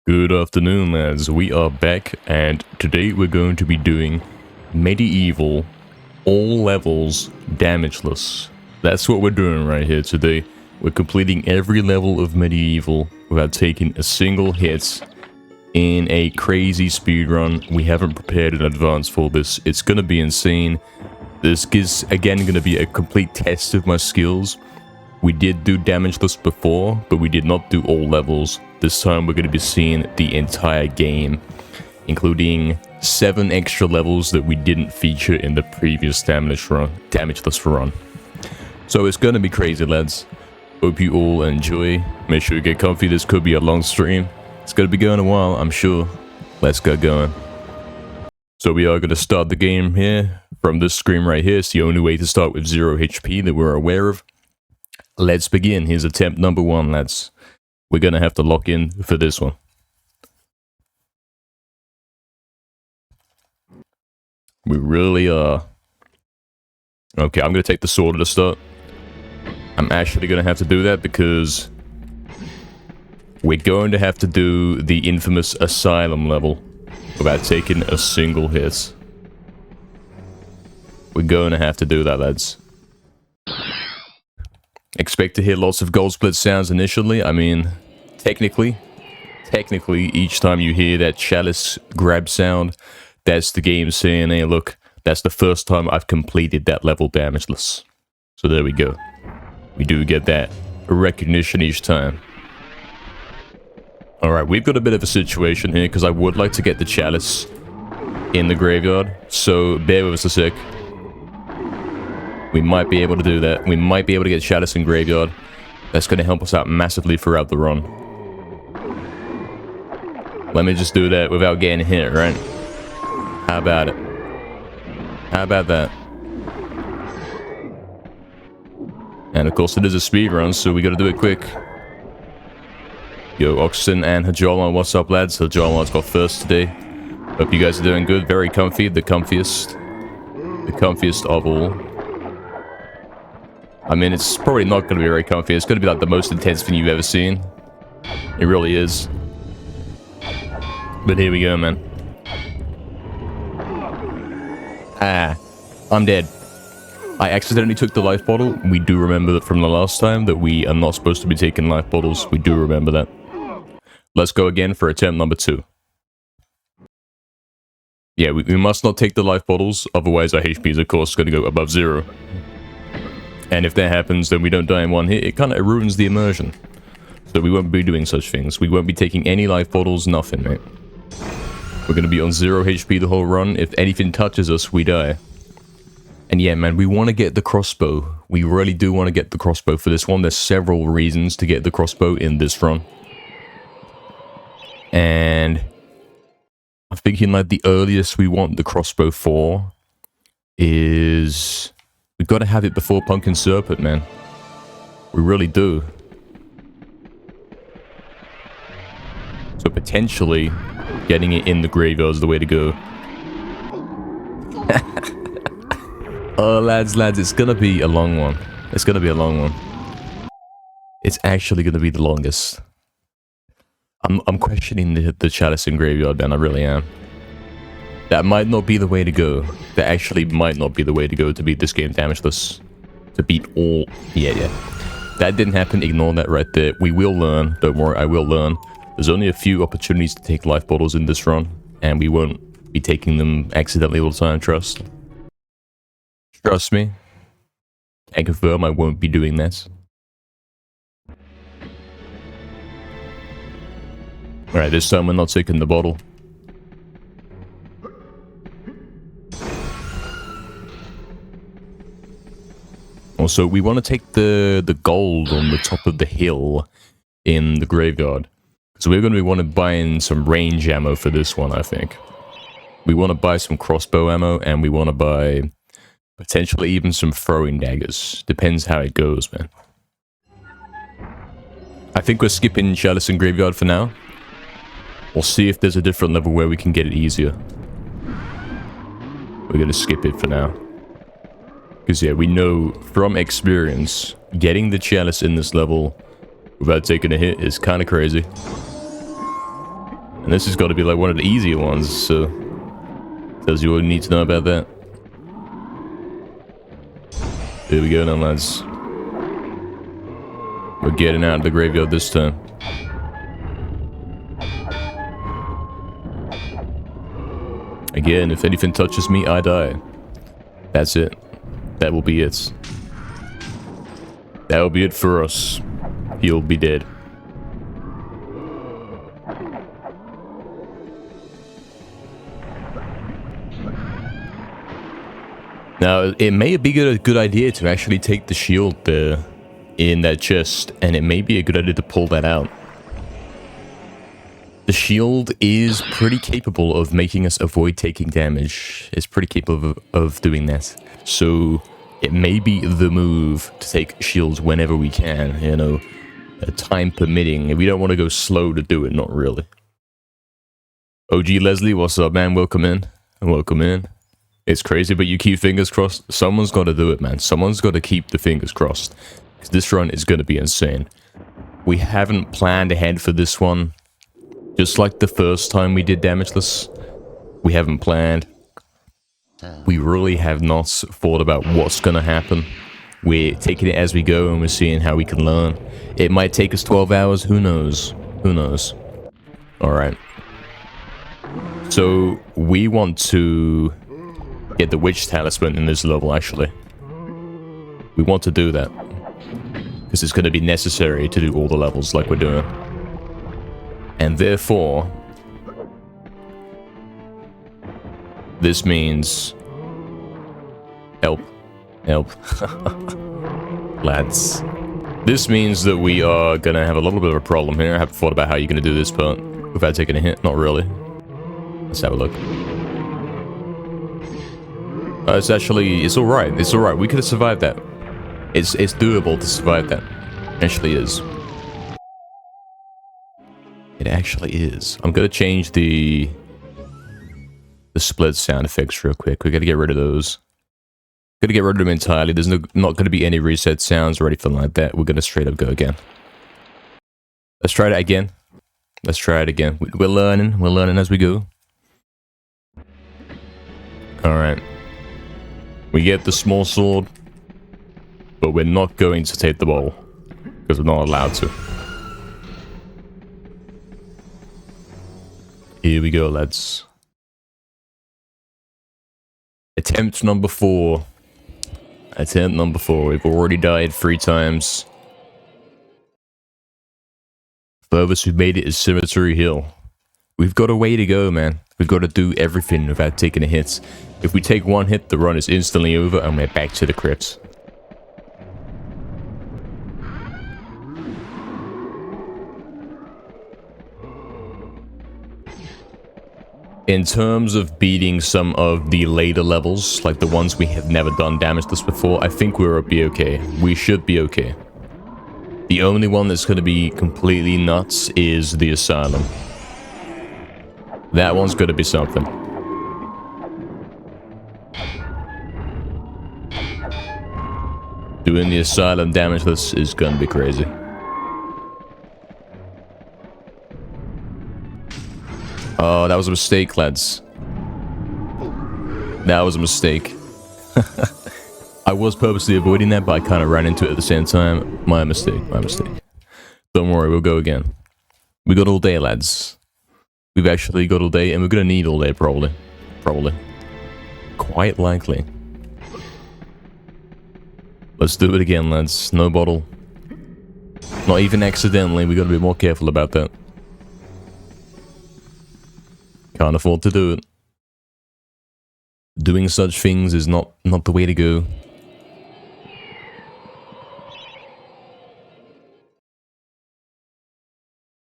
Good afternoon, lads. We are back, and today we're going to be doing Medieval, all levels, damageless. That's what we're doing right here today. We're completing every level of Medieval without taking a single hit in a crazy speedrun. We haven't prepared in advance for this. It's going to be insane. This is, again, going to be a complete test of my skills. We did do damageless before, but we did not do all levels. This time we're going to be seeing the entire game, including 7 extra levels that we didn't feature in the previous damageless run. So it's going to be crazy, lads. Hope you all enjoy. Make sure you get comfy. This could be a long stream. It's going to be going a while, I'm sure. Let's get going. So we are going to start the game here from this screen right here. It's the only way to start with 0 HP that we're aware of. Let's begin. Here's attempt number 1, lads. We're gonna have to lock in for this one. We really are. Okay, I'm gonna take the sword at the start. I'm actually gonna have to do that because we're going to have to do the infamous Asylum level without taking a single hit. We're going to have to do that, lads. Expect to hear lots of gold split sounds initially. I mean, technically, each time you hear that chalice grab sound, that's the game saying, hey, look, that's the first time I've completed that level damageless. So there we go. We do get that recognition each time. Alright, we've got a bit of a situation here, because I would like to get the chalice in the graveyard, so bear with us a sec. We might be able to do that. We might be able to get Chalice in Graveyard. That's going to help us out massively throughout the run. Let me just do that without getting hit, right? How about it? How about that? And of course it is a speed run, so we got to do it quick. Yo, Oxen and Hajalon, what's up, lads? Hajalon's got first today. Hope you guys are doing good. Very comfy. The comfiest. The comfiest of all. I mean, it's probably not going to be very comfy. It's going to be like the most intense thing you've ever seen. It really is. But here we go, man. Ah, I'm dead. I accidentally took the life bottle. We do remember that from the last time that we are not supposed to be taking life bottles. We do remember that. Let's go again for attempt number 2. Yeah, we must not take the life bottles. Otherwise, our HP is, of course, going to go above 0. And if that happens, then we don't die in one hit. It kind of ruins the immersion. So we won't be doing such things. We won't be taking any life bottles, nothing, mate. We're going to be on 0 HP the whole run. If anything touches us, we die. And yeah, man, we want to get the crossbow. We really do want to get the crossbow for this one. There's several reasons to get the crossbow in this run. And I'm thinking like the earliest we want the crossbow for is... We've got to have it before Pumpkin Serpent, man. We really do. So potentially, getting it in the graveyard is the way to go. Oh, lads, it's gonna be a long one. It's gonna be a long one. It's actually gonna be the longest. I'm questioning the chalice in graveyard, man. I really am. That might not be the way to go. That actually might not be the way to go to beat this game damageless. To beat all... Yeah. That didn't happen. Ignore that right there. We will learn. Don't worry, I will learn. There's only a few opportunities to take life bottles in this run. And we won't be taking them accidentally all the time, trust. Trust me. Can confirm I won't be doing that. Alright, this time we're not taking the bottle. Also, we want to take the gold on the top of the hill in the graveyard. So we're going to want to buy in some range ammo for this one, I think. We want to buy some crossbow ammo, and we want to buy potentially even some throwing daggers. Depends how it goes, man. I think we're skipping Chalice and Graveyard for now. We'll see if there's a different level where we can get it easier. We're going to skip it for now. Because, yeah, we know from experience, getting the chalice in this level without taking a hit is kind of crazy. And this has got to be like one of the easier ones, so tells you what you need to know about that. Here we go now, lads. We're getting out of the graveyard this time. Again, if anything touches me, I die. That's it. That will be it. That will be it for us. He'll be dead. Now, it may be a good idea to actually take the shield there in that chest, and it may be a good idea to pull that out. The shield is pretty capable of making us avoid taking damage. It's pretty capable of doing that. So, it may be the move to take shields whenever we can, you know, time permitting. If we don't want to go slow to do it, not really. OG Leslie, what's up, man? Welcome in. Welcome in. It's crazy, but you keep fingers crossed. Someone's got to do it, man. Someone's got to keep the fingers crossed. Because this run is going to be insane. We haven't planned ahead for this one. Just like the first time we did Damageless. We haven't planned. We really have not thought about what's going to happen. We're taking it as we go and we're seeing how we can learn. It might take us 12 hours. Who knows? Who knows? Alright. So, we want to get the witch talisman in this level, actually. We want to do that. Because it's going to be necessary to do all the levels like we're doing. And therefore, this means... Help. Help. Lads. This means that we are going to have a little bit of a problem here. I haven't thought about how you're going to do this part without taking a hit. Not really. Let's have a look. It's actually, it's alright. It's alright. We could have survived that. It's doable to survive that. It actually is. It actually is. I'm gonna change the split sound effects real quick. We gotta get rid of those. Gotta get rid of them entirely. There's not gonna be any reset sounds or anything like that. We're gonna straight up go again. Let's try it again. Let's try it again. We're learning. We're learning as we go. Alright. We get the small sword, but we're not going to take the bowl, because we're not allowed to. Here we go, lads. Attempt number 4. Attempt number 4. We've already died 3 times. Furthest we've made it is Cemetery Hill. We've got a way to go, man. We've got to do everything without taking a hit. If we take one hit, the run is instantly over and we're back to the crypt. In terms of beating some of the later levels, like the ones we have never done Damageless before, I think we'll be okay. We should be okay. The only one that's going to be completely nuts is the Asylum. That one's going to be something. Doing the Asylum Damageless is going to be crazy. Oh, that was a mistake, lads. That was a mistake. I was purposely avoiding that, but I kind of ran into it at the same time. My mistake, my mistake. Don't worry, we'll go again. We got all day, lads. We've actually got all day, and we're gonna need all day, probably. Probably. Quite likely. Let's do it again, lads. No bottle. Not even accidentally, we gotta be more careful about that. Can't afford to do it. Doing such things is not the way to go.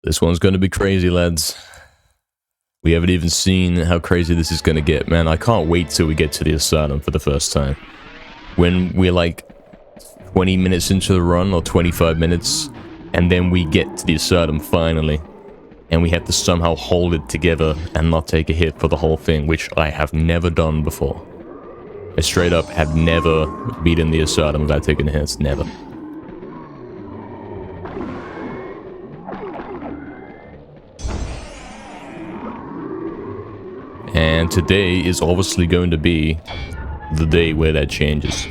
This one's gonna be crazy, lads. We haven't even seen how crazy this is gonna get, man. I can't wait till we get to the Asylum for the first time. When we're like 20 minutes into the run, or 25 minutes, and then we get to the Asylum finally. And we have to somehow hold it together and not take a hit for the whole thing, which I have never done before. I straight up have never beaten the Asylum without taking hits. Never. And today is obviously going to be the day where that changes.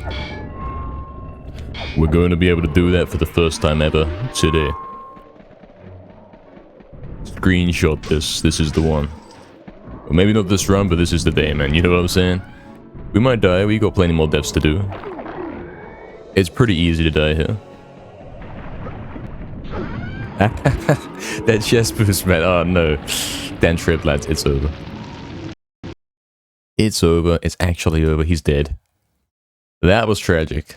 We're going to be able to do that for the first time ever today. Screenshot this. This is the one. Well, maybe not this run, but this is the day, man. You know what I'm saying? We might die. We got plenty more deaths to do. It's pretty easy to die here. That chest boost, man. Oh, no. Dan trip, lads. It's over. It's over. It's actually over. He's dead. That was tragic.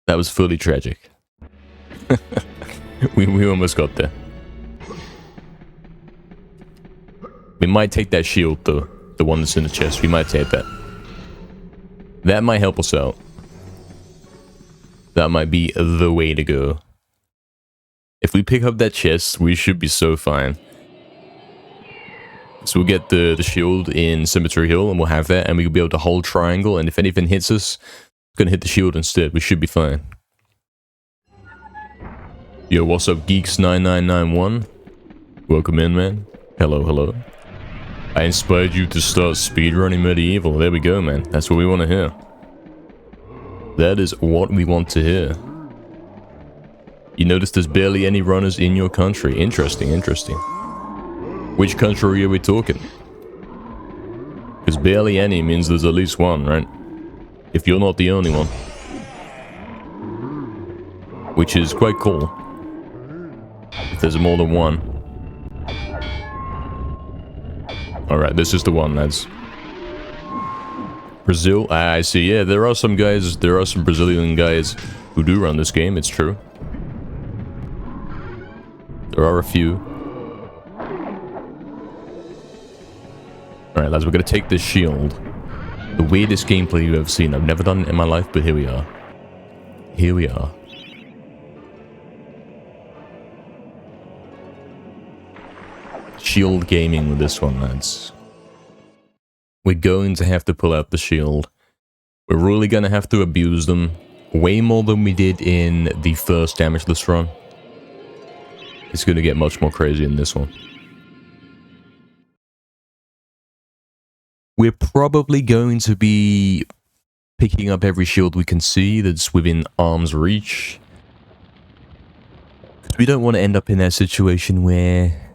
That was fully tragic. we almost got there. We might take that shield, though. The one that's in the chest. We might take that. That might help us out. That might be the way to go. If we pick up that chest, we should be so fine. So we'll get the shield in Cemetery Hill, and we'll have that, and we'll be able to hold triangle, and if anything hits us, it's gonna hit the shield instead. We should be fine. Yo, what's up, Geeks9991? Welcome in, man. Hello, hello. I inspired you to start speedrunning Medieval. There we go, man. That's what we want to hear. That is what we want to hear. You notice there's barely any runners in your country. Interesting, interesting. Which country are we talking? Because barely any means there's at least one, right? If you're not the only one. Which is quite cool. If there's more than one. Alright, this is the one, lads. Brazil? I see, yeah, there are some guys, there are some Brazilian guys who do run this game, it's true. There are a few. Alright, lads, we're gonna take this shield. The weirdest gameplay you've ever seen. I've never done it in my life, but here we are. Here we are. Shield gaming with this one, lads. We're going to have to pull out the shield. We're really going to have to abuse them. Way more than we did in the first Damageless run. It's going to get much more crazy in this one. We're probably going to be picking up every shield we can see that's within arm's reach. We don't want to end up in that situation where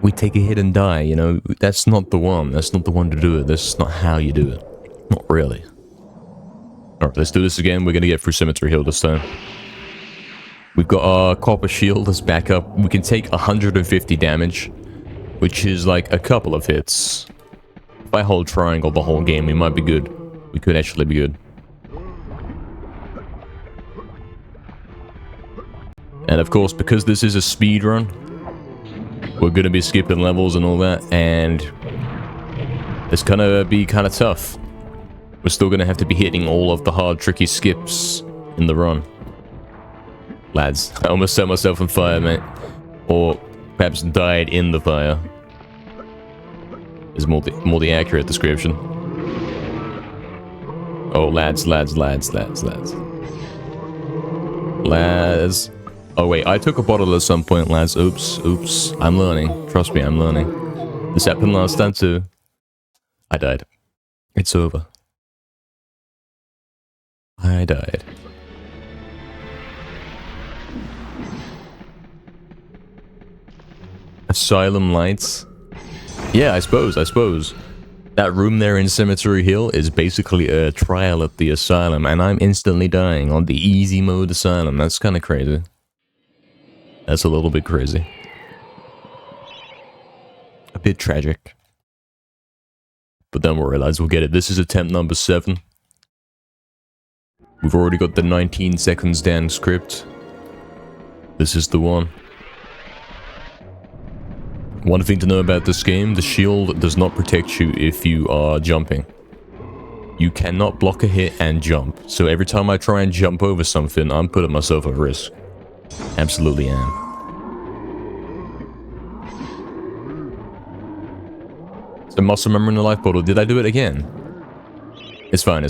we take a hit and die, you know? That's not the one. That's not the one to do it. That's not how you do it. Not really. Alright, let's do this again. We're going to get through Cemetery Hill this time. We've got our copper shield as backup. We can take 150 damage, which is like a couple of hits. If I hold triangle the whole game, we might be good. We could actually be good. And of course, because this is a speed run, we're going to be skipping levels and all that, and it's going to be kind of tough. We're still going to have to be hitting all of the hard, tricky skips in the run. Lads, I almost set myself on fire, mate. Or perhaps died in the fire. Is more the accurate description. Oh, lads. Oh wait, I took a bottle at some point, lads. Oops. I'm learning. Trust me, I'm learning. This happened last time too. I died. It's over. I died. Asylum lights? Yeah, I suppose. That room there in Cemetery Hill is basically a trial at the Asylum, and I'm instantly dying on the easy mode Asylum. That's kind of crazy. That's a little bit crazy. A bit tragic. But don't worry, lads, we'll get it. This is attempt number 7. We've already got the 19 seconds down script. This is the one. One thing to know about this game, the shield does not protect you if you are jumping. You cannot block a hit and jump. So every time I try and jump over something, I'm putting myself at risk. Absolutely am. So muscle memory in the life bottle. Did I do it again? It's fine.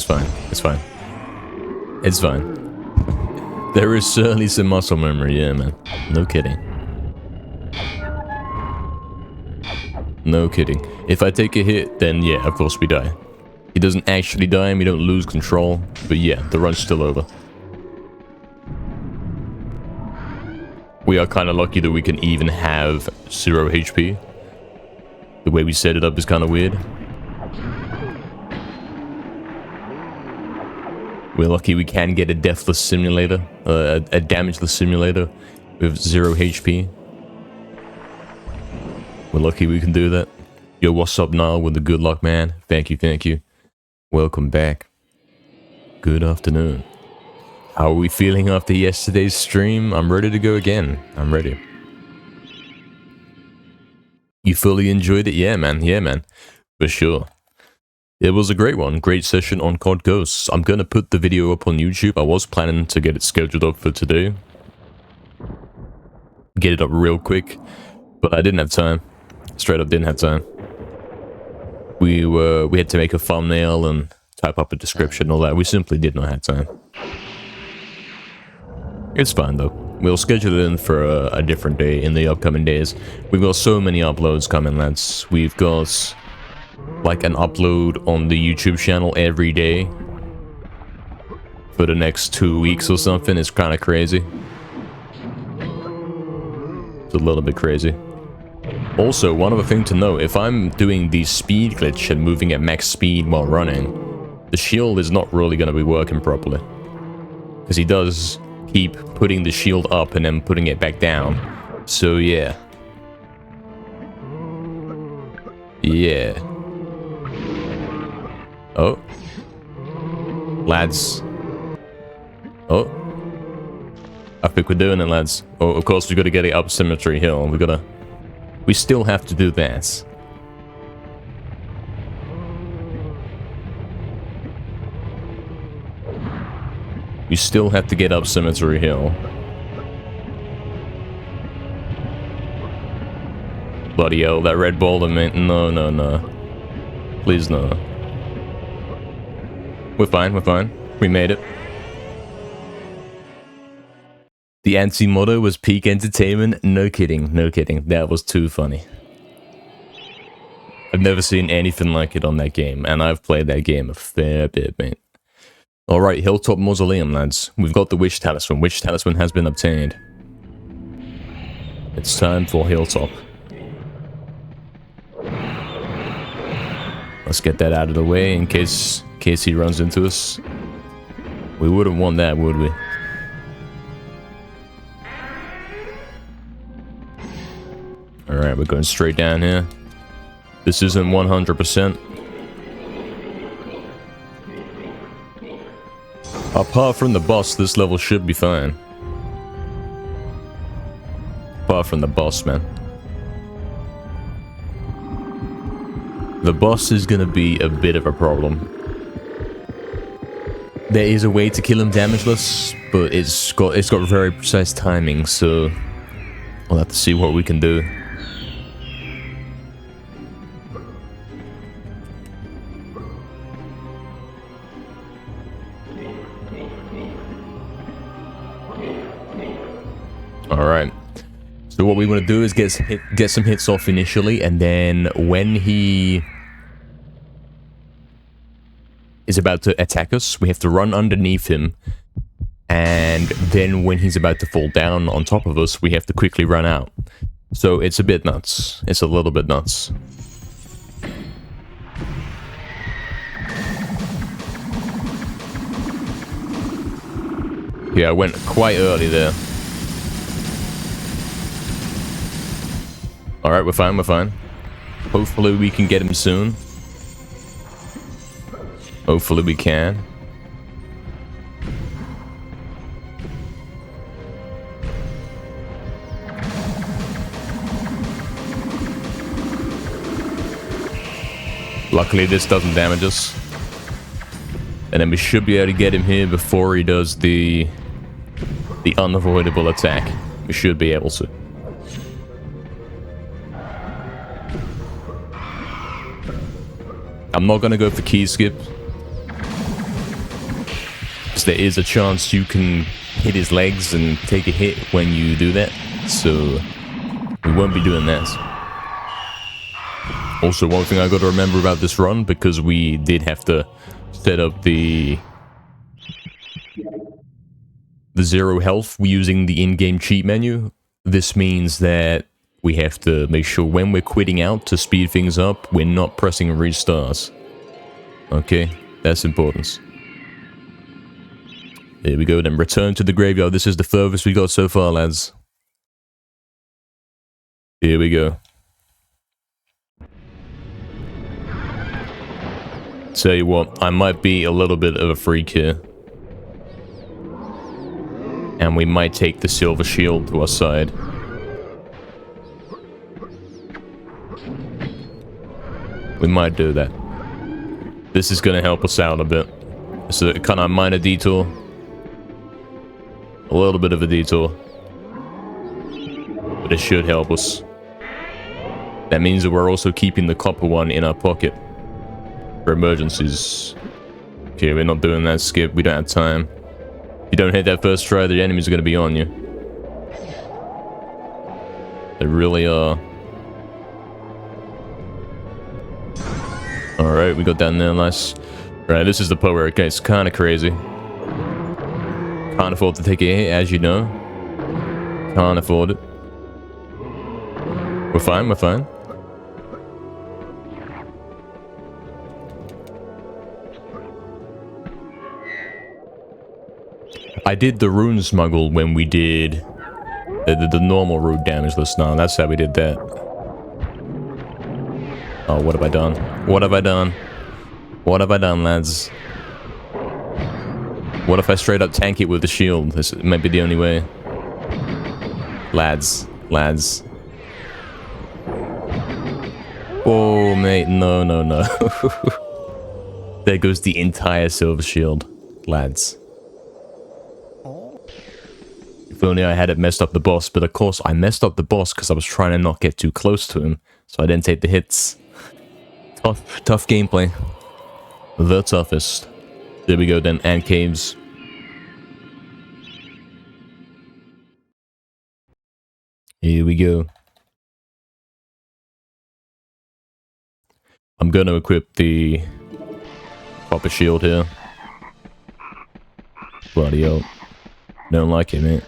There is certainly some muscle memory, yeah, man. No kidding. No kidding. If I take a hit, then yeah, of course we die. He doesn't actually die and we don't lose control. But yeah, the run's still over. We are kind of lucky that we can even have 0 HP. The way we set it up is kind of weird. We're lucky we can get a deathless simulator, a damageless simulator with 0 HP. We're lucky we can do that. Yo, what's up now with the good luck, man? Thank you, thank you. Welcome back. Good afternoon. How are we feeling after yesterday's stream? I'm ready to go again. I'm ready. You fully enjoyed it? Yeah, man. Yeah, man. For sure. It was a great one. Great session on COD Ghosts. I'm gonna put the video up on YouTube. I was planning to get it scheduled up for today. Get it up real quick. But I didn't have time. Straight up didn't have time. We had to make a thumbnail and type up a description and all that. We simply did not have time. It's fine though. We'll schedule it in for a different day in the upcoming days. We've got so many uploads coming, lads. We've got like an upload on the YouTube channel every day for the next 2 weeks or something. It's kind of crazy. It's a little bit crazy. Also, one other thing to know, if I'm doing the speed glitch and moving at max speed while running, the shield is not really going to be working properly. Because he does keep putting the shield up and then putting it back down. So yeah. Yeah. Oh. Lads. Oh. I think we're doing it, lads. Oh, of course, we got to get it up Cemetery Hill. We still have to do that. We still have to get up Cemetery Hill. Bloody hell, that red boulder, man. No, no, no. Please, no. We're fine, we're fine. We made it. The anti-motto was peak entertainment. No kidding, no kidding. That was too funny. I've never seen anything like it on that game, and I've played that game a fair bit, mate. Alright, Hilltop Mausoleum, lads. We've got the Wish Talisman. Wish Talisman has been obtained. It's time for Hilltop. Let's get that out of the way in case he runs into us. We wouldn't want that, would we? Alright, we're going straight down here. This isn't 100%. Apart from the boss, this level should be fine. Apart from the boss, man. The boss is gonna be a bit of a problem. There is a way to kill him damageless, but it's got very precise timing, so we'll have to see what we can do. Alright, so what we want to do is get some hits off initially, and then when he is about to attack us, we have to run underneath him, and then when he's about to fall down on top of us, we have to quickly run out. So it's a bit nuts. It's a little bit nuts. Yeah, I went quite early there. Alright, we're fine, we're fine. Hopefully we can get him soon. Hopefully we can. Luckily this doesn't damage us. And then we should be able to get him here before he does the unavoidable attack. We should be able to. I'm not gonna go for key skip, because there is a chance you can hit his legs and take a hit when you do that, so we won't be doing that. Also, one thing I got to remember about this run, because we did have to set up the 0 health using the in-game cheat menu. This means that we have to make sure when we're quitting out to speed things up, we're not pressing restart. Okay, that's important. Here we go then, return to the graveyard. This is the furthest we got so far, lads. Here we go. Tell you what, I might be a little bit of a freak here. And we might take the silver shield to our side. We might do that. This is gonna help us out a bit. It's a kind of minor detour. A little bit of a detour. But it should help us. That means that we're also keeping the copper one in our pocket. For emergencies. Okay, we're not doing that, Skip. We don't have time. If you don't hit that first try, the enemies are going to be on you. They really are. Alright, we got down there, nice. Alright, this is the part where it gets kind of crazy. Can't afford to take a hit, as you know. Can't afford it. We're fine, we're fine. I did the Rune smuggle when we did the normal Rune Damageless. No, that's how we did that. Oh, what have I done? What have I done? What have I done, lads? What if I straight up tank it with the shield? This might be the only way. Lads. Lads. Oh, mate. No, no, no. There goes the entire silver shield. Lads. If only I hadn't messed up the boss, but of course I messed up the boss because I was trying to not get too close to him, so I didn't take the hits. Tough gameplay. The toughest. There we go then, and caves. Here we go. I'm gonna equip the copper shield here. Bloody hell. Don't like it, mate.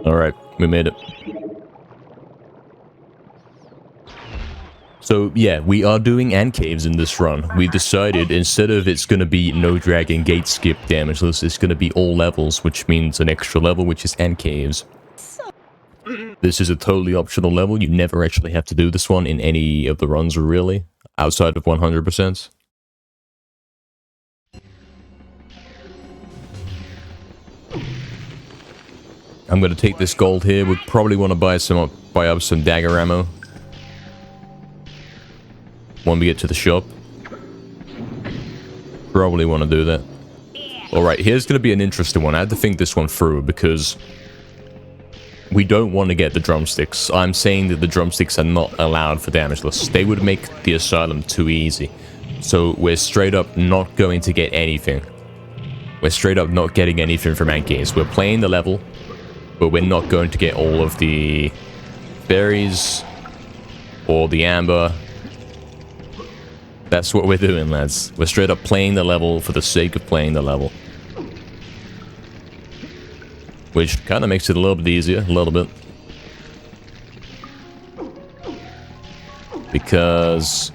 Alright, we made it. So, yeah, we are doing ant caves in this run. We decided instead of it's going to be no dragon gate skip damageless, it's going to be all levels, which means an extra level, which is ant caves. This is a totally optional level. You never actually have to do this one in any of the runs, really, outside of 100%. I'm gonna take this gold here. We'd probably want to buy up some dagger ammo when we get to the shop. Probably want to do that. Alright, here's gonna be an interesting one. I had to think this one through because we don't want to get the drumsticks. I'm saying that the drumsticks are not allowed for damageless. They would make the Asylum too easy. So we're straight up not going to get anything. We're straight up not getting anything from ant caves. We're playing the level, but we're not going to get all of the berries or the amber. That's what we're doing, lads. We're straight up playing the level for the sake of playing the level. Which kind of makes it a little bit easier, a little bit. Because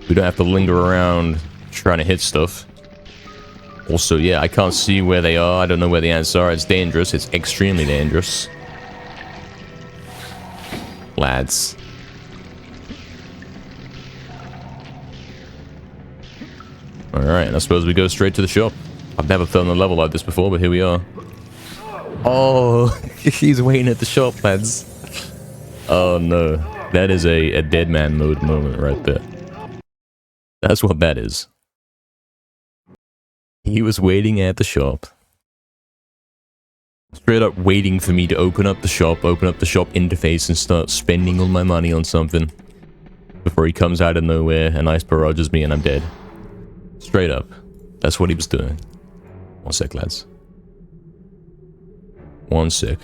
we don't have to linger around trying to hit stuff. Also, yeah, I can't see where they are. I don't know where the ants are. It's dangerous. It's extremely dangerous. Lads. Alright, I suppose we go straight to the shop. I've never done a level like this before, but here we are. Oh, he's waiting at the shop, lads. Oh no. That is a dead man mode moment right there. That's what that is. He was waiting at the shop. Straight up waiting for me to open up the shop interface and start spending all my money on something. Before he comes out of nowhere and ice barrages me and I'm dead. Straight up. That's what he was doing. One sec, lads. One sec.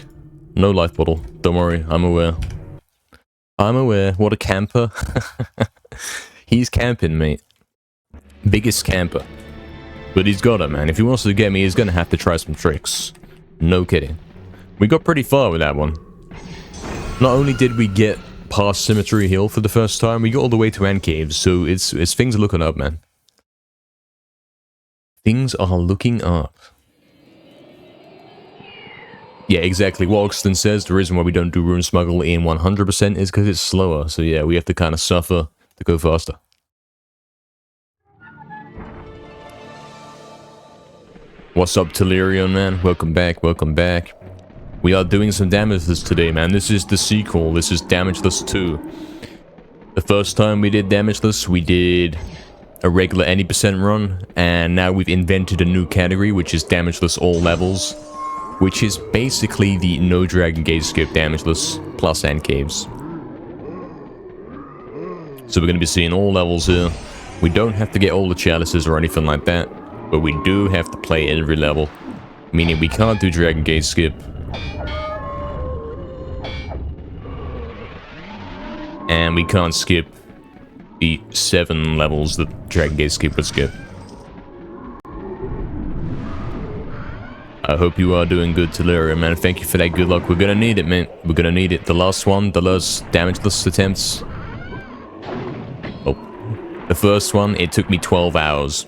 No life bottle. Don't worry, I'm aware. I'm aware. What a camper. He's camping, mate. Biggest camper. But he's got it, man. If he wants to get me, he's gonna have to try some tricks. No kidding. We got pretty far with that one. Not only did we get past Cemetery Hill for the first time, we got all the way to Ant Caves, so it's things are looking up, man. Things are looking up. Yeah, exactly. What Oxton says, the reason why we don't do Rune Smuggle in 100% is because it's slower. So yeah, we have to kind of suffer to go faster. What's up, Telerion, man? Welcome back, welcome back. We are doing some Damageless today, man. This is the sequel. This is Damageless 2. The first time we did Damageless, we did a regular any percent run, and now we've invented a new category, which is Damageless all levels, which is basically the no Dragon Gate skip Damageless plus Ant Caves. So we're going to be seeing all levels here. We don't have to get all the chalices or anything like that, but we do have to play every level, meaning we can't do Dragon Gate skip. And we can't skip the 7 levels that Dragon Gate skip would skip. I hope you are doing good, Teleria, man. Thank you for that good luck. We're gonna need it, man. We're gonna need it. The last one, the last Damageless attempts. Oh. The first one, it took me 12 hours.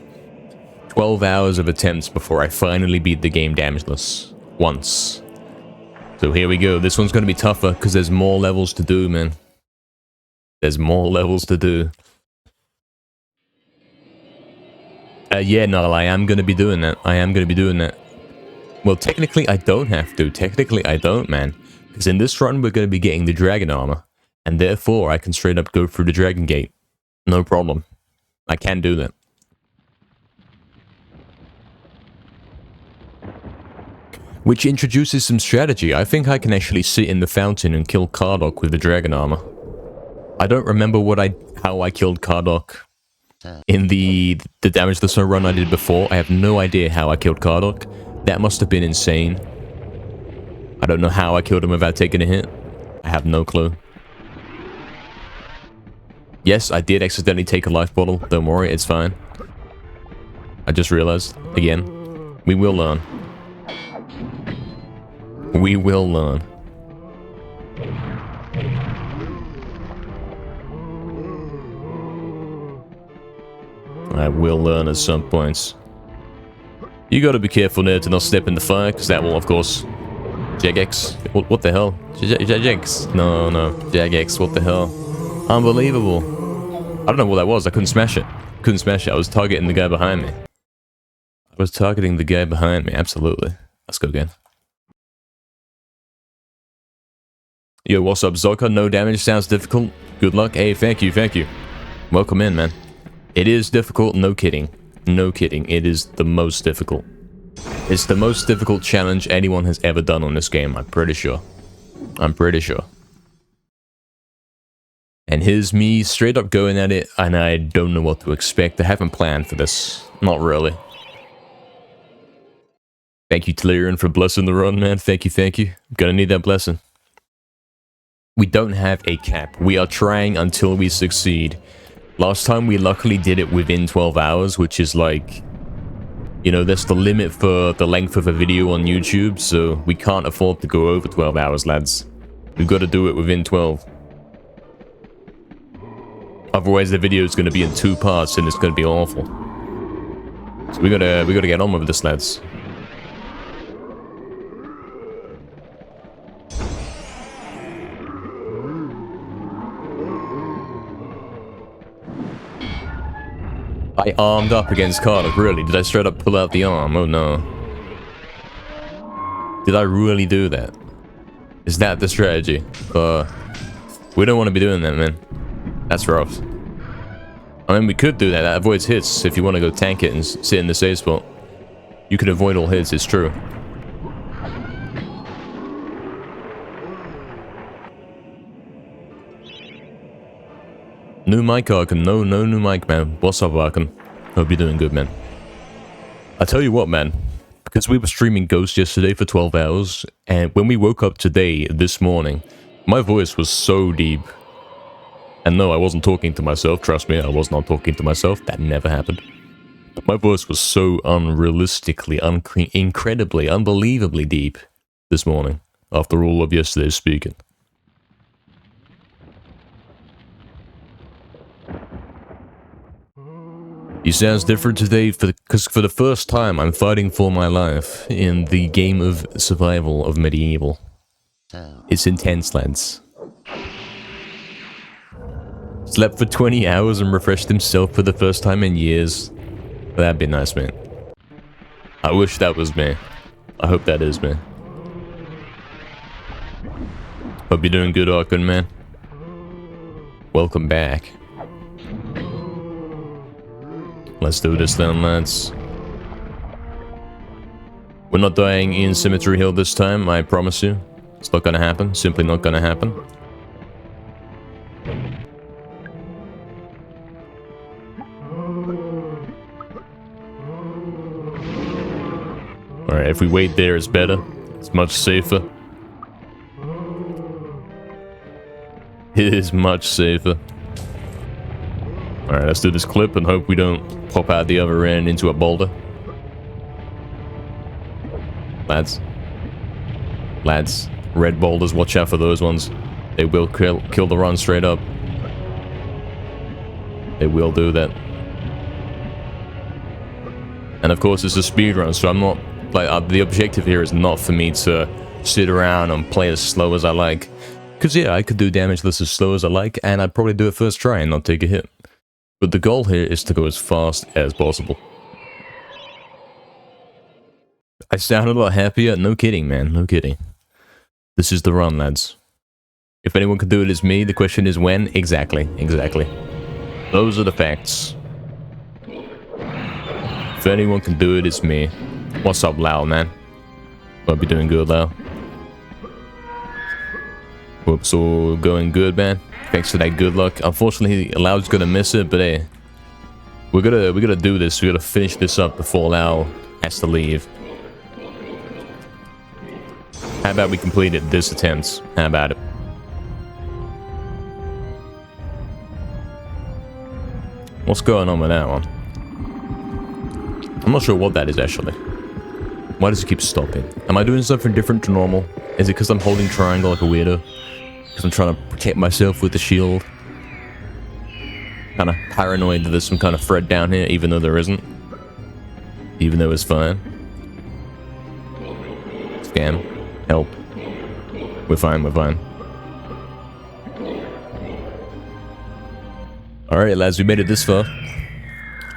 12 hours of attempts before I finally beat the game Damageless. Once. So here we go. This one's gonna be tougher, because there's more levels to do, man. There's more levels to do. Yeah, no, I am gonna be doing that. I am gonna be doing that. Well, technically, I don't have to. Technically, I don't, man. Because in this run, we're going to be getting the dragon armor. And therefore, I can straight up go through the dragon gate. No problem. I can do that. Which introduces some strategy. I think I can actually sit in the fountain and kill Kardok with the dragon armor. I don't remember how I killed Kardok in the Damageless run I did before. I have no idea how I killed Kardok. That must have been insane. I don't know how I killed him without taking a hit. I have no clue. Yes, I did accidentally take a life bottle. Don't worry, it's fine. I just realized. Again, we will learn. We will learn. I will learn at some points. You gotta be careful there to not step in the fire, because that will, of course... Jagex? What the hell? Jagex? No, Jagex, what the hell? Unbelievable. I don't know what that was, I couldn't smash it. Couldn't smash it, I was targeting the guy behind me. Absolutely. Let's go again. Yo, what's up, Zoka? No damage, sounds difficult. Good luck. Hey, thank you, thank you. Welcome in, man. It is difficult, no kidding. No kidding, it is the most difficult. It's the most difficult challenge anyone has ever done on this game, I'm pretty sure. I'm pretty sure. And here's me straight up going at it, and I don't know what to expect. I haven't planned for this. Not really. Thank you, Telerian, for blessing the run, man. Thank you, thank you. Gonna need that blessing. We don't have a cap. We are trying until we succeed. Last time we luckily did it within 12 hours, which is like... You know, that's the limit for the length of a video on YouTube, so we can't afford to go over 12 hours, lads. We've got to do it within 12. Otherwise the video is going to be in 2 parts and it's going to be awful. So we gotta get on with this, lads. I armed up against Kardok, really? Did I straight up pull out the arm? Oh no. Did I really do that? Is that the strategy? We don't want to be doing that, man. That's rough. I mean, we could do that. That avoids hits if you want to go tank it and sit in the safe spot. You can avoid all hits, it's true. New mic, Arkan. No new mic, man. What's up, Arkan? Hope you're doing good, man. I tell you what, man. because we were streaming Ghost yesterday for 12 hours, and when we woke up today, this morning, my voice was so deep. And no, I wasn't talking to myself, trust me, I was not talking to myself, that never happened. But my voice was so unrealistically, incredibly, unbelievably deep this morning, after all of yesterday's speaking. He sounds different today because for the first time I'm fighting for my life in the game of survival of medieval. It's intense, lads. Slept for 20 hours and refreshed himself for the first time in years. That'd be nice, man. I wish that was me. I hope that is me. Hope you're doing good, Arkun, man. Welcome back. Let's do this then, lads. We're not dying in Cemetery Hill this time, I promise you. It's not gonna happen. Simply not gonna happen. Alright, if we wait there, it's better. It's much safer. It is much safer. Alright, let's do this clip and hope we don't pop out the other end into a boulder. Lads. Lads. Red boulders, watch out for those ones. They will kill the run straight up. They will do that. And of course it's a speed run, so I'm not... like, the objective here is not for me to sit around and play as slow as I like. Because yeah, I could do Damageless as slow as I like, and I'd probably do it first try and not take a hit. But the goal here is to go as fast as possible. I sound a lot happier. No kidding, man. No kidding. This is the run, lads. If anyone can do it, it's me. The question is when? Exactly. Exactly. Those are the facts. If anyone can do it, it's me. What's up, Lau, man? Hope you're doing good, Lau. Whoops, all going good, man. Thanks for that good luck. Unfortunately, Lau's gonna miss it, but hey, we're gonna do this. We're gonna finish this up before Lau has to leave. How about we completed this attempt? How about it? What's going on with that one? I'm not sure what that is actually. Why does it keep stopping? Am I doing something different to normal? Is it because I'm holding triangle like a weirdo? Because I'm trying to protect myself with the shield? Kind of paranoid that there's some kind of threat down here, even though there isn't. Even though it's fine. Scam. Help. We're fine, we're fine. Alright lads, we made it this far.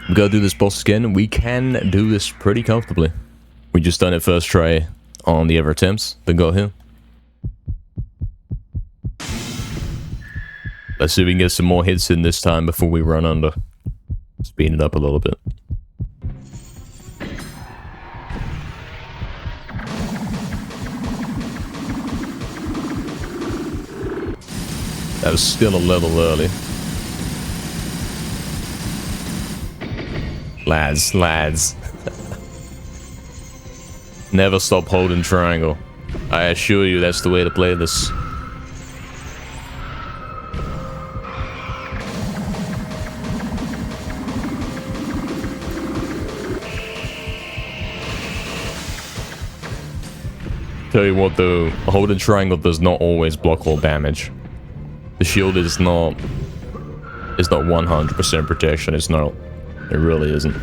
We gotta do this boss again. We can do this pretty comfortably. We just done it first try on the other attempts that got here. Let's see if we can get some more hits in this time before we run under. Speed it up a little bit. That was still a level early. Lads, lads. Never stop holding triangle. I assure you that's the way to play this. Tell you what though, holding triangle does not always block all damage. The shield is not 100% protection, it's not. It really isn't.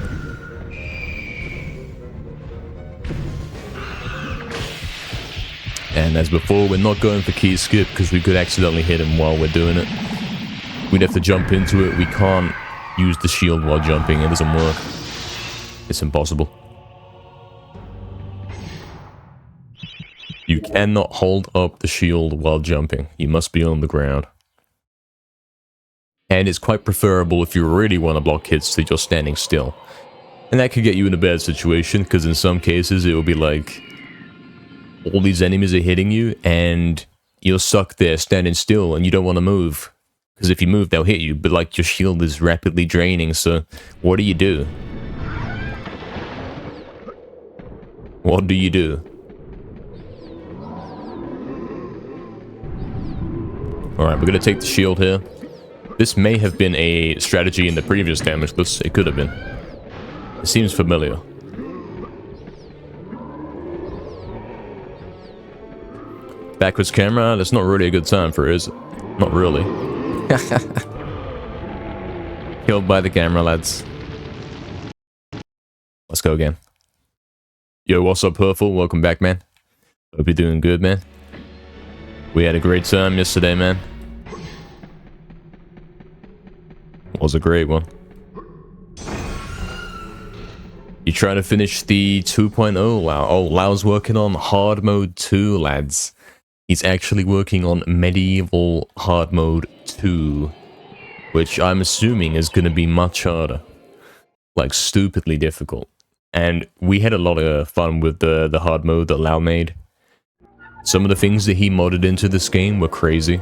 And as before, we're not going for key skip because we could accidentally hit him while we're doing it. We'd have to jump into it. We can't use the shield while jumping. It doesn't work. It's impossible. You cannot hold up the shield while jumping. You must be on the ground. And it's quite preferable if you really want to block hits to just standing still. And that could get you in a bad situation, because in some cases it will be like all these enemies are hitting you and you're stuck there standing still and you don't want to move. Because if you move, they'll hit you, but like your shield is rapidly draining, so what do you do? What do you do? Alright, we're gonna take the shield here. This may have been a strategy in the previous Damageless. It could have been. It seems familiar. Backwards camera, that's not really a good time for it, is it? Not really. Killed by the camera, lads. Let's go again. Yo, what's up, Purple? Welcome back, man. Hope you're doing good, man. We had a great time yesterday, man. It was a great one. You trying to finish the 2.0, Lau? Oh, Lau's working on hard mode 2, lads. He's actually working on Medieval hard mode 2, which I'm assuming is going to be much harder. Like, stupidly difficult. And we had a lot of fun with the hard mode that Lau made. Some of the things that he modded into this game were crazy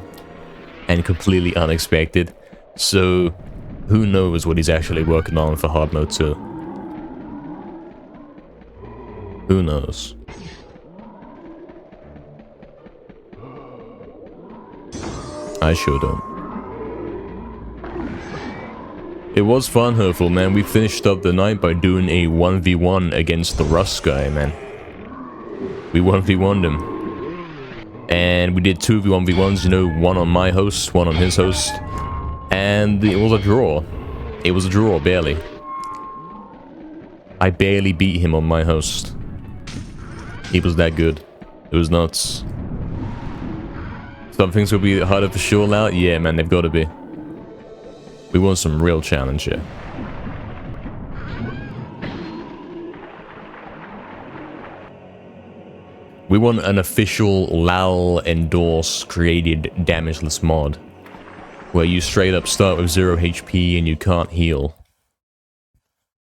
and completely unexpected. So, who knows what he's actually working on for hard mode 2? Who knows? I sure don't. It was fun, Hurtful, man. We finished up the night by doing a 1v1 against the Rust guy, man. We 1v1'd him. And we did 2v1v1s, you know, one on my host, one on his host. And it was a draw. It was a draw, barely. I barely beat him on my host. He was that good. It was nuts. Some things will be harder for sure now. Yeah, man, they've got to be. We want some real challenge here. We want an official LAL endorsed created damageless mod. Where you straight up start with 0 HP and you can't heal.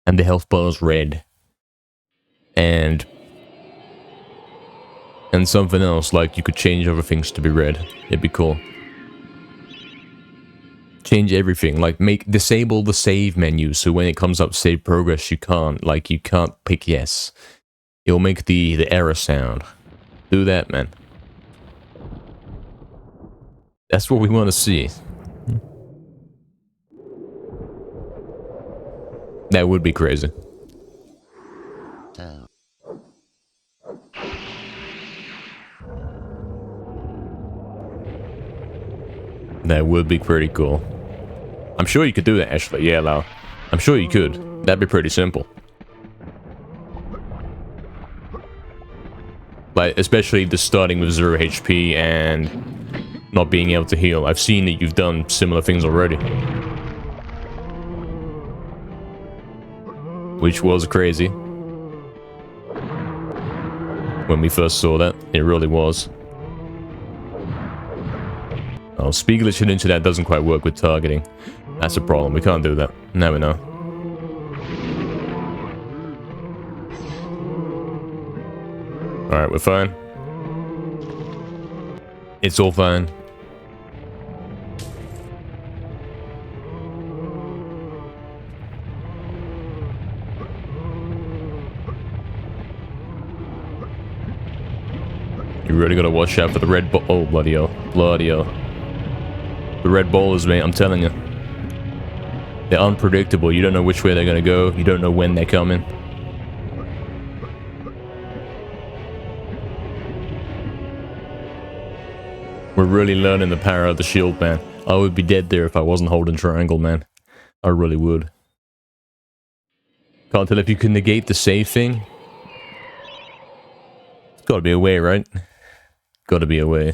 And the health bar is red. And something else, like you could change other things to be red. It'd be cool. Change everything, like disable the save menu, so when it comes up save progress, you can't pick yes. It'll make the error sound. Do that, man. That's what we want to see. That would be crazy. That would be pretty cool. I'm sure you could do that, actually. Yeah, Lau. I'm sure you could. That'd be pretty simple. Like, especially just starting with 0 HP and not being able to heal. I've seen that you've done similar things already. Which was crazy. When we first saw that, it really was. Oh, speed glitching into that doesn't quite work with targeting. That's a problem. We can't do that. Now we know. Alright, we're fine. It's all fine. You really gotta watch out for the red ball. Oh, bloody hell. Bloody hell. The red ballers, mate, I'm telling you. They're unpredictable. You don't know which way they're gonna go. You don't know when they're coming. We're really learning the power of the shield, man. I would be dead there if I wasn't holding triangle, man. I really would. Can't tell if you can negate the save thing. There's gotta be a way, right? Gotta be a way.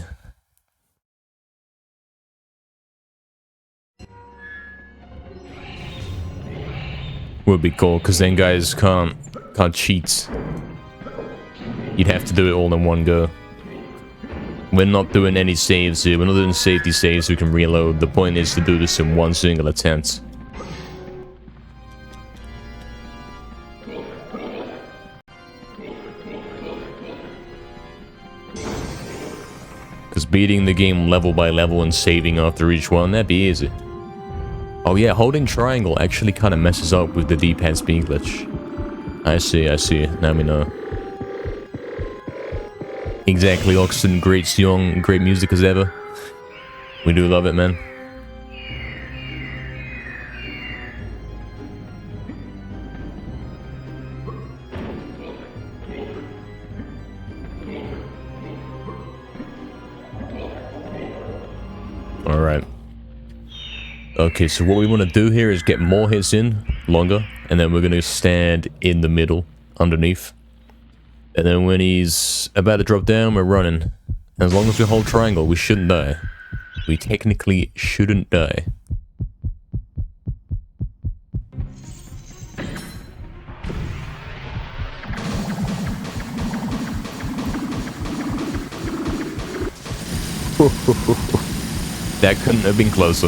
Would be cool, because then guys can't cheat. You'd have to do it all in one go. We're not doing any saves here. We're not doing safety saves so we can reload. The point is to do this in one single attempt. Because beating the game level by level and saving after each one, that'd be easy. Oh yeah, holding triangle actually kind of messes up with the D-pad speed glitch. I see, now we know. Exactly, Oxen, great song, great music as ever. We do love it, man. Alright. Okay, so what we want to do here is get more hits in, longer, and then we're going to stand in the middle, underneath. And then when he's about to drop down, we're running. As long as we hold triangle, we shouldn't die. We technically shouldn't die. That couldn't have been closer.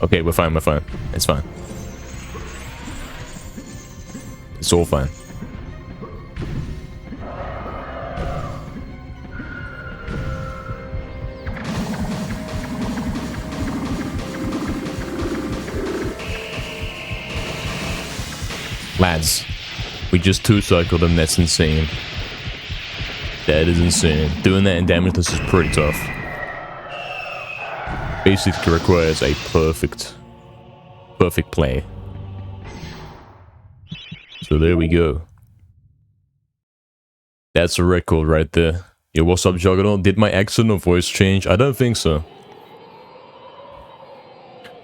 Okay, we're fine, we're fine. It's fine. It's all fine. Lads, we just two-cycled him, that's insane. That is insane. Doing that in Damageless is pretty tough. Basically requires a perfect play. So there we go. That's a record right there. Yo, what's up, Juggernaut? Did my accent or voice change? I don't think so.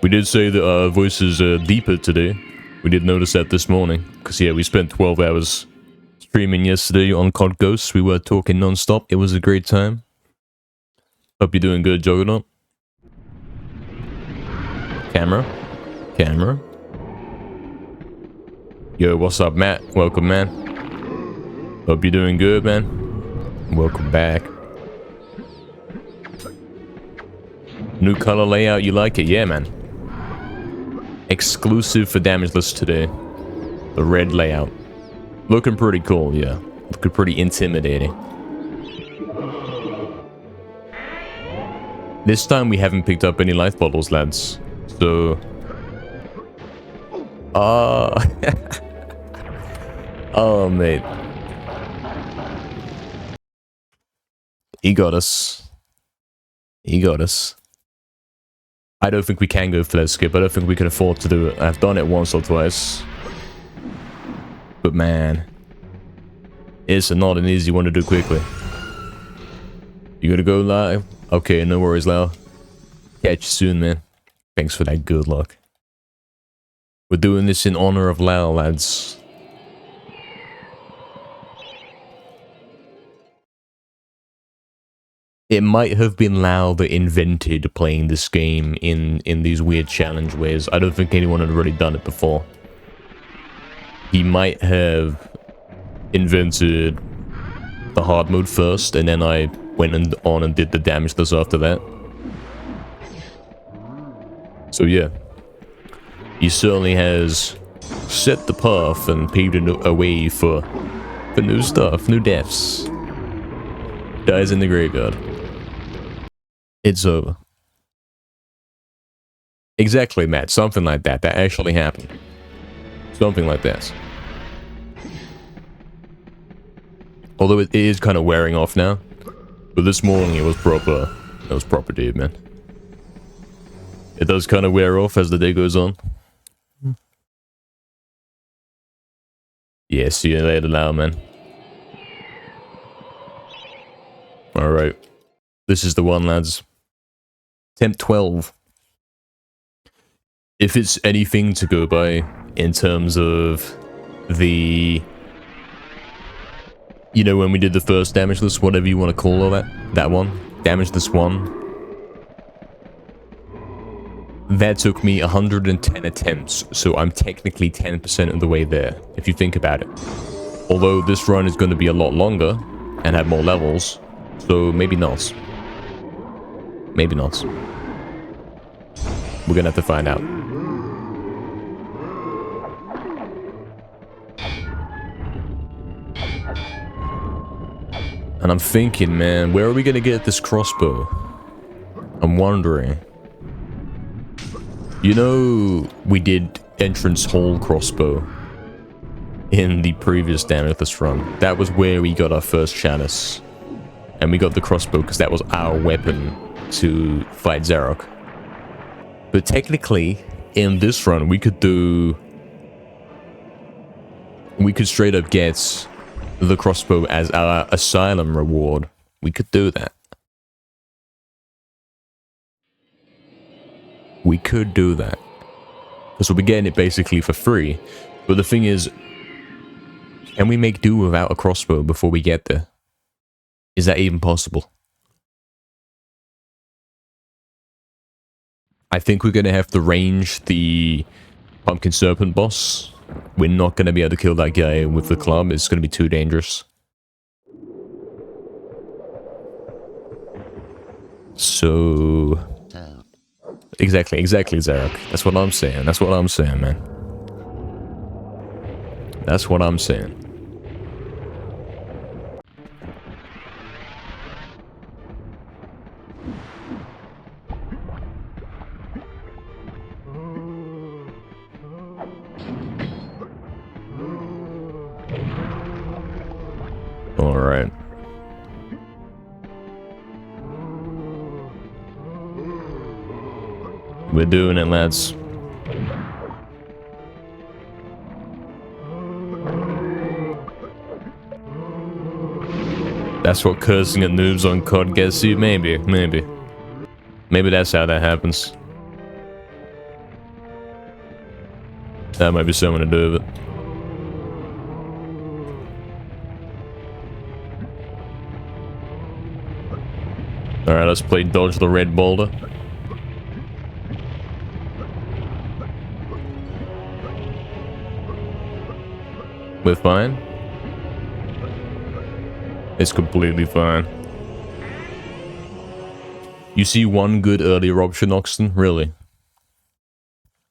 We did say that our voice is deeper today. We did notice that this morning. Because, yeah, we spent 12 hours streaming yesterday on COD Ghosts. We were talking non-stop. It was a great time. Hope you're doing good, Juggernaut. Camera. Camera. Yo, what's up, Matt? Welcome, man. Hope you're doing good, man. Welcome back. New color layout, you like it? Yeah, man. Exclusive for Damageless today. The red layout. Looking pretty cool, yeah. Looking pretty intimidating. This time we haven't picked up any life bottles, lads. So... oh, mate. He got us. He got us. I don't think we can go for that skip. I don't think we can afford to do it. I've done it once or twice. But man, it's not an easy one to do quickly. You gonna go live? Okay, no worries, Lau. Catch you soon, man. Thanks for that good luck. We're doing this in honor of Lau, lads. It might have been Lau that invented playing this game in these weird challenge ways. I don't think anyone had really done it before. He might have invented the hard mode first, and then I went on and did the Damageless after that. So yeah. He certainly has set the path and paved a way for new stuff, new deaths. Dies in the graveyard. It's over. Exactly, Matt. Something like that. That actually happened. Something like that. Although it is kind of wearing off now. But this morning it was proper. It was proper, dude, man. It does kind of wear off as the day goes on. Yeah, see you later now, man. Alright. This is the one, lads. Temp 12. If it's anything to go by in terms of the... You know, when we did the first Damageless, whatever you want to call that one. Damageless 1. That took me 110 attempts, so I'm technically 10% of the way there, if you think about it. Although this run is going to be a lot longer, and have more levels, so maybe not. Maybe not. We're gonna have to find out. And I'm thinking, man, where are we gonna get this crossbow? I'm wondering. You know, we did entrance hall crossbow. in the previous Damageless run. That was where we got our first chalice. And we got the crossbow because that was our weapon to fight Zarok. But technically, in this run, we could straight up get the crossbow as our Asylum reward. We could do that. We could do that. Because we'll be getting it basically for free. But the thing is, can we make do without a crossbow before we get there? Is that even possible? I think we're going to have to range the Pumpkin Serpent boss. We're not going to be able to kill that guy with the club. It's going to be too dangerous. So... Exactly, Zarok. That's what I'm saying. That's what I'm saying, man. That's what I'm saying. Alright. We're doing it, lads. That's what cursing at noobs on COD gets you? Maybe. Maybe that's how that happens. That might be something to do with it. Alright, let's play Dodge the Red Boulder. We're fine. It's completely fine. You see one good earlier option, Oxton? Really?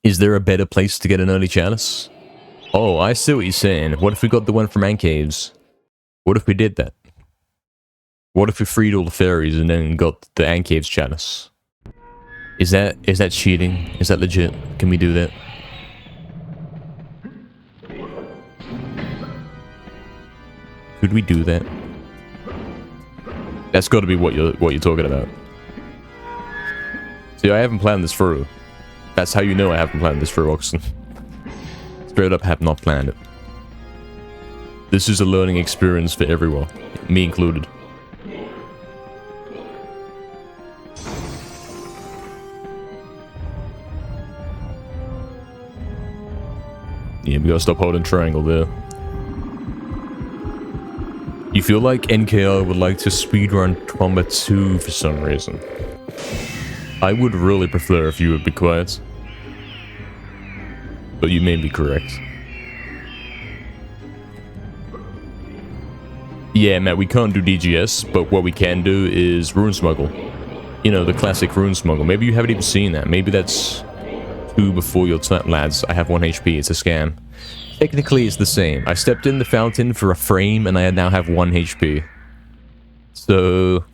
Is there a better place to get an early chalice? Oh, I see what you're saying. What if we got the one from Ant Caves? What if we did that? What if we freed all the fairies and then got the Ant Caves chalice? Is that cheating? Is that legit? Can we do that? Could we do that? That's got to be what you're talking about. See, I haven't planned this through. That's how you know I haven't planned this through, Oxen. Straight up have not planned it. This is a learning experience for everyone, me included. Yeah, we gotta stop holding triangle there. You feel like NKR would like to speedrun Combat 2 for some reason. I would really prefer if you would be quiet. But you may be correct. Yeah, Matt, we can't do DGS, but what we can do is Rune Smuggle. You know, the classic Rune Smuggle. Maybe you haven't even seen that. Maybe that's 2 before your time. Lads, I have 1 HP. It's a scam. Technically, it's the same. I stepped in the fountain for a frame, and I now have 1 HP. So...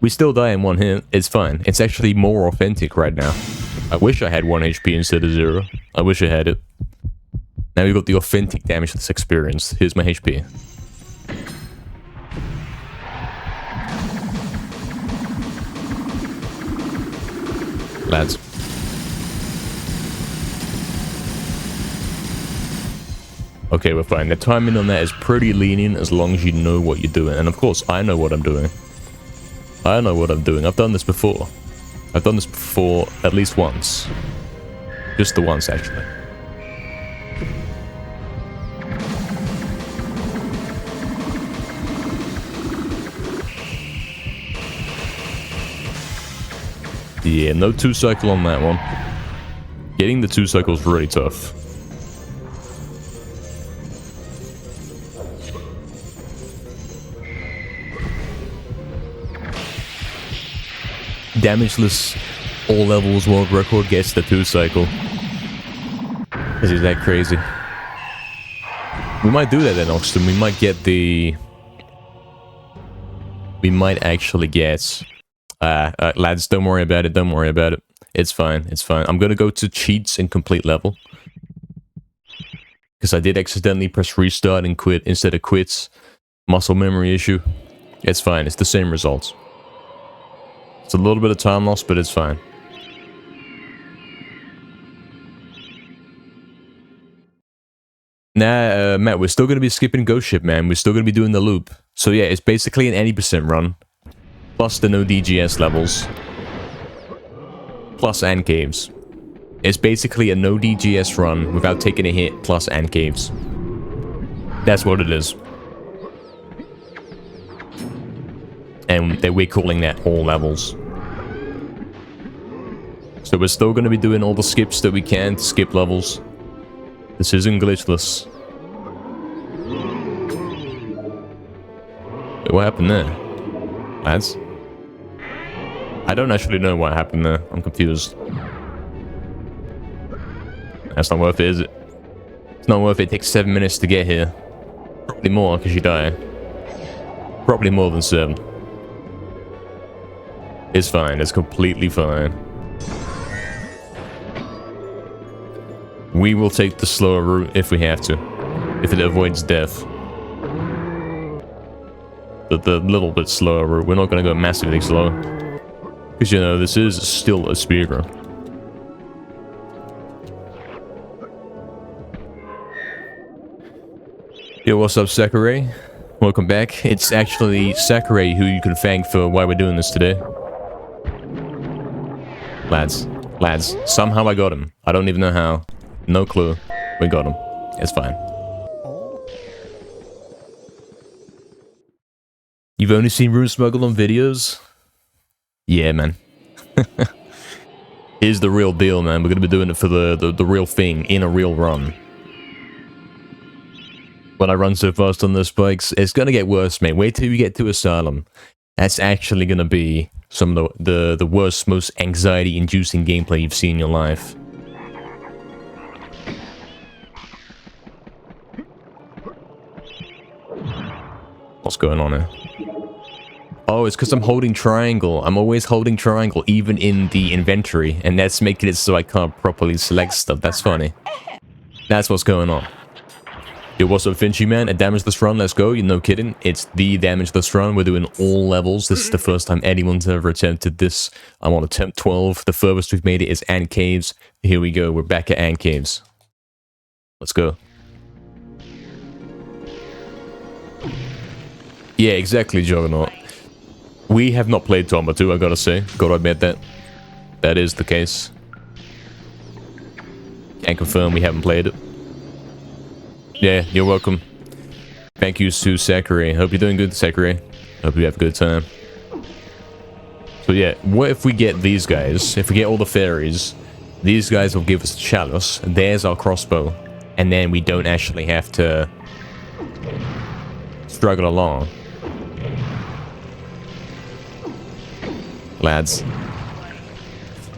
we still die in 1 hit. It's fine. It's actually more authentic right now. I wish I had 1 HP instead of 0. I wish I had it. Now we've got the authentic damageless experience. Here's my HP. Lads. Okay, we're fine. The timing on that is pretty lenient as long as you know what you're doing. And of course, I know what I'm doing. I know what I'm doing. I've done this before. I've done this before at least once. Just the once, actually. Yeah, no 2-cycle on that one. Getting the 2-cycle is really tough. Damageless all levels world record gets the 2-cycle. Is that crazy? We might do that then, Oxton. We might get the... we might actually get... lads, don't worry about it. Don't worry about it. It's fine. It's fine. I'm gonna go to cheats and complete level. because I did accidentally press restart and quit instead of quits. Muscle memory issue. It's fine, it's the same results. It's a little bit of time loss, but it's fine. Nah, Matt, we're still going to be skipping Ghost Ship, man. We're still going to be doing the loop. So yeah, it's basically an 80% run. Plus the no DGS levels. Plus and caves. It's basically a no DGS run without taking a hit, plus and caves. That's what it is. And we're calling that all levels. So we're still going to be doing all the skips that we can to skip levels. This isn't glitchless. Wait, what happened there? Lads? I don't actually know what happened there. I'm confused. That's not worth it, is it? It's not worth it. It takes 7 minutes to get here. Probably more, because you die. Probably more than 7. It's fine. It's completely fine. We will take the slower route if we have to. If it avoids death. The little bit slower route. We're not going to go massively slow. Because, you know, this is still a speedrun. Yo, what's up, Sakurai? Welcome back. It's actually Sakurai who you can thank for why we're doing this today. Lads, somehow I got him. I don't even know how. No clue. We got him. It's fine. You've only seen Rune smuggle on videos? Yeah, man. Here's the real deal, man. We're gonna be doing it for the real thing in a real run. When I run so fast on those bikes, it's gonna get worse, mate. Wait till you get to Asylum. That's actually gonna be some of the worst, most anxiety-inducing gameplay you've seen in your life. What's going on here? Oh, it's because I'm holding triangle. I'm always holding triangle, even in the inventory, and that's making it so I can't properly select stuff. That's funny. That's what's going on. Yo, what's up, Finchy, man? A Damageless run, let's go. You're no kidding. It's the Damageless run. We're doing all levels. This is the first time anyone's ever attempted this. I'm on attempt 12. The furthest we've made it is Ant Caves. Here we go. We're back at Ant Caves. Let's go. Yeah, exactly, Juggernaut. We have not played Tomba 2, I gotta say. Gotta admit that. That is the case. Can confirm we haven't played it. Yeah, you're welcome. Thank you to Sakurai. Hope you're doing good, Sakurai. Hope you have a good time. So yeah, what if we get these guys? If we get all the fairies, these guys will give us a chalice. There's our crossbow. And then we don't actually have to struggle along. Lads.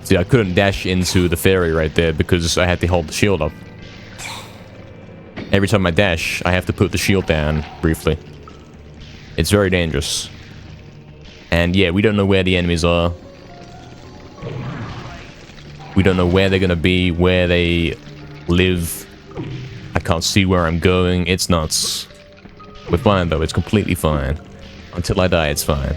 See, I couldn't dash into the fairy right there because I had to hold the shield up. Every time I dash, I have to put the shield down briefly. It's very dangerous. And yeah, we don't know where the enemies are. We don't know where they're gonna be, where they live. I can't see where I'm going. It's nuts. We're fine though, it's completely fine. Until I die, it's fine.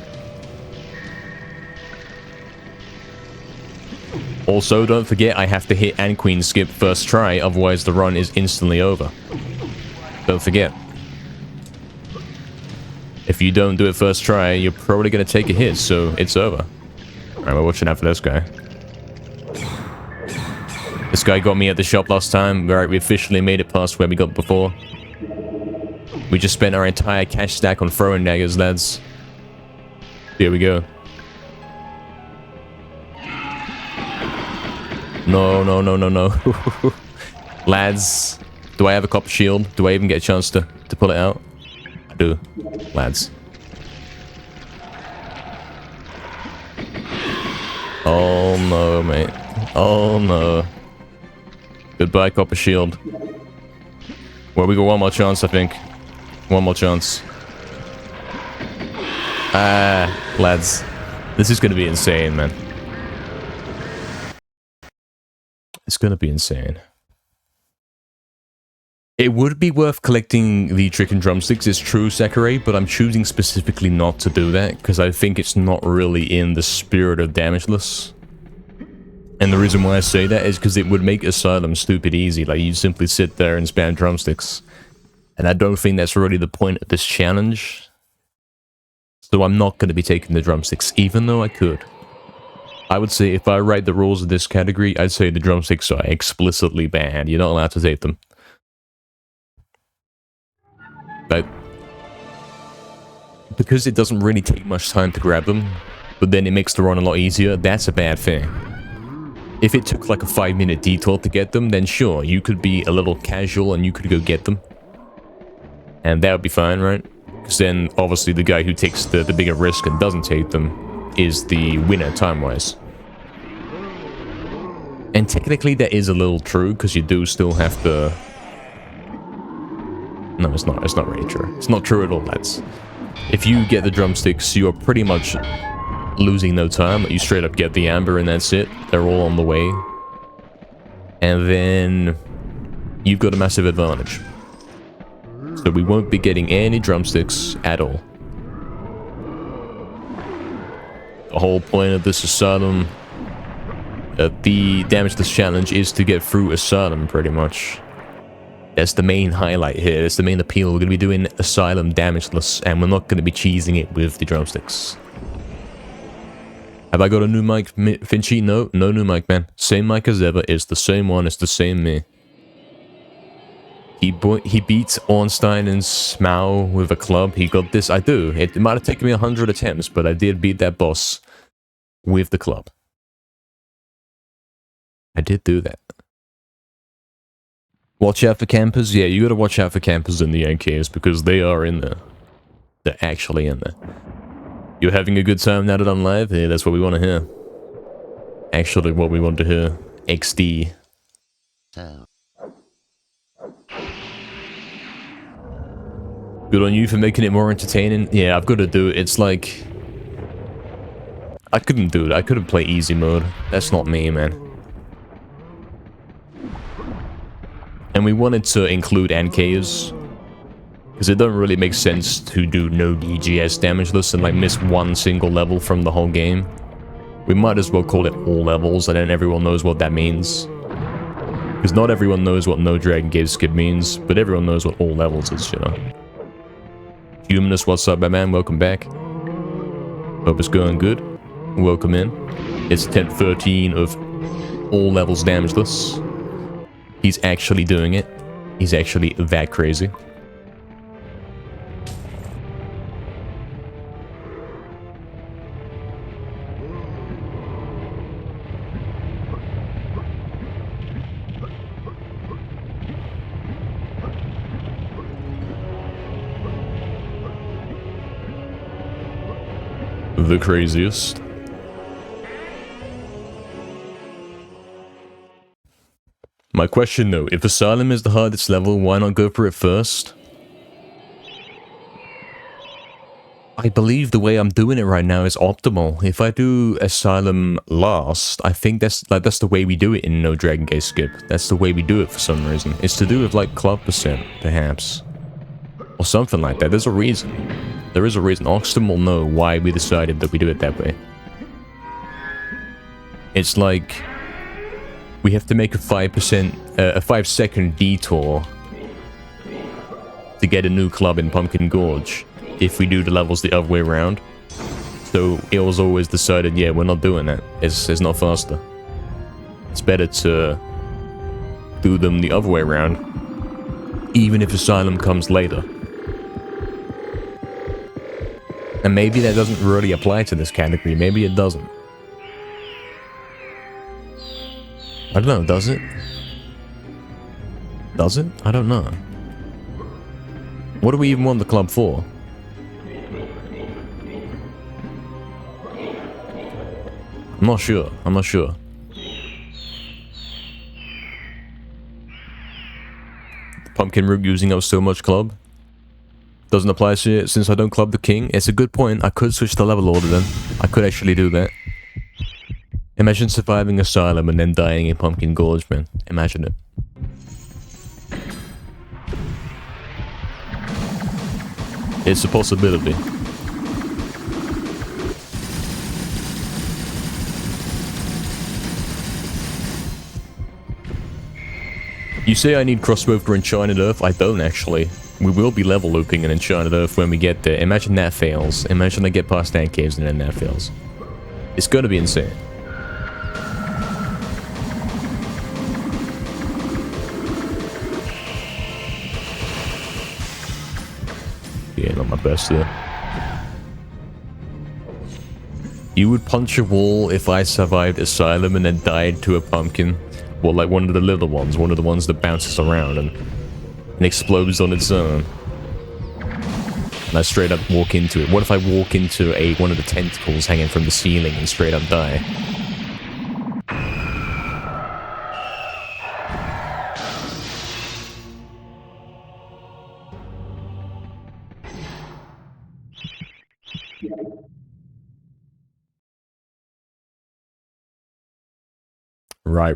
Also, don't forget I have to hit Ant Queen skip first try, otherwise the run is instantly over. Don't forget. If you don't do it first try, you're probably gonna take a hit, so it's over. Alright, we're watching out for this guy. This guy got me at the shop last time. Alright, we officially made it past where we got before. We just spent our entire cash stack on throwing daggers, lads. Here we go. No, no, no, no, no. Lads, do I have a copper shield? Do I even get a chance to pull it out? I do. Lads. Oh no, mate. Oh no. Goodbye, copper shield. Well, we got one more chance, I think. One more chance. Ah, lads. This is gonna be insane, man. It's gonna be insane. It would be worth collecting the chicken drumsticks, it's true, Sakurai, but I'm choosing specifically not to do that, because I think it's not really in the spirit of Damageless. And the reason why I say that is because it would make Asylum stupid easy, like you'd simply sit there and spam drumsticks. And I don't think that's really the point of this challenge. So I'm not going to be taking the drumsticks, even though I could. I would say if I write the rules of this category, I'd say the drumsticks are explicitly banned. You're not allowed to take them. But because it doesn't really take much time to grab them, but then it makes the run a lot easier, that's a bad thing. If it took like a 5-minute detour to get them, then sure, you could be a little casual and you could go get them. And that would be fine, right? Because then, obviously, the guy who takes the bigger risk and doesn't take them is the winner time-wise. And technically, that is a little true, because you do still have to... No, it's not. It's not really true. It's not true at all, lads. If you get the drumsticks, you are pretty much losing no time. You straight up get the amber and that's it. They're all on the way. And then you've got a massive advantage. So we won't be getting any drumsticks at all. The whole point of this Asylum, the Damageless challenge, is to get through Asylum, pretty much. That's the main highlight here. That's the main appeal. We're going to be doing Asylum Damageless, and we're not going to be cheesing it with the drumsticks. Have I got a new mic, Finchy? No, no new mic, man. Same mic as ever. It's the same one. It's the same me. He beats Ornstein and Smau with a club. He got this. I do. It might have taken me 100 attempts, but I did beat that boss with the club. I did do that. Watch out for campers. Yeah, you gotta watch out for campers in the NKs because they are in there. They're actually in there. You're having a good time now that I'm live? Yeah, that's what we want to hear. Actually, what we want to hear. XD. Good on you for making it more entertaining. Yeah, I've got to do it. It's like... I couldn't do it. I couldn't play easy mode. That's not me, man. And we wanted to include NKs. Because it doesn't really make sense to do no DGS damageless and like miss one single level from the whole game. We might as well call it all levels and then everyone knows what that means. Because not everyone knows what no Dragon Gate skip means, but everyone knows what all levels is, you know. Humanist, what's up, my man? Welcome back. Hope it's going good. Welcome in. It's 10:13 of all levels damageless. He's actually doing it. He's actually that crazy. The craziest. My question though, if Asylum is the hardest level, why not go for it first? I believe the way I'm doing it right now is optimal. If I do Asylum last, I think that's the way we do it in No Dragon Gate Skip. That's the way we do it for some reason. It's to do with like club percent, perhaps. Or something like that. There's a reason. There is a reason. Oxton will know why we decided that we do it that way. It's like... we have to make a 5-second detour to get a new club in Pumpkin Gorge if we do the levels the other way around. So it was always decided, yeah, we're not doing that. It's not faster. It's better to do them the other way around, even if Asylum comes later. And maybe that doesn't really apply to this category. Maybe it doesn't. I don't know, does it? Does it? I don't know. What do we even want the club for? I'm not sure. I'm not sure. Pumpkin Root using up so much club. Doesn't apply to it since I don't club the king. It's a good point. I could switch the level order then. I could actually do that. Imagine surviving Asylum and then dying in Pumpkin Gorge, man. Imagine it. It's a possibility. You say I need crossbow for Enchanted Earth? I don't actually. We will be level looping in Enchanted Earth when we get there. Imagine that fails. Imagine I get past that caves and then that fails. It's gonna be insane. Yeah, not my best there. You would punch a wall if I survived Asylum and then died to a pumpkin. Well, like one of the little ones, one of the ones that bounces around and explodes on its own. And I straight up walk into it. What if I walk into one of the tentacles hanging from the ceiling and straight up die?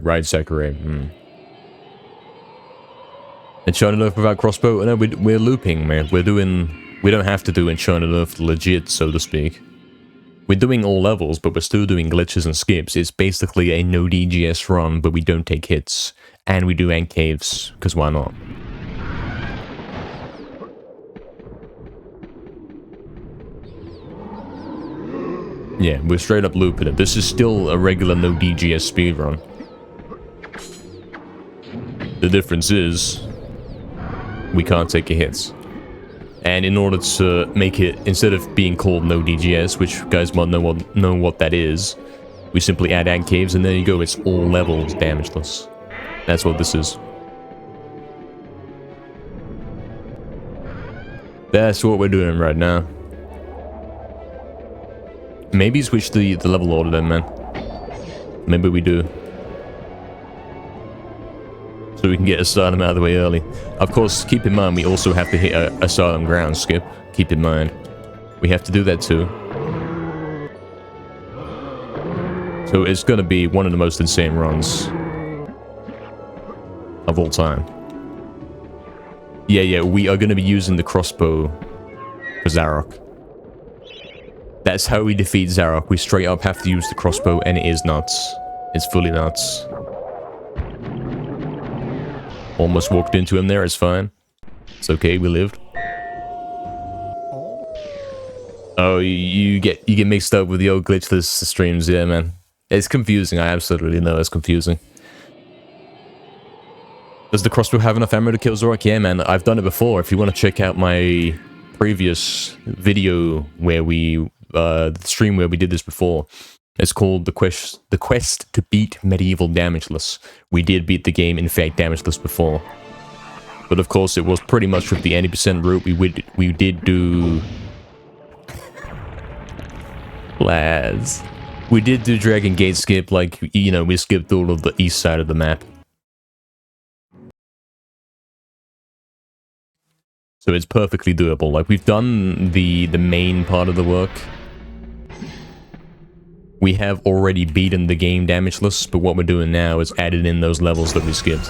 Right, Sakurai. Enchanted Earth without crossbow? No, we're looping, man. We don't have to do Enchanted Earth legit, so to speak. We're doing all levels, but we're still doing glitches and skips. It's basically a no DGS run, but we don't take hits. And we do end caves, because why not? Yeah, we're straight up looping it. This is still a regular no DGS speedrun. The difference is, we can't take hits. And in order to make it, instead of being called no DGS, which you guys might know what that is, we simply add caves and there you go, it's all levels damageless. That's what this is. That's what we're doing right now. Maybe switch the level order then, man. Maybe we do. So we can get Asylum out of the way early. Of course, keep in mind, we also have to hit Asylum ground skip. Keep in mind. We have to do that too. So it's gonna be one of the most insane runs of all time. Yeah, we are gonna be using the crossbow for Zarok. That's how we defeat Zarok. We straight up have to use the crossbow, and it is nuts. It's fully nuts. Almost walked into him there, it's fine. It's okay, we lived. Oh, you get mixed up with the old glitchless streams, yeah, man. It's confusing, I absolutely know it's confusing. Does the crossbow have enough ammo to kill Zorak? Yeah, man, I've done it before. If you want to check out my previous video where the stream where we did this before, it's called the quest to beat Medieval Damageless. We did beat the game, in fact, Damageless before. But of course, it was pretty much with the 80% route. We did do... Lads. We did do Dragon Gate skip, like, you know, we skipped all of the east side of the map. So it's perfectly doable. Like, we've done the main part of the work. We have already beaten the game damageless, but what we're doing now is adding in those levels that we skipped.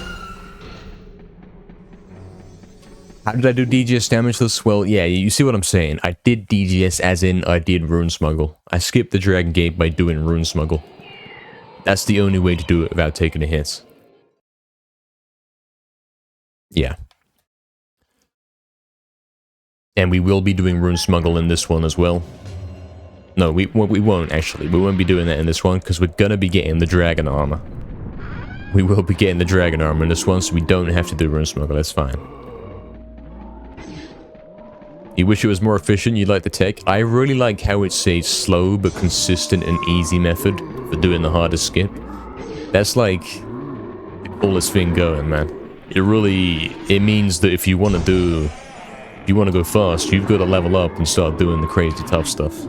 How did I do DGS damageless? Well, yeah, you see what I'm saying. I did DGS as in I did Rune Smuggle. I skipped the Dragon Gate by doing Rune Smuggle. That's the only way to do it without taking a hit. Yeah. And we will be doing Rune Smuggle in this one as well. No, we won't, actually. We won't be doing that in this one, because we're gonna be getting the dragon armor. We will be getting the dragon armor in this one, so we don't have to do Rune Smuggle, that's fine. You wish it was more efficient, you like the tech? I really like how it's a slow but consistent and easy method for doing the hardest skip. That's like the coolest thing going, man. It means that if you want to go fast, you've got to level up and start doing the crazy tough stuff.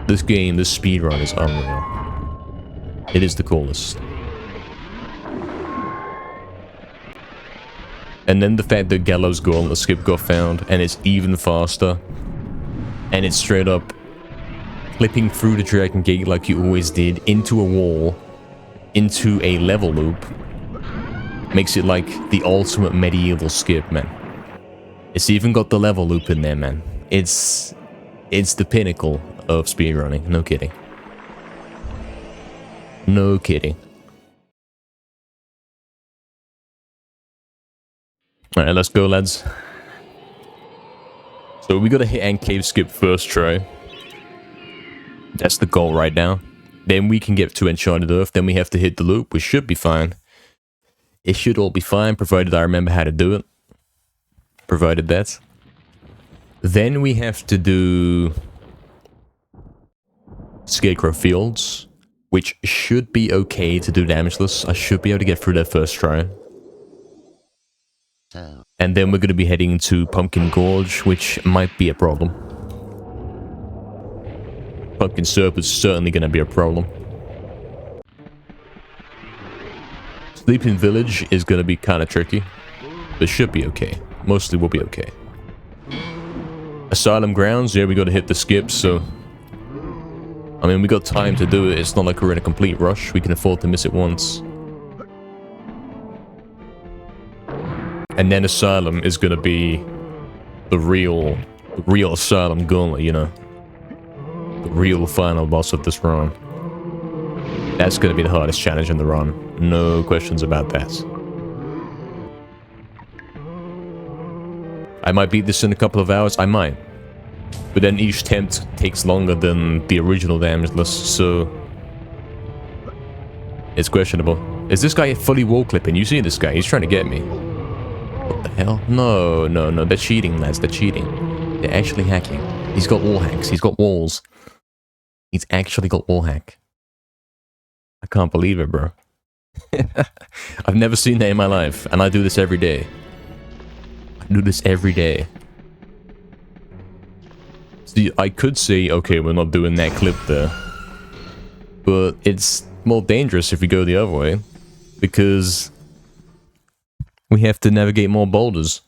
This speedrun is unreal. It is the coolest. And then the fact that Gallows Gauntlet skip got found, and it's even faster. And it's straight up clipping through the Dragon Gate like you always did, into a wall, into a level loop. Makes it like the ultimate medieval skip, man. It's even got the level loop in there, man. It's the pinnacle of speedrunning. No kidding. No kidding. Alright, let's go, lads. So we gotta hit Ant Cave skip first try. That's the goal right now. Then we can get to Enchanted Earth. Then we have to hit the loop. We should be fine. It should all be fine, provided I remember how to do it. Provided that. Then we have to do Scarecrow Fields, which should be okay to do Damageless. I should be able to get through that first try. And then we're going to be heading to Pumpkin Gorge, which might be a problem. Pumpkin Syrup is certainly going to be a problem. Sleeping Village is going to be kind of tricky, but should be okay. Mostly will be okay. Asylum Grounds, yeah, we got to hit the skips, so... I mean, we got time to do it. It's not like we're in a complete rush. We can afford to miss it once. And then Asylum is going to be the real Asylum gauntlet, you know? The real final boss of this run. That's going to be the hardest challenge in the run. No questions about that. I might beat this in a couple of hours. I might. But then each attempt takes longer than the original Damageless, so... It's questionable. Is this guy fully wall clipping? You see this guy? He's trying to get me. What the hell? No, no, no. They're cheating, lads. They're cheating. They're actually hacking. He's got wall hacks. He's got walls. He's actually got wall hack. I can't believe it, bro. I've never seen that in my life, and I do this every day. I do this every day. See, I could say, okay, we're not doing that clip there. But it's more dangerous if we go the other way. Because we have to navigate more boulders.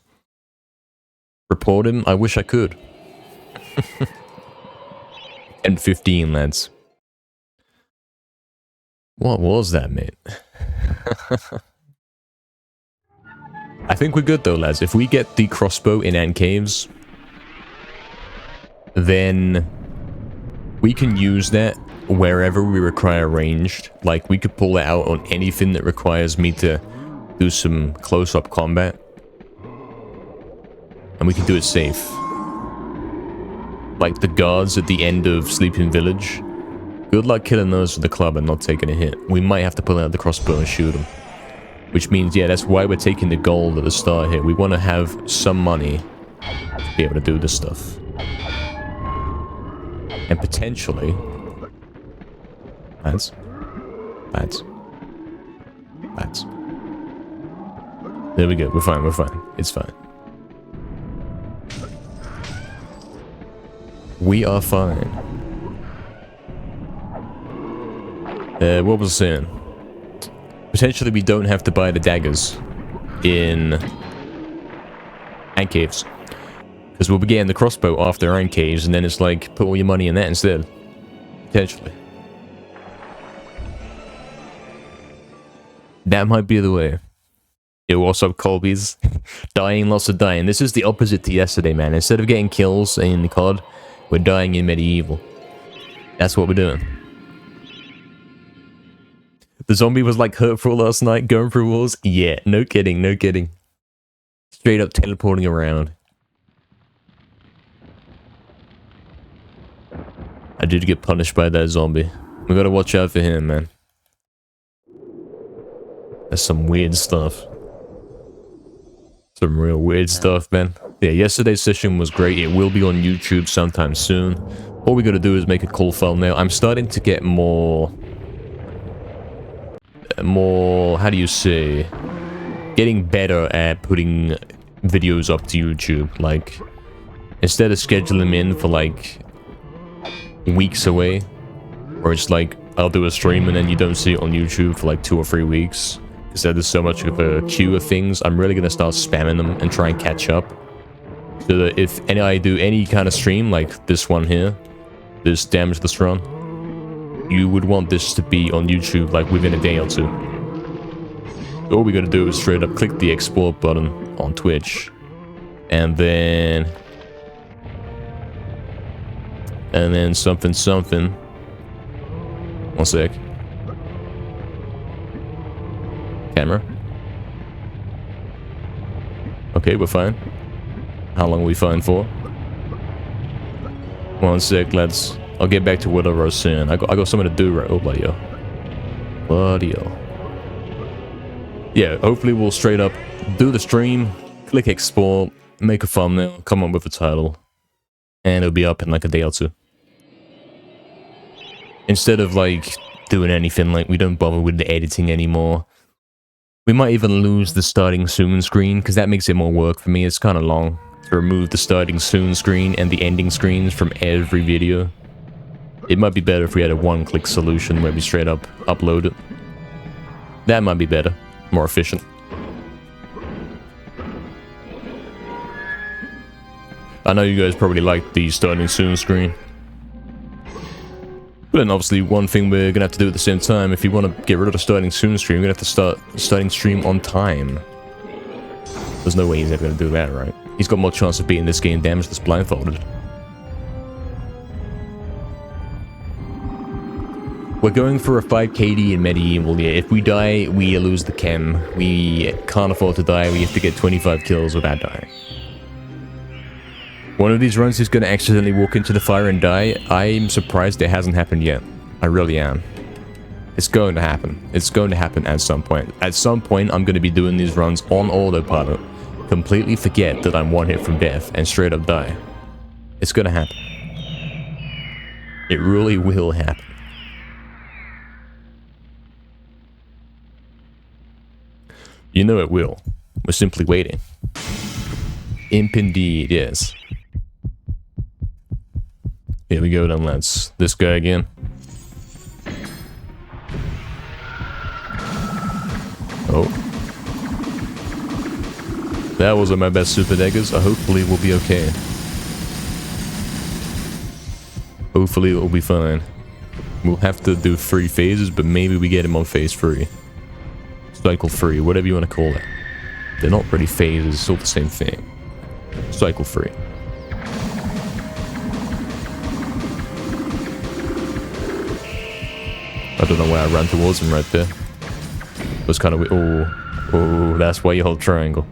Report him? I wish I could. And 15, lads. What was that, mate? I think we're good though, lads. If we get the crossbow in Ant Caves, then we can use that wherever we require ranged. Like, we could pull it out on anything that requires me to do some close-up combat. And we can do it safe. Like the guards at the end of Sleeping Village. Good luck killing those with the club and not taking a hit. We might have to pull out the crossbow and shoot them. Which means, yeah, that's why we're taking the gold at the start here. We want to have some money to be able to do this stuff. And potentially... Lads. There we go. We're fine. We're fine. It's fine. We are fine. What was I saying? Potentially we don't have to buy the daggers in Ant Caves. Because we'll be getting the crossbow after Ant Caves, and then it's like, put all your money in that instead. Potentially. That might be the way. Yo, what's up, Colby's? Dying, lots of dying. This is the opposite to yesterday, man. Instead of getting kills in the COD, we're dying in Medieval. That's what we're doing. The zombie was like hurtful last night, going through walls. Yeah, no kidding, no kidding. Straight up teleporting around. I did get punished by that zombie. We gotta watch out for him, man. That's some weird stuff. Some real weird stuff, man. Yeah, yesterday's session was great. It will be on YouTube sometime soon. All we gotta do is make a cool thumbnail. I'm starting to get more, how do you say, getting better at putting videos up to YouTube. Like, instead of scheduling them in for like weeks away, or it's like I'll do a stream and then you don't see it on YouTube for like 2 or 3 weeks because there's so much of a queue of things. I'm really gonna start spamming them and try and catch up, so that if I do any kind of stream like this one here, this Damageless run, you would want this to be on YouTube like within a day or two. All we gotta do is straight up click the export button on Twitch, And then something something. One sec. Camera. Okay, we're fine. How long are we fine for? 1 sec, lads. I'll get back to whatever I was saying. I got something to do right. Oh, bloody hell. Bloody hell. Yeah, hopefully we'll straight up do the stream, click export, make a thumbnail, come up with a title, and it'll be up in like a day or two. Instead of like doing anything, like we don't bother with the editing anymore. We might even lose the starting soon screen, because that makes it more work for me. It's kind of long to remove the starting soon screen and the ending screens from every video. It might be better if we had a one-click solution where we straight up upload it. That might be better, more efficient. I know you guys probably like the starting soon screen. But then obviously one thing we're gonna have to do at the same time, if you want to get rid of the starting soon stream, we're gonna have to start starting stream on time. There's no way he's ever gonna do that, right? He's got more chance of beating this game Damageless blindfolded. We're going for a 5 KD in Medieval, yeah. If we die, we lose the chem. We can't afford to die, we have to get 25 kills without dying. One of these runs is going to accidentally walk into the fire and die. I'm surprised it hasn't happened yet. I really am. It's going to happen. It's going to happen at some point. At some point, I'm going to be doing these runs on autopilot. Completely forget that I'm one hit from death and straight up die. It's going to happen. It really will happen. You know it will. We're simply waiting. Imp indeed, yes. Here we go then, lads. This guy again. Oh. That wasn't my best super daggers. Hopefully we'll be okay. Hopefully it will be fine. We'll have to do 3 phases, but maybe we get him on phase 3. Cycle 3, whatever you want to call it. They're not really phases, it's all the same thing. Cycle 3. I don't know why I ran towards him right there. It was kind of weird. Oh, that's why you hold triangle.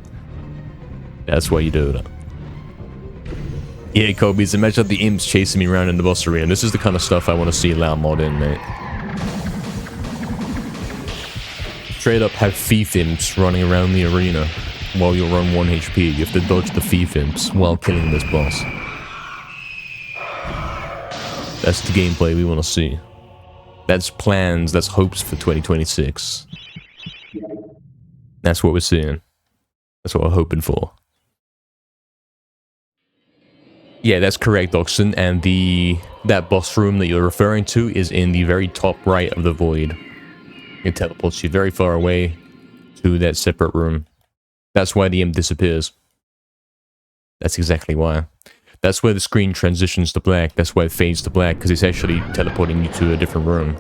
That's why you do that. Yeah, Kobe's, imagine the imps chasing me around in the boss arena. This is the kind of stuff I want to see loud mod in, mate. Straight up have thief imps running around the arena while you're on 1 HP. You have to dodge the thief imps while killing this boss. That's the gameplay we want to see. That's plans, that's hopes for 2026. That's what we're seeing. That's what we're hoping for. Yeah, that's correct, Oxen, and that boss room that you're referring to is in the very top right of the void. It teleports you very far away to that separate room. That's why the imp disappears. That's exactly why. That's where the screen transitions to black. That's why it fades to black, because it's actually teleporting you to a different room.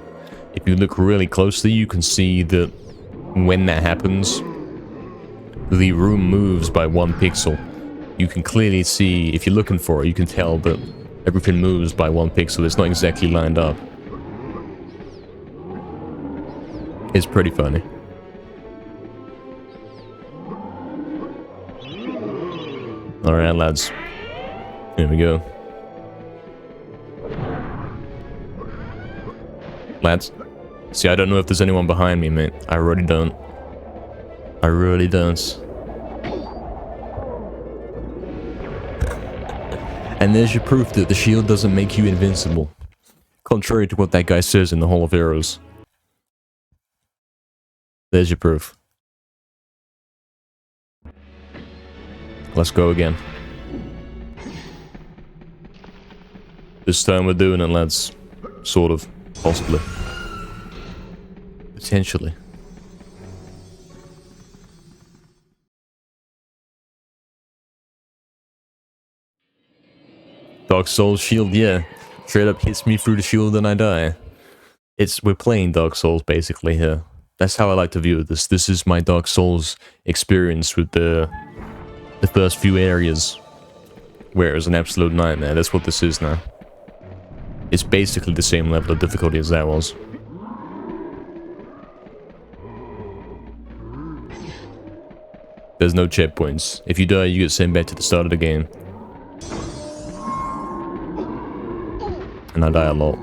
If you look really closely, you can see that when that happens, the room moves by 1 pixel. You can clearly see, if you're looking for it, you can tell that everything moves by 1 pixel. It's not exactly lined up. It's pretty funny. Alright, lads. Here we go. Lads. See, I don't know if there's anyone behind me, mate. I really don't. I really don't. And there's your proof that the shield doesn't make you invincible. Contrary to what that guy says in the Hall of Heroes. There's your proof. Let's go again. This time we're doing it, lads. Sort of. Possibly. Potentially. Dark Souls shield, yeah. Straight up hits me through the shield and I die. We're playing Dark Souls basically here. That's how I like to view this. This is my Dark Souls experience with the the first few areas where it was an absolute nightmare. That's what this is now. It's basically the same level of difficulty as that was. There's no checkpoints. If you die, you get sent back to the start of the game. And I die a lot.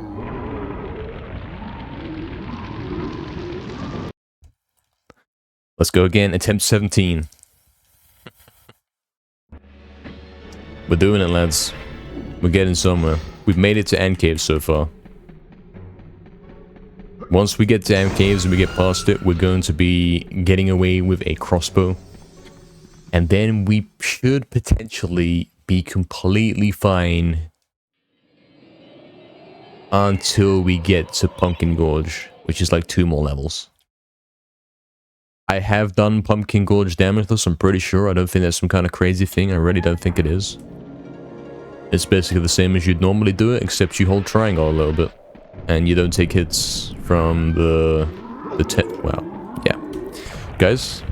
Let's go again. Attempt 17. We're doing it, lads. We're getting somewhere. We've made it to Ant Caves so far. Once we get to Ant Caves and we get past it, we're going to be getting away with a crossbow. And then we should potentially be completely fine until we get to Pumpkin Gorge, which is like 2 more levels. I have done Pumpkin Gorge Damageless, I'm pretty sure. I don't think that's some kind of crazy thing. I really don't think it is. It's basically the same as you'd normally do it, except you hold triangle a little bit. And you don't take hits from the wow, yeah. Guys,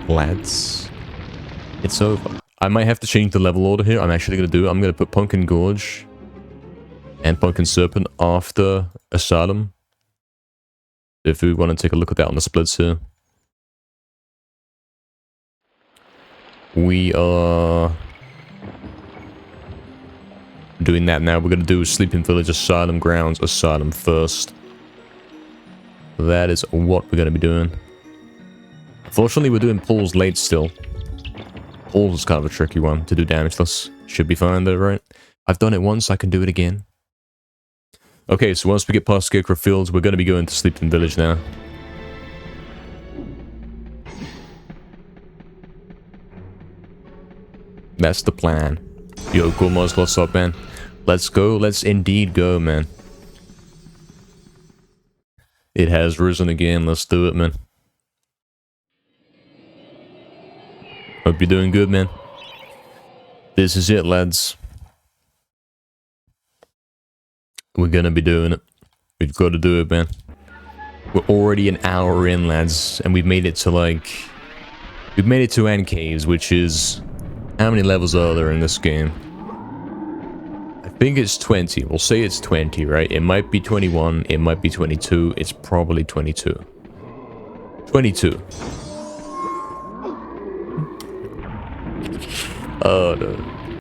lads, it's over. I might have to change the level order here. I'm actually going to do it. I'm going to put Pumpkin Gorge and Pumpkin Serpent after Asylum. If we want to take a look at that on the splits here. We are doing that now. We're going to do Sleeping Village, Asylum Grounds, Asylum first. That is what we're going to be doing. Unfortunately, we're doing pulls late still. Pulls is kind of a tricky one to do damageless. Should be fine though, right? I've done it once, I can do it again. Okay, so once we get past Scarecrow Fields, we're going to be going to Sleeping Village now. That's the plan. Yo, cool Mars, what's up, man? Let's go. Let's indeed go, man. It has risen again. Let's do it, man. Hope you're doing good, man. This is it, lads. We're gonna be doing it. We've got to do it, man. We're already an hour in, lads, and we've made it to, like... We've made it to Ant Caves, which is... How many levels are there in this game? I think it's 20. We'll say it's 20, right? It might be 21, it might be 22. It's probably 22. 22. Oh, no.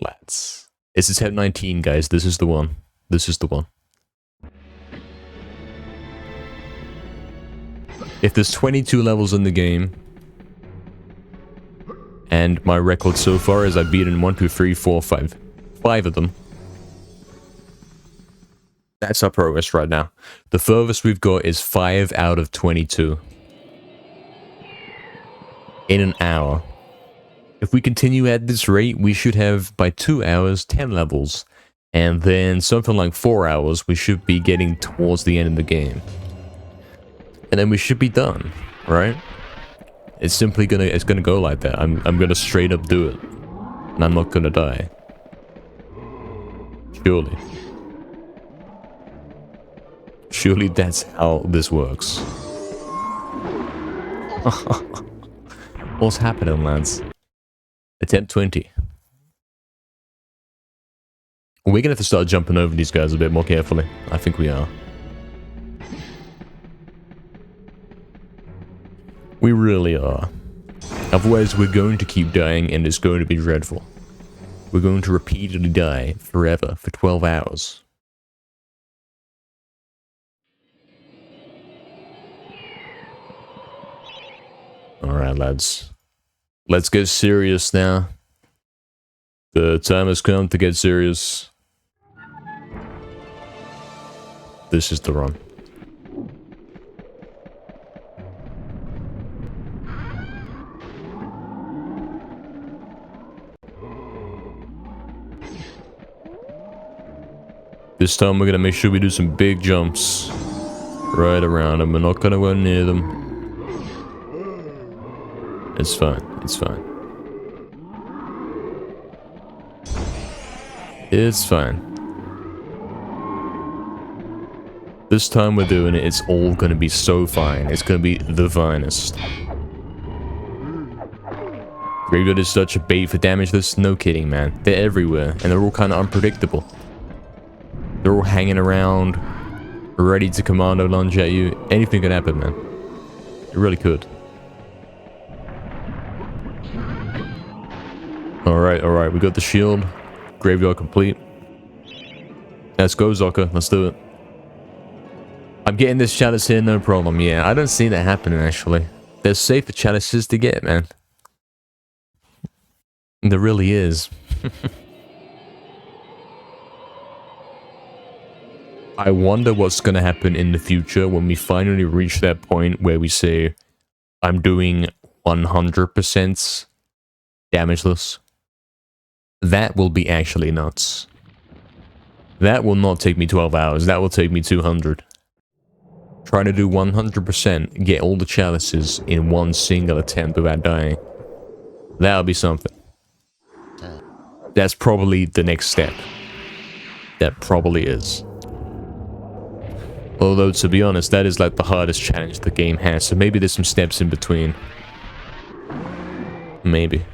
Lads. It's attempt 19, guys. This is the one. This is the one. If there's 22 levels in the game, and my record so far is I've beaten 1, 2, 3, 4, 5. 5 of them. That's our progress right now. The furthest we've got is 5 out of 22. In an hour. If we continue at this rate, we should have, by 2 hours, 10 levels. And then something like 4 hours, we should be getting towards the end of the game. And then we should be done, right? It's simply gonna go like that. I'm gonna straight up do it. And I'm not gonna die. Surely. Surely that's how this works. What's happening, lads? Attempt 20. We're gonna have to start jumping over these guys a bit more carefully. I think we are. We really are. Otherwise, we're going to keep dying and it's going to be dreadful. We're going to repeatedly die forever for 12 hours. Alright, lads. Let's get serious now. The time has come to get serious. This is the run. This time we're gonna make sure we do some big jumps right around them. We're not gonna go near them. It's fine. It's fine. It's fine. This time we're doing it, it's all gonna be so fine. It's gonna be the finest. Graveyard is such a bait for Damageless. No kidding, man. They're everywhere, and they're all kind of unpredictable. They're all hanging around, ready to commando lunge at you. Anything could happen, man. It really could. Alright, we got the shield. Graveyard complete. Let's go, Zoka. Let's do it. I'm getting this chalice here, no problem. Yeah, I don't see that happening, actually. There's safer chalices to get, man. There really is. I wonder what's going to happen in the future when we finally reach that point where we say, I'm doing 100% damageless. That will be actually nuts. That will not take me 12 hours. That will take me 200. Trying to do 100%, get all the chalices in one single attempt without dying. That'll be something. That's probably the next step. That probably is. Although, to be honest, that is like the hardest challenge the game has, so maybe there's some steps in between. Maybe.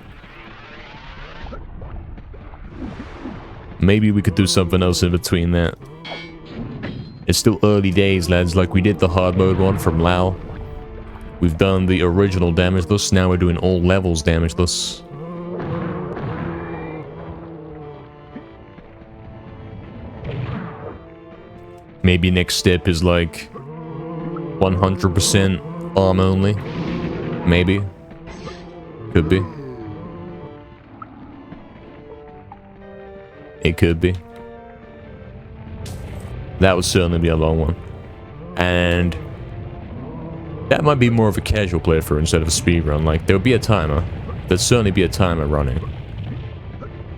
Maybe we could do something else in between that. It's still early days, lads. Like, we did the hard mode one from Lao. We've done the original damageless, now we're doing all levels damageless. Maybe next step is like 100% arm only. Maybe. Could be. It could be. That would certainly be a long one. And that might be more of a casual playthrough instead of a speedrun. Like, there would be a timer. There'd certainly be a timer running.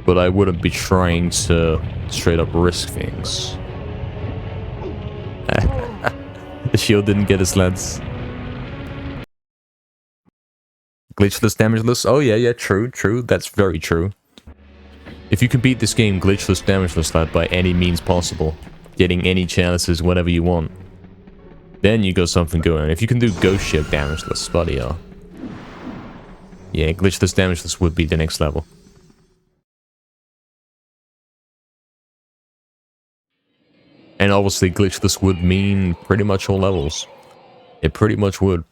But I wouldn't be trying to straight up risk things. The shield didn't get us, lads. Glitchless, damageless? Oh yeah, true. That's very true. If you can beat this game glitchless, damageless, lad, by any means possible, getting any chalices whenever you want, then you got something going. If you can do ghost ship damageless, buddy, yeah, glitchless, damageless would be the next level. And obviously, glitchless would mean pretty much all levels. It pretty much would.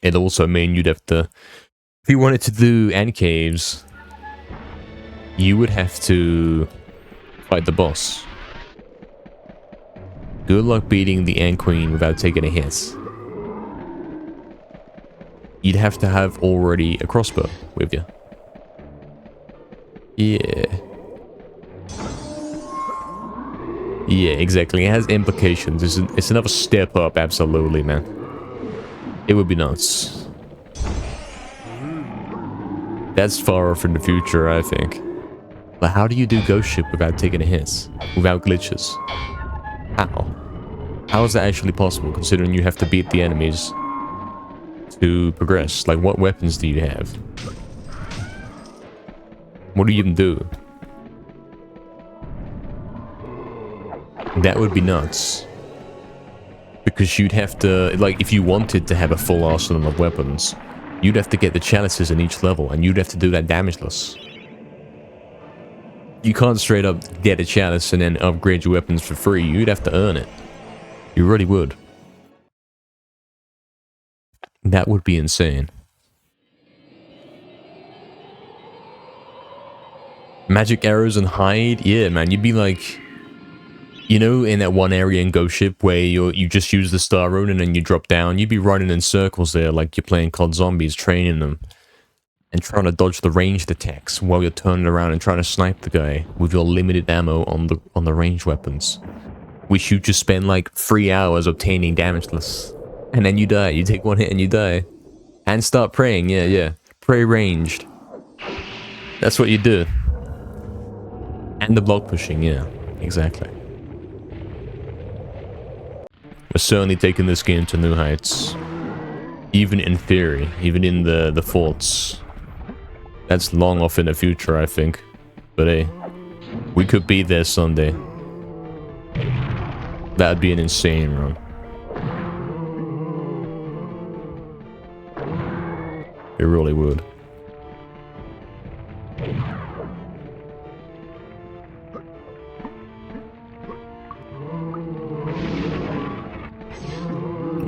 It'd also mean you'd have to... If you wanted to do end caves, you would have to fight the boss. Good luck beating the Ant Queen without taking a hit. You'd have to have already a crossbow with you. Yeah. Yeah, exactly. It has implications. It's another step up, absolutely, man. It would be nuts. That's far off in the future, I think. But how do you do ghost ship without taking a hit? Without glitches? How? How is that actually possible, considering you have to beat the enemies to progress? Like, what weapons do you have? What do you even do? That would be nuts. Because you'd have to, like, if you wanted to have a full arsenal of weapons, you'd have to get the chalices in each level, and you'd have to do that damageless. You can't straight up get a chalice and then upgrade your weapons for free. You'd have to earn it. You really would. That would be insane. Magic arrows and hide? Yeah, man, you'd be like... You know, in that one area in Ghost Ship where you just use the Star Rune and then you drop down, you'd be running in circles there like you're playing COD Zombies, training them. And trying to dodge the ranged attacks while you're turning around and trying to snipe the guy with your limited ammo on the ranged weapons. Which you just spend like 3 hours obtaining damageless. And then you die. You take one hit and you die. And start praying, yeah. Pray ranged. That's what you do. And the block pushing, yeah. Exactly. We're certainly taking this game to new heights. Even in theory. Even in the forts. That's long off in the future, I think. But hey, we could be there someday. That'd be an insane run. It really would.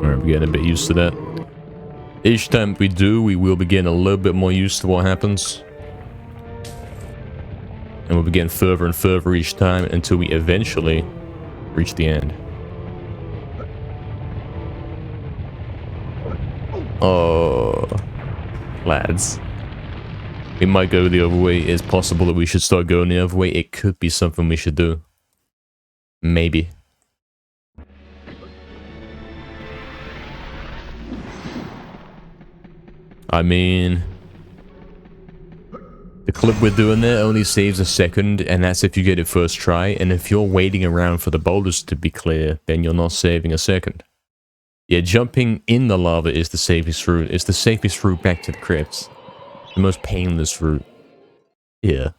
Alright, we're getting a bit used to that. Each time we do, we will be getting a little bit more used to what happens. And we'll be getting further and further each time until we eventually reach the end. Oh, lads. We might go the other way. It's possible that we should start going the other way. It could be something we should do. Maybe. I mean, the clip we're doing there only saves a second, and that's if you get it first try. And if you're waiting around for the boulders to be clear, then you're not saving a second. Yeah, jumping in the lava is the safest route. It's the safest route back to the crypts. The most painless route. Yeah.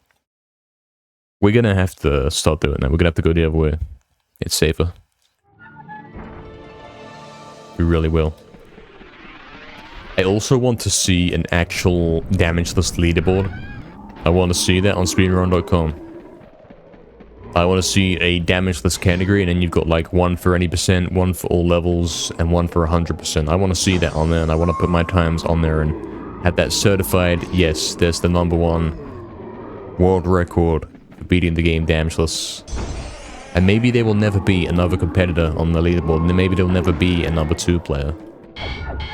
We're gonna have to start doing that. We're gonna have to go the other way. It's safer. We really will. I also want to see an actual damageless leaderboard. I want to see that on speedrun.com. I want to see a damageless category, and then you've got like one for any percent, one for all levels, and one for 100%. I want to see that on there, and I want to put my times on there and have that certified. Yes, there's the #1 world record for beating the game damageless. And maybe there will never be another competitor on the leaderboard, and maybe there'll never be a #2 player.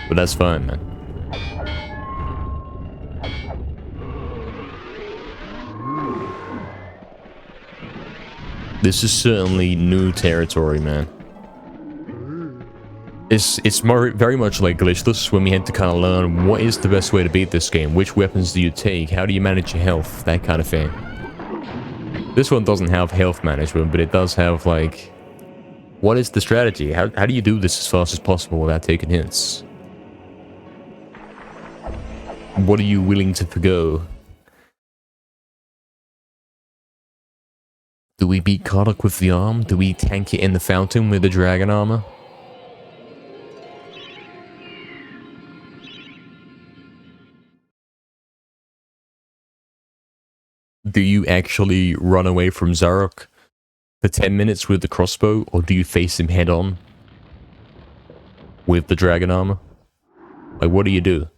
But that's fine, man. This is certainly new territory, man. It's very much like Glitchless, when we had to kind of learn what is the best way to beat this game. Which weapons do you take? How do you manage your health? That kind of thing. This one doesn't have health management, but it does have, like... What is the strategy? How do you do this as fast as possible without taking hits? What are you willing to forgo? Do we beat Kardak with the arm? Do we tank it in the fountain with the dragon armor? Do you actually run away from Zarok for 10 minutes with the crossbow, or do you face him head on with the dragon armor? Like, what do you do?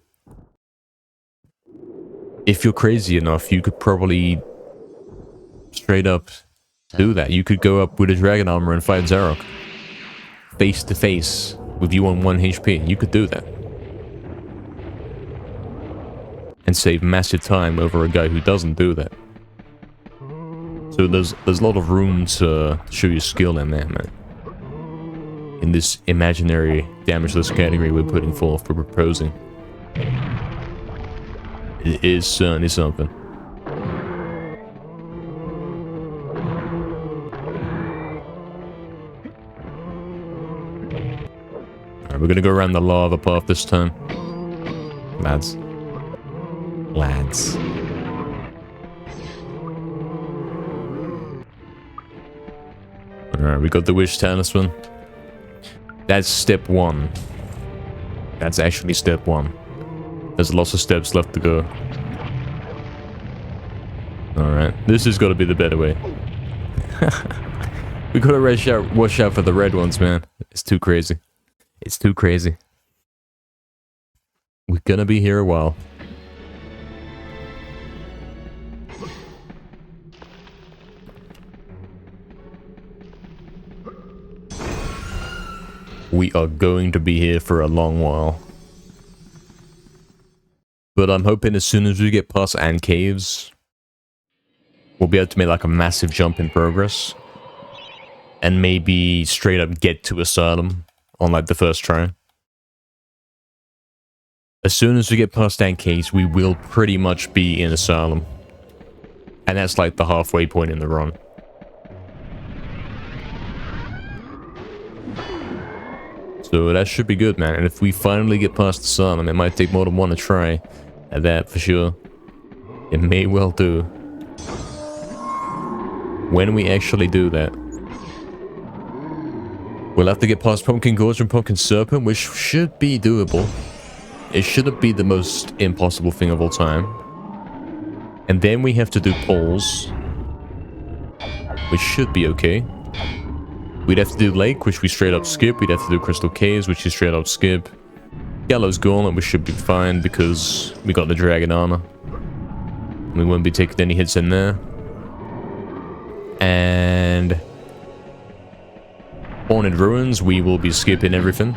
If you're crazy enough, you could probably straight up do that. You could go up with a dragon armor and fight Zarok face to face with you on 1 HP. You could do that. And save massive time over a guy who doesn't do that. So there's a lot of room to show your skill in there, man. In this imaginary damageless category we're putting forth, we're proposing. It is certainly something. Alright, we're gonna go around the lava path this time. Lads. Lads. Alright, we got the Wish Talisman. That's step 1. That's actually step 1. There's lots of steps left to go. Alright, this has got to be the better way. We gotta watch out for the red ones, man. It's too crazy. It's too crazy. We're gonna be here a while. We are going to be here for a long while. But I'm hoping as soon as we get past Ant Caves, we'll be able to make like a massive jump in progress. And maybe straight up get to Asylum on like the first try. As soon as we get past Ant Caves, we will pretty much be in Asylum. And that's like the halfway point in the run. So that should be good, man. And if we finally get past the Asylum, it might take more than one to try at that for sure. It may well do. When we actually do that, we'll have to get past Pumpkin Gorge and Pumpkin Serpent, which should be doable. It shouldn't be the most impossible thing of all time. And then we have to do poles, which should be okay. We'd have to do lake, which we straight up skip. We'd have to do crystal caves, which is straight up skip. Gallows Gauntlet, we should be fine because we got the dragon armor. We won't be taking any hits in there. And Haunted Ruins, we will be skipping everything.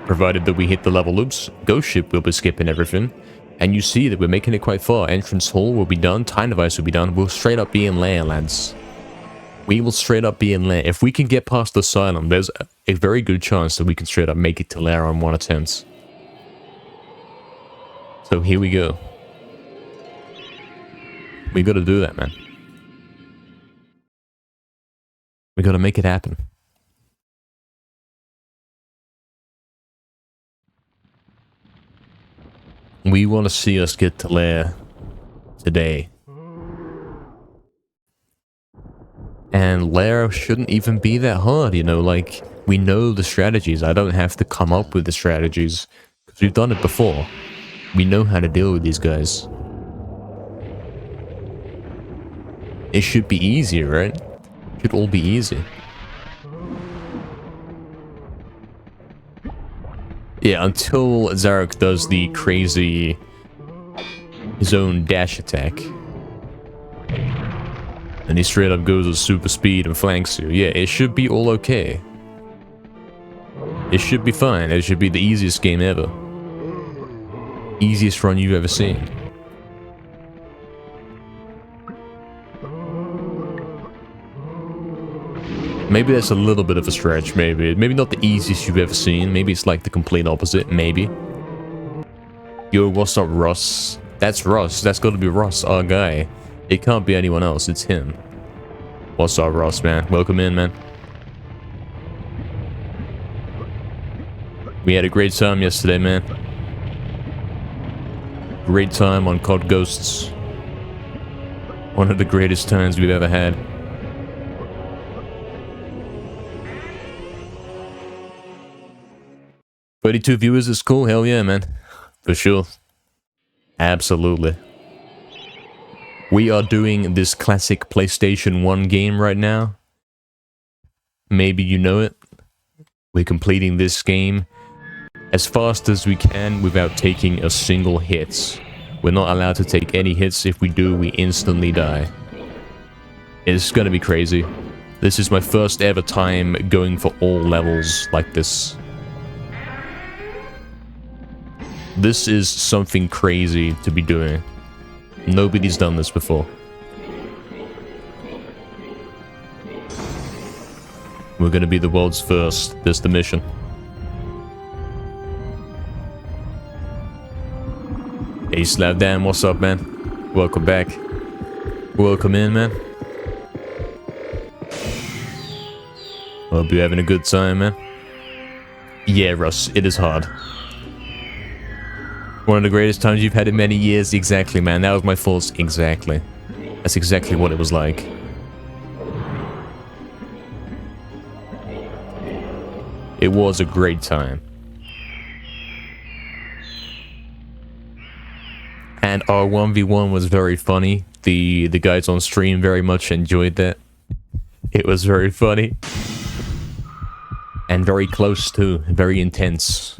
Provided that we hit the level loops. Ghost Ship will be skipping everything. And you see that we're making it quite far. Entrance Hall will be done. Time Device will be done. We'll straight up be in lair, lads. We will straight up be in lair. If we can get past the Asylum, there's a very good chance that we can straight up make it to lair on one attempt. So here we go. We gotta do that, man. We gotta make it happen. We want to see us get to lair today. And lair shouldn't even be that hard, you know, like, we know the strategies. I don't have to come up with the strategies, because we've done it before. We know how to deal with these guys. It should be easy, right? It should all be easy. Yeah, until Zarek does the crazy... his own dash attack. And he straight up goes with super speed and flanks you. Yeah, it should be all okay. It should be fine. It should be the easiest game ever. Easiest run you've ever seen. Maybe that's a little bit of a stretch, maybe. Maybe not the easiest you've ever seen. Maybe it's like the complete opposite, maybe. Yo, what's up, Russ? That's Russ. That's gotta be Russ, our guy. It can't be anyone else, it's him. What's up, Russ, man? Welcome in, man. We had a great time yesterday, man. Great time on COD Ghosts. One of the greatest times we've ever had. "32 viewers is cool, hell yeah, man. For sure. Absolutely. We are doing this classic PlayStation 1 game right now. Maybe you know it. We're completing this game as fast as we can without taking a single hit. We're not allowed to take any hits. If we do, we instantly die. It's gonna be crazy. This is my first ever time going for all levels like this. This is something crazy to be doing. Nobody's done this before. We're gonna be the world's first. That's the mission. Hey, Slavdan, what's up, man? Welcome back. Welcome in, man. Hope you're having a good time, man. Yeah, Russ, it is hard. One of the greatest times you've had in many years. Exactly, man. That was my fault. Exactly. That's exactly what it was like. It was a great time. And our 1v1 was very funny. The guys on stream very much enjoyed that. It was very funny. And very close too. Very intense.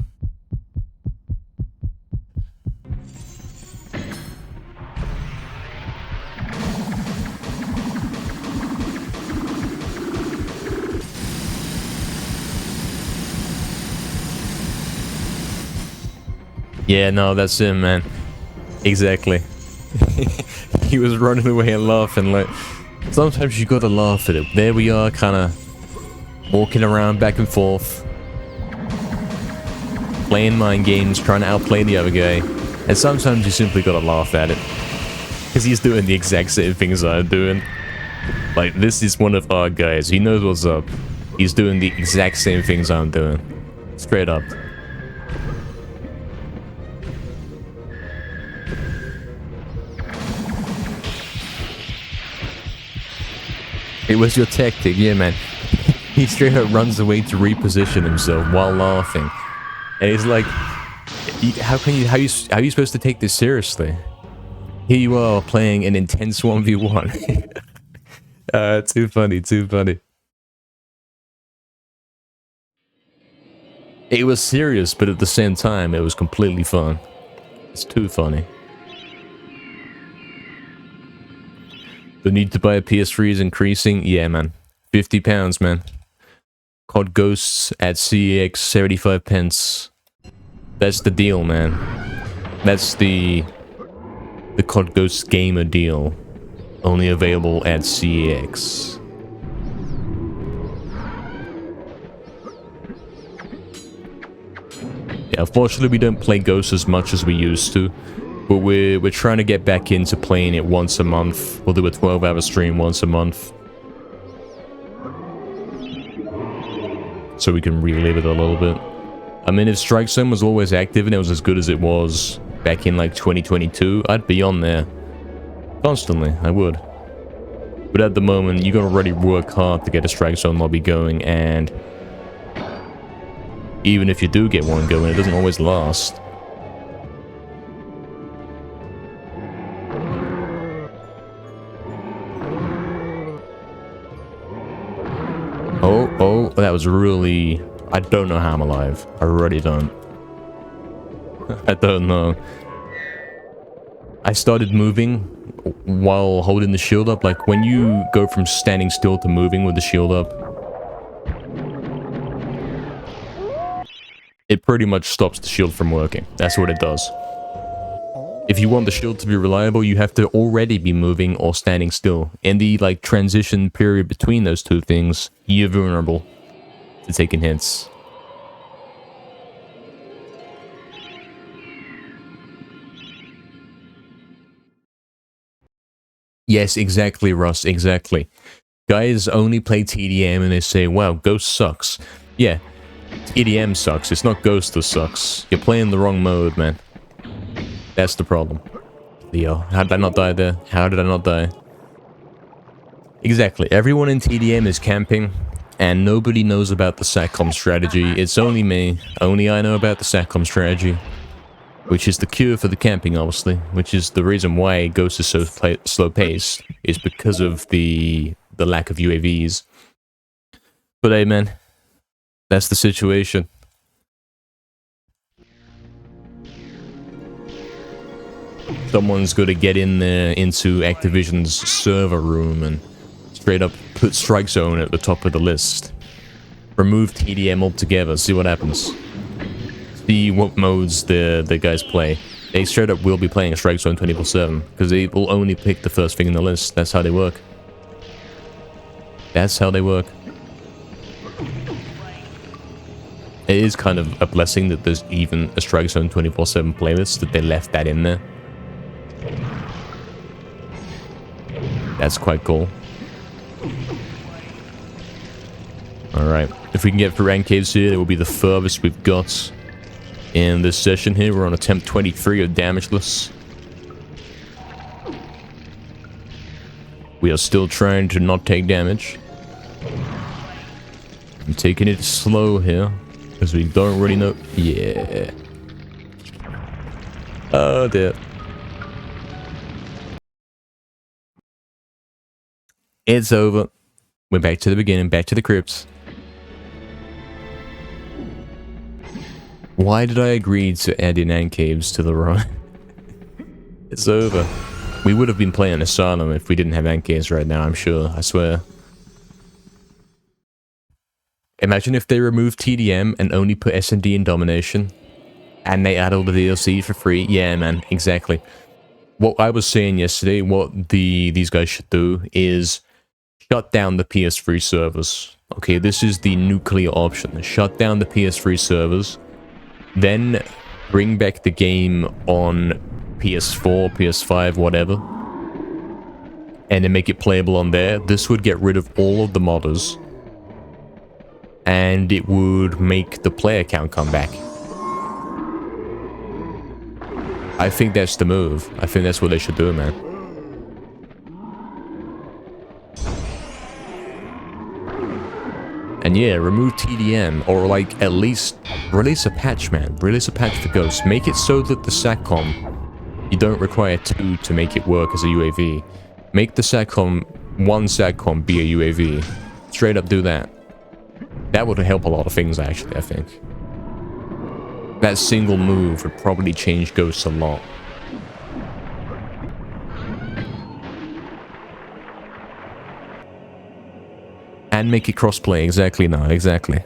Yeah, no, that's him, man. Exactly. He was running away and laughing, like... Sometimes you gotta laugh at it. There we are, kinda... walking around back and forth. Playing mind games, trying to outplay the other guy. And sometimes you simply gotta laugh at it. Because he's doing the exact same things I'm doing. Like, this is one of our guys. He knows what's up. He's doing the exact same things I'm doing. Straight up. It was your tactic, yeah, man. He straight up runs away to reposition himself while laughing. And it's like... How are you supposed to take this seriously? Here you are playing an intense 1v1. Too funny, too funny. It was serious, but at the same time, it was completely fun. It's too funny. The need to buy a PS3 is increasing. Yeah, man. £50, man. COD Ghosts at CEX 75 pence. That's the deal, man. That's the COD Ghosts Gamer deal. Only available at CEX. Yeah, unfortunately we don't play Ghosts as much as we used to. But we're trying to get back into playing it once a month. We'll do a 12-hour stream once a month. So we can relive it a little bit. I mean, if Strike Zone was always active and it was as good as it was back in like 2022, I'd be on there. Constantly, I would. But at the moment, you gotta really work hard to get a Strike Zone lobby going, and even if you do get one going, it doesn't always last. Oh, that was really... I don't know how I'm alive. I really don't. I don't know. I started moving while holding the shield up. Like, when you go from standing still to moving with the shield up, it pretty much stops the shield from working. That's what it does. If you want the shield to be reliable, you have to already be moving or standing still. In the, like, transition period between those two things, you're vulnerable to taking hits. Yes, exactly, Russ, exactly. Guys only play TDM and they say, wow, Ghost sucks. Yeah, TDM sucks. It's not Ghost that sucks. You're playing the wrong mode, man. That's the problem. Leo, how did I not die there? How did I not die? Exactly. Everyone in TDM is camping, and nobody knows about the SATCOM strategy. It's only me. Only I know about the SATCOM strategy. Which is the cure for the camping, obviously. Which is the reason why Ghost is so slow-paced. Is because of the lack of UAVs. But hey, man. That's the situation. Someone's got to get in there into Activision's server room and straight up put Strike Zone at the top of the list. Remove TDM altogether, see what happens. See what modes the guys play. They straight up will be playing Strike Zone 24/7, because they will only pick the first thing in the list. That's how they work. That's how they work. It is kind of a blessing that there's even a Strike Zone 24/7 playlist, that they left that in there. That's quite cool. Alright, if we can get through rank caves here, it will be the furthest we've got in this session here. We're on attempt 23 of Damageless. We are still trying to not take damage. I'm taking it slow here, because we don't really know... Yeah. Oh dear. It's over. We're back to the beginning, back to the crypts. Why did I agree to add in ant caves to the run? It's over. We would have been playing Asylum if we didn't have ant caves right now, I'm sure, I swear. Imagine if they removed TDM and only put S&D in Domination. And they add all the DLC for free. Yeah, man, exactly. What I was saying yesterday, what these guys should do is shut down the PS3 servers. Okay, this is the nuclear option. Shut down the PS3 servers. Then bring back the game on PS4, PS5, whatever. And then make it playable on there. This would get rid of all of the modders. And it would make the player count come back. I think that's the move. I think that's what they should do, man. And And yeah, remove TDM, or like at least release a patch, man. Release a patch for Ghosts. Make it so that the SATCOM, you don't require 2 to make it work as a UAV. Make the SATCOM, 1 SATCOM be a UAV. Straight up do that. That would help a lot of things, actually, I think. That single move would probably change Ghosts a lot. And make it crossplay, exactly now, exactly.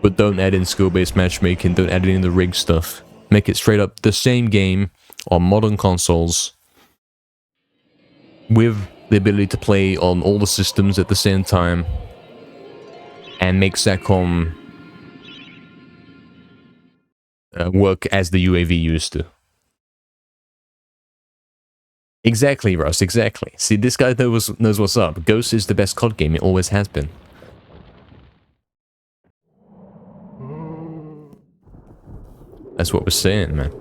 But don't add in skill-based matchmaking, don't add in the rig stuff. Make it straight up the same game on modern consoles with the ability to play on all the systems at the same time and make SATCOM work as the UAV used to. Exactly, Russ, exactly. See, this guy knows what's up. Ghost is the best COD game, it always has been. That's what we're saying, man.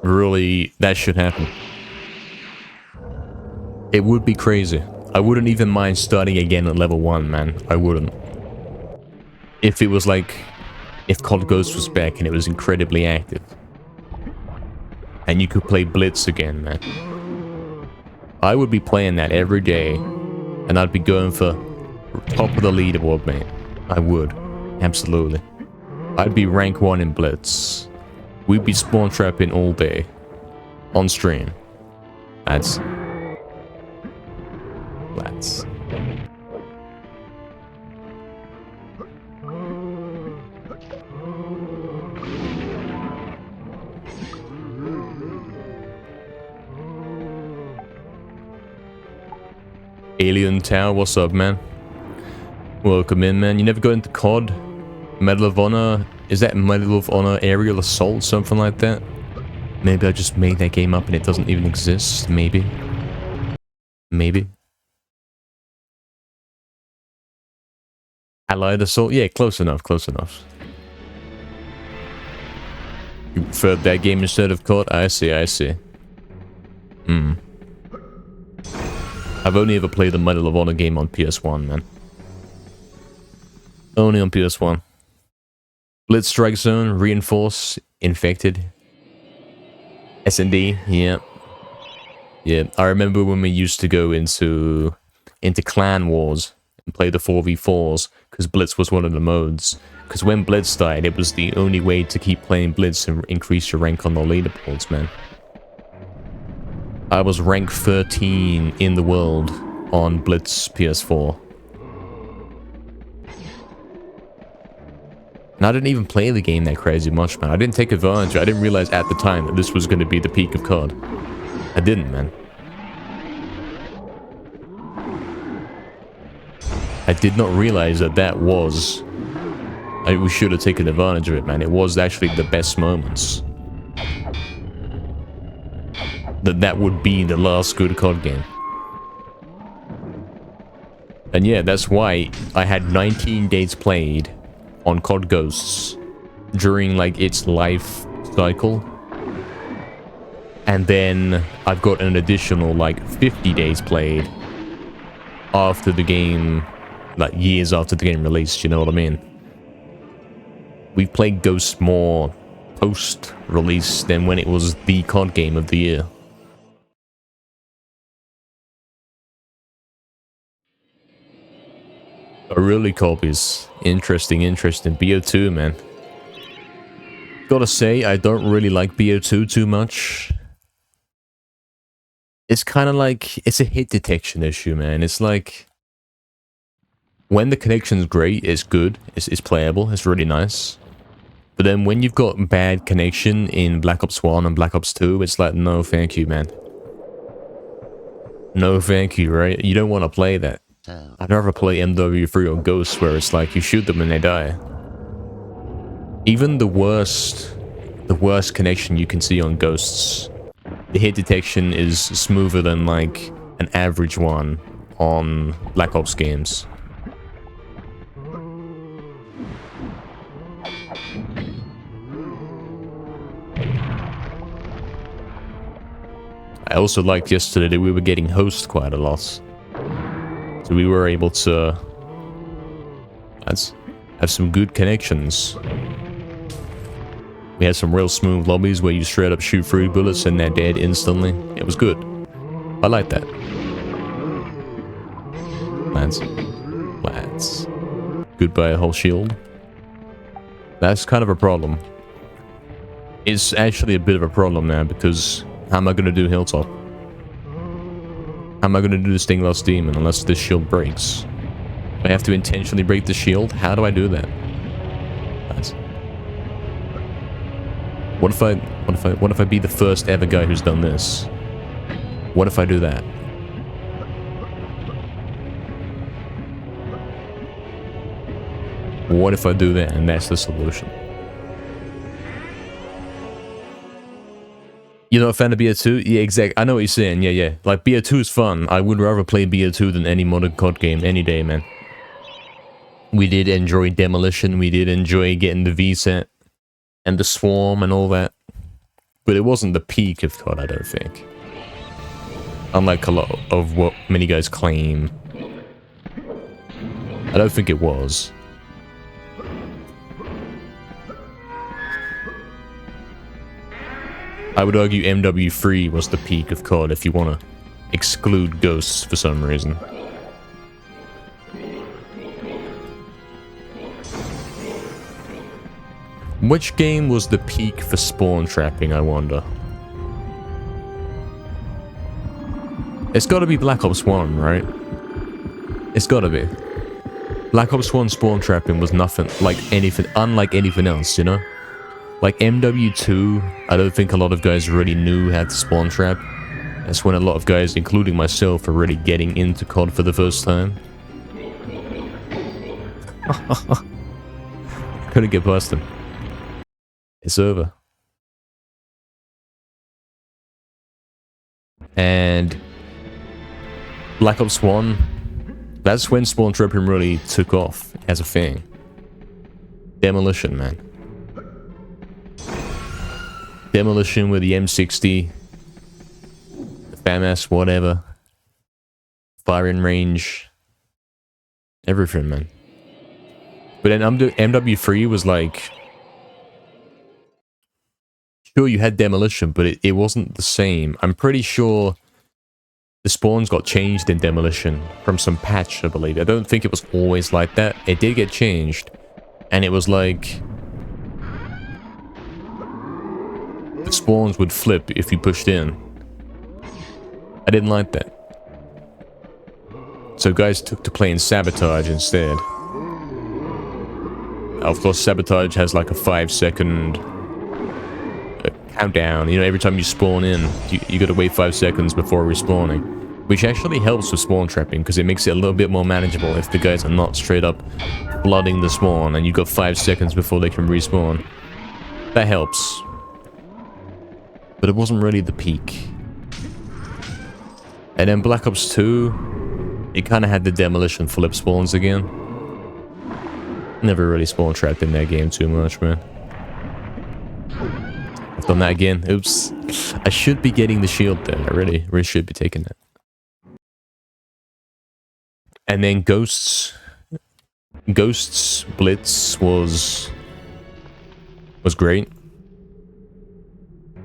Really, that should happen. It would be crazy. I wouldn't even mind starting again at level 1, man. I wouldn't. If it was like... If COD Ghost was back and it was incredibly active. And you could play Blitz again, man. I would be playing that every day. And I'd be going for top of the leaderboard, mate. I would. Absolutely. I'd be rank 1 in Blitz. We'd be spawn trapping all day. On stream. That's... Alien Tower, what's up, man? Welcome in, man. You never got into COD? Medal of Honor? Is that Medal of Honor Aerial Assault? Something like that? Maybe I just made that game up and it doesn't even exist. Maybe. Maybe. Allied Assault? Yeah, close enough, close enough. You preferred that game instead of COD? I see, I see. Hmm. I've only ever played the Medal of Honor game on PS1, man. Only on PS1. Blitz Strike Zone, Reinforce, Infected. S&D, yeah. Yeah, I remember when we used to go into clan wars and play the 4v4s, because Blitz was one of the modes. Because when Blitz died, it was the only way to keep playing Blitz and increase your rank on the leaderboards, man. I was rank 13 in the world on Blitz PS4. And I didn't even play the game that crazy much, man. I didn't take advantage. I didn't realize at the time that this was going to be the peak of COD. I didn't, man. I did not realize that that was... we should have taken advantage of it, man. It was actually the best moments. That would be the last good COD game. And yeah, that's why I had 19 days played on COD Ghosts during like its life cycle. And then I've got an additional like 50 days played after the game, like years after the game released, you know what I mean? We've played Ghosts more post-release than when it was the COD game of the year. Early copies. Interesting, interesting. BO2, man. Gotta say, I don't really like BO2 too much. It's kind of like... It's a hit detection issue, man. It's like... When the connection's great, it's good. It's playable. It's really nice. But then when you've got bad connection in Black Ops 1 and Black Ops 2, it's like, no thank you, man. No thank you, right? You don't want to play that. I'd rather play MW3 or Ghosts where it's like you shoot them and they die. Even the worst connection you can see on Ghosts, the hit detection is smoother than like an average one on Black Ops games. I also liked yesterday that we were getting host quite a lot. So we were able to have some good connections. We had some real smooth lobbies where you straight up shoot 3 bullets and they're dead instantly. It was good. I like that. Lads. Goodbye, a whole shield. That's kind of a problem. It's actually a bit of a problem now because how am I going to do Hilltop? How am I going to do the Sting Lost Demon unless this shield breaks? I have to intentionally break the shield? How do I do that? Lads. What if I be the first ever guy who's done this? What if I do that? What if I do that and that's the solution? You're not a fan of BO2? Yeah, exactly. I know what you're saying. Yeah. Like, BO2 is fun. I would rather play BO2 than any modern COD game any day, man. We did enjoy Demolition. We did enjoy getting the VSAT and the Swarm and all that. But it wasn't the peak of COD, I don't think. Unlike a lot of what many guys claim. I don't think it was. I would argue MW3 was the peak of COD if you want to exclude ghosts for some reason. Which game was the peak for spawn trapping, I wonder? It's gotta be Black Ops 1, right? It's gotta be. Black Ops 1 spawn trapping was nothing like anything, unlike anything else, you know? Like MW2, I don't think a lot of guys really knew how to spawn trap. That's when a lot of guys, including myself, are really getting into COD for the first time. Couldn't get past him. It's over. And Black Ops 1, that's when spawn trapping really took off as a thing. Demolition, man. Demolition with the M60, the FAMAS, whatever. Firing range. Everything, man. But then MW3 was like... Sure, you had Demolition, but it wasn't the same. I'm pretty sure the spawns got changed in Demolition from some patch, I believe. I don't think it was always like that. It did get changed. And it was like... the spawns would flip if you pushed in. I didn't like that. So guys took to playing Sabotage instead. Of course, Sabotage has like a 5-second countdown. You know, every time you spawn in, you gotta wait 5 seconds before respawning. Which actually helps with spawn trapping, because it makes it a little bit more manageable if the guys are not straight up flooding the spawn and you got 5 seconds before they can respawn. That helps. But it wasn't really the peak. And then Black Ops 2, it kind of had the Demolition flip spawns again. Never really spawn trapped in that game too much, man. I've done that again. Oops. I should be getting the shield there. I really should be taking that. And then Ghosts. Ghosts Blitz was great.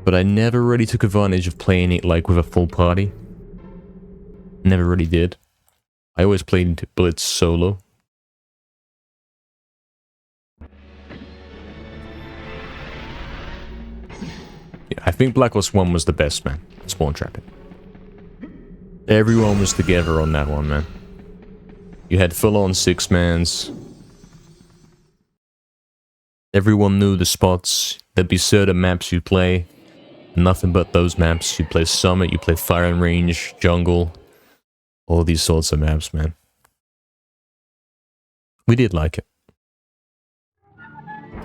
But I never really took advantage of playing it like with a full party. Never really did. I always played Blitz solo. Yeah, I think Black Ops 1 was the best, man. Spawn trapping. Everyone was together on that one, man. You had full-on 6-mans. Everyone knew the spots. There'd be certain maps you'd play. Nothing but those maps. You play Summit, you play Firing Range, Jungle. All these sorts of maps, man. We did like it.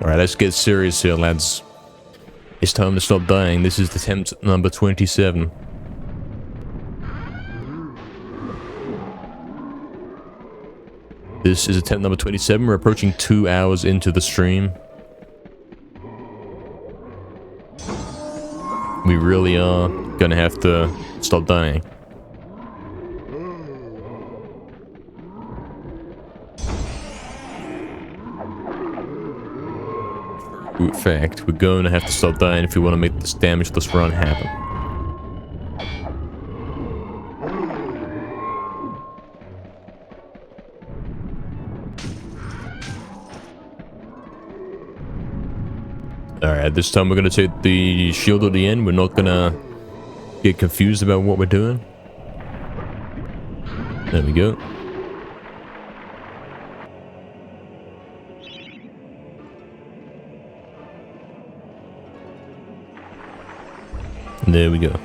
Alright, let's get serious here, lads. It's time to stop dying. This is the attempt number 27. This is attempt number 27. We're approaching 2 hours into the stream. We really are gonna have to stop dying. In fact, we're going to have to stop dying if we want to make this damageless run happen. Alright, this time we're going to take the shield at the end. We're not going to get confused about what we're doing. There we go. There we go.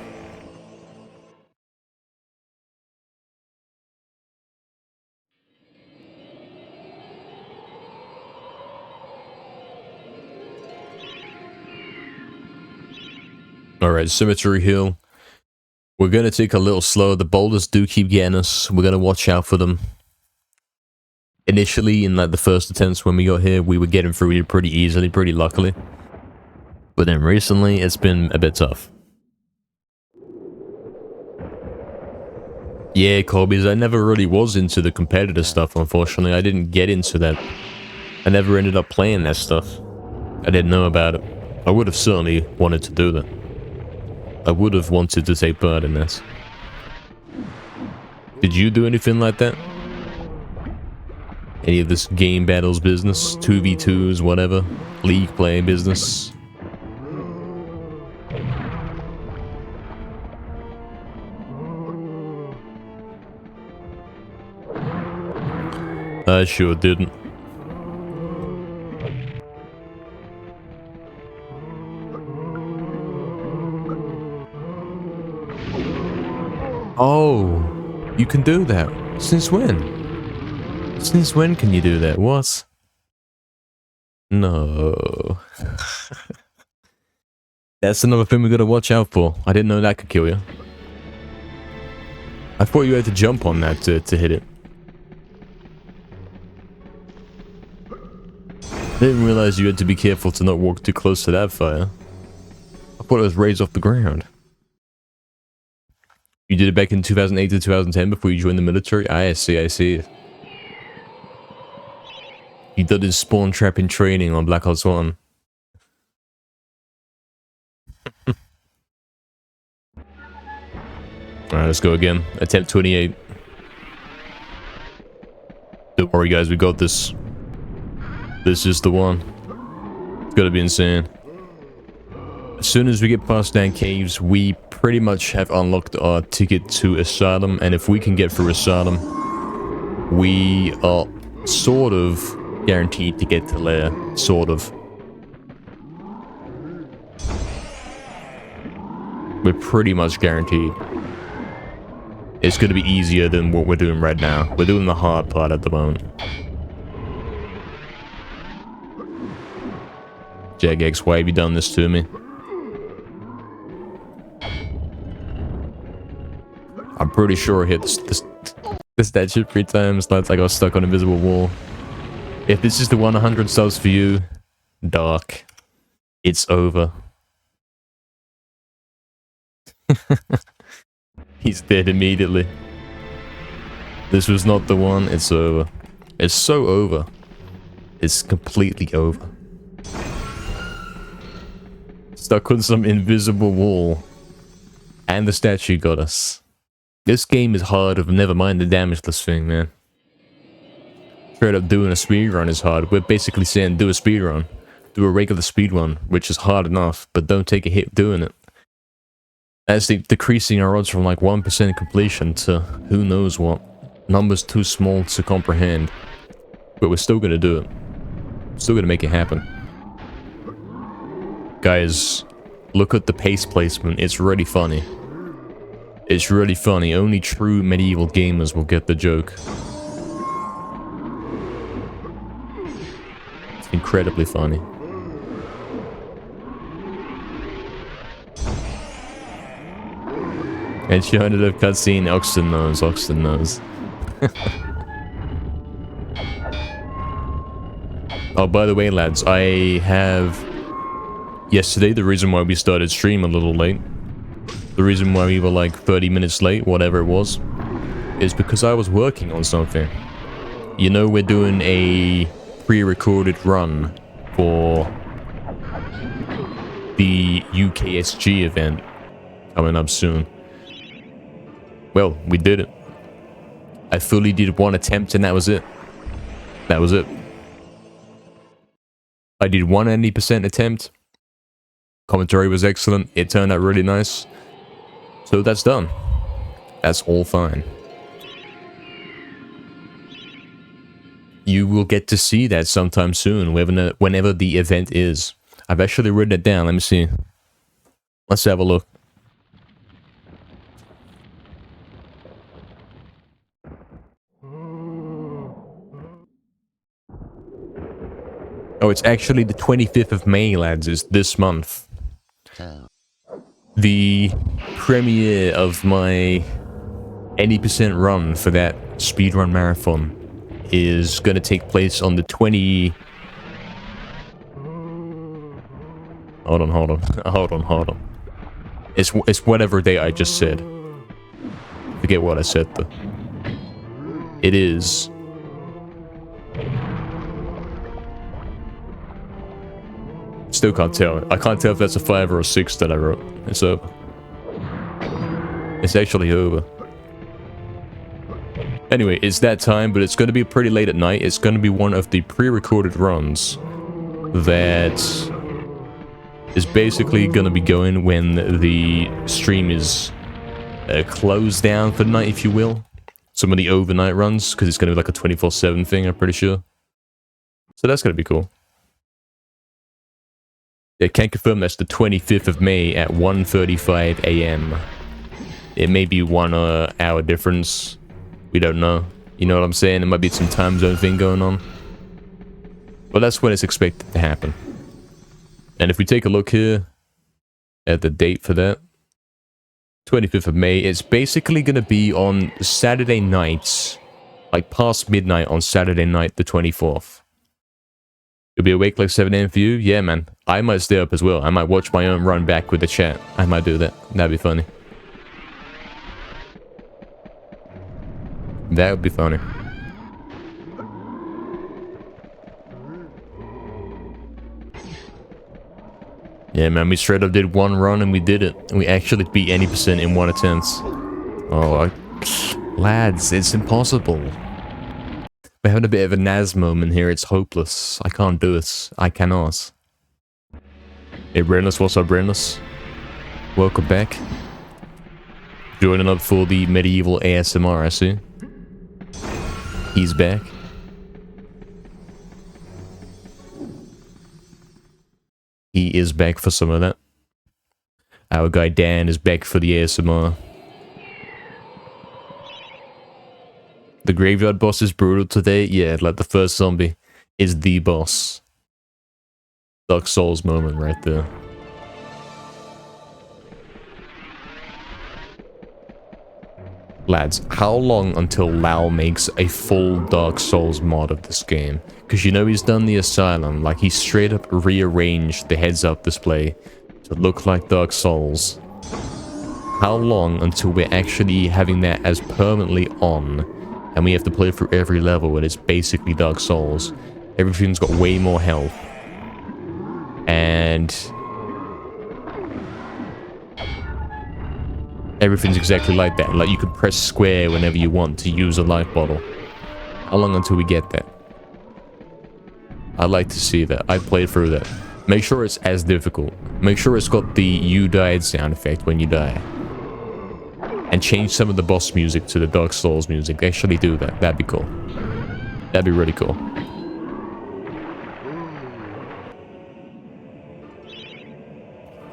Alright, Cemetery Hill. We're gonna take a little slow. The boulders do keep getting us. We're gonna watch out for them. Initially, in like the first attempts when we got here, we were getting through here pretty easily, pretty luckily. But then recently, it's been a bit tough. Yeah, Corbies, I never really was into the competitive stuff, unfortunately. I didn't get into that. I never ended up playing that stuff. I didn't know about it. I would have certainly wanted to do that. I would have wanted to take part in this. Did you do anything like that? Any of this game battles business? 2v2s, whatever? League play business? I sure didn't. Oh, you can do that. Since when? Since when can you do that? What? No. That's another thing we gotta watch out for. I didn't know that could kill you. I thought you had to jump on that to hit it. I didn't realize you had to be careful to not walk too close to that fire. I thought it was raised off the ground. You did it back in 2008 to 2010 before you joined the military? I see, I see. You did his spawn trapping training on Black Ops 1. Alright, let's go again. Attempt 28. Don't worry guys, we got this. This is the one. It's gotta be insane. As soon as we get past Dan Caves, we pretty much have unlocked our ticket to Asylum, and if we can get through Asylum, we are sort of guaranteed to get to Lair. Sort of. We're pretty much guaranteed. It's gonna be easier than what we're doing right now. We're doing the hard part at the moment. Jagex, why have you done this to me? I'm pretty sure I hit this that shit 3 times. That's like I got stuck on an invisible wall. If this is the 100 subs for you, Dark, it's over. He's dead immediately. This was not the one. It's over. It's so over. It's completely over. Stuck on some invisible wall. And the statue got us. This game is hard, never mind the damageless thing, man. Straight up doing a speedrun is hard. We're basically saying do a speedrun. Do a regular speedrun, which is hard enough, but don't take a hit doing it. That's decreasing our odds from like 1% completion to who knows what. Numbers too small to comprehend. But we're still gonna do it. Still gonna make it happen. Guys, look at the pace placement. It's really funny. It's really funny. Only true medieval gamers will get the joke. It's incredibly funny. And she ended up cutscene. Oxton knows. Oxton knows. Oh, by the way, lads, I have... Yesterday, the reason why we started stream a little late The reason why we were like 30 minutes late, whatever it was, is because I was working on something. You know, we're doing a pre-recorded run for the UKSG event coming up soon. Well, we did it. I fully did one attempt and that was it. That was it. I did one 90% attempt. Commentary was excellent. It turned out really nice. So that's done. That's all fine. You will get to see that sometime soon, whenever the event is. I've actually written it down. Let me see. Let's have a look. Oh, it's actually the 25th of May, lads. It's this month. The premiere of my 80% run for that speedrun marathon is going to take place on the 20... Hold on. It's whatever day I just said. Forget what I said, though. It is... Still can't tell. I can't tell if that's a 5 or a 6 that I wrote. It's over. It's actually over. Anyway, it's that time, but it's going to be pretty late at night. It's going to be one of the pre-recorded runs that is basically going to be going when the stream is closed down for the night, if you will. Some of the overnight runs, because it's going to be like a 24/7 thing, I'm pretty sure. So that's going to be cool. I can confirm that's the 25th of May at 1:35 AM. It may be 1 hour difference. We don't know. You know what I'm saying? There might be some time zone thing going on. But that's when it's expected to happen. And if we take a look here at the date for that, 25th of May, it's basically going to be on Saturday nights, like past midnight on Saturday night, the 24th. You'll be awake like 7 AM for you? Yeah, man. I might stay up as well. I might watch my own run back with the chat. I might do that. That'd be funny. That would be funny. Yeah, man, we straight up did one run and we did it. We actually beat 80% in one attempt. Oh, lads, it's impossible. We're having a bit of a Naz moment here. It's hopeless. I can't do it. I cannot. Hey, Brainless, what's up, Brainless? Welcome back. Joining up for the medieval ASMR, I see. He's back. He is back for some of that. Our guy Dan is back for the ASMR. The graveyard boss is brutal today. Yeah, like the first zombie is the boss. Dark Souls moment right there. Lads, how long until Lau makes a full Dark Souls mod of this game? Because you know he's done the Asylum, like he straight up rearranged the heads-up display to look like Dark Souls. How long until we're actually having that as permanently on, and we have to play through every level and it's basically Dark Souls? Everything's got way more health. And everything's exactly like that. Like, you can press square whenever you want to use a life bottle. How long until we get that? I'd like to see that. I'd play through that. Make sure it's as difficult. Make sure it's got the you died sound effect when you die. And change some of the boss music to the Dark Souls music. Actually do that. That'd be cool. That'd be really cool.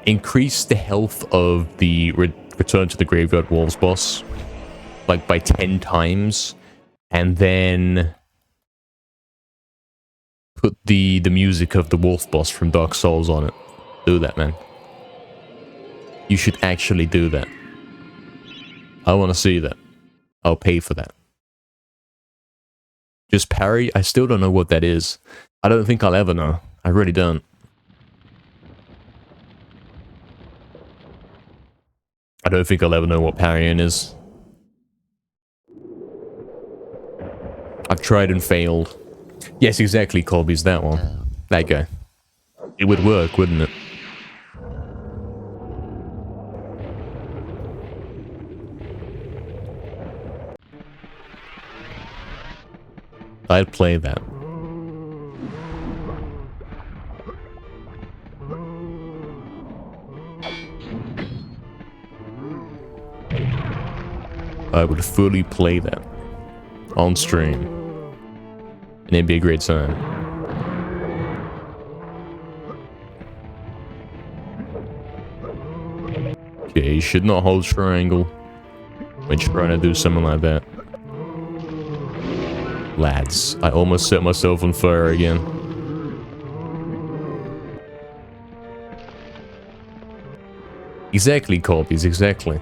Increase the health of the Return to the Graveyard Wolves boss, like by 10 times, and then put the music of the wolf boss from Dark Souls on it. Do that, man. You should actually do that. I want to see that. I'll pay for that. Just parry? I still don't know what that is. I don't think I'll ever know. I really don't. I don't think I'll ever know what parrying is. I've tried and failed. Yes, exactly, Colby's that one. That guy. It would work, wouldn't it? I'd play that. I would fully play that on stream, and it'd be a great time. Okay, you should not hold triangle when trying to do something like that. Lads, I almost set myself on fire again. Exactly, Corbies, exactly.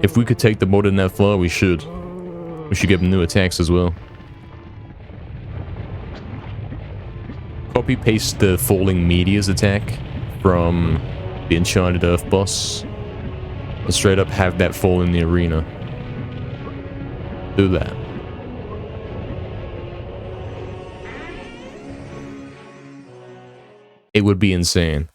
If we could take the modern that far, we should. We should give them new attacks as well. Copy-paste the Falling Meteors attack from the Enchanted Earth boss. And straight up have that fall in the arena. Do that. It would be insane.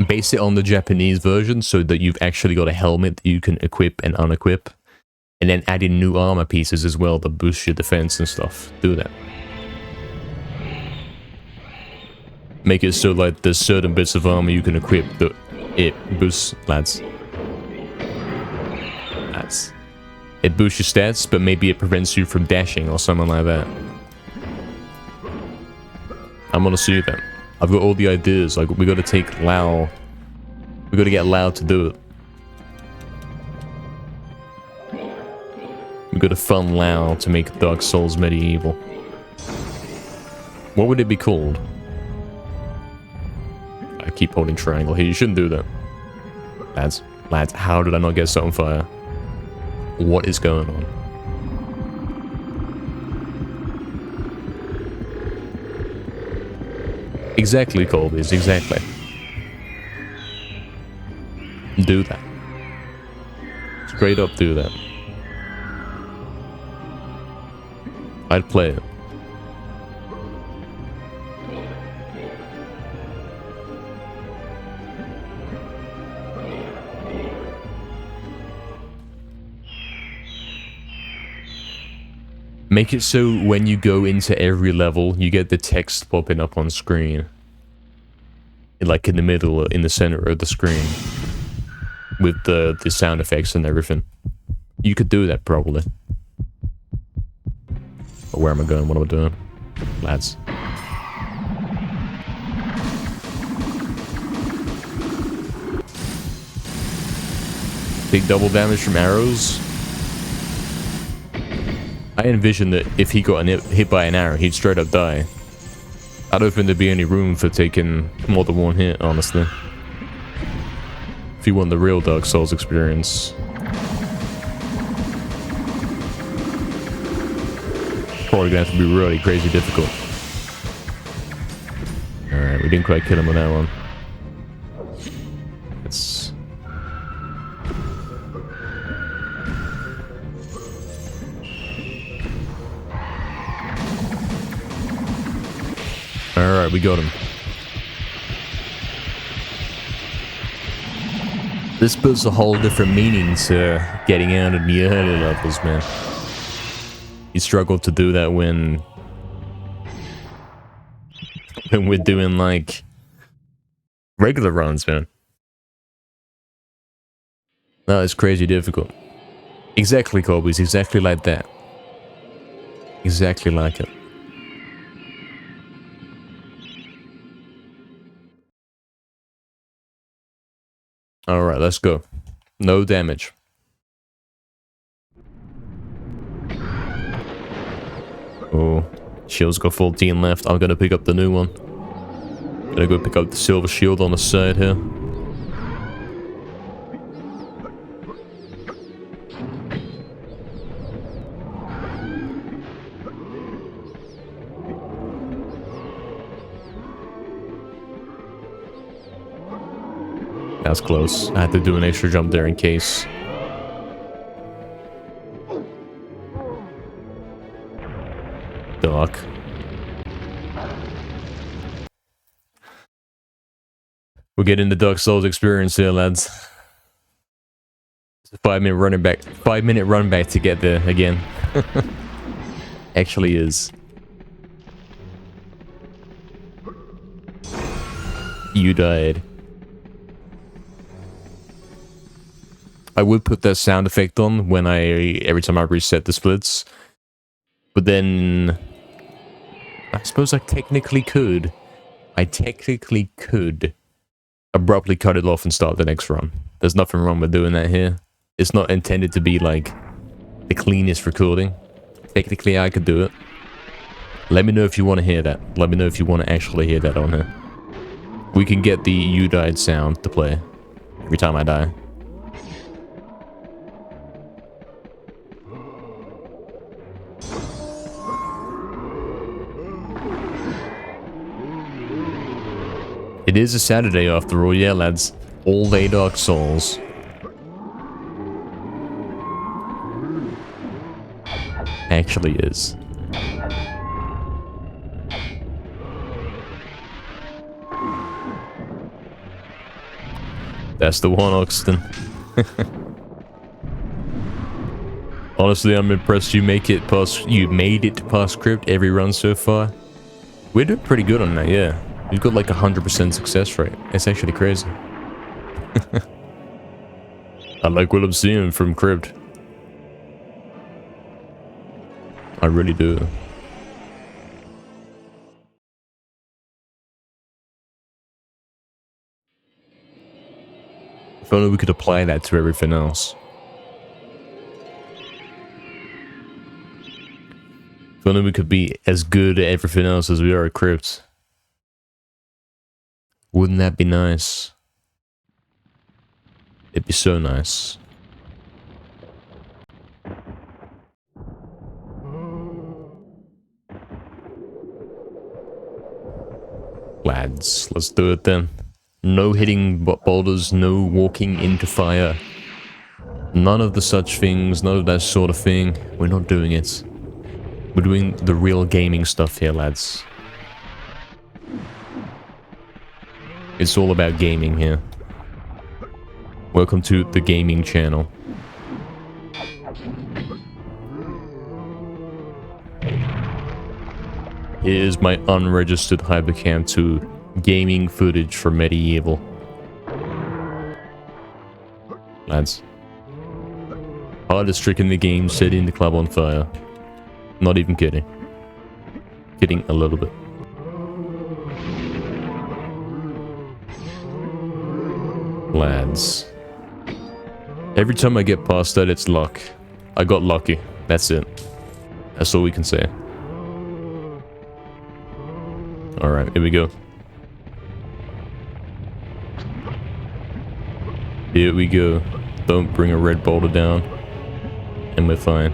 Base it on the Japanese version so that you've actually got a helmet that you can equip and unequip. And then add in new armor pieces as well that boost your defense and stuff. Do that. Make it so like there's certain bits of armor you can equip that it boosts, lads. It boosts your stats, but maybe it prevents you from dashing or something like that. I'm gonna see that. I've got all the ideas. Like, we gotta take Lao. We gotta get Lao to do it. We gotta fund Lao to make Dark Souls medieval. What would it be called? I keep holding triangle here. You shouldn't do that. Lads, how did I not get set on fire? What is going on? Exactly, Colby's, exactly. Do that. Straight up do that. I'd play it. Make it so when you go into every level, you get the text popping up on screen. Like in the middle, in the center of the screen. With the sound effects and everything. You could do that, probably. But where am I going? What am I doing? Lads. Big double damage from arrows. I envision that if he got hit by an arrow, he'd straight up die. I don't think there'd be any room for taking more than one hit, honestly. If you want the real Dark Souls experience. Probably gonna have to be really crazy difficult. Alright, we didn't quite kill him with that one. It's... Alright, we got him. This puts a whole different meaning to getting out of the early levels, man. You struggle to do that when we're doing, like, regular runs, man. No, it's crazy difficult. Exactly, Kobe's. Exactly like that. Exactly like it. Alright, let's go. No damage. Oh, shield's got 14 left. I'm gonna pick up the new one. Gonna go pick up the silver shield on the side here. was close. I had to do an extra jump there in case. Dark. We're getting the Dark Souls experience here, lads. It's a 5-minute running back. 5-minute run back to get there again. Actually is. You died. I would put that sound effect on when every time I reset the splits. But then I suppose I technically could. Abruptly cut it off and start the next run. There's nothing wrong with doing that here. It's not intended to be like the cleanest recording. Technically I could do it. Let me know if you want to hear that. Let me know if you want to actually hear that on here. We can get the you died sound to play every time I die. It is a Saturday after all, yeah lads. All day Dark Souls. Actually is. That's the one, Oxton. Honestly, I'm impressed you made it past crypt every run so far. We're doing pretty good on that, yeah. We've got like 100% success rate. It's actually crazy. I like what I'm seeing from crypt. I really do. If only we could apply that to everything else. If only we could be as good at everything else as we are at crypt. Wouldn't that be nice? It'd be so nice. Lads, let's do it then. No hitting boulders, no walking into fire. None of the such things, none of that sort of thing. We're not doing it. We're doing the real gaming stuff here, lads. It's all about gaming here. Welcome to the gaming channel. Here's my unregistered Hypercam 2 gaming footage for Medieval. Lads. Hardest trick in the game, setting the club on fire. Not even kidding. Kidding a little bit. Lads. Every time I get past that, it's luck. I got lucky. That's it. That's all we can say. Alright, here we go. Here we go. Don't bring a red boulder down. And we're fine.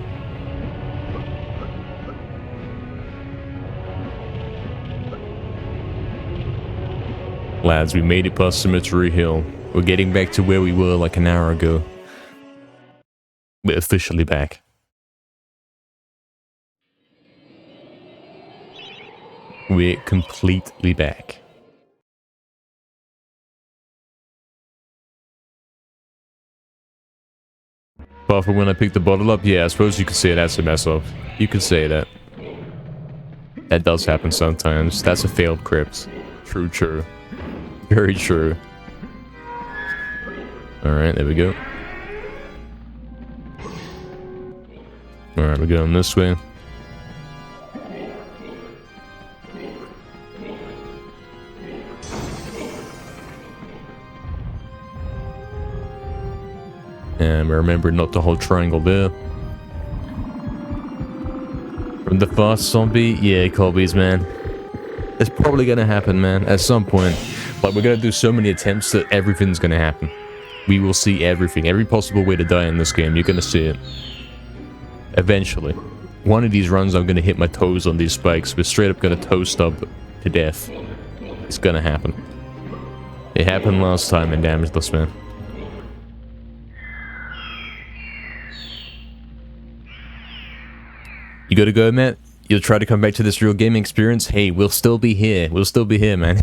Lads, we made it past Cemetery Hill. We're getting back to where we were like an hour ago. We're officially back. We're completely back. Apart from when I picked the bottle up, yeah, I suppose you could say that's a mess up. You could say that. That does happen sometimes. That's a failed crypt. True, true. Very true. Alright, there we go. Alright, we're going this way. And remember not to hold triangle there. From the fast zombie? Yeah, Colby's, man. It's probably gonna happen, man, at some point. But we're gonna do so many attempts that everything's gonna happen. We will see everything. Every possible way to die in this game, you're gonna see it. Eventually. One of these runs, I'm gonna hit my toes on these spikes. We're straight up gonna toe stub to death. It's gonna happen. It happened last time in Damageless, man. You gotta go, Matt? You'll try to come back to this real gaming experience? Hey, we'll still be here. We'll still be here, man.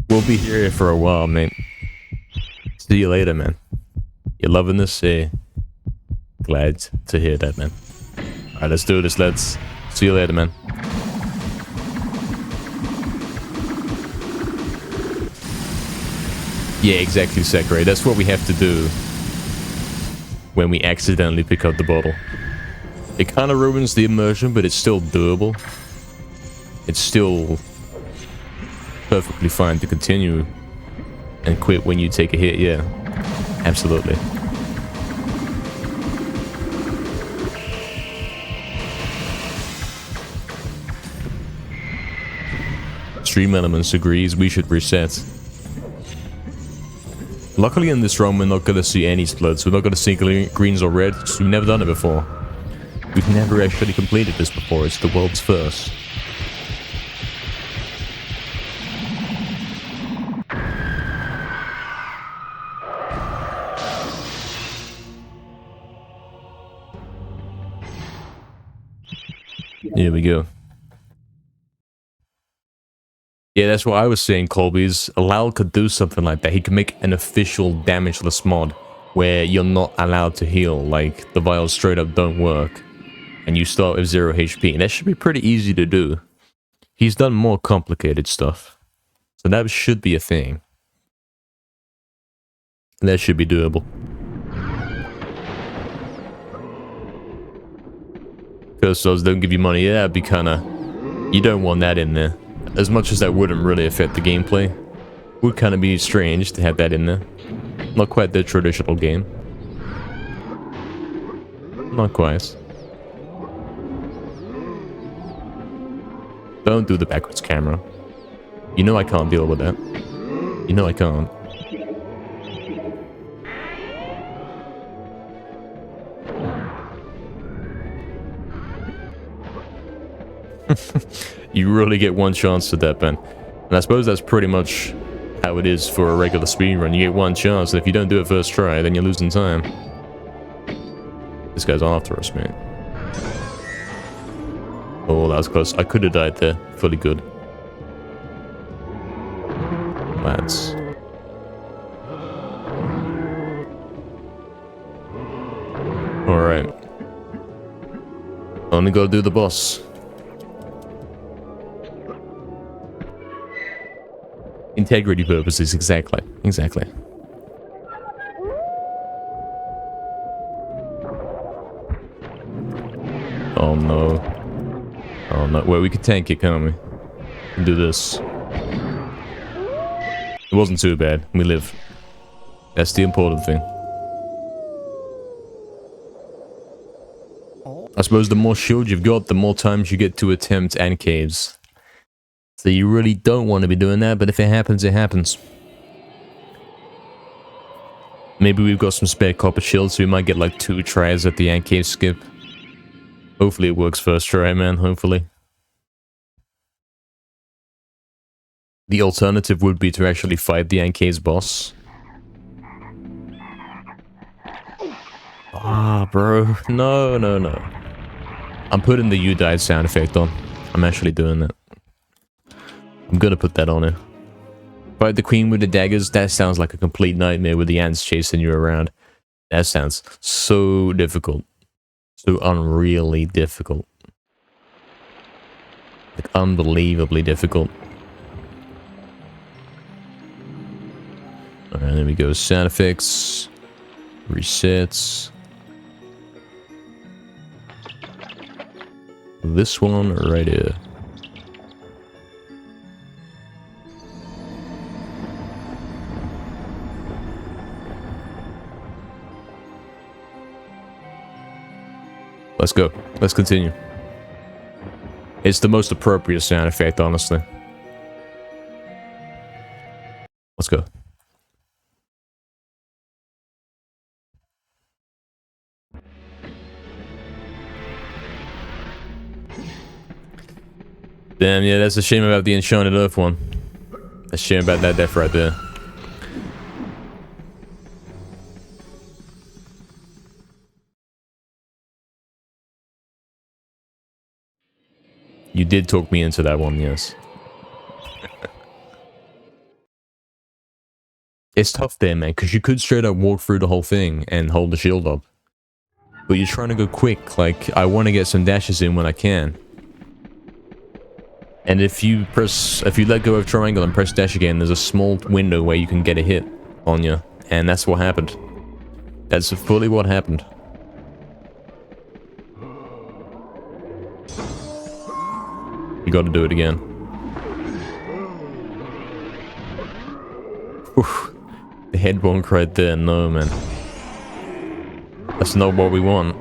We'll be here for a while, mate. See you later, man. You loving this? Hey. Glad to hear that, man. Alright, let's do this, lads. See you later, man. Yeah, exactly, Sakurai. That's what we have to do when we accidentally pick up the bottle. It kind of ruins the immersion, but it's still doable. It's still perfectly fine to continue and quit when you take a hit, yeah. Absolutely. Stream Elements agrees we should reset. Luckily in this run we're not gonna see any splits. We're not gonna see greens or reds. We've never done it before. We've never actually completed this before. It's the world's first. Here we go. Yeah, that's what I was saying, Colby's. Lal could do something like that. He could make an official damageless mod where you're not allowed to heal. Like, the vials straight up don't work. And you start with 0 HP. And that should be pretty easy to do. He's done more complicated stuff. So that should be a thing. That should be doable. Because those don't give you money. Yeah, that'd be kinda... You don't want that in there. As much as that wouldn't really affect the gameplay. Would kinda be strange to have that in there. Not quite the traditional game. Not quite. Don't do the backwards camera. You know I can't deal with that. You know I can't. You really get one chance at that, Ben. And I suppose that's pretty much how it is for a regular speedrun. You get one chance, and if you don't do it first try, then you're losing time. This guy's after us, man. Oh, that was close. I could have died there. Fully good. Lads. Alright. Only gotta do the boss. Integrity purposes, exactly. Exactly. Oh no. Oh no. Well, we can tank it, can't we? Do this. It wasn't too bad. We live. That's the important thing. I suppose the more shield you've got, the more times you get to attempt and caves. So you really don't want to be doing that, but if it happens, it happens. Maybe we've got some spare copper shields, so we might get like 2 tries at the ant cave skip. Hopefully it works first try, man. Hopefully. The alternative would be to actually fight the ant cave's boss. Ah, bro. No, no, no. I'm putting the you died sound effect on. I'm actually doing that. I'm gonna put that on it. Fight the queen with the daggers. That sounds like a complete nightmare with the ants chasing you around. That sounds so difficult. So unreally difficult. Like unbelievably difficult. Alright, there we go. Sound effects. Resets. This one right here. Let's go. Let's continue. It's the most appropriate sound effect, honestly. Let's go. Damn, yeah, that's a shame about the Enchanted Earth one. That's a shame about that death right there. You did talk me into that one, yes. It's tough there, man, because you could straight up walk through the whole thing and hold the shield up. But you're trying to go quick, like, I want to get some dashes in when I can. And if you let go of triangle and press dash again, there's a small window where you can get a hit on you. And that's what happened. That's fully what happened. You gotta do it again. Oof. The head bonk right there, no man. That's not what we want.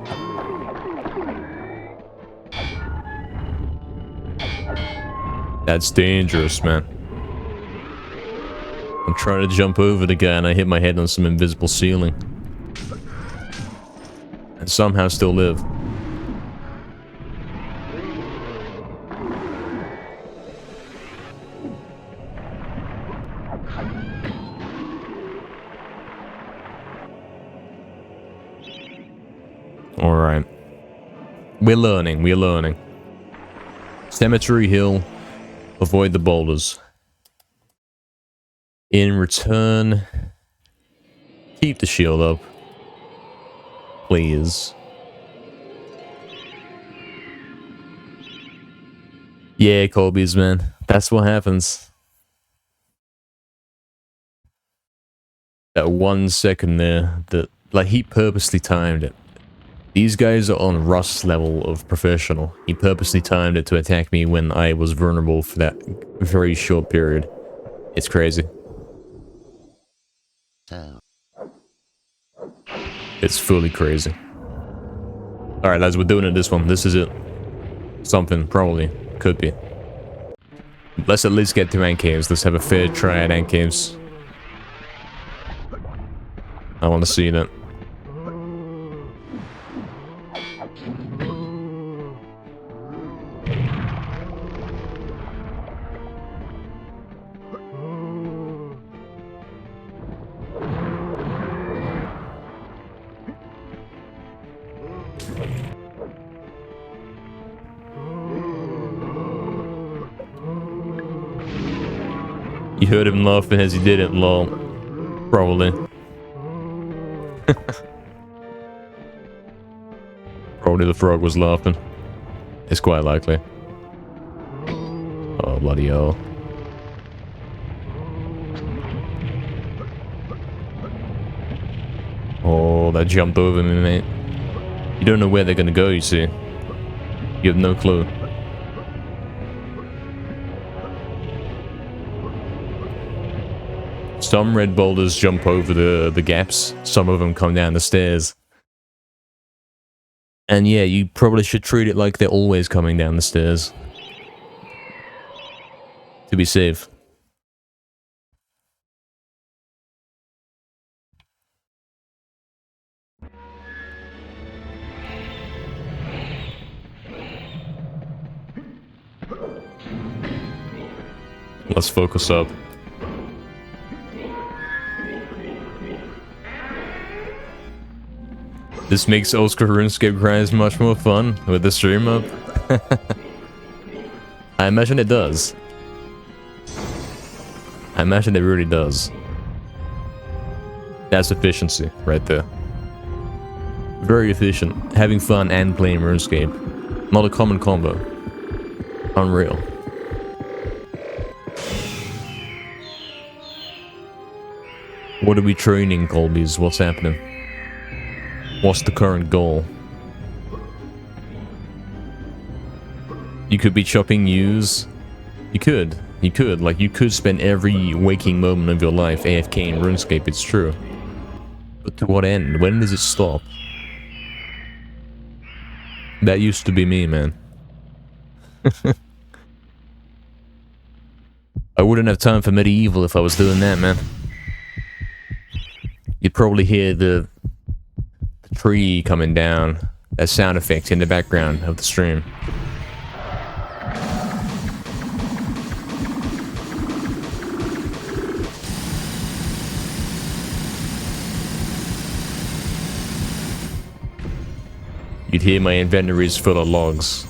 That's dangerous, man. I'm trying to jump over the guy and I hit my head on some invisible ceiling. And somehow still live. Alright. We're learning. Cemetery Hill. Avoid the boulders. In return, keep the shield up. Please. Yeah, Colby's, man. That's what happens. That 1 second there, that, like, he purposely timed it. These guys are on Rust's level of professional. He purposely timed it to attack me when I was vulnerable for that very short period. It's crazy. It's fully crazy. Alright, lads, we're doing it this one. This is it. Something, probably. Could be. Let's at least get to ant caves. Let's have a fair try at ant caves. I want to see that. You heard him laughing as he did it, lol. Probably. Probably the frog was laughing. It's quite likely. Oh, bloody hell. Oh, that jumped over me, mate. You don't know where they're gonna go, you see. You have no clue. Some red boulders jump over the gaps, some of them come down the stairs. And yeah, you probably should treat it like they're always coming down the stairs. To be safe. Let's focus up. This makes old school RuneScape grind much more fun with the stream up. I imagine it does. I imagine it really does. That's efficiency right there. Very efficient. Having fun and playing RuneScape. Not a common combo. Unreal. What are we training, Colby's? What's happening? What's the current goal? You could be chopping yews. You could. Like, you could spend every waking moment of your life AFK in RuneScape, it's true. But to what end? When does it stop? That used to be me, man. I wouldn't have time for medieval if I was doing that, man. You'd probably hear the tree coming down, that sound effect in the background of the stream. You'd hear my inventories full of logs.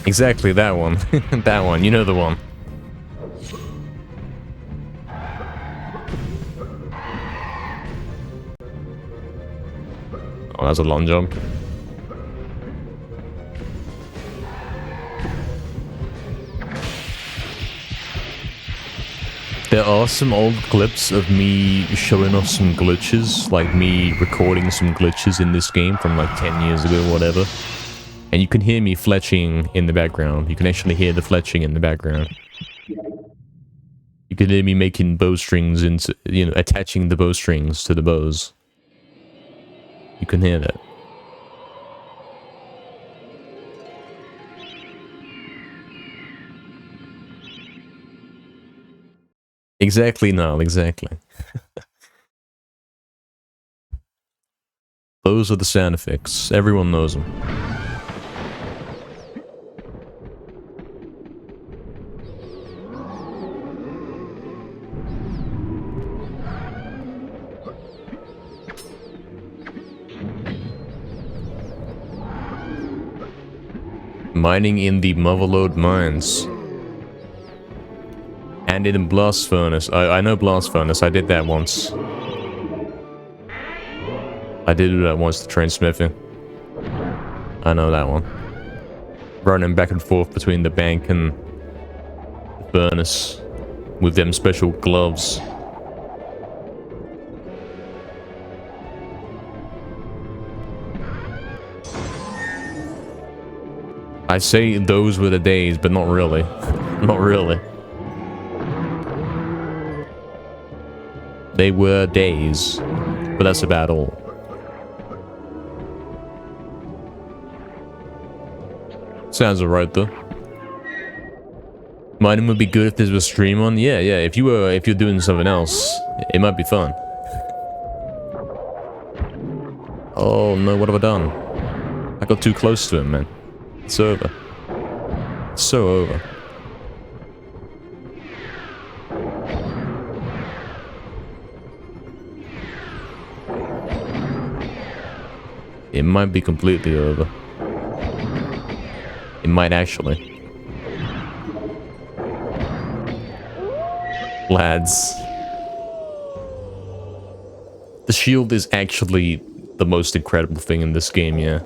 Exactly, that one. That one, you know the one. Oh, that's a long jump. There are some old clips of me showing off some glitches, like me recording some glitches in this game from like 10 years ago, whatever. And you can hear me fletching in the background. You can actually hear the fletching in the background. You can hear me making bowstrings into, you know, attaching the bowstrings to the bows. You can hear that. Exactly, Niall, exactly. Those are the sound effects. Everyone knows them. Mining in the Motherlode mines. And in Blast Furnace. I know Blast Furnace, I did that once. I did do that once, the train smithing. I know that one. Running back and forth between the bank and the furnace with them special gloves. I say those were the days, but not really. Not really. They were days, but that's about all. Sounds alright though. Mining would be good if there's a stream on. Yeah, if you're doing something else, it might be fun. Oh no, what have I done? I got too close to him, man. It's over. It's so over. It might be completely over. It might actually. Lads. The shield is actually the most incredible thing in this game, yeah.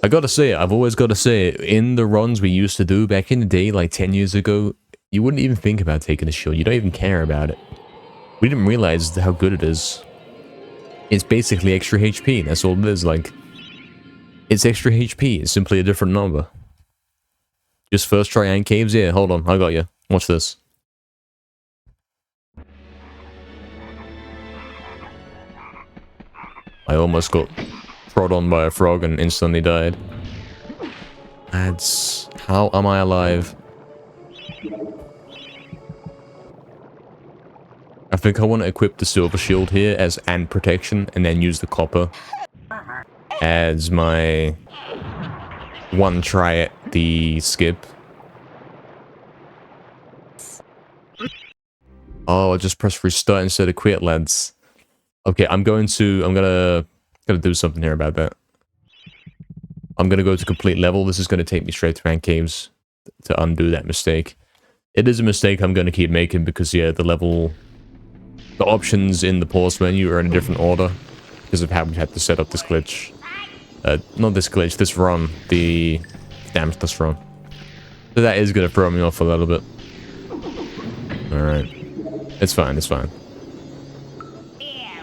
I gotta say it, I've always gotta say it, in the runs we used to do back in the day, like 10 years ago, you wouldn't even think about taking a shield, you don't even care about it. We didn't realize how good it is. It's basically extra HP, that's all it is, like... It's extra HP, it's simply a different number. Just first try Ant Caves? Yeah, hold on, I got you. Watch this. I almost got trod on by a frog and instantly died. Lads, how am I alive? I think I want to equip the silver shield here as ant protection and then use the copper as my one try at the skip. Oh, I just pressed restart instead of quit, lads. Okay, I'm gonna do something here about that. I'm gonna go to complete level. This is gonna take me straight to Ant Caves to undo that mistake. It is a mistake I'm gonna keep making because, yeah, the options in the pause menu are in a different order because of how we had to set up this glitch. Not this glitch, this run. The Damageless run. So that is gonna throw me off a little bit. Alright. It's fine, it's fine.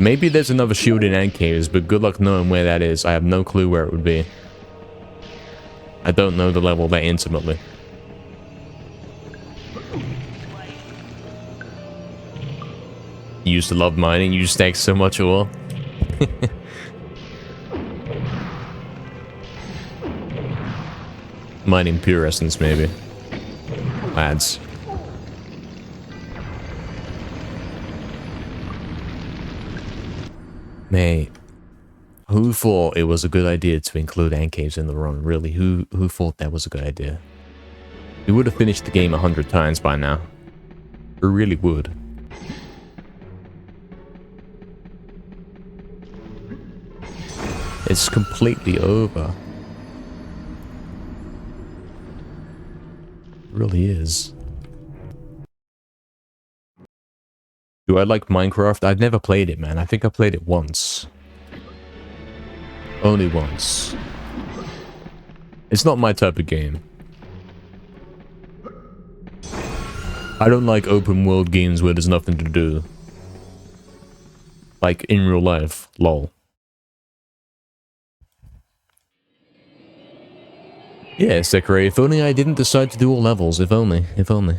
Maybe there's another shield in Ant Caves, but good luck knowing where that is. I have no clue where it would be. I don't know the level that intimately. You used to love mining, you stacked so much ore. Mining pure essence, maybe. Lads. Mate. Who thought it was a good idea to include Ant Caves in the run? Really, who thought that was a good idea? We would have finished the game 100 times by now. We really would. It's completely over. really is. Do I like Minecraft? I've never played it, man. I think I played it once. Only once. It's not my type of game. I don't like open world games where there's nothing to do. Like in real life. Lol. Yeah, Sekirei, if only I didn't decide to do all levels. If only. If only.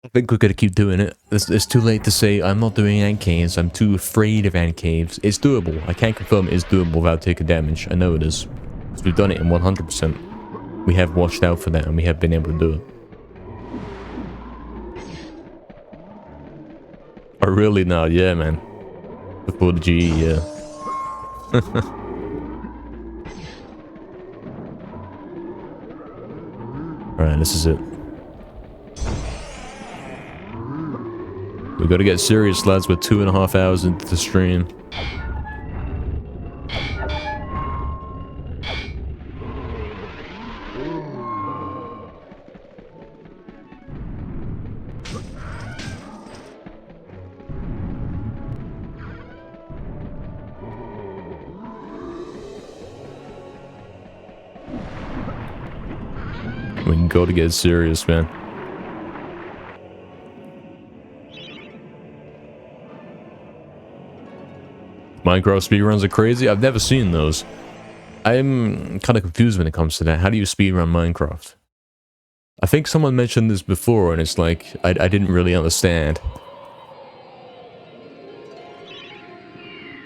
I think we're gonna keep doing it. It's too late to say I'm not doing ant caves. I'm too afraid of ant caves. It's doable. I can't confirm it's doable without taking damage. I know it is. Because we've done it in 100%. We have watched out for that and we have been able to do it. Oh, really? No, yeah, man. Before the GE, yeah. Alright, this is it. We gotta get serious, lads. We're 2.5 hours into the stream. We gotta get serious, man. Minecraft speedruns are crazy? I've never seen those. I'm kind of confused when it comes to that. How do you speedrun Minecraft? I think someone mentioned this before, and it's like, I didn't really understand.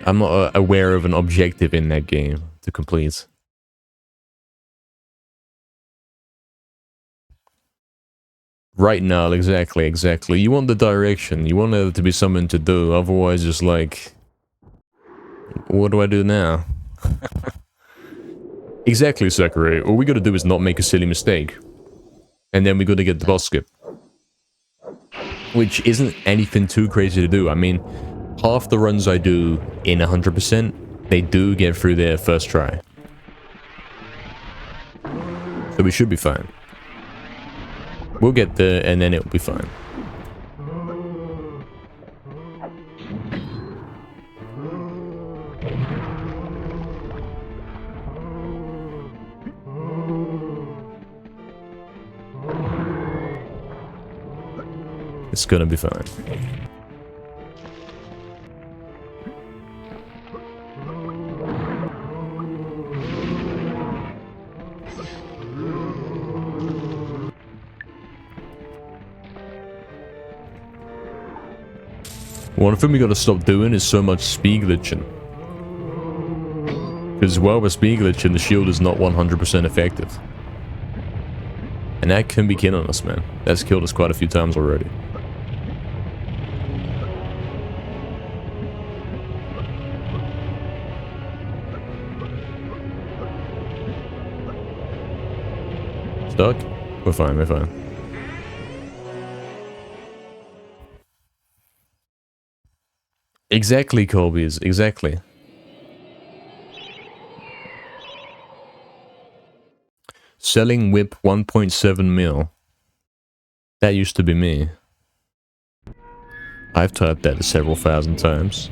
I'm not aware of an objective in that game to complete. Right now, exactly. You want the direction. You want there to be something to do. Otherwise, just like... What do I do now? Exactly, Sakurai. All we gotta do is not make a silly mistake. And then we gotta get the boss skip. Which isn't anything too crazy to do. I mean, half the runs I do in 100%, they do get through their first try. So we should be fine. We'll get there and then it'll be fine. It's gonna be fine. One thing we gotta stop doing is so much speed glitching. Because while we're speed glitching, the shield is not 100% effective. And that can be killing us, man. That's killed us quite a few times already. Stuck? We're fine, we're fine. Exactly, Colby's, exactly. Selling whip 1.7 mil. That used to be me. I've typed that several thousand times.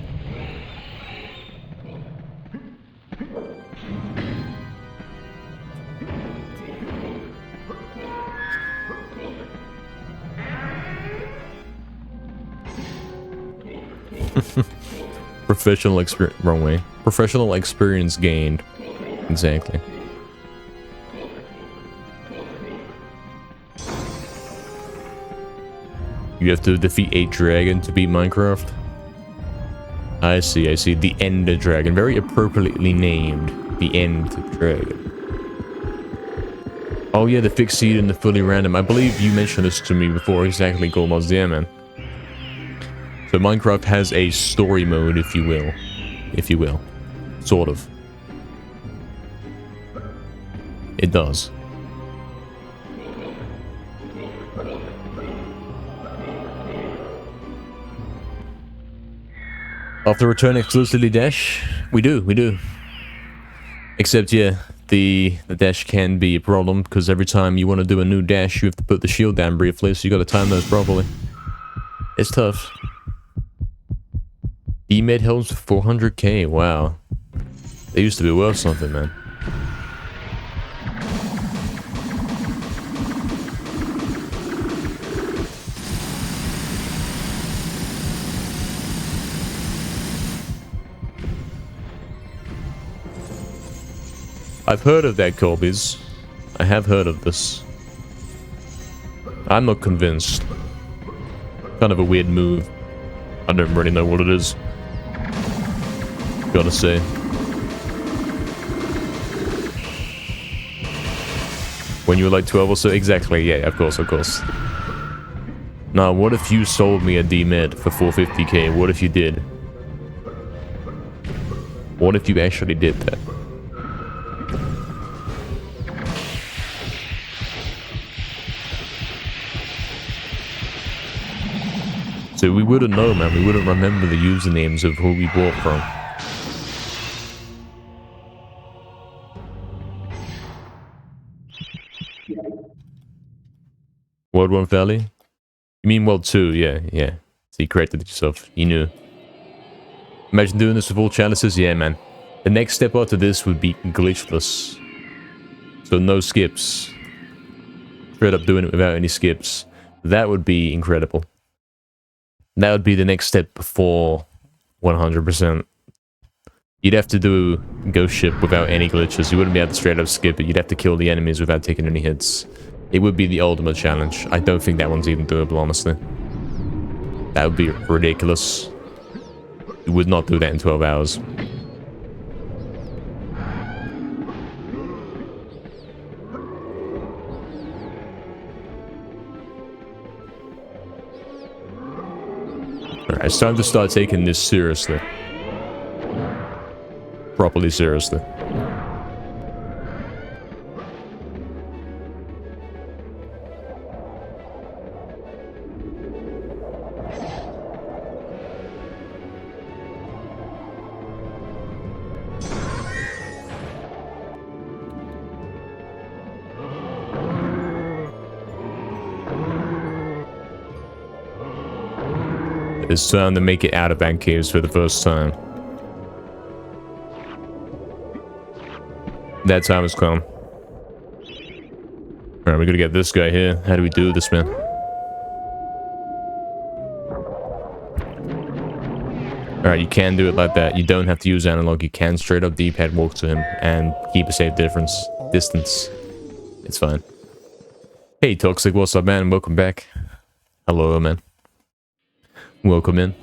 Professional experience, wrong way. Professional experience gained. Exactly. You have to defeat a dragon to beat Minecraft? I see, I see. The Ender Dragon. Very appropriately named. The End Dragon. Oh yeah, the fixed seed and the fully random. I believe you mentioned this to me before. Exactly, Goldmods. Yeah, man. So Minecraft has a story mode, if you will. If you will. Sort of. It does. After return exclusively dash? We do. Except, yeah, the dash can be a problem, because every time you want to do a new dash, you have to put the shield down briefly, so you got to time those properly. It's tough. E-med helms for 400k, wow. They used to be worth something, man. I've heard of that, Colby's. I have heard of this. I'm not convinced. Kind of a weird move. I don't really know what it is. Gotta say. When you were like 12 or so? Exactly, yeah, of course, of course. Now, what if you sold me a D-Med for 450k? What if you did? What if you actually did that? So we wouldn't know, man. We wouldn't remember the usernames of who we bought from. World 1 Valley? You mean World 2? Yeah, yeah. So you corrected it yourself. You knew. Imagine doing this with all chalices? Yeah, man. The next step after this would be glitchless. So no skips. Straight up doing it without any skips. That would be incredible. That would be the next step before 100%. You'd have to do Ghost Ship without any glitches. You wouldn't be able to straight up skip it. You'd have to kill the enemies without taking any hits. It would be the ultimate challenge. I don't think that one's even doable, honestly. That would be ridiculous. You would not do that in 12 hours. Alright, it's time to start taking this seriously. Properly seriously. It's time to make it out of bank caves for the first time. That time has come. Alright, we're gonna get this guy here. How do we do this, man? Alright, you can do it like that. You don't have to use analog. You can straight up D-pad walk to him and keep a safe distance. It's fine. Hey, Toxic, what's up, man? Welcome back. Hello, man. Welcome in.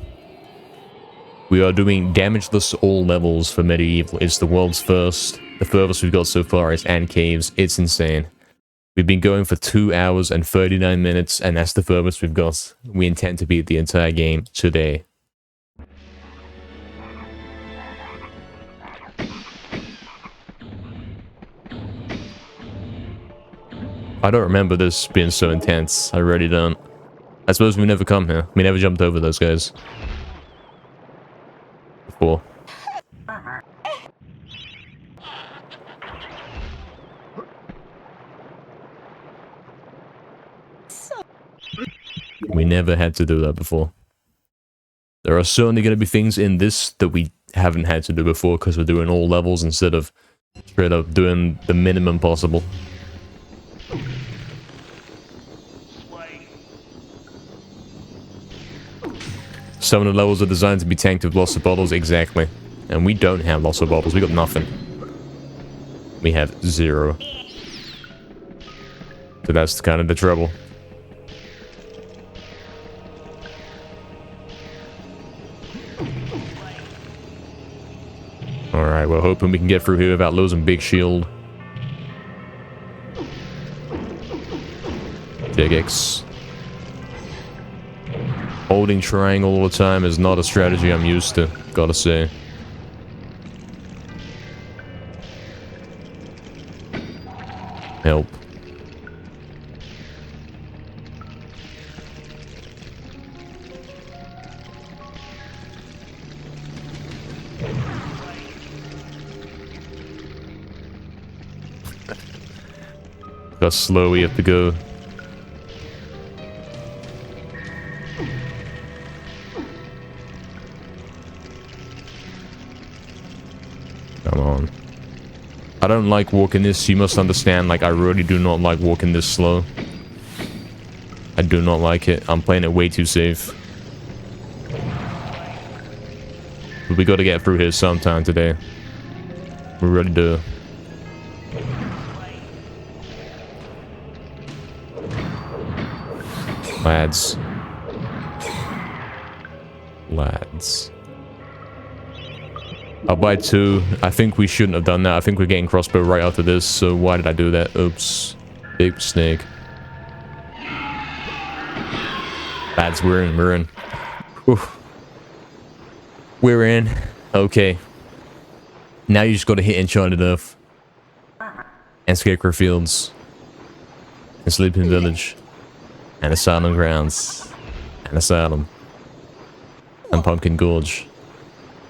We are doing damageless all levels for Medieval. It's the world's first. The furthest we've got so far is Ant Caves. It's insane. We've been going for 2 hours and 39 minutes, and that's the furthest we've got. We intend to beat the entire game today. I don't remember this being so intense. I really don't. I suppose we never come here. We never jumped over those guys before. We never had to do that before. There are certainly going to be things in this that we haven't had to do before because we're doing all levels instead of straight up doing the minimum possible. Some of the levels are designed to be tanked with lots of bottles, exactly. And we don't have lots of bottles, we got nothing. We have 0. So that's kind of the trouble. Alright, we're hoping we can get through here without losing big shield. Big X. Holding triangle all the time is not a strategy I'm used to, gotta say. Help. how slow we have to go. Come on. I don't like walking this, you must understand, like I really do not like walking this slow. I do not like it. I'm playing it way too safe. But we gotta get through here sometime today. We really do. Lads. Lads. I'll buy 2. I think we shouldn't have done that. I think we're getting crossbow right after this, so why did I do that? Oops. Big snake. Lads, we're in. Oof. We're in. Okay. Now you just gotta hit Enchanted Earth. And Scarecrow Fields. And Sleeping Village. And Asylum Grounds. And Asylum. And Pumpkin Gorge.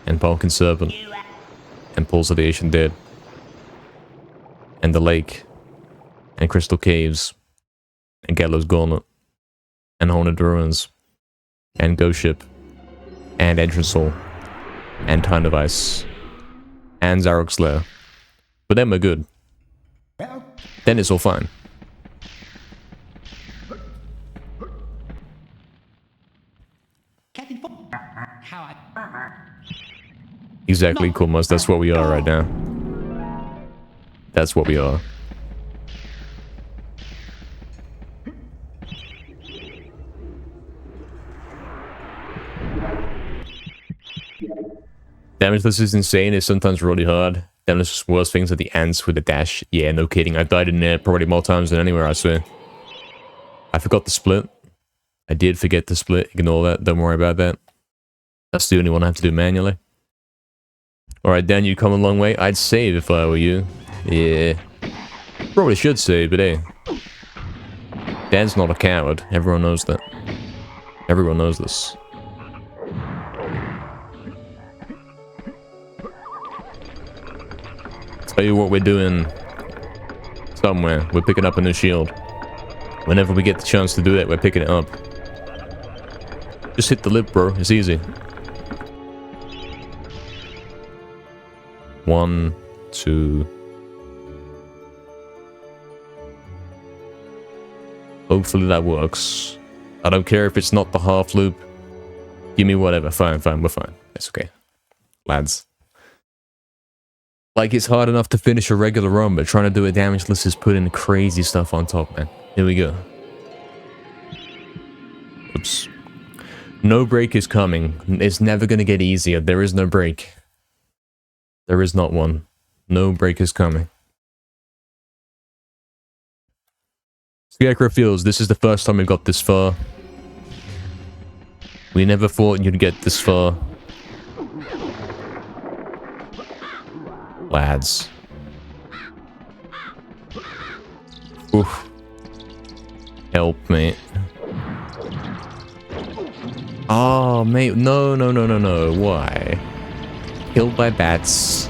And Pumpkin Serpent. And Pools of the Ancient Dead. And the Lake. And Crystal Caves. And Gallows Gauntlet. And Haunted Ruins. And Ghost Ship. And Entrance Hall. And Time of Ice. And Zarok's Lair. But then we're good. Then it's all fine. Exactly, Kulmas. That's what we are right now. That's what we are. Damageless is insane. It's sometimes really hard. Damageless worst things are the ants with the dash. Yeah, no kidding. I've died in there probably more times than anywhere, I swear. I forgot the split. I did forget the split. Ignore that. Don't worry about that. That's the only one I have to do manually. Alright, Dan, you come a long way. I'd save if I were you. Yeah. Probably should save, but hey. Dan's not a coward. Everyone knows that. Everyone knows this. Tell you what we're doing somewhere. We're picking up a new shield. Whenever we get the chance to do that, we're picking it up. Just hit the lip, bro. It's easy. 1, 2. Hopefully that works. I don't care if it's not the half loop. Give me whatever. Fine, we're fine. It's okay. Lads. Like, it's hard enough to finish a regular run, but trying to do a damageless is putting crazy stuff on top, man. Here we go. Oops. No break is coming. It's never gonna get easier. There is no break. There is not one. No break is coming. Scarecrow Fields, this is the first time we've got this far. We never thought you'd get this far. Lads. Oof. Help, mate. Oh, mate. No. Why? Killed by bats.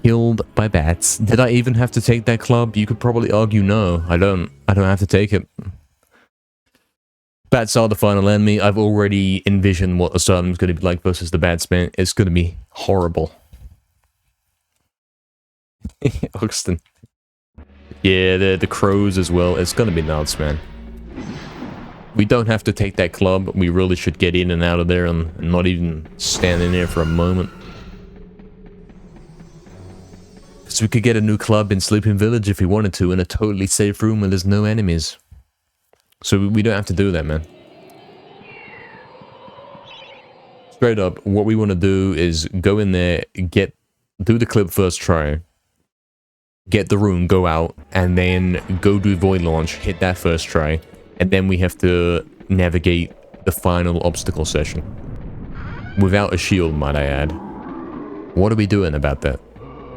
Killed by bats. Did I even have to take that club? You could probably argue no. I don't have to take it. Bats are the final enemy. I've already envisioned what Asylum's going to be like versus the bats, man. It's going to be horrible. Oxton. Yeah, the crows as well. It's gonna be nuts, man. We don't have to take that club. We really should get in and out of there and not even stand in there for a moment. So we could get a new club in Sleeping Village if we wanted to, in a totally safe room where there's no enemies. So we don't have to do that, man. Straight up, what we want to do is go in there, do the clip first try. Get the rune, go out, and then go do void launch, hit that first try, and then we have to navigate the final obstacle session. Without a shield, might I add. What are we doing about that?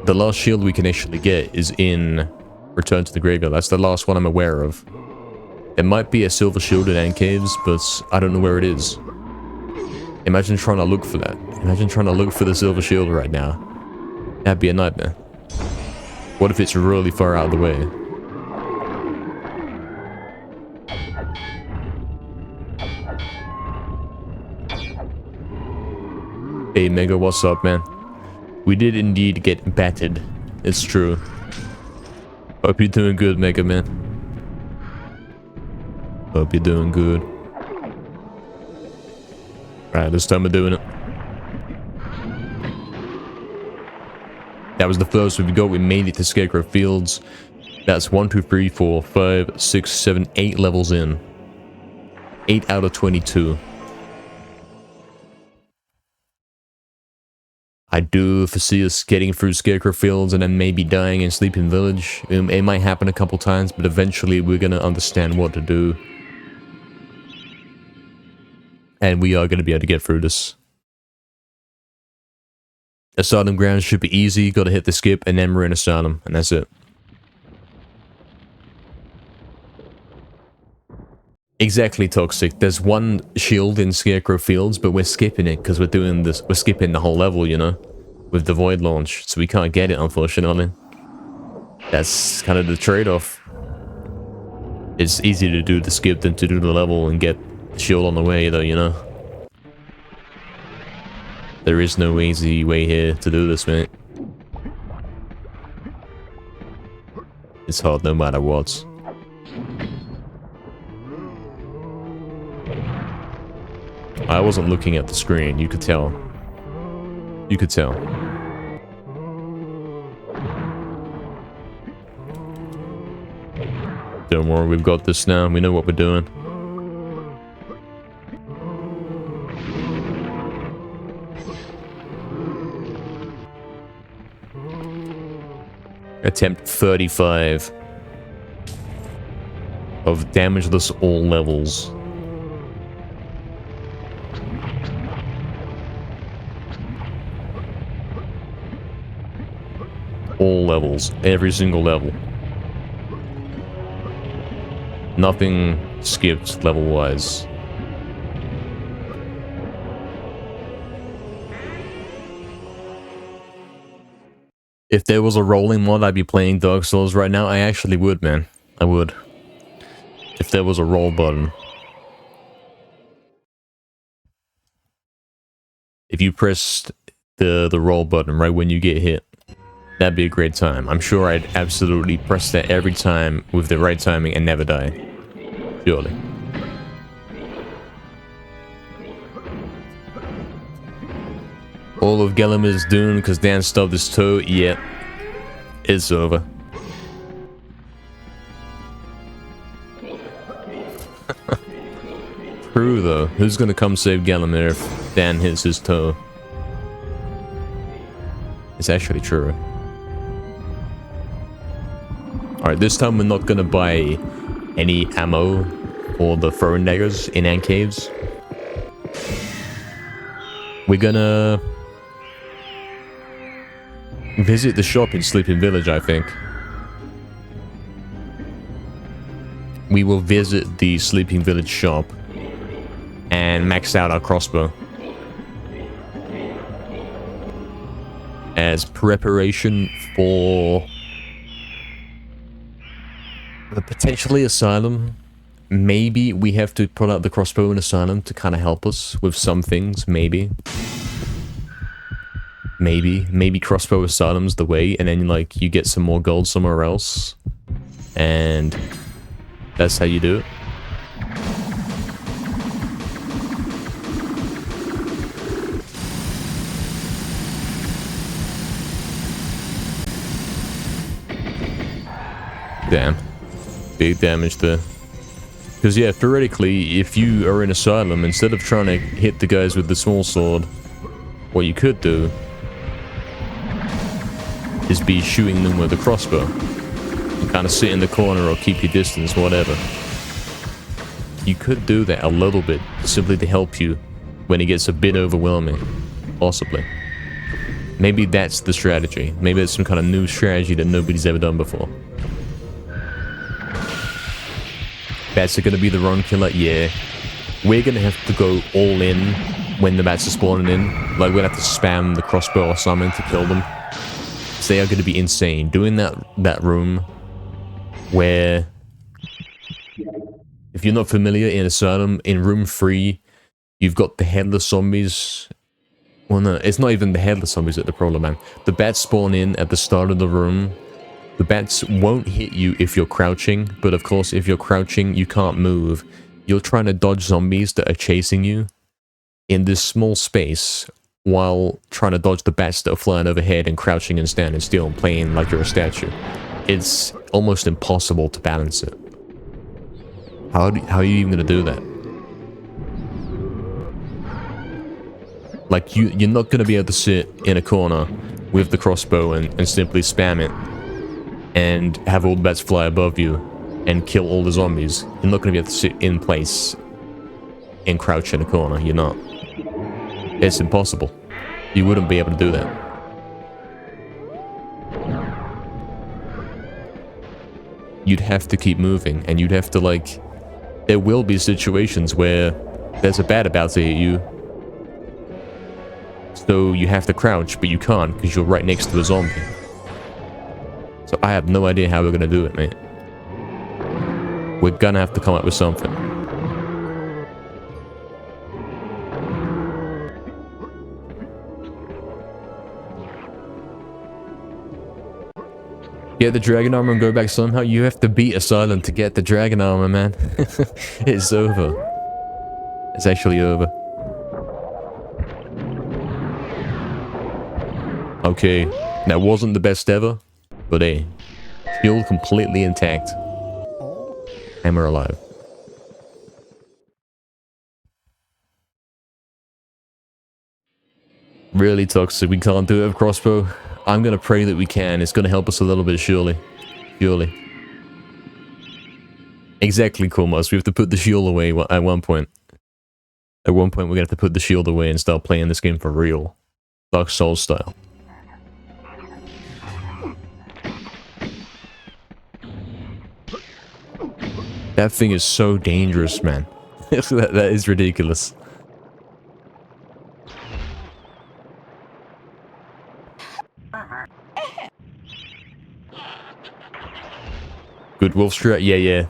The last shield we can actually get is in Return to the Graveyard. That's the last one I'm aware of. It might be a silver shield in End Caves, but I don't know where it is. Imagine trying to look for that. Imagine trying to look for the silver shield right now. That'd be a nightmare. What if it's really far out of the way? Hey Mega, what's up, man? We did indeed get battered. It's true. Hope you're doing good, Mega Man. Hope you're doing good. Alright, this time we're doing it. That was the first we got. We made it to Scarecrow Fields. That's 1, 2, 3, 4, 5, 6, 7, 8 levels in. 8 out of 22. I do foresee us getting through Scarecrow Fields and then maybe dying in Sleeping Village. It might happen a couple times, but eventually we're gonna understand what to do. And we are gonna be able to get through this. Asylum grounds should be easy. Gotta hit the skip and then we're in Asylum, and that's it. Exactly, Toxic. There's one shield in Scarecrow Fields, but we're skipping it because we're doing this. We're skipping the whole level, you know, with the void launch, so we can't get it, unfortunately. That's kind of the trade-off. It's easier to do the skip than to do the level and get the shield on the way, though, you know. There is no easy way here to do this, mate. It's hard no matter what. I wasn't looking at the screen, you could tell. You could tell. Don't worry, we've got this now. We know what we're doing. Attempt 35 of Damageless all levels. All levels, every single level. Nothing skipped level-wise. If there was a rolling mod, I'd be playing Dark Souls right now. I actually would, man. I would. If there was a roll button. If you pressed the roll button right when you get hit, that'd be a great time. I'm sure I'd absolutely press that every time with the right timing and never die. Surely. All of Gellum is doomed because Dan stubbed his toe. Yep. It's over. True though. Who's gonna come save Gellum if Dan hits his toe? It's actually true. Alright, this time we're not gonna buy any ammo for the throwing daggers in ant caves. We're gonna visit the shop in Sleeping Village, I think. We will visit the Sleeping Village shop and max out our crossbow as preparation for potentially Asylum. Maybe we have to put out the crossbow in Asylum to kind of help us with some things, maybe. Maybe crossbow Asylum's the way, and then like you get some more gold somewhere else. And that's how you do it. Damn. Big damage there. Because yeah, theoretically, if you are in Asylum, instead of trying to hit the guys with the small sword, what you could do is be shooting them with a crossbow. You kind of sit in the corner or keep your distance, whatever. You could do that a little bit, simply to help you when it gets a bit overwhelming. Possibly. Maybe that's the strategy. Maybe it's some kind of new strategy that nobody's ever done before. Bats are gonna be the wrong killer? Yeah. We're gonna have to go all in when the bats are spawning in. Like, we're gonna have to spam the crossbow or something to kill them. So they are gonna be insane. Doing that room where... If you're not familiar, in Asylum, in room 3, you've got the headless zombies Well, no, it's not even the headless zombies that are the problem, man. The bats spawn in at the start of the room. The bats won't hit you if you're crouching, but of course, if you're crouching, you can't move. You're trying to dodge zombies that are chasing you in this small space while trying to dodge the bats that are flying overhead and crouching and standing still and playing like you're a statue. It's almost impossible to balance it. How are you even going to do that? Like, you're not going to be able to sit in a corner with the crossbow and simply spam it and have all the bats fly above you and kill all the zombies. You're not going to be able to sit in place and crouch in a corner. You're not. It's impossible. You wouldn't be able to do that. You'd have to keep moving, and you'd have to, like... There will be situations where there's a bat about to hit you, so you have to crouch, but you can't because you're right next to a zombie. So I have no idea how we're gonna do it, mate. We're gonna have to come up with something. Get the dragon armor and go back somehow. You have to beat Asylum to get the dragon armor, man. It's over. It's actually over. Okay, that wasn't the best ever, but hey, still completely intact. And we're alive. Really toxic, we can't do it with crossbow. I'm gonna pray that we can. It's gonna help us a little bit, surely. Surely. Exactly, Kormos. We have to put the shield away at one point. At one point, we're gonna have to put the shield away and start playing this game for real. Dark Souls style. That thing is so dangerous, man. that is ridiculous. Good wolf strat? Yeah.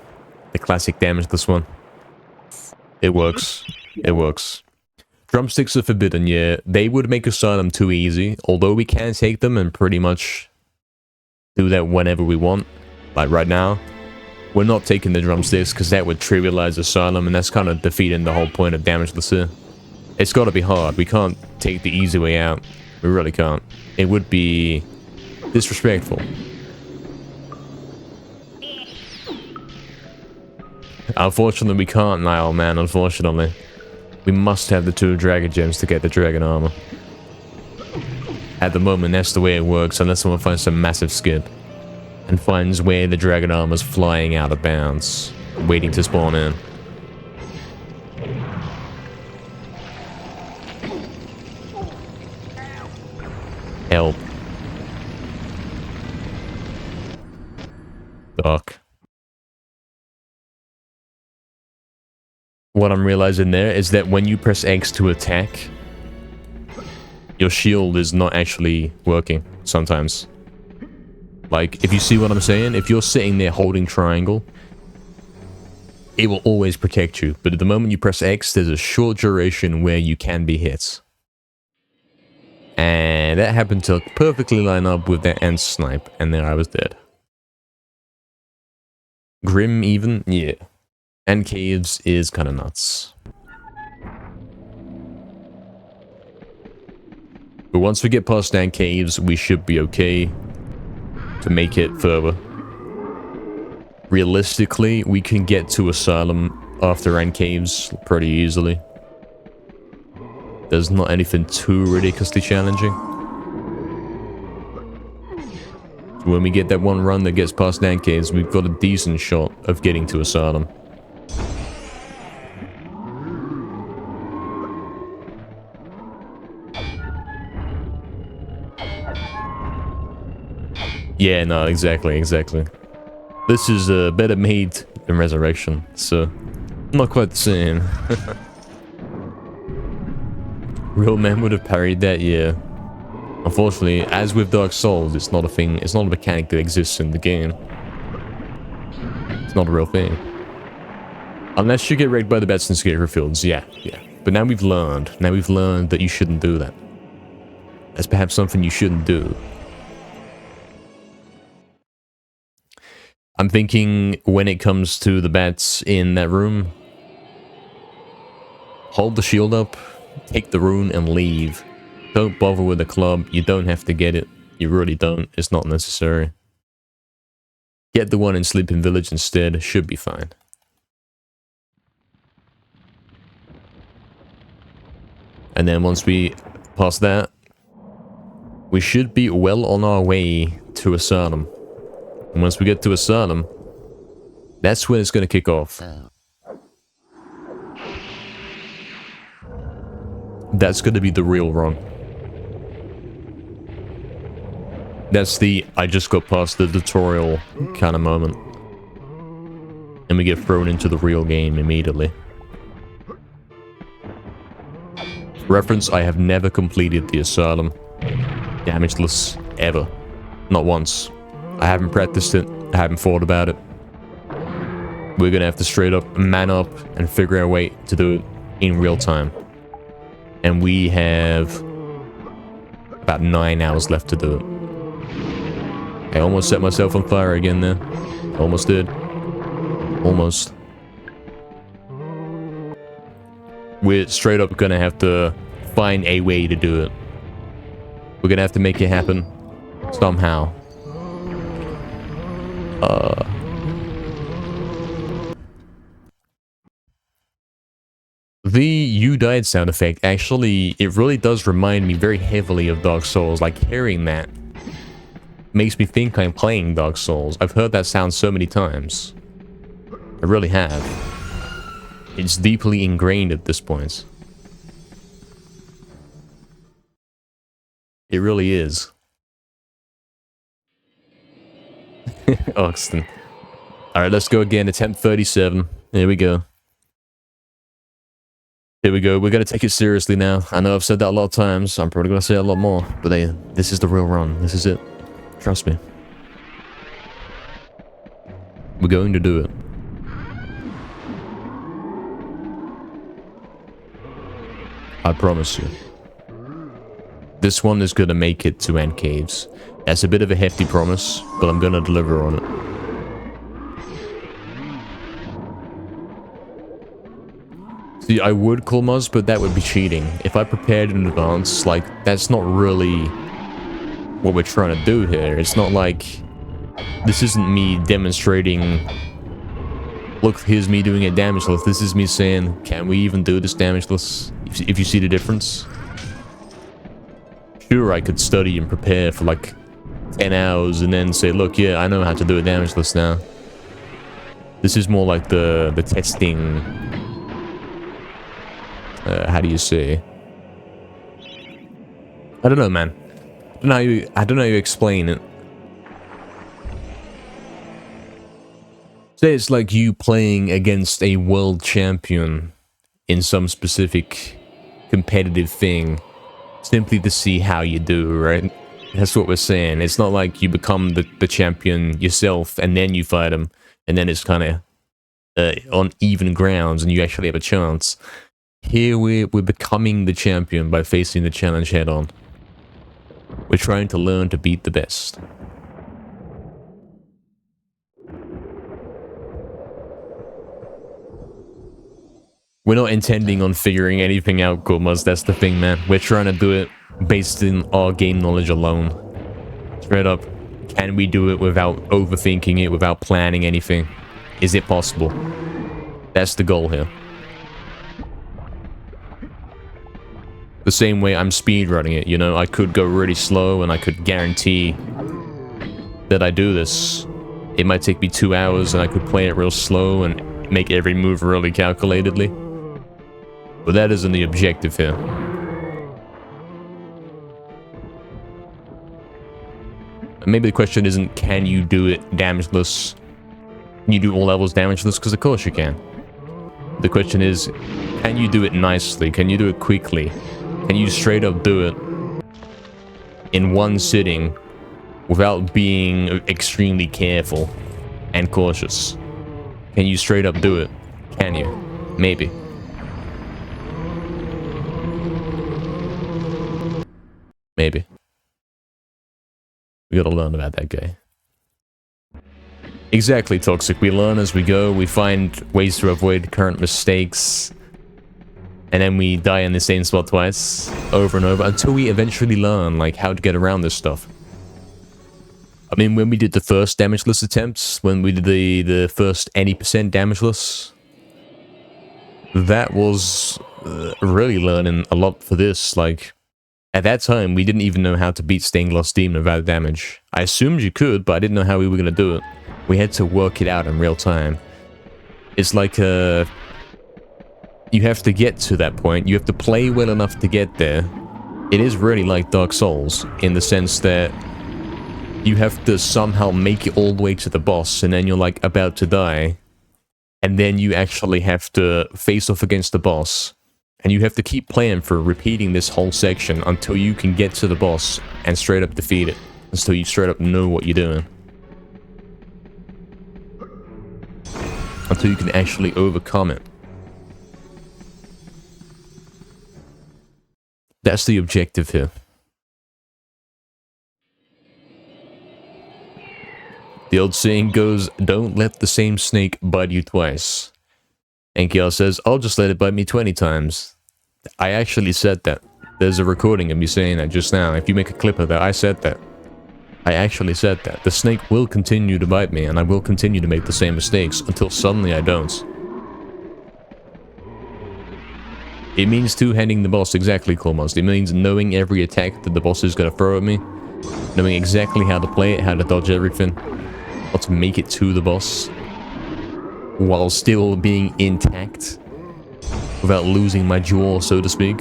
The classic Damageless one. It works. It works. Drumsticks are forbidden, yeah. They would make Asylum too easy, although we can take them and pretty much do that whenever we want. Like right now. We're not taking the drumsticks because that would trivialize Asylum, and that's kind of defeating the whole point of Damageless here. It's got to be hard. We can't take the easy way out. We really can't. It would be disrespectful. Unfortunately, we can't now, man. Unfortunately. We must have the 2 dragon gems to get the dragon armor. At the moment, that's the way it works, unless someone finds some massive skip. And finds where the dragon armor's flying out of bounds, waiting to spawn in. Help. Doc. What I'm realizing there is that when you press X to attack, your shield is not actually working sometimes. Like, if you see what I'm saying, if you're sitting there holding triangle, it will always protect you. But at the moment you press X, there's a short duration where you can be hit. And that happened to perfectly line up with that ant snipe, and there I was dead. Grim even? Yeah. And caves is kind of nuts. But once we get past ant caves, we should be okay to make it further. Realistically, we can get to Asylum after ant caves pretty easily. There's not anything too ridiculously challenging. When we get that one run that gets past ant caves, we've got a decent shot of getting to Asylum. Yeah, no, exactly. This is better made than Resurrection, so not quite the same. Real men would have parried that, yeah. Unfortunately, as with Dark Souls, it's not a thing, it's not a mechanic that exists in the game. It's not a real thing. Unless you get raided by the bats in Scarecrow Fields, yeah. But now we've learned that you shouldn't do that. That's perhaps something you shouldn't do. I'm thinking when it comes to the bats in that room, hold the shield up, take the rune and leave. Don't bother with the club, you don't have to get it. You really don't, it's not necessary. Get the one in Sleeping Village instead, should be fine. And then once we pass that, we should be well on our way to Asylum. And once we get to Asylum, that's when it's going to kick off. That's going to be the real run. That's the I just got past the tutorial kind of moment. And we get thrown into the real game immediately. Reference, I have never completed the Asylum Damageless ever. Not once. I haven't practiced it. I haven't thought about it. We're gonna have to straight up man up and figure out a way to do it in real time. And we have about 9 hours left to do it. I almost set myself on fire again there. Almost did. Almost. We're straight up gonna have to find a way to do it. We're gonna have to make it happen somehow. The "you died" sound effect, actually, it really does remind me very heavily of Dark Souls. Like, hearing that makes me think I'm playing Dark Souls. I've heard that sound so many times. I really have. It's deeply ingrained at this point. It really is. Oxton. Alright, let's go again. Attempt 37. Here we go. Here we go. We're going to take it seriously now. I know I've said that a lot of times. I'm probably going to say it a lot more. But this is the real run. This is it. Trust me. We're going to do it. I promise you. This one is going to make it to End Caves. That's a bit of a hefty promise, but I'm going to deliver on it. See, I would call Muzz, but that would be cheating. If I prepared in advance, like, that's not really what we're trying to do here. It's not like... This isn't me demonstrating... Look, here's me doing a damageless. This is me saying, can we even do this damageless? If you see the difference. Sure, I could study and prepare for like 10 hours and then say, look, yeah, I know how to do a damageless now. This is more like the testing... how do you say? I don't know, man. I don't know how you explain it. Say it's like you playing against a world champion in some specific competitive thing, simply to see how you do, right? That's what we're saying. It's not like you become the champion yourself and then you fight him, and then it's kind of on even grounds and you actually have a chance. Here we're becoming the champion by facing the challenge head on. We're trying to learn to beat the best. We're not intending on figuring anything out, Gormas. That's the thing, man. We're trying to do it based in our game knowledge alone. Straight up. Can we do it without overthinking it, without planning anything? Is it possible? That's the goal here. The same way I'm speedrunning it, you know? I could go really slow and I could guarantee that I do this. It might take me 2 hours and I could play it real slow and make every move really calculatedly. But that isn't the objective here. Maybe the question isn't, can you do it damageless? Can you do all levels damageless? Because of course you can. The question is, can you do it nicely? Can you do it quickly? Can you straight up do it in one sitting without being extremely careful and cautious? Can you straight up do it? Can you? Maybe. Maybe. We gotta learn about that guy. Exactly, Toxic. We learn as we go. We find ways to avoid current mistakes. And then we die in the same spot twice, over and over, until we eventually learn, like, how to get around this stuff. I mean, when we did the first Damageless attempts, when we did the first any percent Damageless, that was really learning a lot for this. Like, at that time, we didn't even know how to beat Stained Glass Demon without damage. I assumed you could, but I didn't know how we were going to do it. We had to work it out in real time. It's like you have to get to that point. You have to play well enough to get there. It is really like Dark Souls, in the sense that you have to somehow make it all the way to the boss, and then you're like about to die. And then you actually have to face off against the boss. And you have to keep playing for repeating this whole section until you can get to the boss and straight up defeat it. Until you straight up know what you're doing. Until you can actually overcome it. That's the objective here. The old saying goes, don't let the same snake bite you twice. NKL says, I'll just let it bite me 20 times. I actually said that. There's a recording of me saying that just now. If you make a clip of that, I said that. I actually said that. The snake will continue to bite me, and I will continue to make the same mistakes until suddenly I don't. It means two-handing the boss, exactly, Cormos. It means knowing every attack that the boss is going to throw at me. Knowing exactly how to play it, how to dodge everything. How to make it to the boss. While still being intact. Without losing my jaw, so to speak.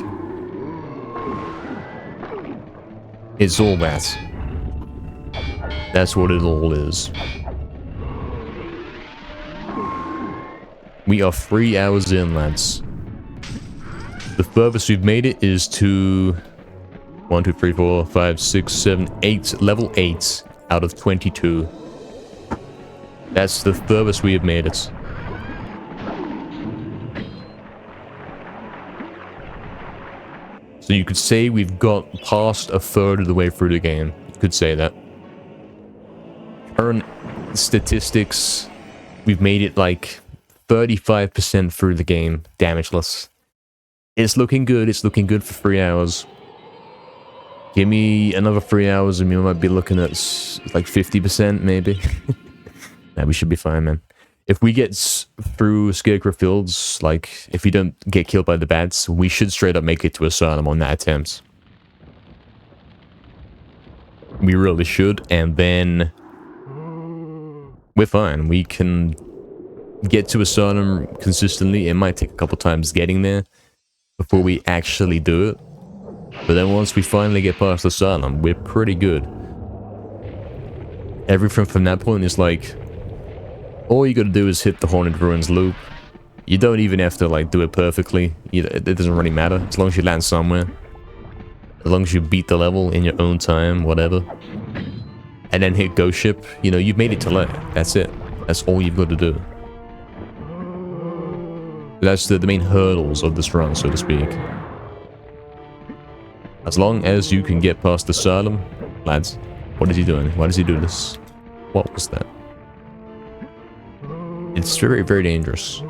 It's all that. That's what it all is. We are 3 hours in, lads. The furthest we've made it is to 1, 2, 3, 4, 5, 6, 7, 8. Level 8 out of 22. That's the furthest we have made it. So you could say we've got past a third of the way through the game. You could say that. Current statistics, we've made it like 35% through the game, damageless. It's looking good. It's looking good for 3 hours. Give me another 3 hours and we might be looking at like 50% maybe. Nah, we should be fine, man. If we get through Scarecrow Fields, like if we don't get killed by the bats, we should straight up make it to Asylum on that attempt. We really should, and then we're fine. We can get to Asylum consistently. It might take a couple times getting there before we actually do it. But then once we finally get past Asylum, we're pretty good. Everything from that point is like, all you gotta do is hit the Haunted Ruins loop. You don't even have to like do it perfectly. It doesn't really matter, as long as you land somewhere. As long as you beat the level in your own time, whatever. And then hit Ghost Ship, you know, you've made it to land. That's it. That's all you've got to do. That's the main hurdles of this run, so to speak. As long as you can get past Asylum, lads. What is he doing? Why does he do this? What was that? It's very, very dangerous.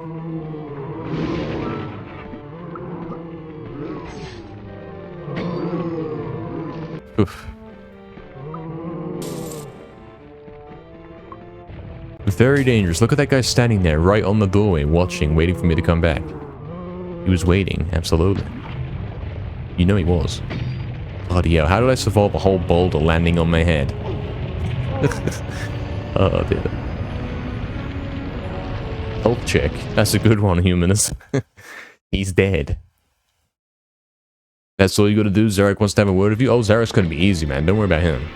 Oof. Very dangerous. Look at that guy standing there, right on the doorway, watching, waiting for me to come back. He was waiting, absolutely. You know he was. Bloody hell, how did I survive a whole boulder landing on my head? Oh dear. Health check. That's a good one, Humanist. He's dead. That's all you gotta do? Zarok wants to have a word with you? Oh, Zarok's gonna be easy, man. Don't worry about him.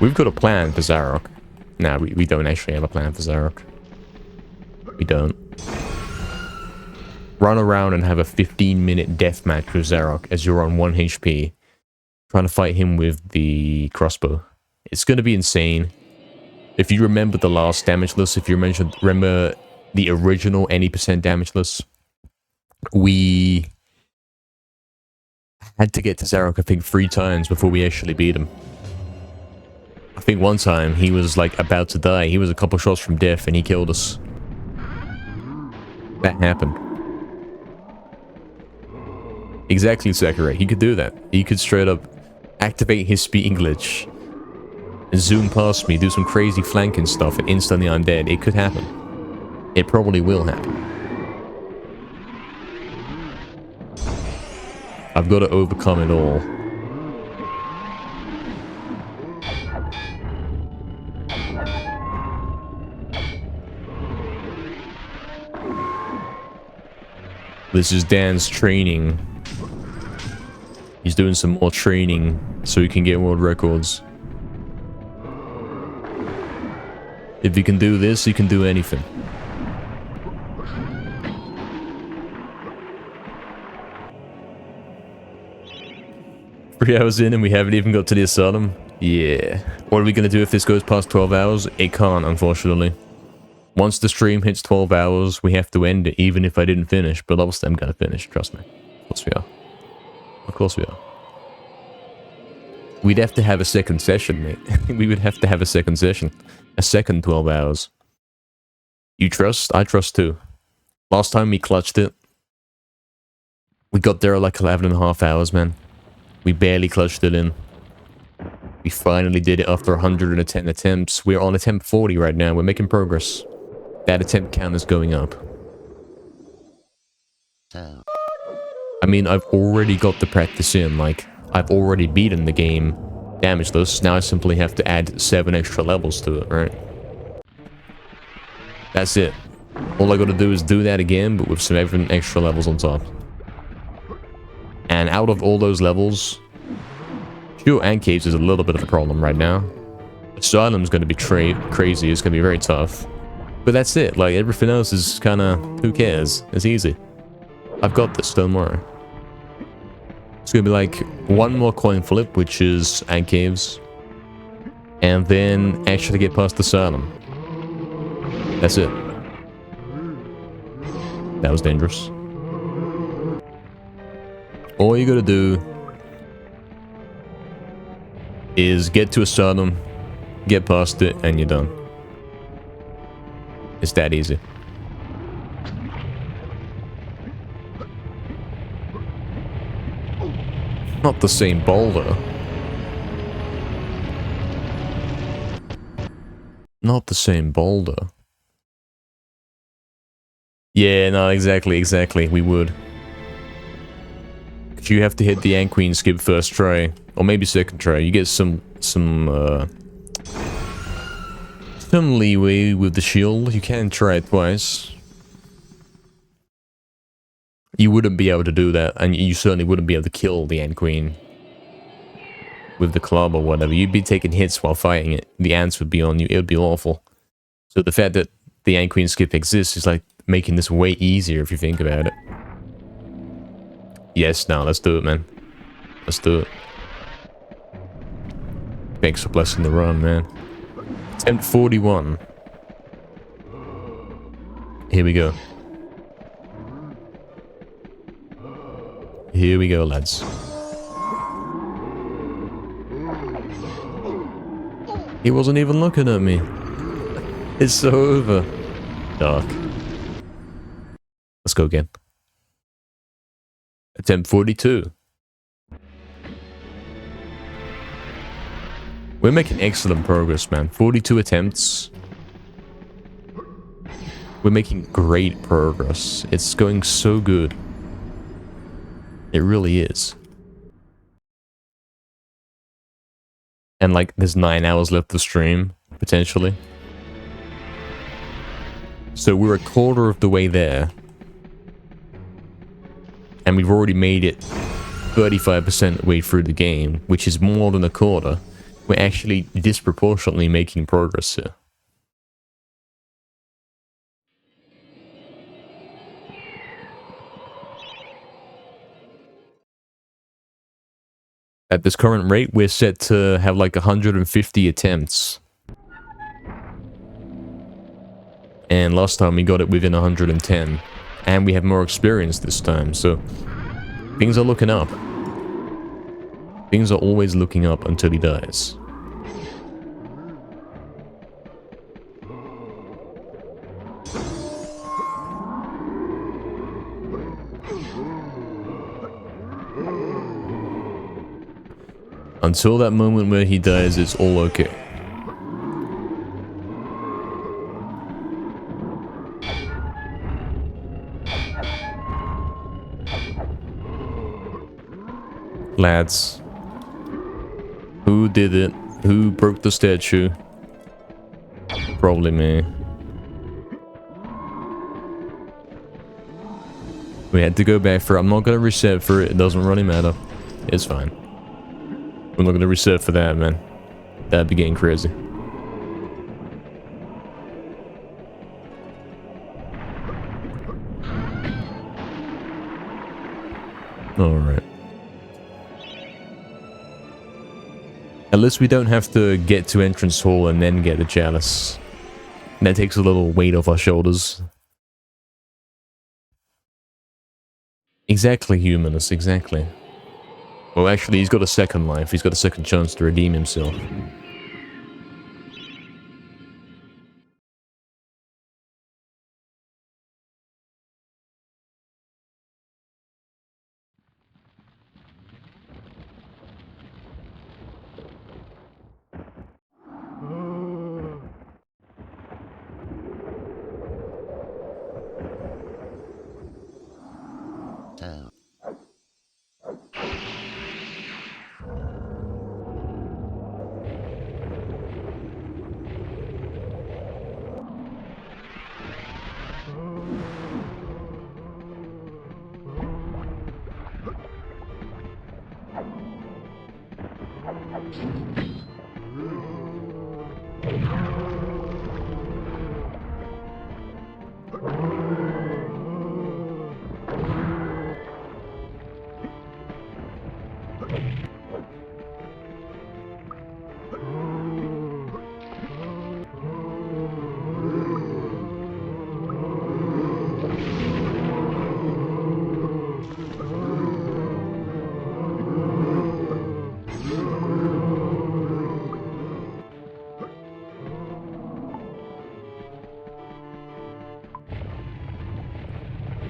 We've got a plan for Zarok. Nah, we don't actually have a plan for Zarok. We don't. Run around and have a 15-minute deathmatch with Zarok as you're on 1 HP. Trying to fight him with the crossbow. It's gonna be insane. If you remember the last Damageless, if you remember the original any percent Damageless, we had to get to Zarok, I think, 3 times before we actually beat him. I think one time he was like about to die. He was a couple shots from death and he killed us. That happened. Exactly, Sakurai. He could do that. He could straight up activate his speeding glitch and zoom past me, do some crazy flanking stuff, and instantly I'm dead. It could happen. It probably will happen. I've got to overcome it all. This is Dan's training. He's doing some more training so he can get world records. If he can do this, he can do anything. Three hours in and we haven't even got to the Asylum? Yeah. What are we going to do if this goes past 12 hours? It can't, unfortunately. Once the stream hits 12 hours, we have to end it, even if I didn't finish. But obviously I'm going to finish, trust me. Of course we are. Of course we are. We'd have to have a second session, mate. We would have to have a second session. A second 12 hours. You trust? I trust too. Last time we clutched it. We got there like 11.5 hours, man. We barely clutched it in. We finally did it after 110 attempts. We're on attempt 40 right now. We're making progress. That attempt count is going up. I mean, I've already got the practice in. Like, I've already beaten the game Damageless. Now I simply have to add 7 extra levels to it, right? That's it. All I gotta do is do that again, but with 7 extra levels on top. And out of all those levels, sure, Ant Caves is a little bit of a problem right now. Asylum's gonna be crazy, it's gonna be very tough. But that's it, like, everything else is kinda, who cares? It's easy. I've got this, don't worry. It's gonna be like one more coin flip, which is Ant Caves. And then actually get past Asylum. That's it. That was dangerous. All you gotta do is get to Asylum, get past it, and you're done. It's that easy. Not the same boulder. Not the same boulder. Yeah, no, exactly, we would. You have to hit the Ant Queen skip first try, or maybe second try. You get some leeway with the shield. You can try it twice. You wouldn't be able to do that, and you certainly wouldn't be able to kill the Ant Queen with the club or whatever. You'd be taking hits while fighting it. The ants would be on you. It would be awful. So the fact that the Ant Queen skip exists is like making this way easier if you think about it. Yes, now let's do it, man. Let's do it. Thanks for blessing the run, man. Attempt 41. Here we go. Here we go, lads. He wasn't even looking at me. It's so over. Dark. Let's go again. Attempt 42. We're making excellent progress, man. 42 attempts. We're making great progress. It's going so good. It really is. And like, there's 9 hours left to stream, potentially. So we're a quarter of the way there. And we've already made it 35% way through the game, which is more than a quarter. We're actually disproportionately making progress here. At this current rate, we're set to have like 150 attempts. And last time we got it within 110. And we have more experience this time, so things are looking up. Things are always looking up until he dies. Until that moment where he dies, it's all okay. Lads. Who did it? Who broke the statue? Probably me. We had to go back for it. I'm not gonna reset for it. It doesn't really matter. It's fine. I'm not gonna reset for that, man. That'd be getting crazy. Alright. At least we don't have to get to entrance hall and then get the chalice. That takes a little weight off our shoulders. Exactly, Humanus, exactly. Well, actually, he's got a second life. He's got a second chance to redeem himself.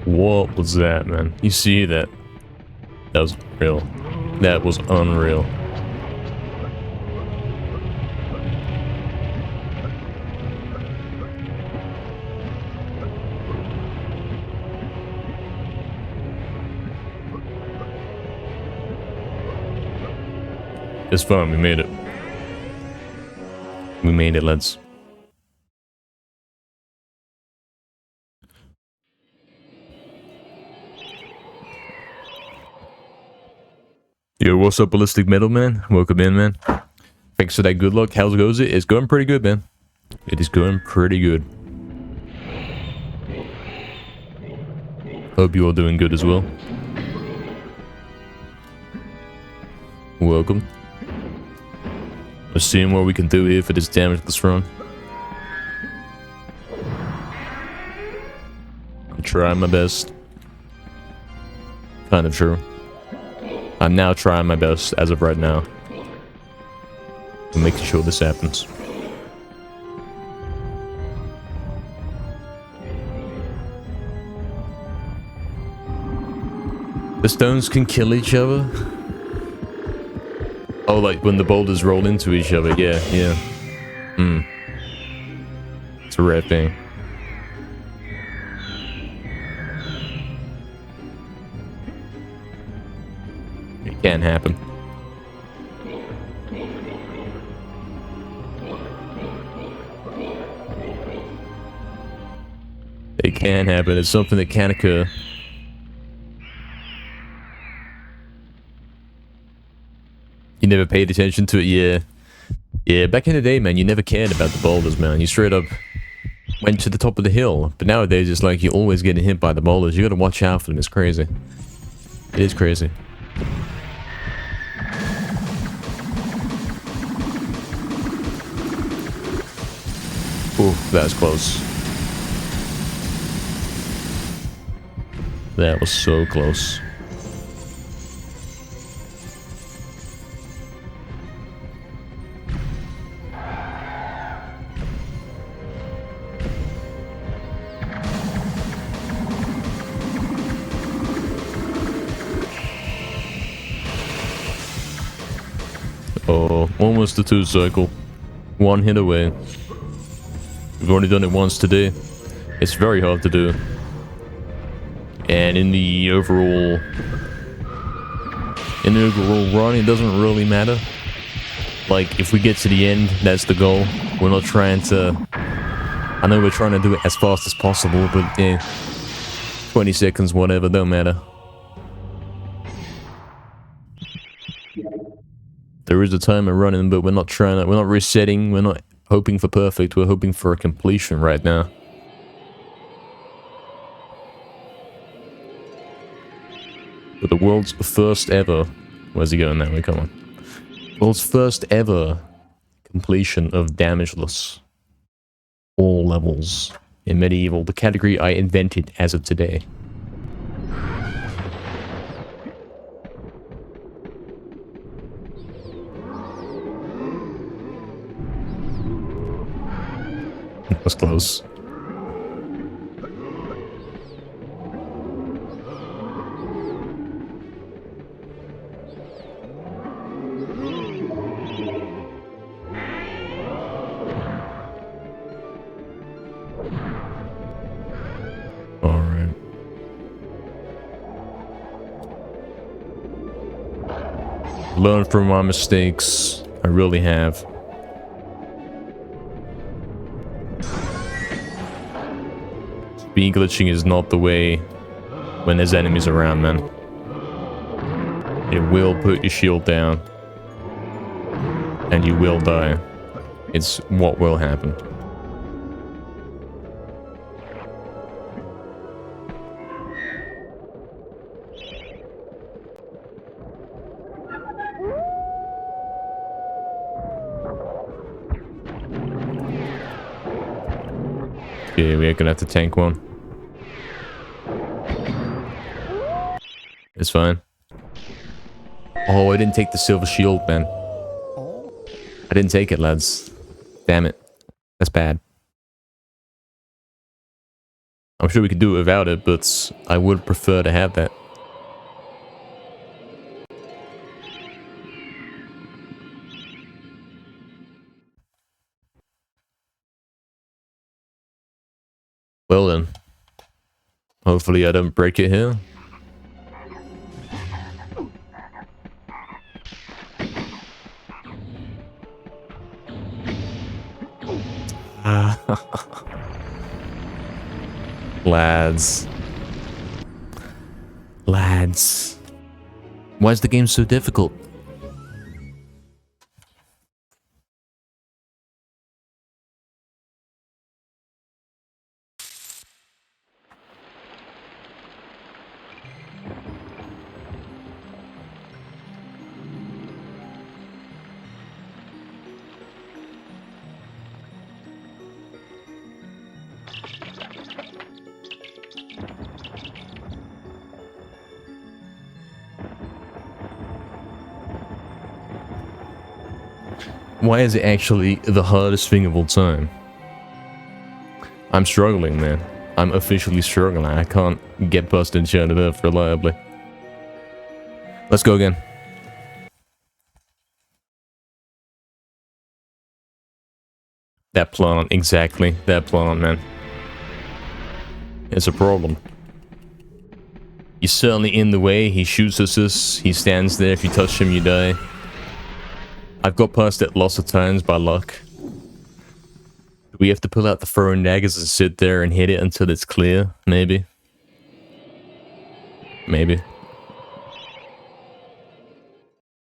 What was that, man? You see that? That was real. That was unreal. It's fun, we made it. We made it, lads. Yo, what's up, Ballistic Metal Man? Welcome in, man. Thanks for that good luck. How's it goes? It's going pretty good, man. It is going pretty good. Hope you all doing good as well. Welcome. Let's see what we can do here for this Damageless run. I'm trying my best. Kind of true. I'm now trying my best as of right now. I'm making sure this happens. The stones can kill each other? Oh, like when the boulders roll into each other. Yeah, yeah. It's a rare thing. It can't happen. It can happen. It's something that can occur. You never paid attention to it? Yeah. Yeah, back in the day, man, you never cared about the boulders, man. You straight up went to the top of the hill. But nowadays, it's like you're always getting hit by the boulders. You gotta watch out for them. It's crazy. It is crazy. Ooh, that was close. That was so close. Oh, almost the 2 circle. 1 hit away. We've only done it once today. It's very hard to do. And in the overall run, it doesn't really matter. Like, if we get to the end, that's the goal. We're not trying to... I know we're trying to do it as fast as possible, but yeah, 20 seconds, whatever, don't matter. There is a timer running, but we're not resetting, we're not hoping for perfect, we're hoping for a completion right now. But the world's first ever... Where's he going that way? Come on. World's first ever completion of Damageless. All levels in Medieval, the category I invented as of today. That was close. Learn from my mistakes. I really have. Speed glitching is not the way when there's enemies around, man. It will put your shield down. And you will die. It's what will happen. Okay, we're gonna have to tank one. It's fine. Oh, I didn't take the silver shield, man. I didn't take it, lads. Damn it. That's bad. I'm sure we could do it without it, but I would prefer to have that. Well then. Hopefully I don't break it here. Lads. Lads. Why is the game so difficult? Why is it actually the hardest thing of all time? I'm struggling, man. I'm officially struggling. I can't get past Enchanted Earth reliably. Let's go again. That plant, exactly. That plant, man. It's a problem. He's certainly in the way. He shoots at us. He stands there. If you touch him, you die. I've got past it lots of times by luck. Do we have to pull out the throwing daggers and sit there and hit it until it's clear? Maybe. Maybe.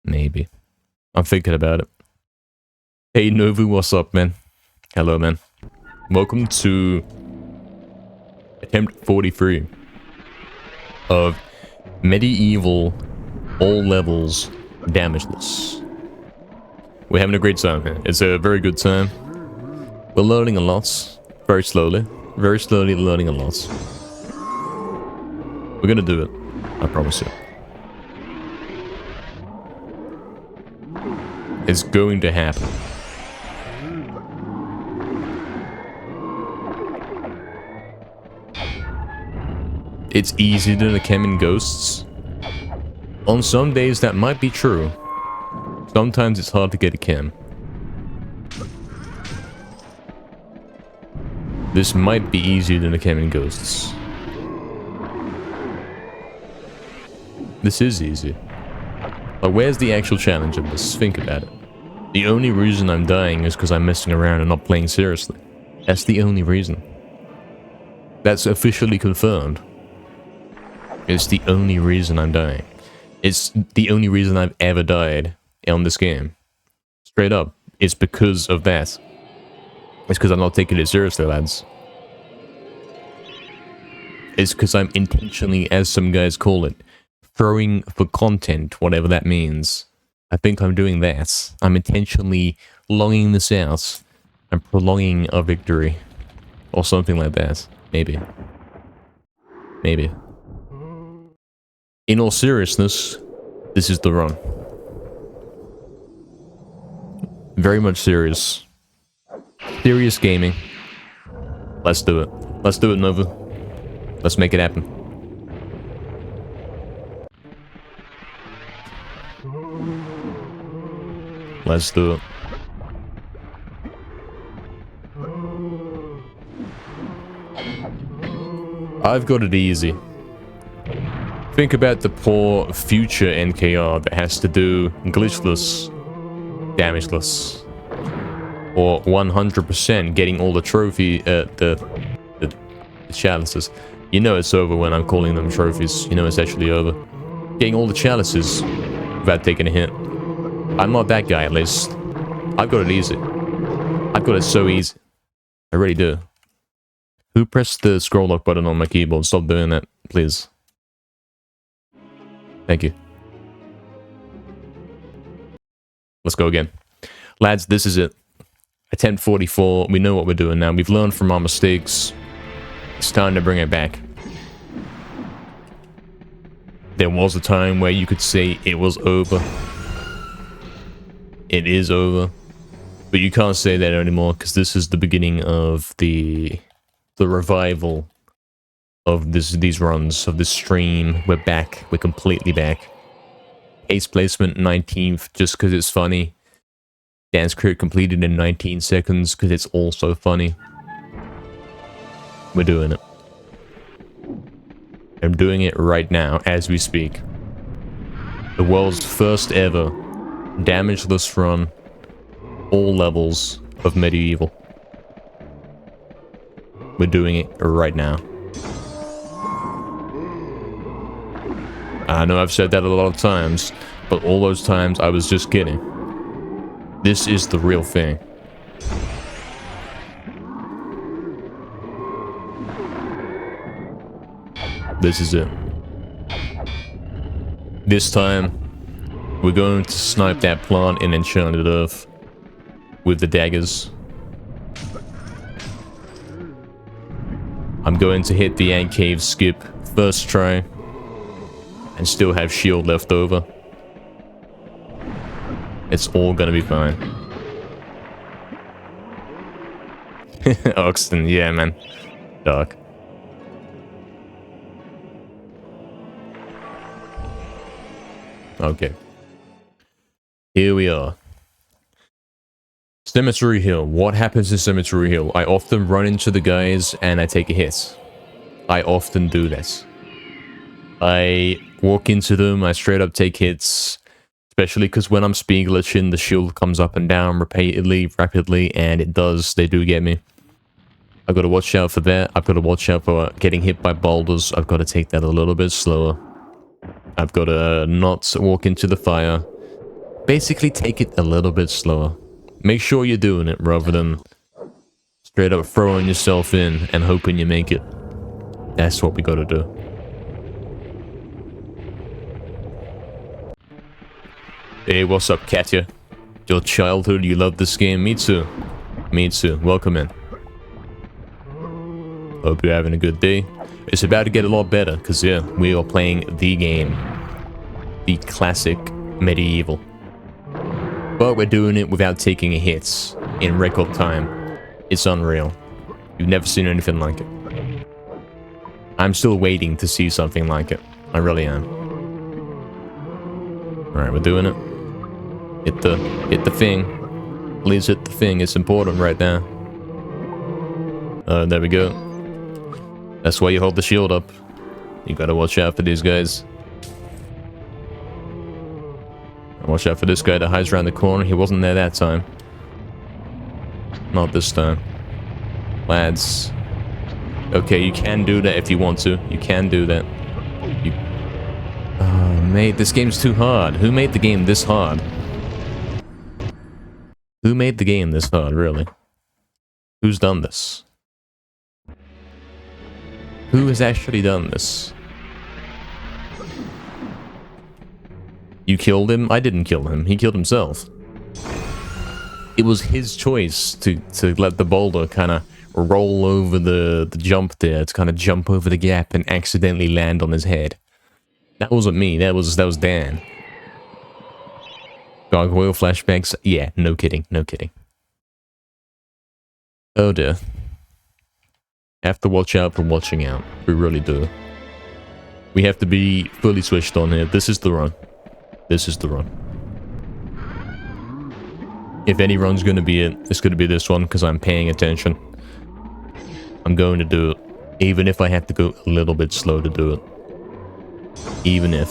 Maybe. I'm thinking about it. Hey Novu, what's up, man? Hello, man. Welcome to attempt 43 of Medieval all levels damageless. We're having a great time here. It's a very good time. We're learning a lot. Very slowly. Very slowly learning a lot. We're gonna do it. I promise you. It's going to happen. It's easier than the Kemen Ghosts. On some days that might be true. Sometimes it's hard to get a chem. This might be easier than a chem in Ghosts. This is easy. But where's the actual challenge of this? Think about it. The only reason I'm dying is because I'm messing around and not playing seriously. That's the only reason. That's officially confirmed. It's the only reason I'm dying. It's the only reason I've ever died on this game. Straight up. It's because of that. It's because I'm not taking it seriously, lads. It's because I'm intentionally, as some guys call it, throwing for content, whatever that means. I think I'm doing that. I'm intentionally longing this out and prolonging a victory. Or something like that. Maybe. Maybe. In all seriousness, this is the run. Very much serious. Serious gaming. Let's do it. Let's do it, Nova. Let's make it happen. Let's do it. I've got it easy. Think about the poor future NKR that has to do glitchless, damageless, or 100% getting all the trophy, the chalices. You know it's over when I'm calling them trophies. You know it's actually over. Getting all the chalices without taking a hit. I'm not that guy, at least. I've got it easy. I've got it so easy. I really do. Who pressed the scroll lock button on my keyboard? Stop doing that, please. Thank you. Let's go again. Lads, this is it. Attempt 44. We know what we're doing now. We've learned from our mistakes. It's time to bring it back. There was a time where you could say it was over. It is over. But you can't say that anymore, because this is the beginning of the revival of these runs, of this stream. We're back. We're completely back. Ace placement 19th, just because it's funny. Dance crit completed in 19 seconds, because it's also funny. We're doing it. I'm doing it right now, as we speak. The world's first ever damageless run, all levels of MediEvil. We're doing it right now. I know I've said that a lot of times, but all those times I was just kidding. This is the real thing. This is it. This time, we're going to snipe that plant in Enchanted Earth with the daggers. I'm going to hit the Ant Cave skip first try and still have shield left over. It's all gonna be fine. Oxton, yeah man. Dark. Okay. Here we are. Cemetery Hill. What happens in Cemetery Hill? I often run into the guys and I take a hit. I often do that. I walk into them, I straight up take hits. Especially because when I'm speed glitching, the shield comes up and down rapidly, and they do get me. I've got to watch out for that. I've got to watch out for getting hit by boulders. I've got to take that a little bit slower. I've got to not walk into the fire. Basically, take it a little bit slower. Make sure you're doing it rather than straight up throwing yourself in and hoping you make it. That's what we got to do. Hey, what's up, Katya? Your childhood, you love this game? Me too. Me too. Welcome in. Hope you're having a good day. It's about to get a lot better, because yeah, we are playing the game. The classic MediEvil. But we're doing it without taking a hit in record time. It's unreal. You've never seen anything like it. I'm still waiting to see something like it. I really am. Alright, we're doing it. Hit the thing. Please hit the thing. It's important right now. There we go. That's why you hold the shield up. You gotta watch out for these guys. Watch out for this guy that hides around the corner. He wasn't there that time. Not this time. Lads. Okay, you can do that if you want to. You can do that. Oh, mate, this game's too hard. Who made the game this hard? Who made the game this hard, really? Who's done this? Who has actually done this? You killed him? I didn't kill him. He killed himself. It was his choice to let the boulder kind of roll over the jump there, to kind of jump over the gap and accidentally land on his head. That wasn't me. That was Dan. Gargoyle flashbacks? Yeah, no kidding. No kidding. Oh dear. Have to watch out for watching out. We really do. We have to be fully switched on here. This is the run. This is the run. If any run's gonna be it, it's gonna be this one, because I'm paying attention. I'm going to do it. Even if I have to go a little bit slow to do it. Even if.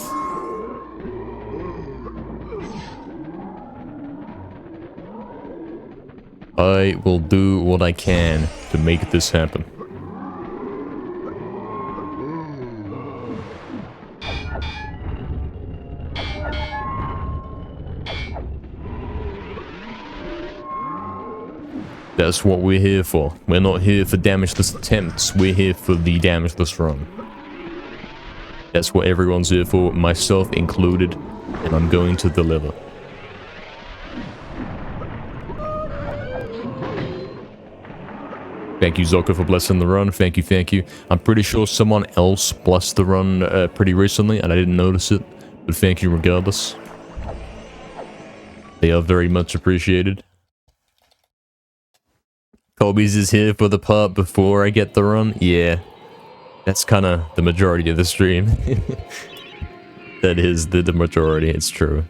I will do what I can to make this happen. That's what we're here for. We're not here for damageless attempts. We're here for the damageless run. That's what everyone's here for, myself included, and I'm going to deliver. Thank you, Zoka, for blessing the run. Thank you, thank you. I'm pretty sure someone else blessed the run pretty recently, and I didn't notice it, but thank you regardless. They are very much appreciated. Colby's is here for the part before I get the run. Yeah, that's kind of the majority of the stream. That is the majority, it's true.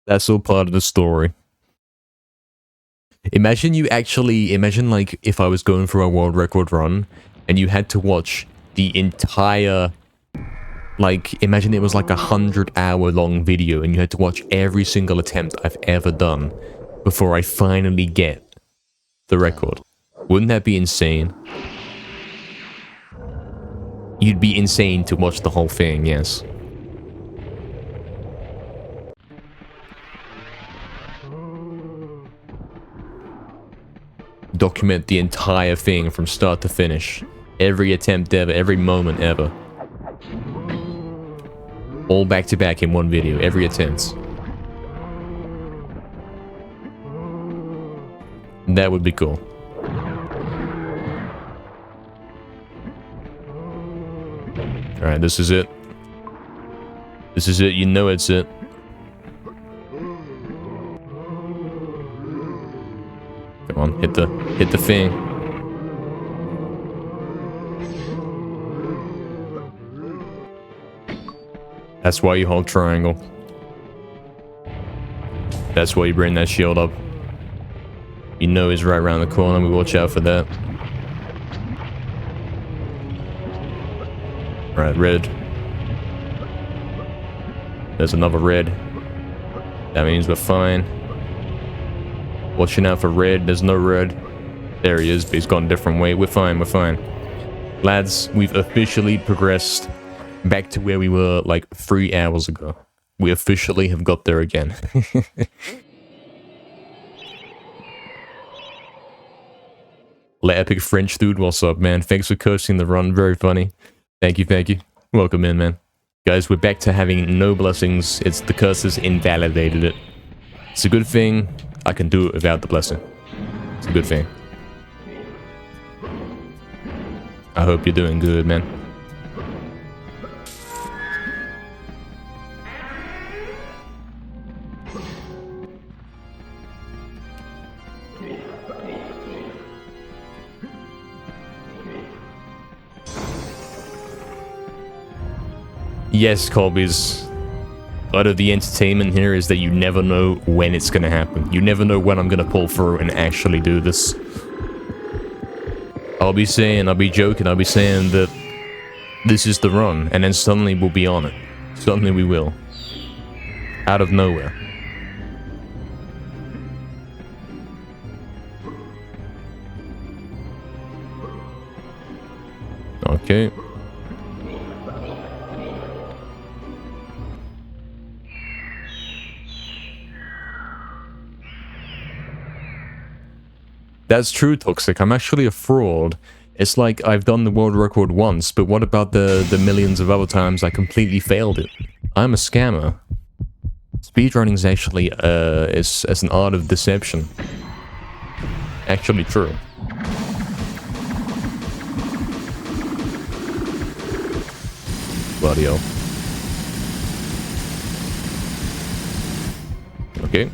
That's all part of the story. Imagine like if I was going for a world record run and you had to watch the entire, like, imagine it was like 100-hour long video and you had to watch every single attempt I've ever done before I finally get the record. Wouldn't that be insane? You'd be insane to watch the whole thing, yes. Document the entire thing from start to finish. Every attempt ever, every moment ever. All back to back in one video, every attempt. That would be cool. Alright, this is it. This is it, you know it's it. Come on, hit the thing. That's why you hold triangle. That's why you bring that shield up. You know he's right around the corner, we watch out for that. Alright, red. There's another red. That means we're fine. Watching out for red, there's no red. There he is, but he's gone a different way. We're fine, we're fine. Lads, we've officially progressed back to where we were like 3 hours ago. We officially have got there again. La Epic French Dude, what's up, man? Thanks for coaching the run, very funny. Thank you, thank you. Welcome in, man. Guys, we're back to having no blessings. It's the curses invalidated it. It's a good thing I can do it without the blessing. It's a good thing. I hope you're doing good, man. Yes, Colby's. Part of the entertainment here is that you never know when it's gonna happen. You never know when I'm gonna pull through and actually do this. I'll be joking, I'll be saying that this is the run, and then suddenly we'll be on it. Suddenly we will. Out of nowhere. Okay. That's true, Toxic. I'm actually a fraud. It's like I've done the world record once, but what about the millions of other times I completely failed it? I'm a scammer. Speedrunning is actually is an art of deception. Actually true. Bloody hell. Okay.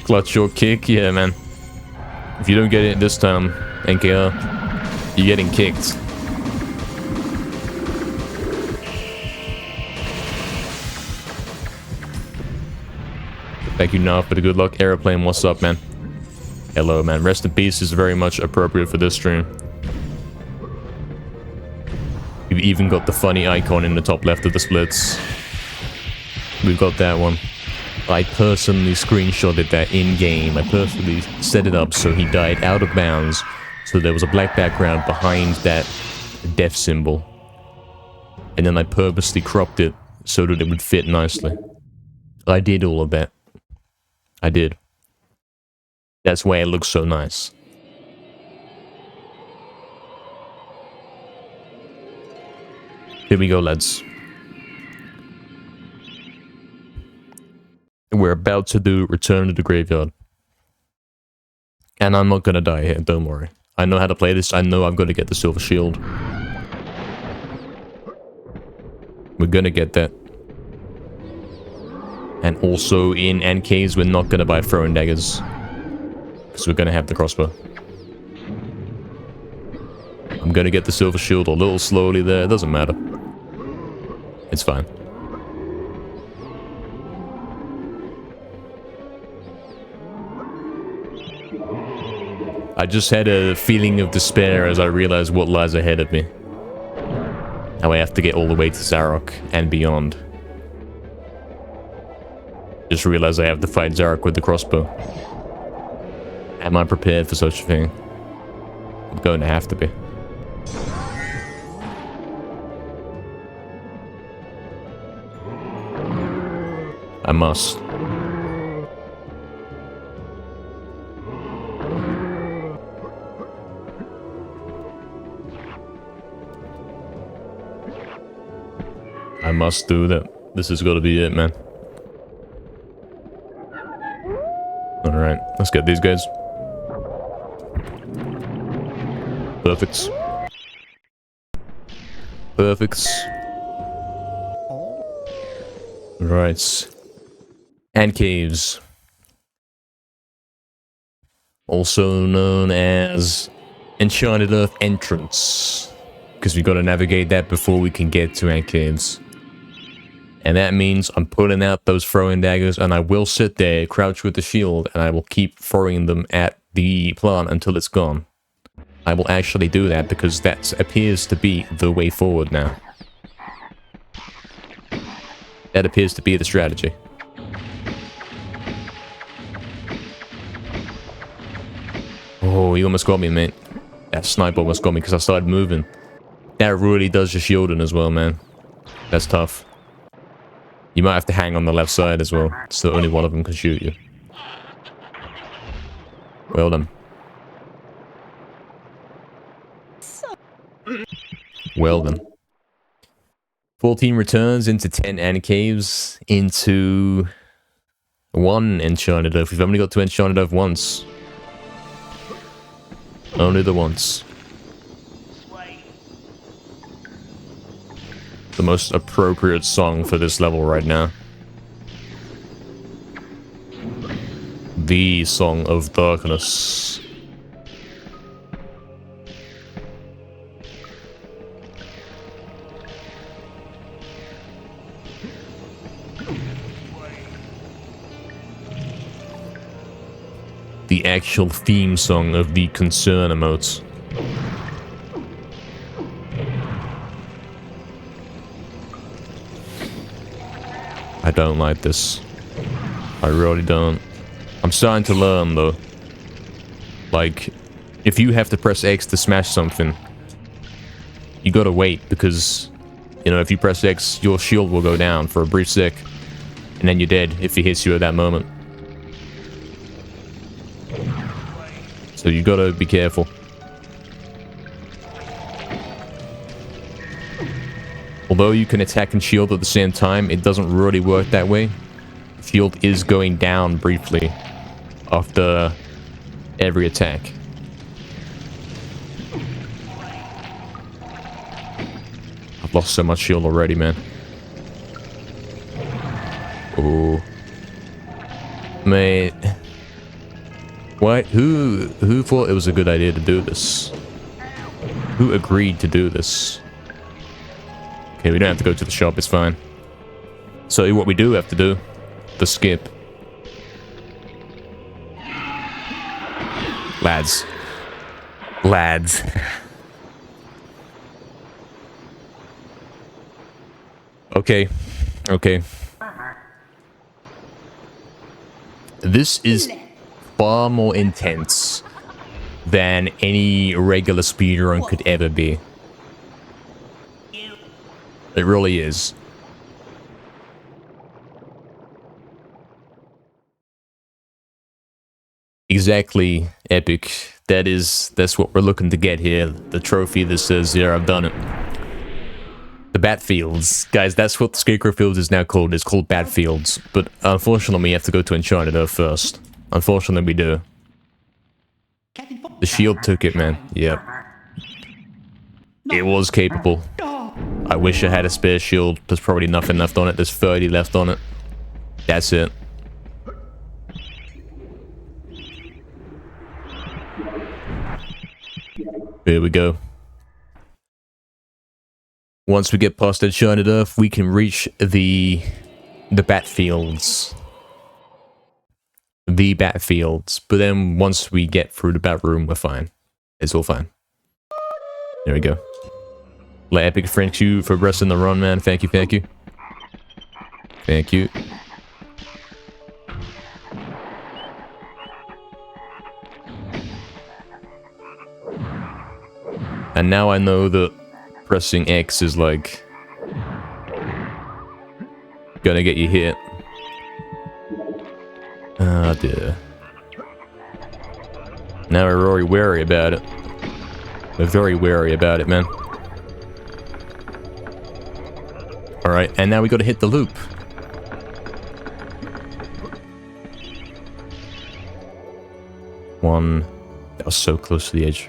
Clutch your kick, yeah, man. If you don't get it this time, NKR, you're getting kicked. Thank you, Nav, for the good luck. Aeroplane, what's up, man? Hello, man. Rest in peace is very much appropriate for this stream. We've even got the funny icon in the top left of the splits. We've got that one. I personally screenshotted that in-game. I personally set it up so he died out of bounds. So there was a black background behind that death symbol. And then I purposely cropped it so that it would fit nicely. I did all of that. I did. That's why it looks so nice. Here we go, lads. We're about to do Return to the Graveyard. And I'm not gonna die here, don't worry. I know how to play this, I know I'm gonna get the Silver Shield. We're gonna get that. And also in NKs, we're not gonna buy throwing daggers. Because we're gonna have the crossbow. I'm gonna get the Silver Shield a little slowly there, it doesn't matter. It's fine. I just had a feeling of despair as I realized what lies ahead of me. How I have to get all the way to Zarok and beyond. Just realized I have to fight Zarok with the crossbow. Am I prepared for such a thing? I'm going to have to be. I must. I must do that. This has got to be it, man. Alright, let's get these guys. Perfect. Perfect. Right. And caves. Also known as Enchanted Earth Entrance. Because we've got to navigate that before we can get to Ant Caves. And that means I'm pulling out those throwing daggers and I will sit there, crouch with the shield, and I will keep throwing them at the plant until it's gone. I will actually do that because that appears to be the way forward now. That appears to be the strategy. Oh, you almost got me, mate. That sniper almost got me because I started moving. That really does your shielding as well, man. That's tough. You might have to hang on the left side as well, so only one of them can shoot you. Well done. Well done. 14 returns into 10 Ant Caves into 1 Enchanted Earth. We've only got to Enchanted Earth once. Only the once. The most appropriate song for this level right now. The Song of Darkness. the actual theme song of the concern emotes. I don't like this. I really don't. I'm starting to learn though. Like, if you have to press X to smash something, you gotta wait because, you know, if you press X, your shield will go down for a brief sec, and then you're dead if he hits you at that moment. So you gotta be careful. Although you can attack and shield at the same time, it doesn't really work that way. Shield is going down briefly after every attack. I've lost so much shield already, man. Oh. Mate. What? Who thought it was a good idea to do this? Who agreed to do this? Okay, we don't have to go to the shop, it's fine. So what we do have to do, the skip. Lads. Lads. Okay. Okay. This is far more intense than any regular speedrun could ever be. It really is. Exactly, epic. That's what we're looking to get here. The trophy that says, yeah, I've done it. The Bat Fields. Guys, that's what the Scarecrow Fields is now called. It's called Bat Fields. But unfortunately, we have to go to Enchanted Earth first. Unfortunately, we do. The shield took it, man. Yep. It was capable. I wish I had a spare shield. There's probably nothing left on it. There's 30 left on it. That's it. Here we go. Once we get past Enchanted Earth, we can reach the Bat Fields. The Bat Fields. But then once we get through the Bat Room, we're fine. It's all fine. There we go. Let Epic thank you for resting the run, man. Thank you, thank you. Thank you. And now I know that pressing X is like gonna get you hit. Ah, dear. Now we're very wary about it. We're very wary about it, man. Alright, and now we gotta hit the loop. One. That was so close to the edge.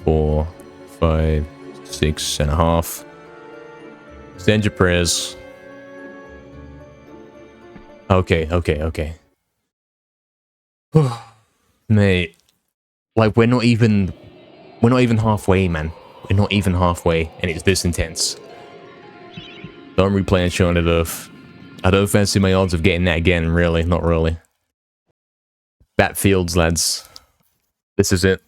4, 5, 6.5. Send your prayers. Okay, okay, okay. Mate. Like, we're not even halfway, man. We're not even halfway, and it's this intense. Don't replay Enchanted Earth. I don't fancy my odds of getting that again, really. Not really. Bat Fields, lads. This is it.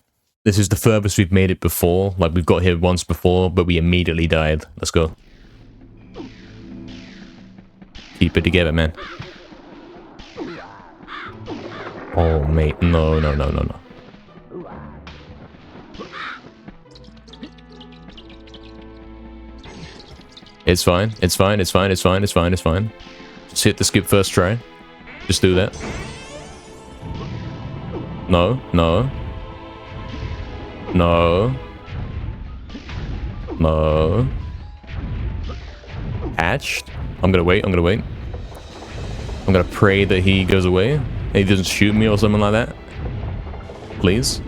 This is the furthest we've made it before. Like, we've got here once before, but we immediately died. Let's go. Keep it together, man. Oh, mate. No, no, no, no, no. It's fine. It's fine. It's fine. It's fine. It's fine. It's fine. Just hit the skip first try. Just do that. No. No. No. No. Hatched. I'm gonna wait. I'm gonna wait. I'm gonna pray that he goes away. And he doesn't shoot me or something like that. Please.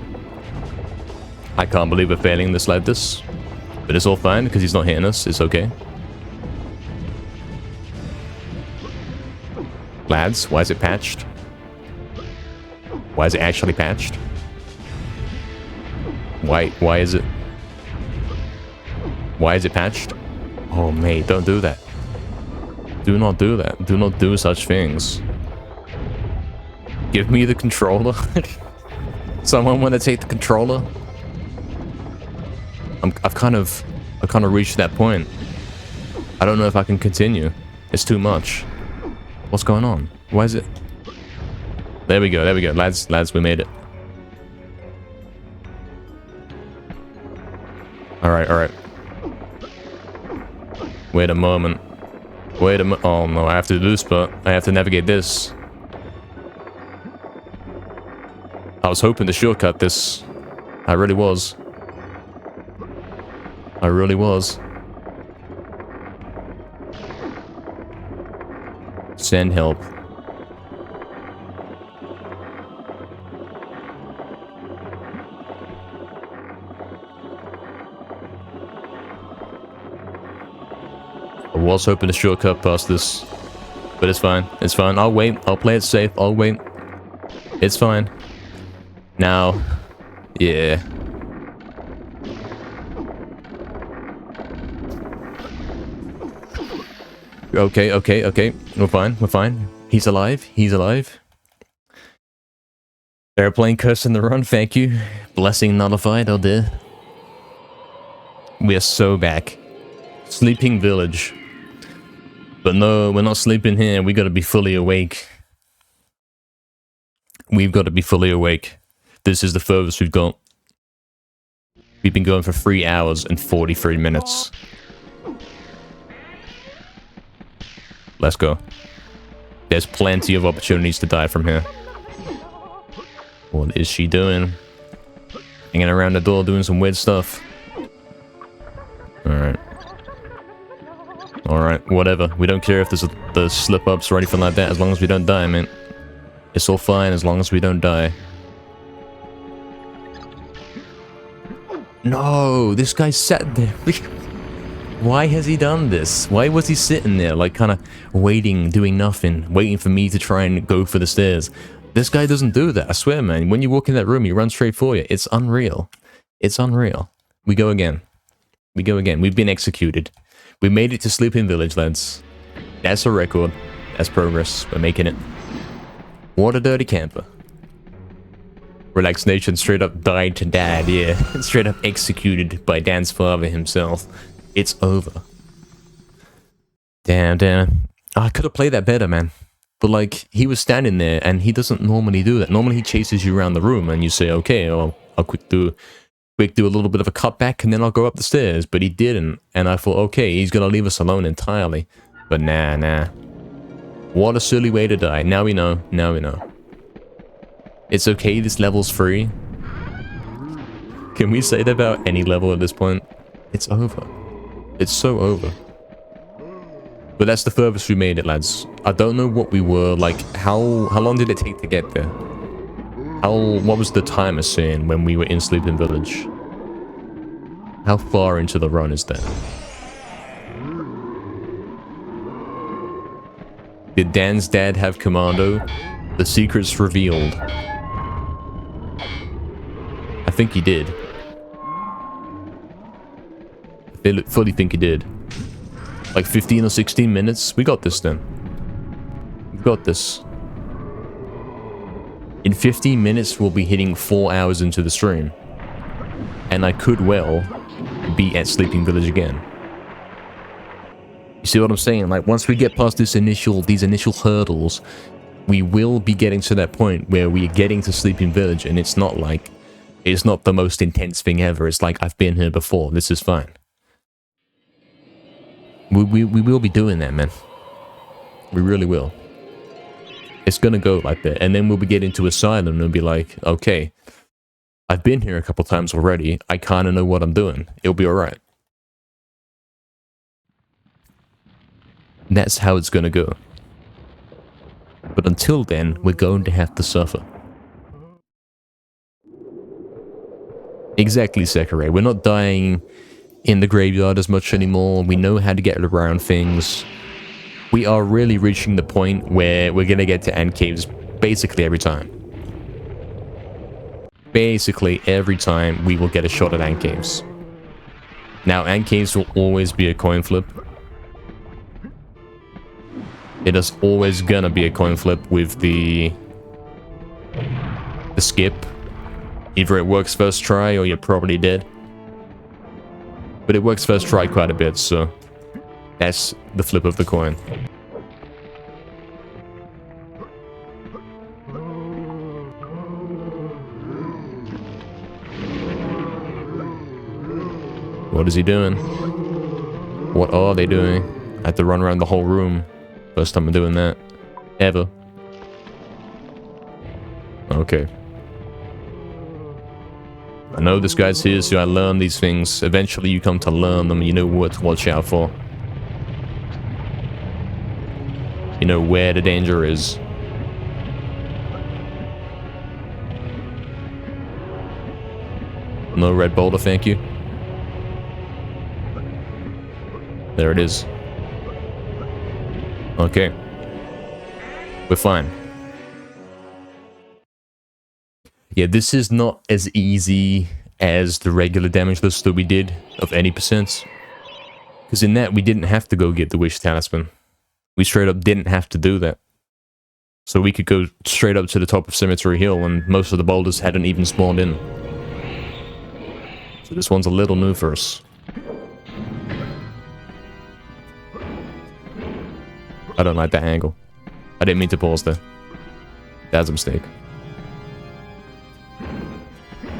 I can't believe we're failing this like this. But it's all fine because he's not hitting us. It's okay. Lads, why is it patched? Why is it actually patched? Why is it? Why is it patched? Oh, mate, don't do that. Do not do that. Do not do such things. Give me the controller. Someone want to take the controller? I've kind of reached that point. I don't know if I can continue. It's too much. What's going on? Why is it? There we go, lads, we made it. Alright. Wait a moment. Oh no, I have to do this, but I have to navigate this. I was hoping to shortcut this. I really was. Send help. I was hoping to shortcut past this, but it's fine. It's fine. I'll wait. I'll play it safe. I'll wait. It's fine. Now, yeah. Okay. We're fine. He's alive. Airplane curse in the run, thank you. Blessing nullified, oh dear. We are so back. Sleeping village. But no, we're not sleeping here. We gotta be fully awake. We've got to be fully awake. This is the furthest we've got. We've been going for 3 hours and 43 minutes. Let's go. There's plenty of opportunities to die from here. What is she doing? Hanging around the door doing some weird stuff. Alright, whatever. We don't care if there's slip-ups or anything like that, as long as we don't die, man. It's all fine as long as we don't die. No, this guy sat there. Why has he done this? Why was he sitting there, like, kind of waiting, doing nothing, waiting for me to try and go for the stairs? This guy doesn't do that, I swear, man. When you walk in that room, he runs straight for you. It's unreal. It's unreal. We go again. We've been executed. We made it to Sleeping Village, lads. That's a record. That's progress. We're making it. What a dirty camper. Relaxed Nation straight up died to Dad, yeah. Straight up executed by Dan's father himself. It's over. Damn. I could have played that better, man. But, like, he was standing there, and he doesn't normally do that. Normally, he chases you around the room, and you say, okay, I'll quick do a little bit of a cutback, and then I'll go up the stairs. But he didn't, and I thought, okay, he's gonna leave us alone entirely. But nah. What a silly way to die. Now we know. It's okay, this level's free. Can we say that about any level at this point? It's over. It's so over. But that's the furthest we made it, lads. I don't know what we were, like, how long did it take to get there? What was the timer saying when we were in Sleeping Village? How far into the run is that? Did Dan's dad have commando? The secret's revealed. I think he did. I fully think he did. Like 15 or 16 minutes? We got this then. We've got this. In 15 minutes, we'll be hitting 4 hours into the stream. And I could well be at Sleeping Village again. You see what I'm saying? Like, once we get past these initial hurdles, we will be getting to that point where we're getting to Sleeping Village, and it's not the most intense thing ever. It's like, I've been here before. This is fine. We will be doing that, man. We really will. It's gonna go like that. And then we'll be getting to Asylum and be like, okay, I've been here a couple times already. I kind of know what I'm doing. It'll be alright. That's how it's gonna go. But until then, we're going to have to suffer. Exactly, Sakurai. We're not dying in the graveyard as much anymore. We know how to get around things. We are really reaching the point where we're gonna get to ant caves basically every time. Basically every time we will get a shot at ant caves. Now, ant caves will always be a coin flip. It is always gonna be a coin flip with the skip. Either it works first try or you're probably dead. But it works first try quite a bit, so that's the flip of the coin. What is he doing? What are they doing? I had to run around the whole room. First time I'm doing that. Ever. Okay. I know this guy's here, so I learn these things. Eventually you come to learn them, and you know what to watch out for. You know where the danger is. No red boulder, thank you. There it is. Okay. We're fine. Yeah, this is not as easy as the regular Damageless that we did of any percents. Because in that, we didn't have to go get the Wish Talisman. We straight up didn't have to do that. So we could go straight up to the top of Cemetery Hill, and most of the boulders hadn't even spawned in. So this one's a little new for us. I don't like that angle. I didn't mean to pause there. That's a mistake.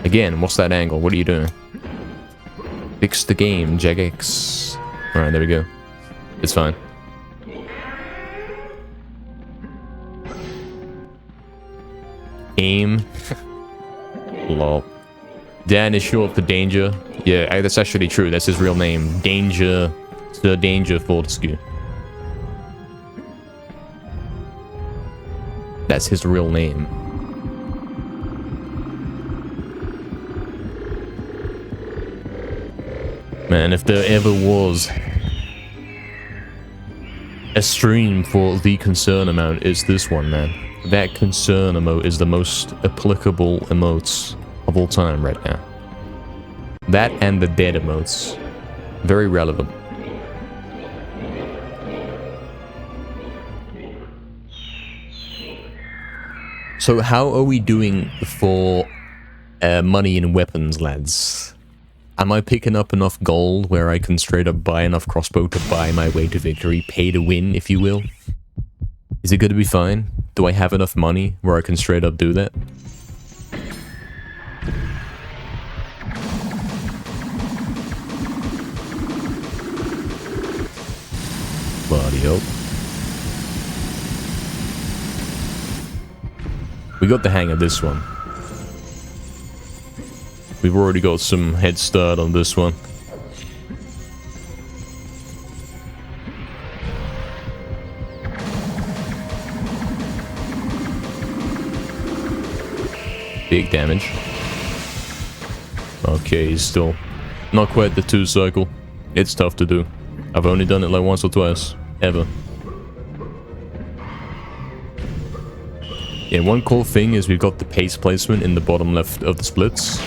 Again, what's that angle? What are you doing? Fix the game, Jagex. Alright, there we go. It's fine. Aim. Lol. Dan is short for danger. Yeah, that's actually true. That's his real name. Danger. Sir Danger Fortescue. That's his real name. Man, if there ever was a stream for the concern emote, it's this one, man. That concern emote is the most applicable emotes of all time right now. That and the dead emotes. Very relevant. So how are we doing for money and weapons, lads? Am I picking up enough gold where I can straight up buy enough crossbow to buy my way to victory? Pay to win, if you will? Is it going to be fine? Do I have enough money where I can straight up do that? Bloody hell. We got the hang of this one. We've already got some head start on this one. Big damage. Okay, he's still not quite the 2 cycle. It's tough to do. I've only done it like once or twice. Ever. Yeah, one cool thing is we've got the pace placement in the bottom left of the splits.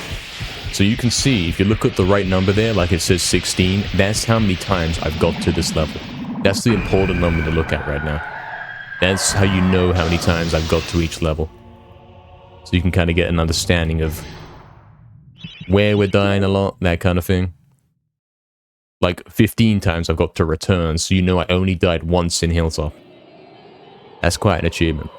So you can see, if you look at the right number there, like it says 16, that's how many times I've got to this level. That's the important number to look at right now. That's how you know how many times I've got to each level. So you can kind of get an understanding of where we're dying a lot, that kind of thing. Like 15 times I've got to return, so you know I only died once in Hilltop. That's quite an achievement.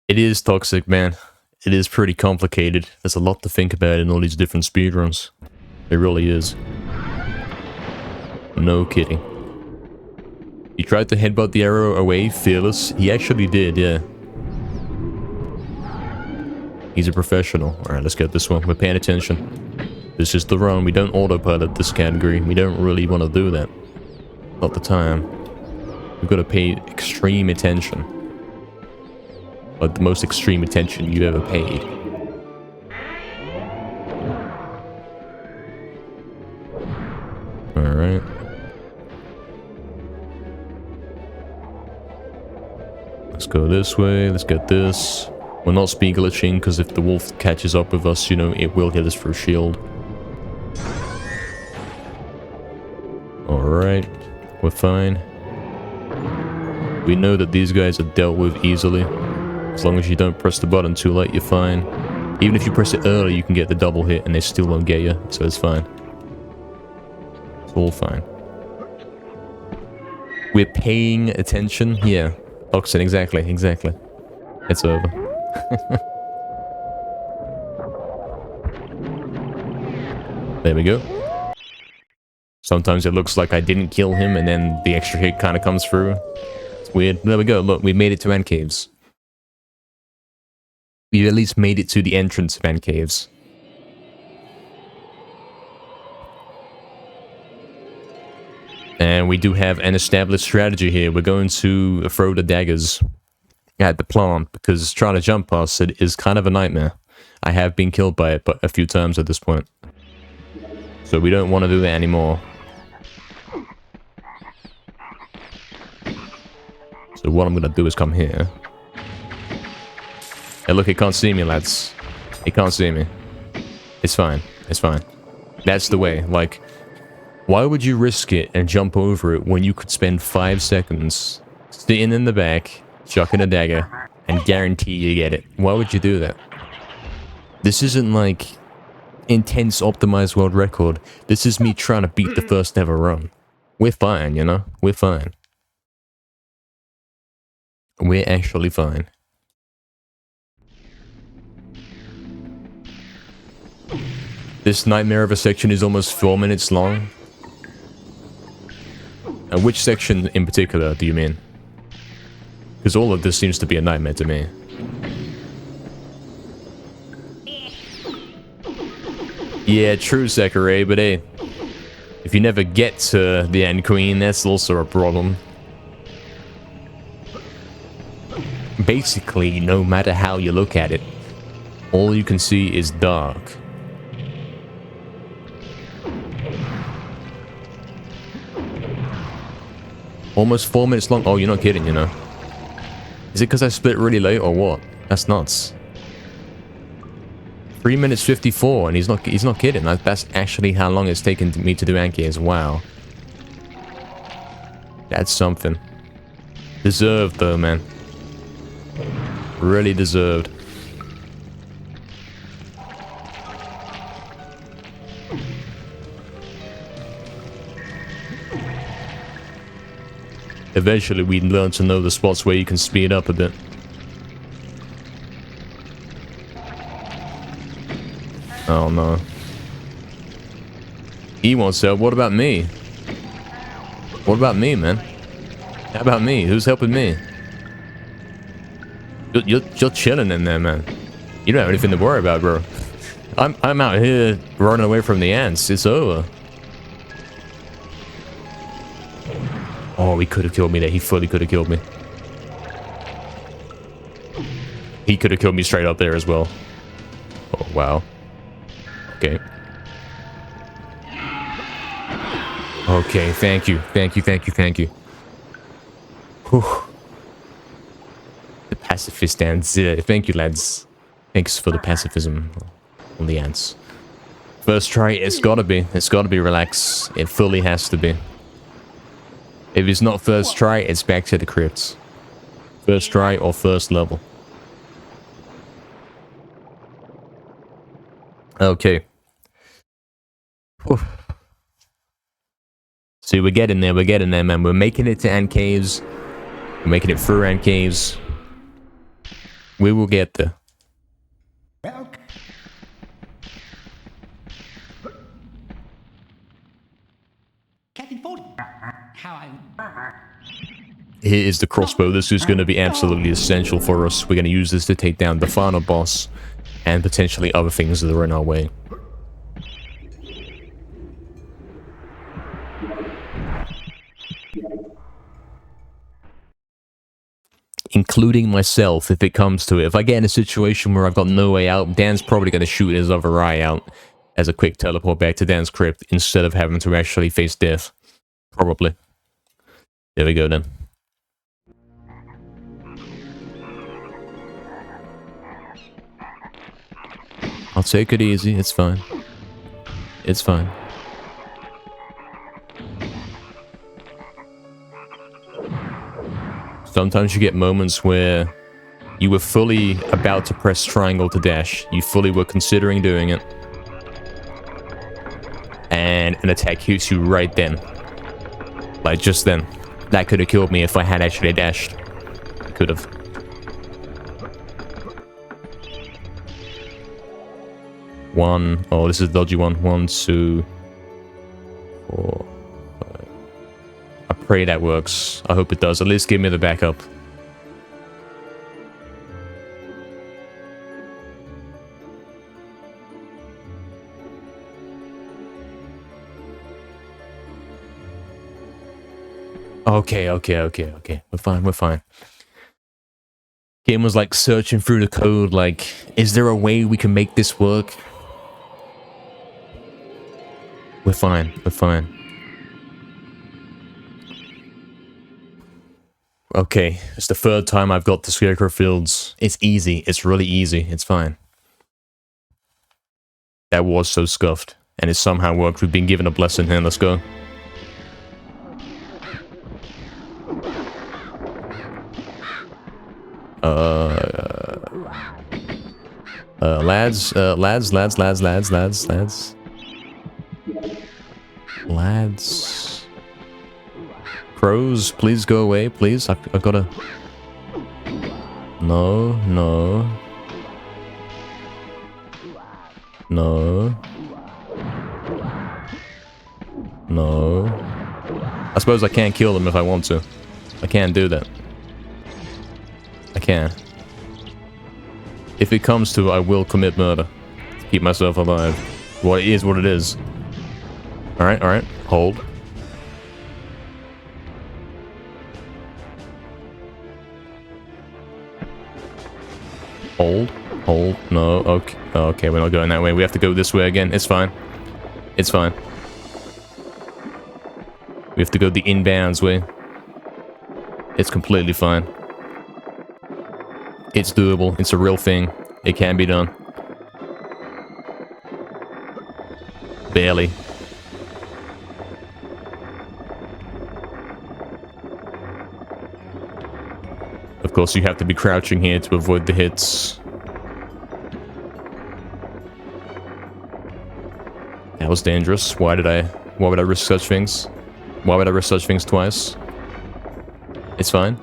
It is toxic, man. It is pretty complicated. There's a lot to think about in all these different speedruns. It really is. No kidding. He tried to headbutt the arrow away, fearless. He actually did, yeah. He's a professional. Alright, let's get this one. We're paying attention. This is the run. We don't autopilot this category. We don't really want to do that. Not the time. We've got to pay extreme attention. Like the most extreme attention you've ever paid. Alright. Let's go this way, let's get this. We're not speed glitching, because if the wolf catches up with us, you know, it will hit us through shield. Alright, we're fine. We know that these guys are dealt with easily. As long as you don't press the button too late, you're fine. Even if you press it early, you can get the double hit and they still won't get you, so it's fine. It's all fine. We're paying attention? Yeah. Oxen, exactly. It's over. There we go. Sometimes it looks like I didn't kill him and then the extra hit kind of comes through. It's weird. There we go. Look, we made it to Ant Caves. We at least made it to the entrance of Ant Caves. And we do have an established strategy here. We're going to throw the daggers at the plant because trying to jump past it is kind of a nightmare. I have been killed by it but a few times at this point. So we don't want to do that anymore. So what I'm going to do is come here. Hey, look, he can't see me, lads. He can't see me. It's fine. It's fine. That's the way. Like, why would you risk it and jump over it when you could spend 5 seconds sitting in the back, chucking a dagger, and guarantee you get it? Why would you do that? This isn't like intense optimized world record. This is me trying to beat the first ever run. We're fine, you know? We're fine. We're actually fine. This nightmare of a section is almost 4 minutes long. Which section in particular do you mean? Because all of this seems to be a nightmare to me. Yeah, true, Zachary, but hey, if you never get to the End Queen, that's also a problem. Basically, no matter how you look at it, all you can see is dark. Almost 4 minutes long. Oh, you're not kidding, you know. Is it because I split really late or what? That's nuts. 3 minutes 54, and he's not kidding. That's actually how long it's taken me to do Ant Caves. Wow. That's something. Deserved though, man. Really deserved. Eventually we'd learn to know the spots where you can speed up a bit. Oh no. He wants help. What about me? What about me, man? How about me? Who's helping me? You're chilling in there, man. You don't have anything to worry about, bro. I'm out here running away from the ants. It's over. Oh, he could have killed me there. He fully could have killed me. He could have killed me straight up there as well. Oh, wow. Okay. Okay, thank you. Thank you. Whew. The pacifist ants. Thank you, lads. Thanks for the pacifism on the ants. First try, it's gotta be. It's gotta be, relax. It fully has to be. If it's not first try, it's back to the crypts. First try or first level. Okay. Whew. See, we're getting there, man. We're making it to Ant Caves. We're making it through Ant Caves. We will get there. Here is the crossbow. This is going to be absolutely essential for us. We're going to use this to take down the final boss and potentially other things that are in our way. Including myself, if it comes to it. If I get in a situation where I've got no way out, Dan's probably going to shoot his other eye out as a quick teleport back to Dan's crypt instead of having to actually face death. Probably. There we go then. I'll take it easy, it's fine. It's fine. Sometimes you get moments where you were fully about to press triangle to dash. You fully were considering doing it. And an attack hits you right then. Like, just then. That could have killed me if I had actually dashed. Could have. One. Oh, this is a dodgy one. 1, 2, 4, 5. I pray that works. I hope it does. At least give me the backup. Okay. We're fine. Game was like searching through the code, like, is there a way we can make this work? We're fine. Okay, it's the third time I've got the Scarecrow Fields. It's easy, it's really easy, it's fine. That was so scuffed, and it somehow worked. We've been given a blessing here, let's go. Lads. Crows, please go away, please. I've gotta... No. I suppose I can't kill them if I want to. I can't do that. I can. If it comes to it, I will commit murder. To keep myself alive. What it is, what it is. Alright. Hold. Hold. No. Okay, we're not going that way. We have to go this way again. It's fine. We have to go the inbounds way. It's completely fine. It's doable. It's a real thing. It can be done. Barely. Of course, you have to be crouching here to avoid the hits. That was dangerous. Why would I risk such things? Why would I risk such things twice? It's fine.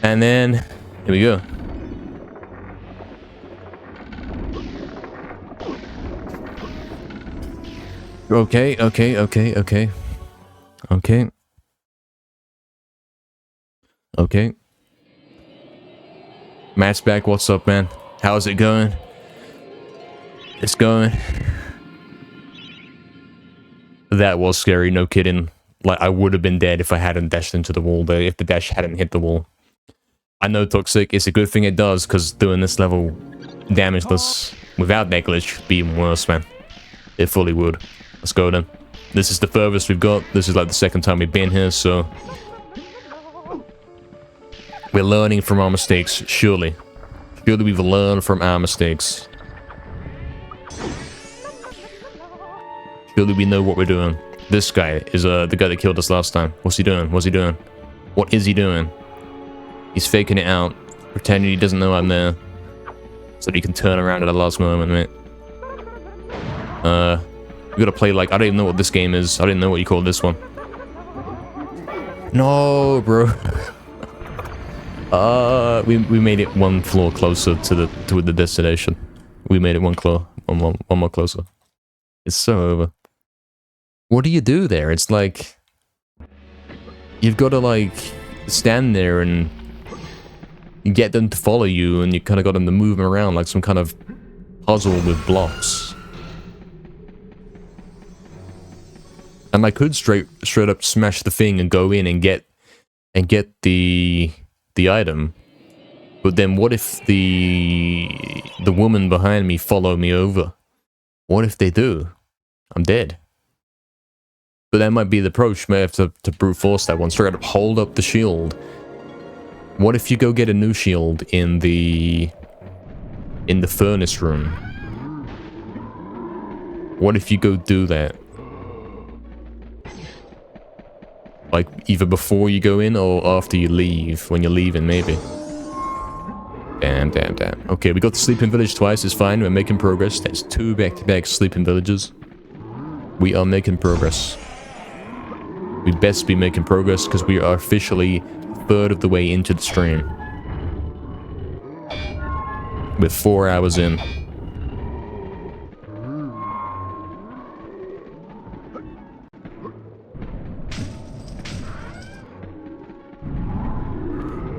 And then, here we go. Okay. Matt's back, what's up, man? How's it going? It's going. That was scary, no kidding. Like, I would have been dead if I hadn't dashed into the wall there, if the dash hadn't hit the wall. I know Toxic, it's a good thing it does, because doing this level damageless without that glitch would be even worse, man. It fully would. Let's go then. This is the furthest we've got. This is like the second time we've been here, so... We're learning from our mistakes, surely. Surely we've learned from our mistakes. Surely we know what we're doing. This guy is the guy that killed us last time. What's he doing? What is he doing? He's faking it out, pretending he doesn't know I'm there, so that he can turn around at the last moment, mate. We gotta play like, I don't even know what this game is. I don't even know what you call this one. No, bro. We made it one floor closer to the destination. We made it one more closer. It's so over. What do you do there? It's like you've got to like stand there and you get them to follow you, and you kind of got them to move them around like some kind of puzzle with blocks. And I could straight up smash the thing and go in and get the item. But then what if the woman behind me follow me over? What if they do? I'm dead. But that might be the approach. May have to brute force that one. Straight up hold up the shield. What if you go get a new shield in the furnace room? What if you go do that? Like, either before you go in or after you leave. When you're leaving, maybe. Damn. Okay, we got the sleeping village twice. It's fine. We're making progress. That's 2 back-to-back sleeping villages. We are making progress. We best be making progress because we are officially a third of the way into the stream. With 4 hours in.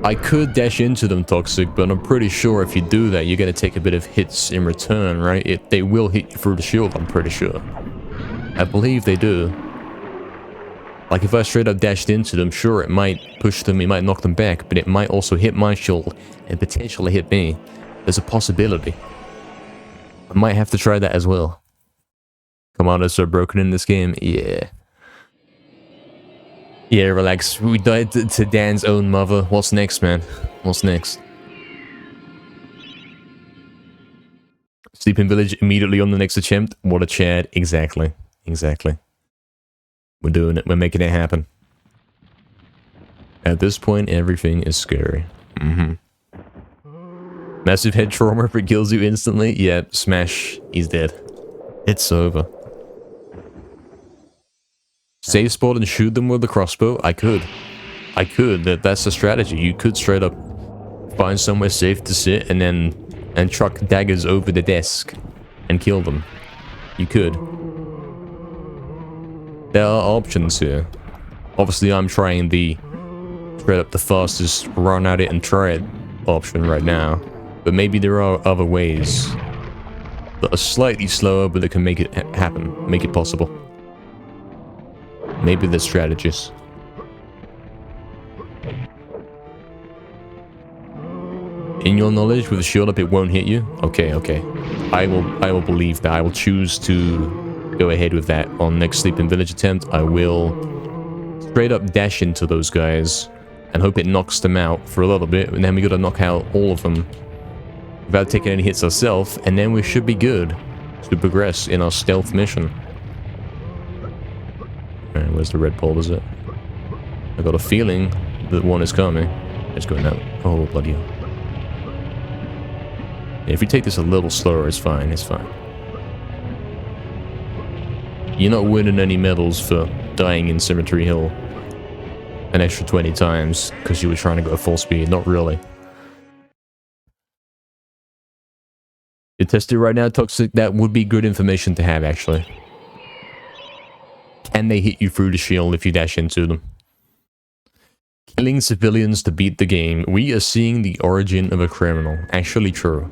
I could dash into them, Toxic, but I'm pretty sure if you do that, you're going to take a bit of hits in return, right? They will hit you through the shield, I'm pretty sure. I believe they do. Like, if I straight up dashed into them, sure, it might push them, it might knock them back, but it might also hit my shield and potentially hit me. There's a possibility. I might have to try that as well. Commanders are broken in this game? Yeah. Yeah, relax. We died to Dan's own mother. What's next, man? What's next? Sleeping Village immediately on the next attempt. What a Chad. Exactly. Exactly. We're doing it. We're making it happen. At this point, everything is scary. Massive head trauma if it kills you instantly. Yeah, smash. He's dead. It's over. Save spot and shoot them with the crossbow? I could. That's a strategy. You could straight up find somewhere safe to sit and chuck daggers over the desk and kill them. You could. There are options here. Obviously, I'm trying the straight up the fastest run at it and try it option right now. But maybe there are other ways that are slightly slower, but that can make it happen, make it possible. Maybe there's strategies. In your knowledge, with a shield up, it won't hit you? Okay. I will believe that. I will choose to go ahead with that on next Sleeping Village attempt. I will straight up dash into those guys and hope it knocks them out for a little bit, and then we gotta knock out all of them without taking any hits ourselves, and then we should be good to progress in our stealth mission. Alright, where's the red pole, is it? I got a feeling that one is coming. Let's go now. Oh, bloody hell. Yeah, if we take this a little slower, it's fine, it's fine. You're not winning any medals for dying in Cemetery Hill an extra 20 times because you were trying to go at full speed. Not really. You test it right now, Toxic? That would be good information to have, actually. Can they hit you through the shield if you dash into them? Killing civilians to beat the game. We are seeing the origin of a criminal. Actually true.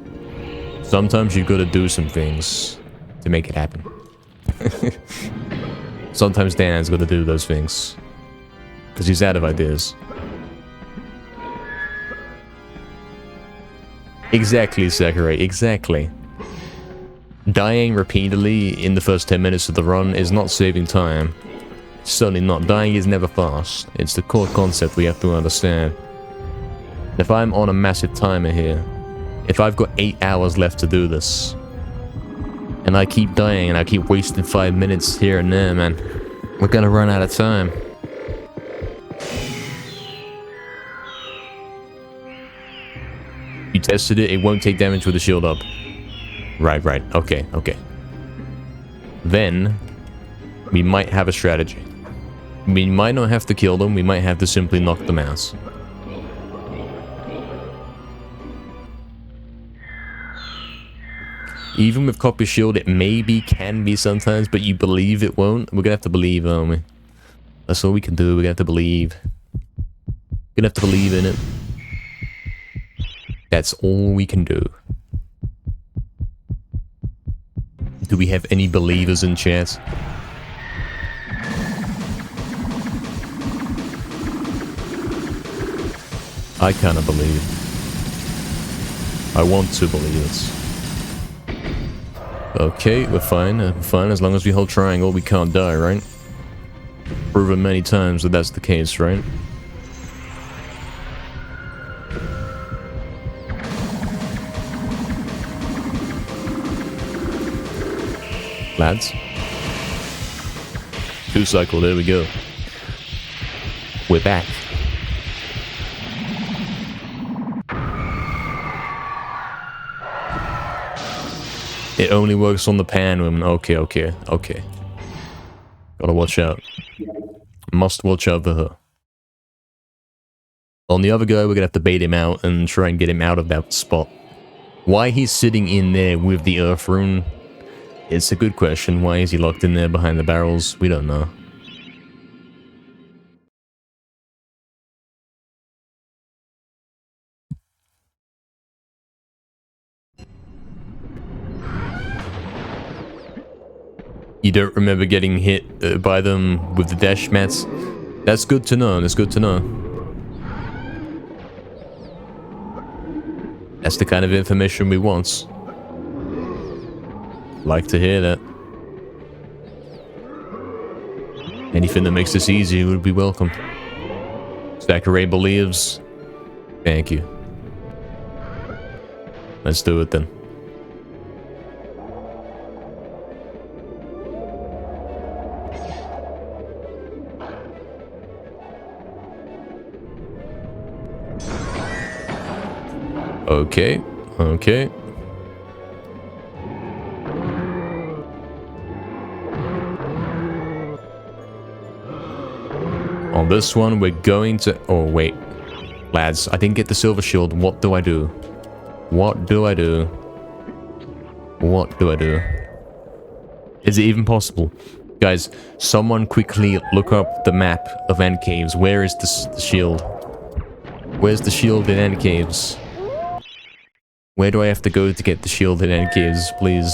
Sometimes you've got to do some things to make it happen. Sometimes Dan's got to do those things. Because he's out of ideas. Exactly, Sakurai, exactly. Dying repeatedly in the first 10 minutes of the run is not saving time. It's certainly not. Dying is never fast. It's the core concept we have to understand. If I'm on a massive timer here, if I've got 8 hours left to do this, and I keep dying and I keep wasting 5 minutes here and there, man, we're gonna run out of time. You tested it, it won't take damage with the shield up. Right, okay. Then, we might have a strategy. We might not have to kill them, we might have to simply knock them out. Even with Copy Shield, it maybe can be sometimes, but you believe it won't? We're gonna have to believe, aren't we? That's all we can do, we're gonna have to believe. We're gonna have to believe in it. That's all we can do. Do we have any believers in chat? I kinda believe. I want to believe it. Okay, we're fine. As long as we hold triangle, we can't die, right? Proven many times that that's the case, right? Lads. 2 cycle, there we go. We're back. It only works on the pan woman. Okay. Gotta watch out. Must watch out for her. On the other guy, we're gonna have to bait him out and try and get him out of that spot. Why he's sitting in there with the earth rune? It's a good question. Why is he locked in there behind the barrels? We don't know. You don't remember getting hit by them with the dash mats? That's good to know. That's good to know. That's the kind of information we want. Like to hear that. Anything that makes this easier would be welcome. Zachary believes. Thank you. Let's do it then. Okay. On this one, we're going to... Oh, wait. Lads, I didn't get the silver shield. What do I do? What do I do? What do I do? Is it even possible? Guys, someone quickly look up the map of End Caves. Where is the shield? Where's the shield in End Caves? Where do I have to go to get the shield in End Caves, please?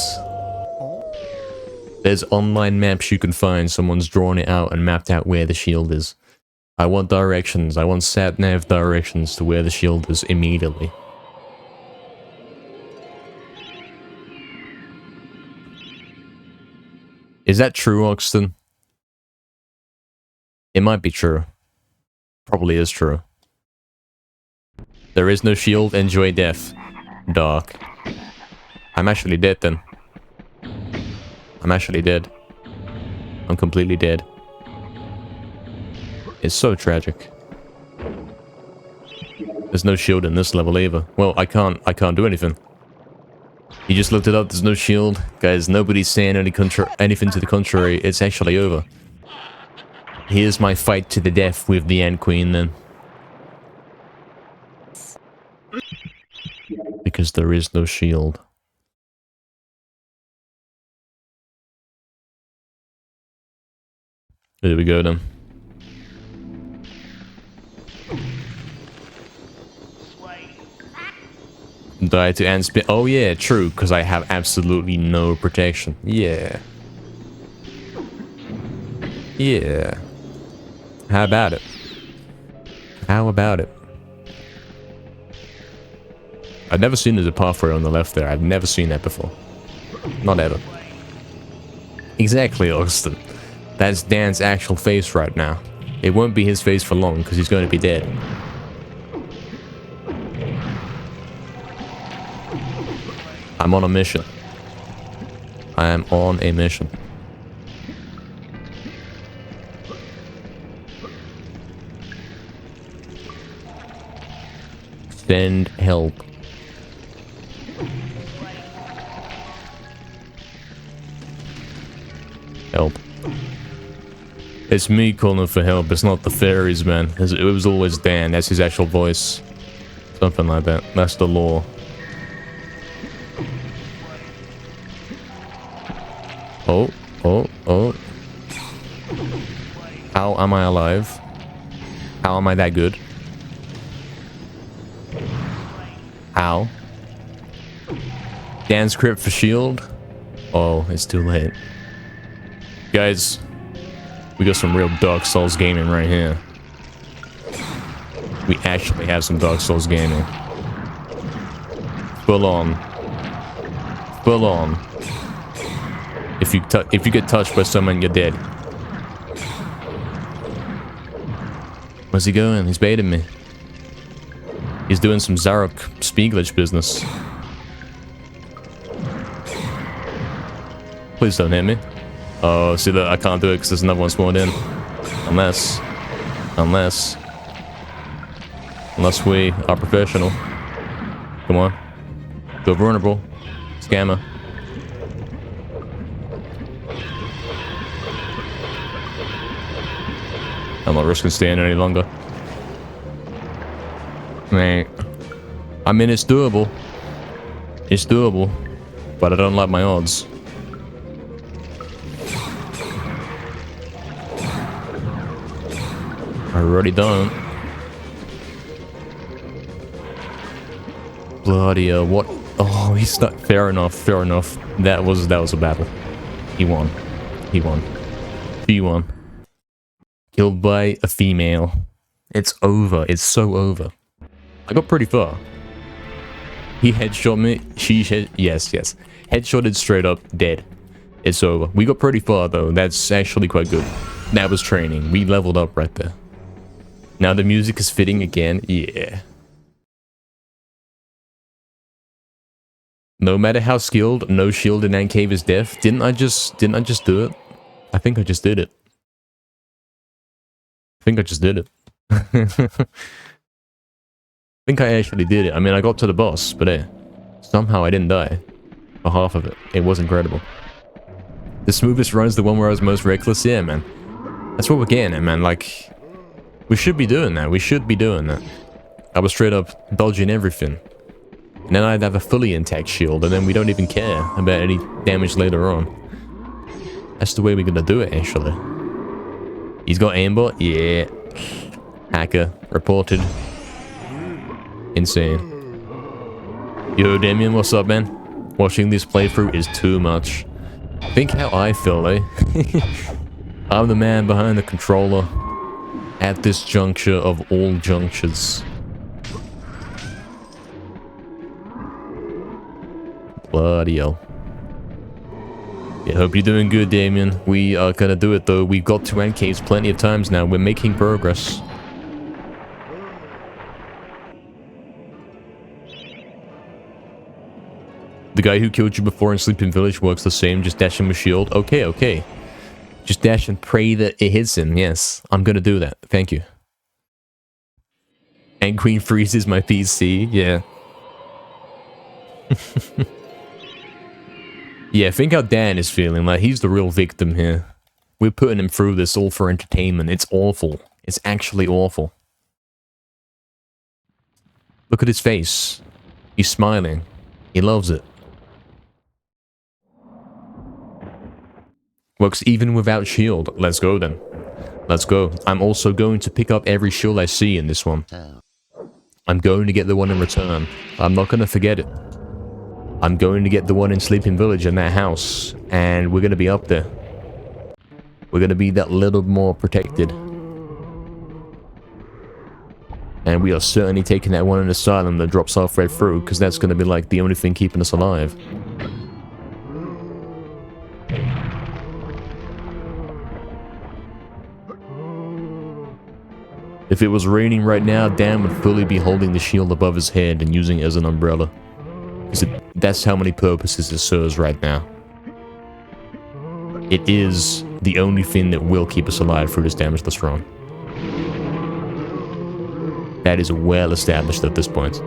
There's online maps you can find. Someone's drawn it out and mapped out where the shield is. I want directions. I want sat-nav directions to where the shield is immediately. Is that true, Oxton? It might be true. Probably is true. There is no shield. Enjoy death. Dark. I'm actually dead then. I'm actually dead. I'm completely dead. It's so tragic. There's no shield in this level either. Well, I can't do anything. You just looked it up, there's no shield. Guys, nobody's saying anything to the contrary. It's actually over. Here's my fight to the death with the Ant Queen then. Because there is no shield. There we go then. Die to ant spin. Oh yeah, true, because I have absolutely no protection. Yeah. Yeah. How about it? How about it? I've never seen there's a pathway on the left there. I've never seen that before. Not ever. Exactly, Austin. That's Dan's actual face right now. It won't be his face for long, because he's going to be dead. I'm on a mission. I am on a mission. Send help. Help. It's me calling for help. It's not the fairies, man. It was always Dan. That's his actual voice. Something like that. That's the law. Oh. How am I alive? How am I that good? How? Dan's crypt for shield? Oh, it's too late. Guys, we got some real Dark Souls gaming right here. We actually have some Dark Souls gaming. Full on. Full on. If you get touched by someone, you're dead. Where's he going? He's baiting me. He's doing some Zarok Spieglitch business. Please don't hit me. Oh, see that? I can't do it because there's another one spawned in. Unless Unless we are professional. Come on. Go vulnerable. Scammer. I'm not risking staying any longer. Mate. I mean, it's doable. It's doable. But I don't like my odds. I really don't. Bloody hell, what? Oh, he's not. Fair enough, fair enough. That was a battle. He won. He won. He won. Killed by a female. It's over. It's so over. I got pretty far. He headshot me. Yes. Headshotted straight up. Dead. It's over. We got pretty far though. That's actually quite good. That was training. We leveled up right there. Now the music is fitting again. Yeah. No matter how skilled, no shield in that cave is death. Didn't I just do it? I think I just did it. I think I actually did it. I mean, I got to the boss, but somehow I didn't die. For half of it. It was incredible. The smoothest run is the one where I was most reckless. Yeah, man. That's what we're getting at, man. Like, we should be doing that. We should be doing that. I was straight up dodging everything. And then I'd have a fully intact shield, and then we don't even care about any damage later on. That's the way we're gonna do it, actually. He's got aimbot? Yeah. Hacker. Reported. Insane. Yo, Damien, what's up, man? Watching this playthrough is too much. Think how I feel, eh? I'm the man behind the controller. At this juncture of all junctures. Bloody hell. Yeah, hope you're doing good, Damien. We are gonna do it, though. We've got to end caves plenty of times now. We're making progress. The guy who killed you before in Sleeping Village works the same, just dash him with shield. Okay, okay. Just dash and pray that it hits him. Yes, I'm gonna do that. Thank you. And Queen freezes my PC. Yeah. Yeah, think how Dan is feeling. Like, he's the real victim here. We're putting him through this all for entertainment. It's awful. It's actually awful. Look at his face. He's smiling. He loves it. Works even without shield. Let's go then. Let's go. I'm also going to pick up every shield I see in this one. I'm going to get the one in return. I'm not going to forget it. I'm going to get the one in Sleeping Village in that house. And we're going to be up there. We're going to be that little more protected. And we are certainly taking that one in Asylum that drops off right through. Because that's going to be like the only thing keeping us alive. If it was raining right now, Dan would fully be holding the shield above his head and using it as an umbrella. Because that's how many purposes it serves right now. It is the only thing that will keep us alive through this damageless run. That is well established at this point.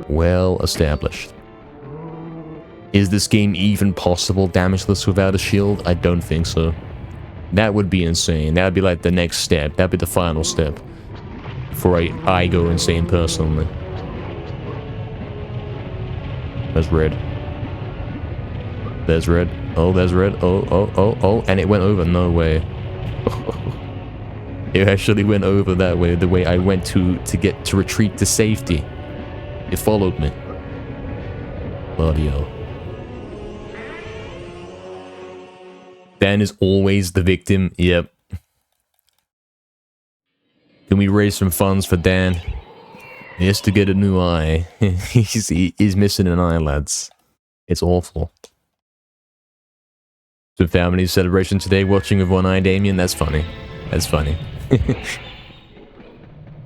Well established. Is this game even possible damageless without a shield? I don't think so. That would be insane. That would be like the next step. That would be the final step. Before I go insane personally. There's red. There's red. Oh, there's red. Oh. And it went over. No way. It actually went over that way. The way I went to retreat to safety. It followed me. Bloody hell. Dan is always the victim. Yep. Can we raise some funds for Dan? He has to get a new eye. he's missing an eye, lads. It's awful. Some family celebration today, watching with one eye, Damien. That's funny. That's funny.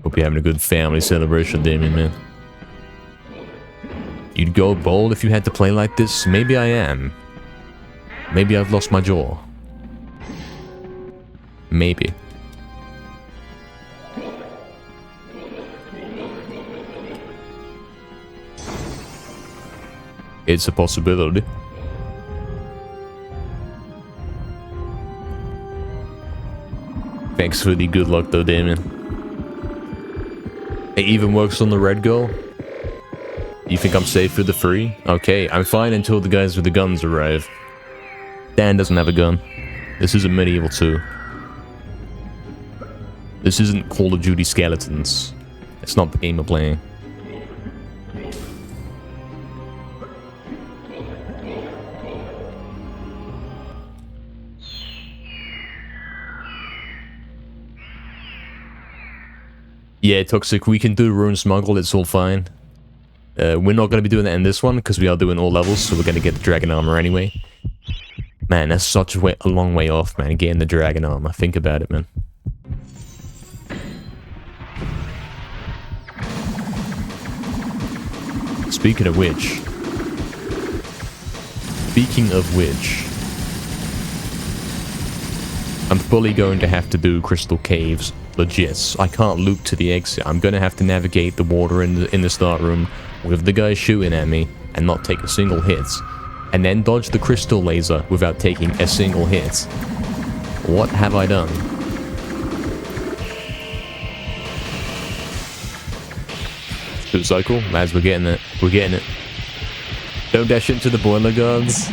Hope you're having a good family celebration, Damien, man. You'd go bold if you had to play like this? Maybe I am. Maybe I've lost my jaw. Maybe. It's a possibility. Thanks for the good luck though, Damien. It even works on the red girl? You think I'm safe with the free? Okay, I'm fine until the guys with the guns arrive. Dan doesn't have a gun. This isn't Medieval 2. This isn't Call of Duty Skeletons. It's not the game we're playing. Yeah, Toxic, we can do Rune Smuggle, it's all fine. We're not going to be doing that in this one, because we are doing all levels, so we're going to get the Dragon Armor anyway. Man, that's such a long way off, man, getting the Dragon Armor. Think about it, man. Speaking of which, I'm fully going to have to do Crystal Caves. Legit. I can't loop to the exit. I'm going to have to navigate the water in the start room with the guy shooting at me and not take a single hit. And then dodge the crystal laser without taking a single hit. What have I done? Good cycle. Lads, we're getting it. We're getting it. Don't dash into the boiler guards.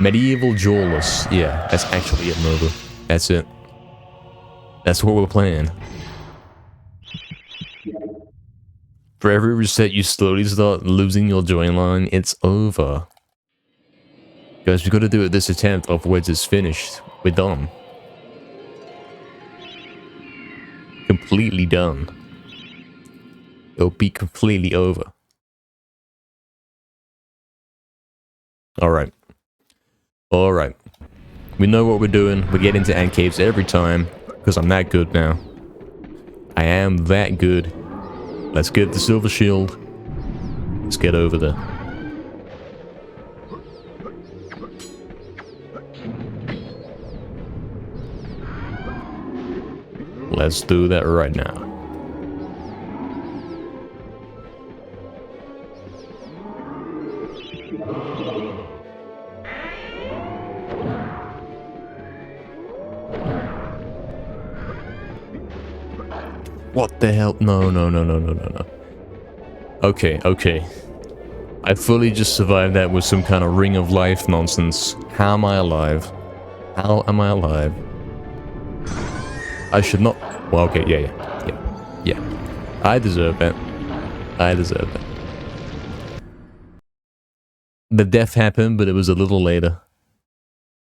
Medieval Jawless. Yeah, that's actually it, Nova. That's it. That's what we're playing. For every reset, you slowly start losing your join line. It's over. Guys, we gotta do it this attempt, otherwise it's finished. We're done. Completely done. It'll be completely over. Alright. Alright. We know what we're doing. We get into ant caves every time. Because I'm that good now. I am that good. Let's get the silver shield. Let's get over there. Let's do that right now. What the hell? No. Okay. I fully just survived that with some kind of ring of life nonsense. How am I alive? How am I alive? I should not... Well, okay, yeah. I deserve that. The death happened, but it was a little later.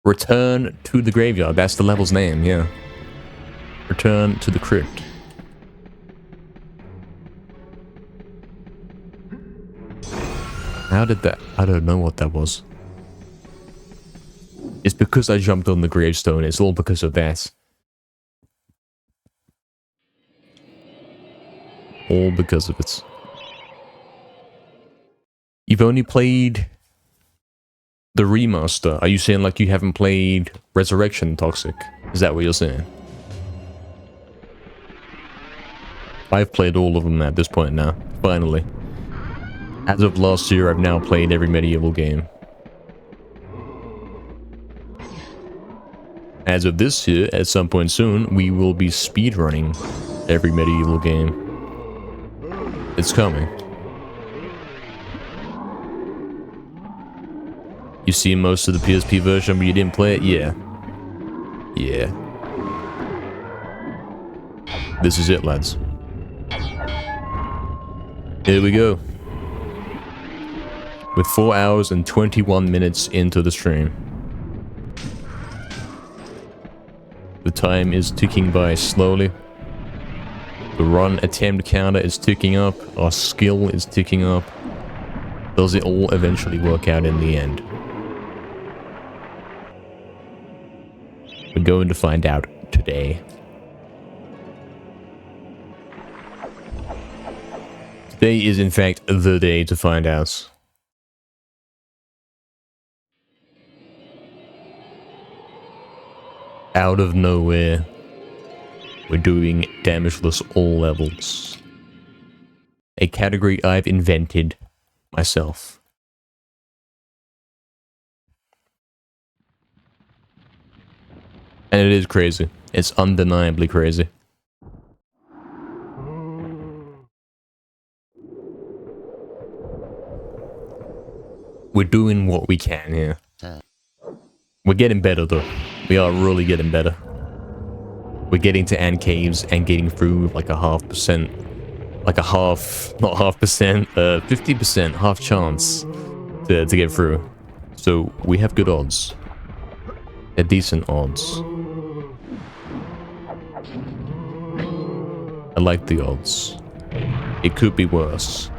Return to the graveyard. That's the level's name, yeah. Return to the crypt. How did that... I don't know what that was. It's because I jumped on the gravestone. It's all because of that. All because of it. You've only played the remaster. Are you saying like you haven't played Resurrection, Toxic? Is that what you're saying? I've played all of them at this point now. Finally. As of last year, I've now played every medieval game. As of this year, at some point soon, we will be speedrunning every medieval game. It's coming. You see most of the PSP version, but you didn't play it? Yeah. Yeah. This is it, lads. Here we go. With 4 hours and 21 minutes into the stream. The time is ticking by slowly. The run attempt counter is ticking up. Our skill is ticking up. Does it all eventually work out in the end? We're going to find out today. Today is in fact the day to find out. out of nowhere, we're doing Damageless all levels. A category I've invented myself. And it is crazy. It's undeniably crazy. We're doing what we can here. We're getting better though. We are really getting better. We're getting to ant caves and getting through like a not half percent, 50%, half chance to get through. So we have good odds. They're decent odds. I like the odds. It could be worse.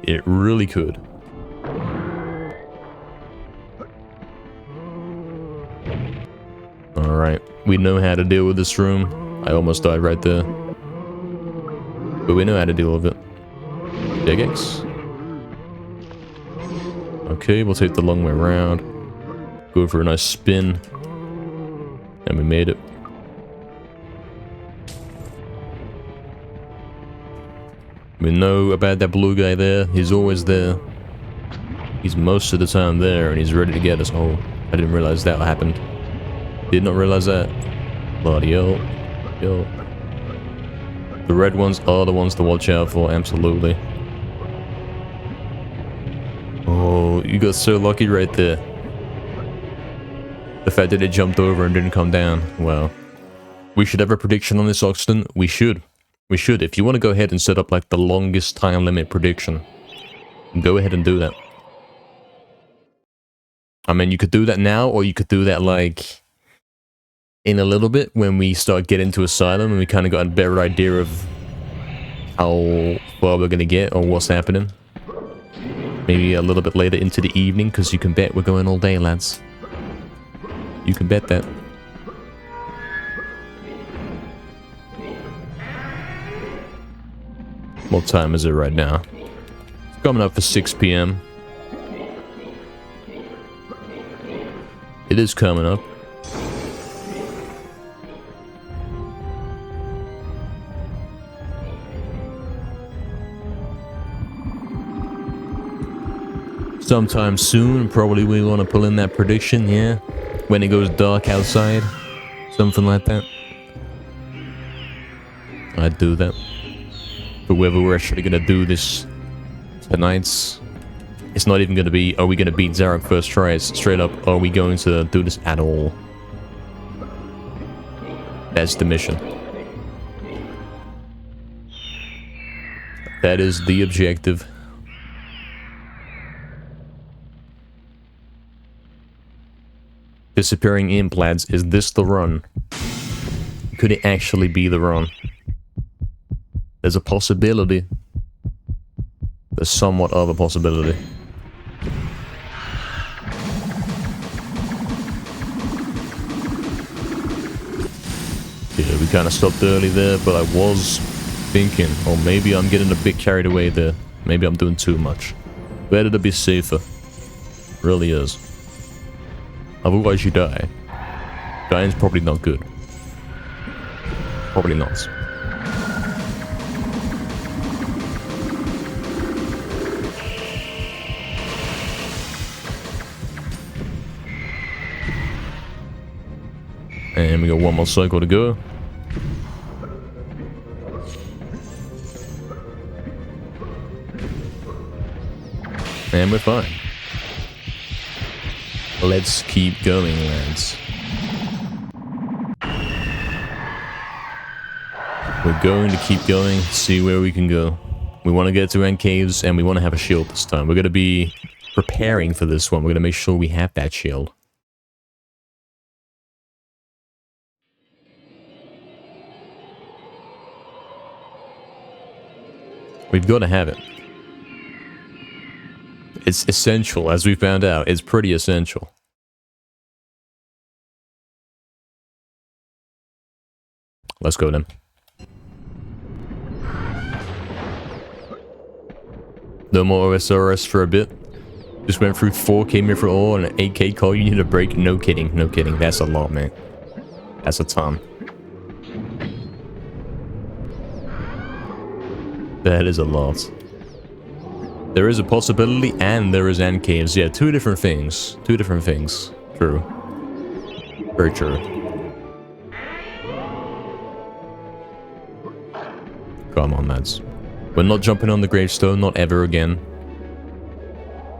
It really could. Alright, we know how to deal with this room. I almost died right there. But we know how to deal with it. Jagex. Okay, we'll take the long way around. Go for a nice spin. And we made it. We know about that blue guy there. He's always there. He's most of the time there and he's ready to get us. Oh, I didn't realize that happened. Did not realize that. Bloody hell. Yo. The red ones are the ones to watch out for, absolutely. Oh, you got so lucky right there. The fact that it jumped over and didn't come down. Wow. We should have a prediction on this, Oxton. We should. We should. If you want to go ahead and set up like the longest time limit prediction, go ahead and do that. I mean, you could do that now, or you could do that like in a little bit when we start getting to Asylum and we kind of got a better idea of how far we're going to get or what's happening. Maybe a little bit later into the evening, because you can bet we're going all day, lads. You can bet that. What time is it right now? It's coming up for 6 p.m. It is coming up. Sometime soon, probably we want to pull in that prediction, yeah? When it goes dark outside. Something like that. I'd do that. But whether we're actually going to do this tonight's... It's not even going to be, are we going to beat Zarok first try? It's straight up, are we going to do this at all? That's the mission. That is the objective. Disappearing implants, is this the run? Could it actually be the run? There's a possibility. There's somewhat of a possibility. Yeah, we kind of stopped early there, but I was thinking, or maybe I'm getting a bit carried away there. Maybe I'm doing too much. Better to be safer. Really is. Otherwise you die. Dying's probably not good. Probably not. And we got one more cycle to go. And we're fine. Let's keep going, lads. We're going to keep going, see where we can go. We want to get to end caves, and we want to have a shield this time. We're going to be preparing for this one. We're going to make sure we have that shield. We've got to have it. It's essential, as we found out. It's pretty essential. Let's go then. No more OSRS for a bit. Just went through 4k mithril ore and 8k coal. You need a break? No kidding, no kidding. That's a lot, man. That's a ton. That is a lot. There is a possibility and there is ant caves. Yeah, two different things. Two different things. True. Very true. Come on, lads. We're not jumping on the gravestone, not ever again.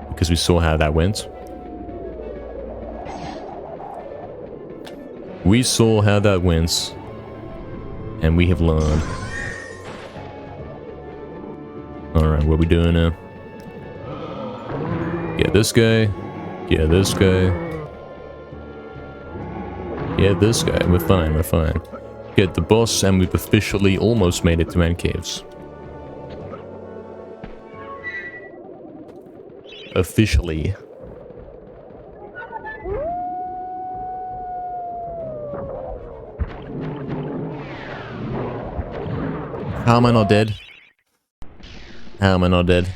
Because we saw how that went. We saw how that went. And we have learned. Alright, what are we doing now? Get this guy. Get this guy. Get this guy. We're fine, we're fine. Get the boss, and we've officially almost made it to Man Caves. Officially. How am I not dead? How am I not dead?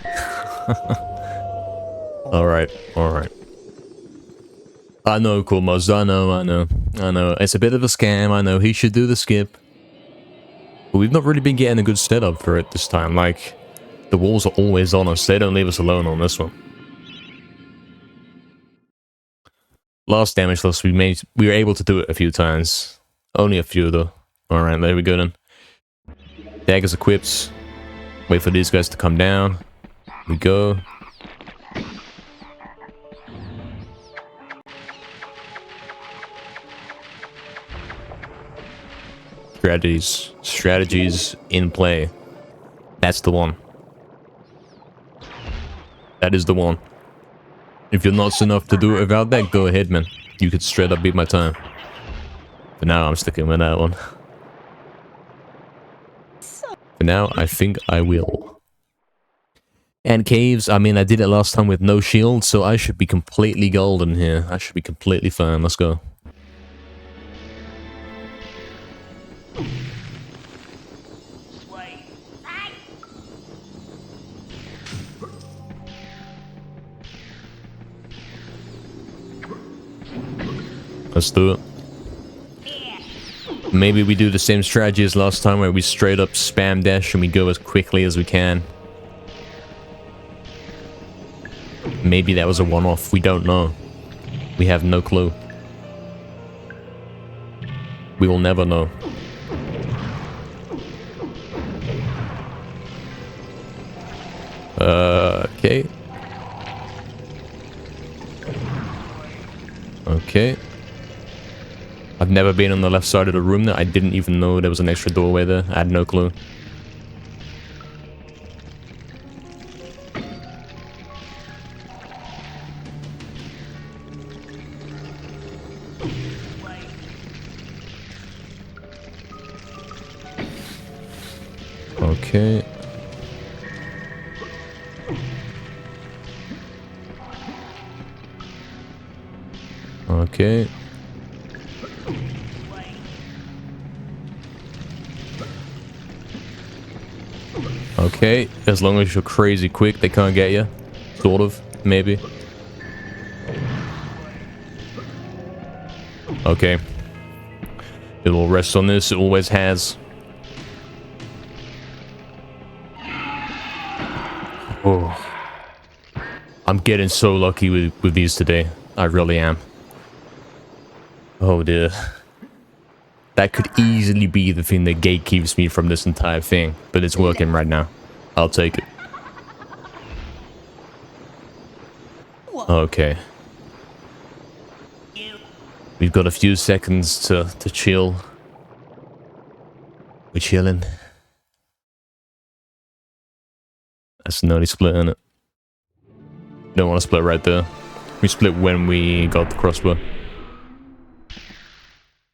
Alright, alright. I know, Kulmos, I know. It's a bit of a scam, I know. He should do the skip. But we've not really been getting a good setup for it this time. Like, the walls are always on us. They don't leave us alone on this one. Last Damageless, we were able to do it a few times. Only a few, though. Alright, there we go then. Daggers equipped. Wait for these guys to come down. We go. Strategies in play. That's the one. That is the one. If you're nuts enough to do it without that, go ahead, man. You could straight up beat my time. But now I'm sticking with that one. For now, I think I will. And caves, I mean, I did it last time with no shield, so I should be completely golden here. I should be completely fine. Let's go. Let's do it. Maybe we do the same strategy as last time where we straight up spam dash and we go as quickly as we can. Maybe that was a one-off. We don't know. We have no clue. We will never know. Okay. Okay. I've never been on the left side of the room there. I didn't even know there was an extra doorway there. I had no clue. Okay. Okay. Okay, as long as you're crazy quick, they can't get you. Sort of, maybe. Okay. It will rest on this, it always has. Oh. I'm getting so lucky with these today. I really am. Oh dear. That could easily be the thing that gatekeeps me from this entire thing, but it's working right now. I'll take it. Okay. We've got a few seconds to chill. We're chilling. That's an early split, isn't it? Don't want to split right there. We split when we got the crossbow.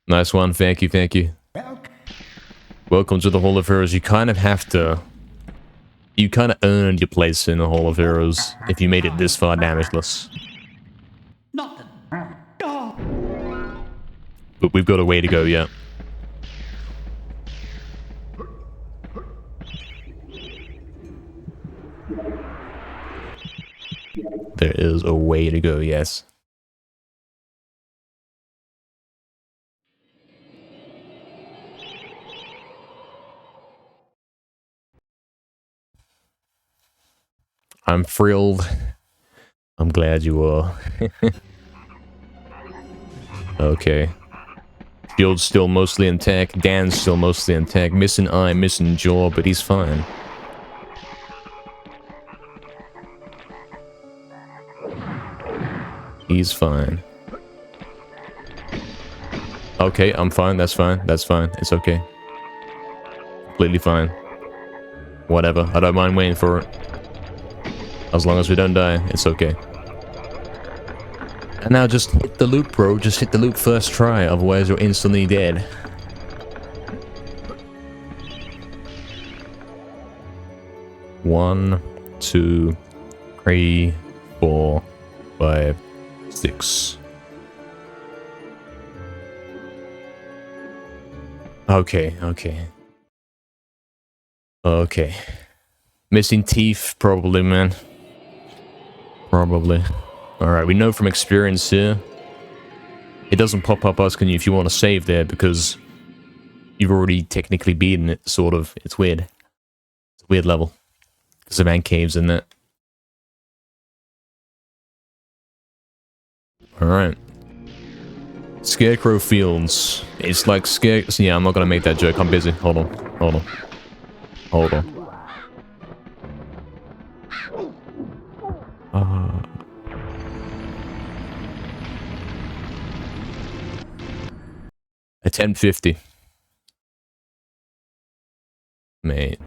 Nice one, thank you, thank you. Welcome to the Hall of Heroes. You kind of have to... You kind of earned your place in the Hall of Heroes if you made it this far damageless. But we've got a way to go yet. is a way to go, yes. I'm thrilled. I'm glad you are. Okay. Shield's still mostly intact. Dan's still mostly intact. Missing eye, missing jaw, but he's fine. He's fine. Okay, I'm fine. That's fine. That's fine. It's okay. Completely fine. Whatever. I don't mind waiting for it. As long as we don't die, it's okay. And now just hit the loop, bro. Just hit the loop first try, otherwise you're instantly dead. One, 2, 3, 4, 5, 6. Okay, okay. Okay. Missing teeth, probably, man. Probably. Alright, we know from experience here, it doesn't pop up asking you if you want to save there because you've already technically beaten it, sort of. It's weird. It's a weird level. Because the man caves in that. Alright. Scarecrow Fields. It's like yeah, I'm not gonna make that joke. I'm busy. Hold on. Hold on. Hold on. A 1050. Mate.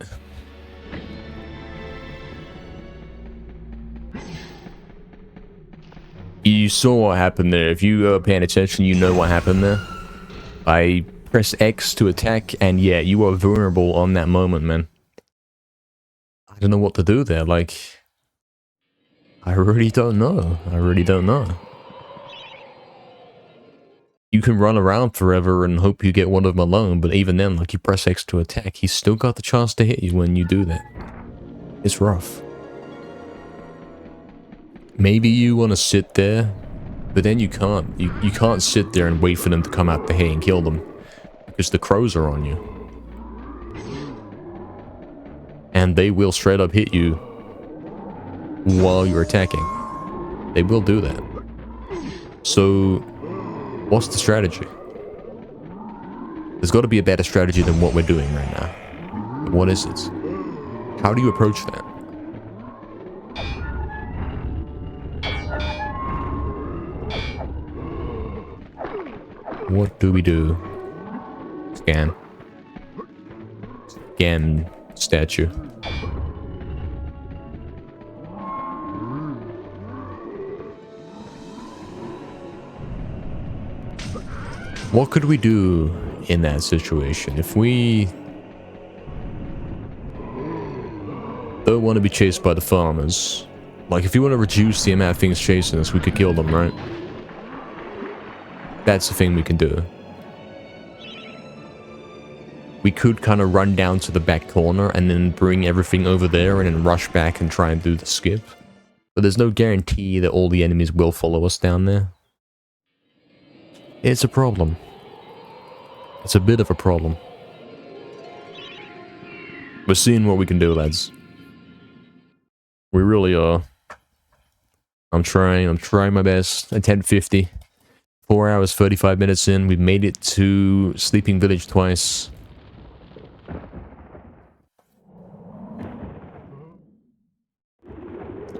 You saw what happened there. If you are paying attention, you know what happened there. I press X to attack, and yeah, you are vulnerable on that moment, man. I don't know what to do there, like... I really don't know. I really don't know. You can run around forever and hope you get one of them alone, but even then, like, you press X to attack, he's still got the chance to hit you when you do that. It's rough. Maybe you want to sit there, but then you can't. You can't sit there and wait for them to come out the hay and kill them, because the crows are on you. And they will straight up hit you while you're attacking. They will do that. So... what's the strategy? There's got to be a better strategy than what we're doing right now. What is it? How do you approach that? What do we do? Scan. Scan statue. What could we do in that situation? If we don't want to be chased by the farmers, like if you want to reduce the amount of things chasing us, we could kill them, right? That's the thing we can do. We could kind of run down to the back corner and then bring everything over there and then rush back and try and do the skip. But there's no guarantee that all the enemies will follow us down there. It's a problem. It's a bit of a problem. We're seeing what we can do, lads. We really are. I'm trying my best. At 10:50. 4 hours, 35 minutes in. We've made it to Sleeping Village twice.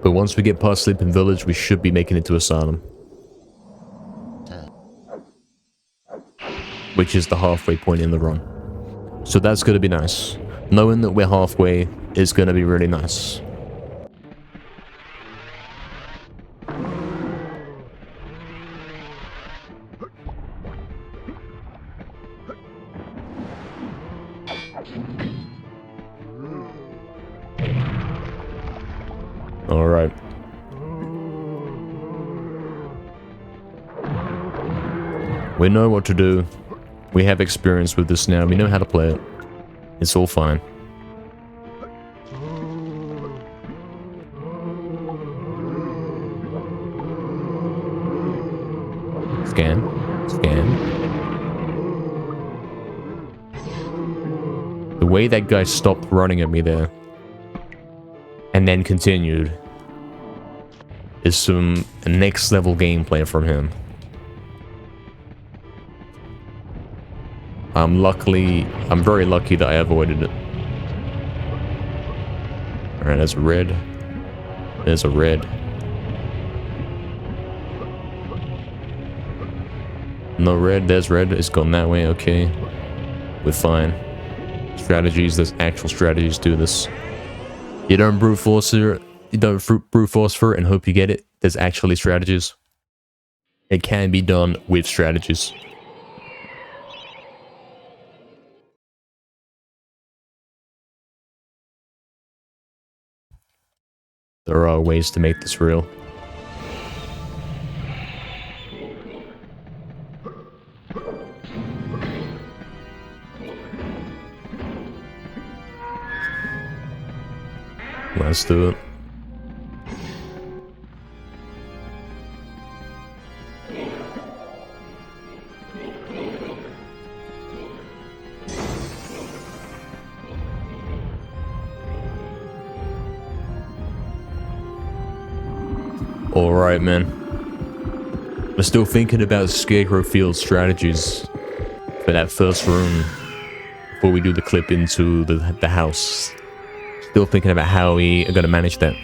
But once we get past Sleeping Village, we should be making it to Asylum. Which is the halfway point in the run. So that's going to be nice. Knowing that we're halfway is going to be really nice. Alright. We know what to do. We have experience with this now. We know how to play it. It's all fine. way that guy stopped running at me there and then continued is some next level gameplay from him. I'm very lucky that I avoided it. Alright, there's a red. There's a red. No red, there's red. It's gone that way, okay. We're fine. Strategies, there's actual strategies to this. You don't brute force it, you don't brute force for it and hope you get it. There's actually strategies. It can be done with strategies. There are ways to make this real. Let's do it. Alright, man. We're still thinking about Scarecrow Fields strategies for that first room before we do the clip into the house. Still thinking about how we are going to manage that.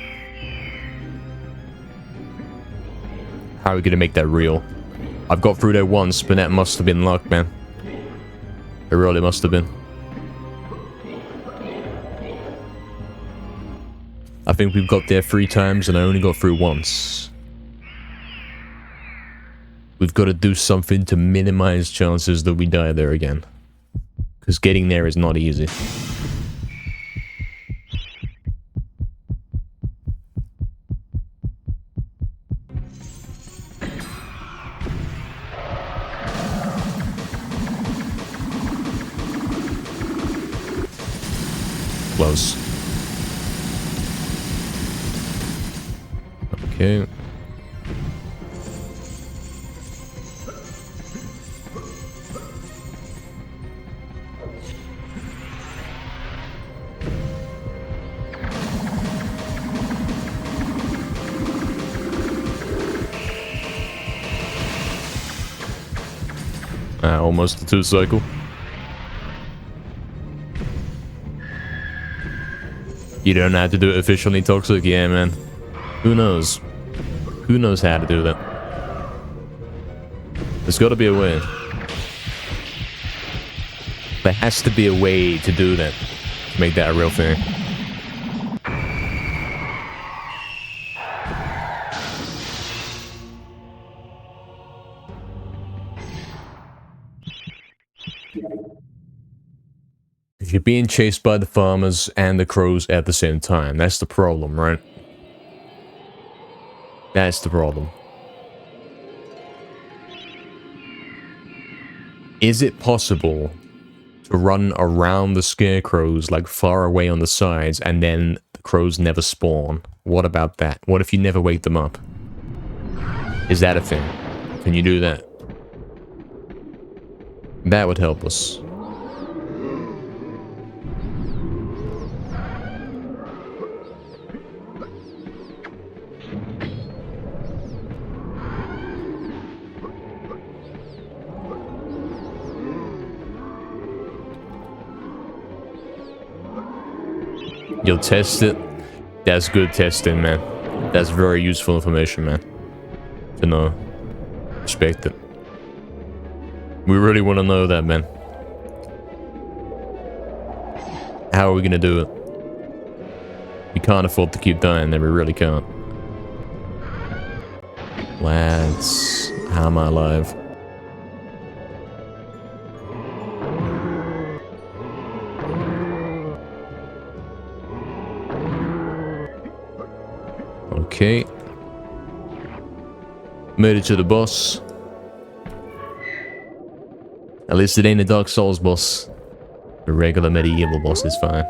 How are we going to make that real? I've got through there once, but that must have been luck, man. It really must have been. I think we've got there 3 times and I only got through once. We've got to do something to minimize chances that we die there again. Because getting there is not easy. Close. Okay. Almost a 2 cycle. You don't have to do it efficiently, Toxic? Yeah, man. Who knows? Who knows how to do that? There's got to be a way. There has to be a way to do that. To make that a real thing. You're being chased by the farmers and the crows at the same time. That's the problem, right? That's the problem. Is it possible to run around the scarecrows, like far away on the sides, and then the crows never spawn? What about that? What if you never wake them up? Is that a thing? Can you do that? That would help us. You'll test it. That's good testing, man. That's very useful information, man. To know. Respect it. We really want to know that, man. How are we gonna do it? We can't afford to keep dying, then we really can't. Lads, how am I alive? Okay. Made it to the boss. At least it ain't a Dark Souls boss. The regular medieval boss is fine.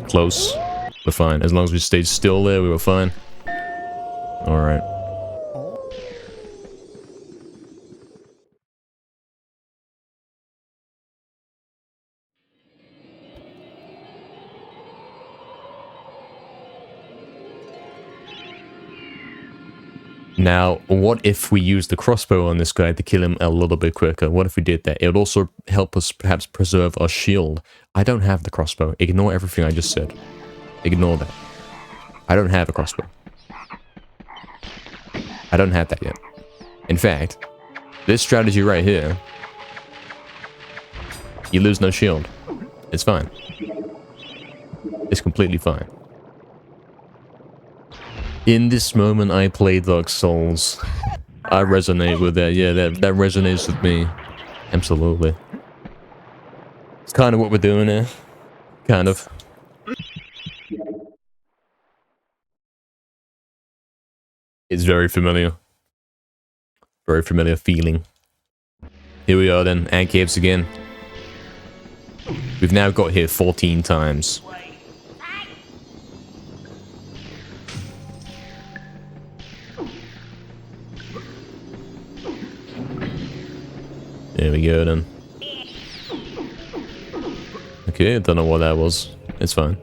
Close. We're fine. As long as we stayed still there, we were fine. Alright. Now, what if we use the crossbow on this guy to kill him a little bit quicker? What if we did that? It would also help us perhaps preserve our shield. I don't have the crossbow. Ignore everything I just said. Ignore that. I don't have a crossbow. I don't have that yet. In fact, this strategy right here, you lose no shield. It's fine. It's completely fine. In this moment, I play Dark Souls. I resonate with that. Yeah, that resonates with me. Absolutely. It's kind of what we're doing here. Kind of. It's very familiar. Very familiar feeling. Here we are then, ant caves again. We've now got here 14 times. There we go then. Okay, I don't know what that was. It's fine.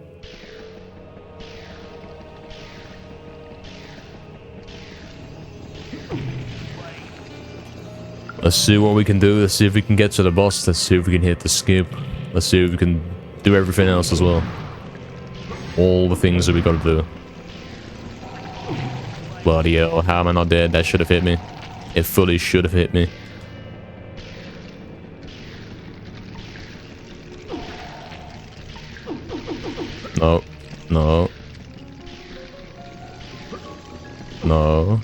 Let's see what we can do. Let's see if we can get to the boss. Let's see if we can hit the skip. Let's see if we can do everything else as well. All the things that we gotta do. Bloody hell, how am I not dead? That should have hit me. It fully should have hit me. No. No. No.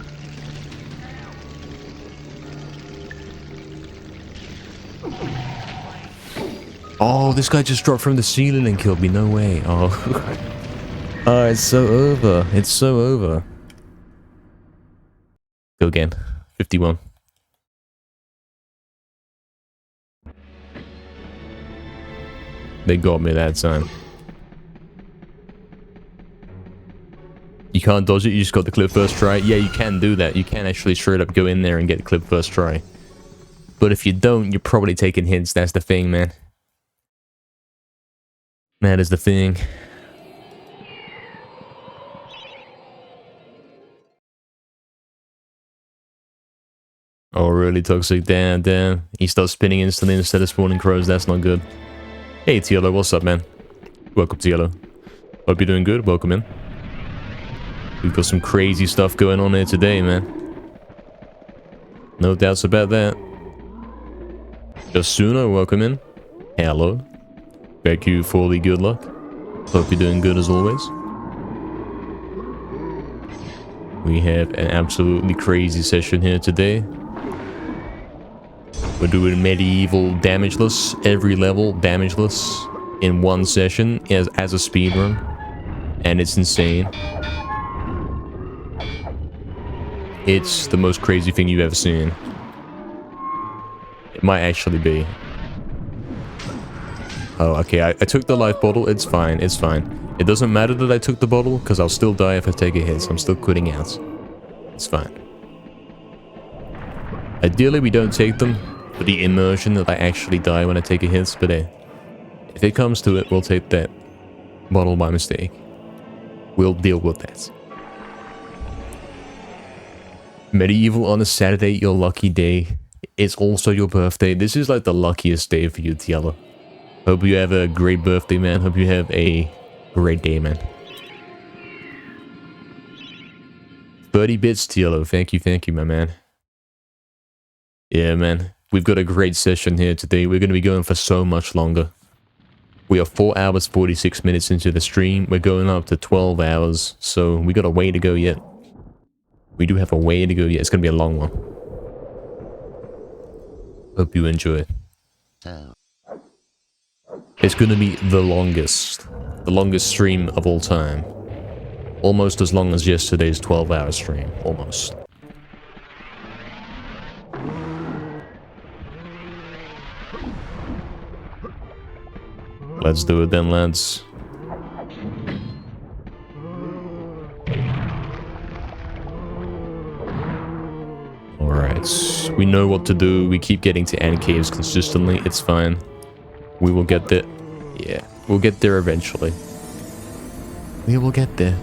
Oh, this guy just dropped from the ceiling and killed me. No way. Oh. Oh, it's so over. It's so over. Go again. 51. They got me that time. You can't dodge it, you just got the clip first try. Yeah, you can do that. You can actually straight up go in there and get the clip first try. But if you don't, you're probably taking hints. That's the thing, man. That is the thing. Oh, really toxic. Damn, damn. He starts spinning instantly instead of spawning crows. That's not good. Hey, Tielo, what's up, man? Welcome, Tielo. Hope you're doing good. Welcome in. We've got some crazy stuff going on here today, man. No doubts about that. Yasuna, welcome in. Hello. Thank you for the good luck. Hope you're doing good as always. We have an absolutely crazy session here today. We're doing medieval damageless, every level damageless in one session as a speedrun. And it's insane. It's the most crazy thing you've ever seen. It might actually be. Oh, okay, I took the life bottle. It's fine, it's fine. It doesn't matter that I took the bottle, because I'll still die if I take a hit, so I'm still quitting out. It's fine. Ideally, we don't take them for the immersion that I actually die when I take a hit, but if it comes to it, we'll take that bottle by mistake. We'll deal with that. Medieval on a Saturday, your lucky day. It's also your birthday. This is like the luckiest day for you, Tiela. Hope you have a great birthday, man. Hope you have a great day, man. 30 bits, Tielo. Thank you, my man. Yeah, man. We've got a great session here today. We're going to be going for so much longer. We are 4 hours, 46 minutes into the stream. We're going up to 12 hours, so we got a way to go yet. We do have a way to go yet. It's going to be a long one. Hope you enjoy it. It's going to be the longest stream of all time. Almost as long as yesterday's 12-hour stream. Almost. Let's do it then, lads. Alright, we know what to do. We keep getting to ant caves consistently. It's fine. We will get there. Yeah, we'll get there eventually. We will get there.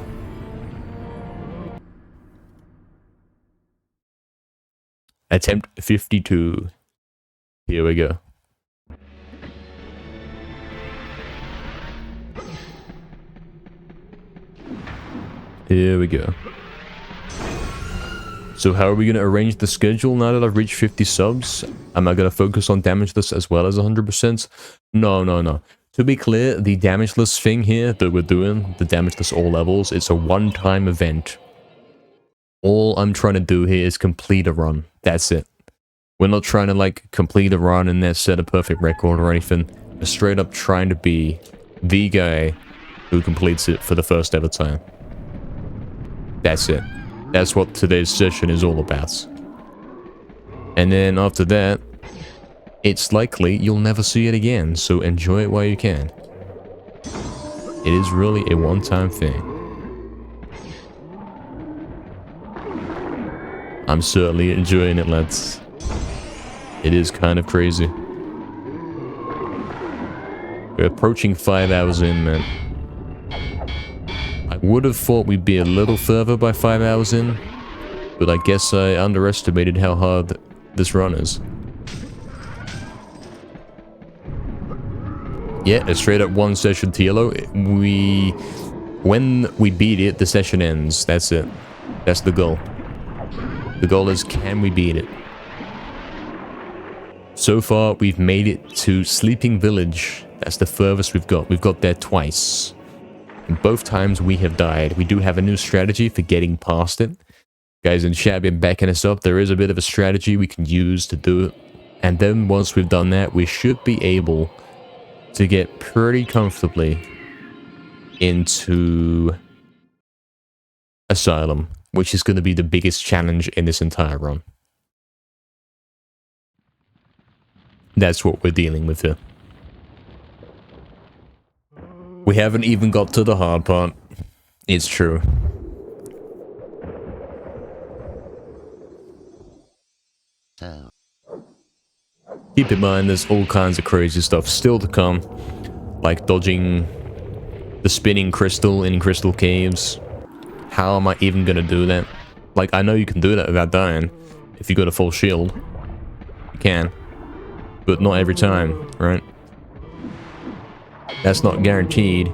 Attempt 52. Here we go. Here we go. So how are we going to arrange the schedule now that I've reached 50 subs? Am I going to focus on Damageless as well as 100%? No. To be clear, the Damageless thing here that we're doing, the Damageless all levels, it's a one-time event. All I'm trying to do here is complete a run. That's it. We're not trying to, like, complete a run and then set a perfect record or anything. We're straight up trying to be the guy who completes it for the first ever time. That's it. That's what today's session is all about. And then after that, it's likely you'll never see it again, so enjoy it while you can. It is really a one-time thing. I'm certainly enjoying it, lads. It is kind of crazy. We're approaching 5 hours in, man. I would have thought we'd be a little further by 5 hours in, but I guess I underestimated how hard this run is. Yeah, a straight up one session TLO. When we beat it, the session ends. That's it. That's the goal. The goal is, can we beat it? So far, we've made it to Sleeping Village. That's the furthest we've got. We've got there twice. And both times we have died. We do have a new strategy for getting past it. Guys in chat have been backing us up. There is a bit of a strategy we can use to do it. And then once we've done that, we should be able to get pretty comfortably into Asylum, which is going to be the biggest challenge in this entire run. That's what we're dealing with here. We haven't even got to the hard part. It's true. Keep in mind, there's all kinds of crazy stuff still to come, like dodging the spinning crystal in crystal caves. How am I even gonna do that? Like, I know you can do that without dying if you got a full shield. You can, but not every time, right? That's not guaranteed.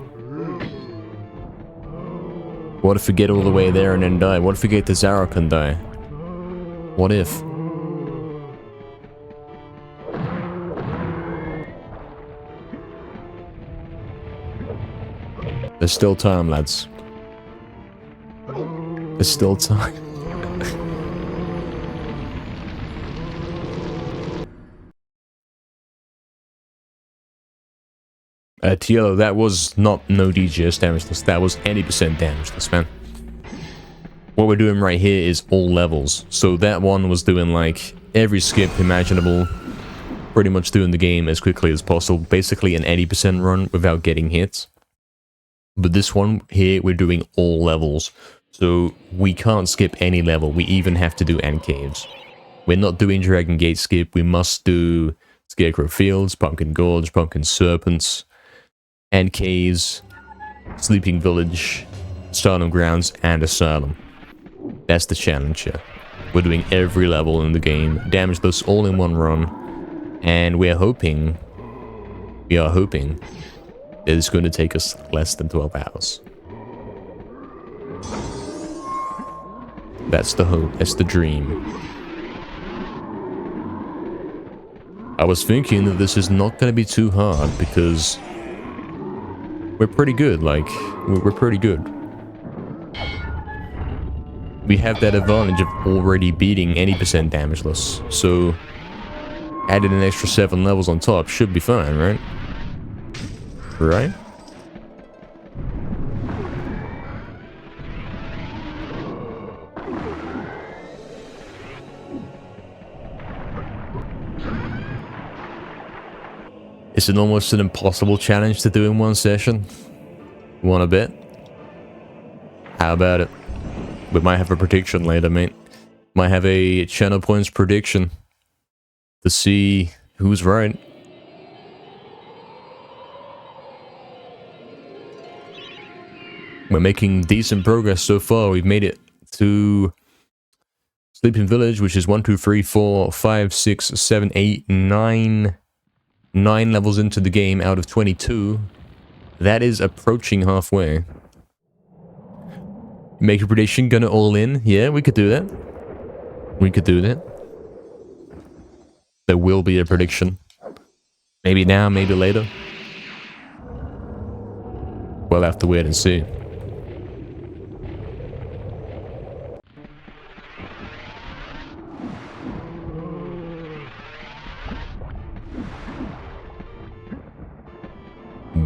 What if we get all the way there and then die? What if we get to Zarok and die? What if? There's still time, lads. There's still time. TLO, that was not no DGS damageless. That was 80% damageless, man. What we're doing right here is all levels. So that one was doing like every skip imaginable. Pretty much doing the game as quickly as possible. Basically an 80% run without getting hit. But this one here, we're doing all levels. So we can't skip any level. We even have to do end caves. We're not doing Dragon Gate skip. We must do Scarecrow Fields, Pumpkin Gorge, Pumpkin Serpents, end caves, Sleeping Village, Stardom Grounds, and Asylum. That's the challenge here. We're doing every level in the game, damageless, all in one run, and we are hoping that it's going to take us less than 12 hours. That's the hope, that's the dream. I was thinking that this is not going to be too hard because we're pretty good, like, we're pretty good. We have that advantage of already beating 80% damageless, so adding an extra 7 levels on top should be fine, right? Right? It's almost an impossible challenge to do in one session. Want to bet? How about it? We might have a prediction later, mate. Might have a channel points prediction to see who's right. We're making decent progress so far. We've made it to Sleeping Village, which is 1, 2, 3, 4, 5, 6, 7, 8, 9. 9 levels into the game out of 22. That is approaching halfway. Make a prediction, gonna all in. Yeah, we could do that. We could do that. There will be a prediction. Maybe now, maybe later. We'll have to wait and see.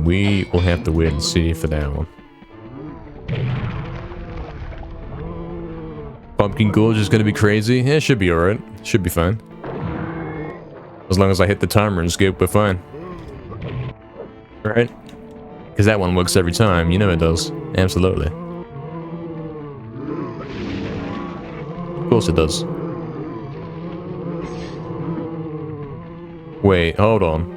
We will have to wait and see for that one. Pumpkin Gorge is going to be crazy. Yeah, it should be alright. Should be fine. As long as I hit the timer and skip, we're fine. Alright? Because that one works every time. You know it does. Absolutely. Of course it does. Wait, hold on.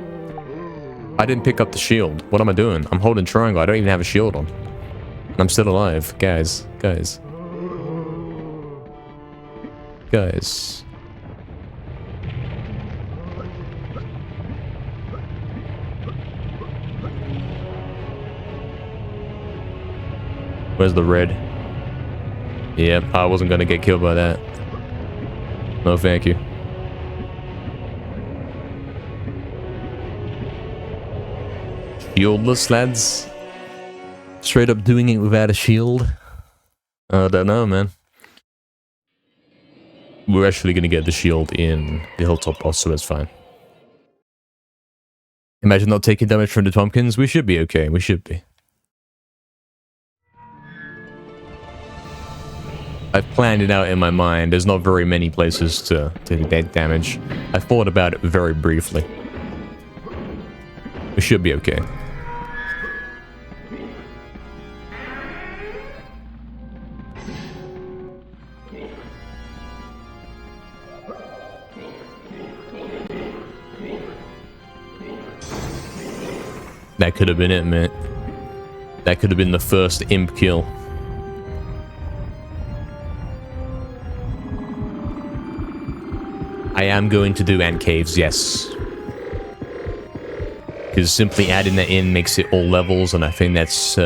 I didn't pick up the shield. What am I doing? I'm holding triangle. I don't even have a shield on. I'm still alive. Guys. Guys. Guys. Where's the red? Yep, I wasn't gonna get killed by that. No, thank you. Shieldless, lads. Straight up doing it without a shield. I don't know, man. We're actually gonna get the shield in the Hilltop boss, so it's fine. Imagine not taking damage from the pumpkins. We should be okay. We should be. I've planned it out in my mind. There's not very many places to take that damage. I thought about it very briefly. We should be okay. That could have been it, man. That could have been the first imp kill. I am going to do ant caves, yes. Because simply adding that in makes it all levels, and I think that's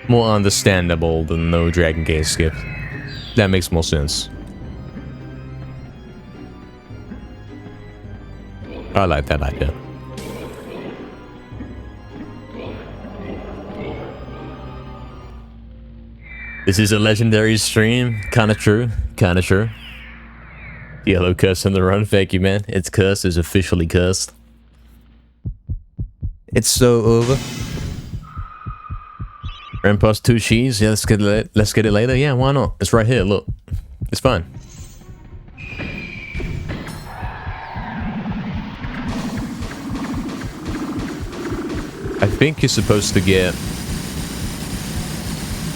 more understandable than no Dragon Gate skip. That makes more sense. I like that idea. This is a legendary stream. Kinda true. Kinda true. Yellow curse on the run. Thank you, man. It's cursed. It's officially cursed. It's so over. Grandpa's 2 she's. Yeah, let's get it later. Yeah, why not? It's right here. Look. It's fine. I think you're supposed to get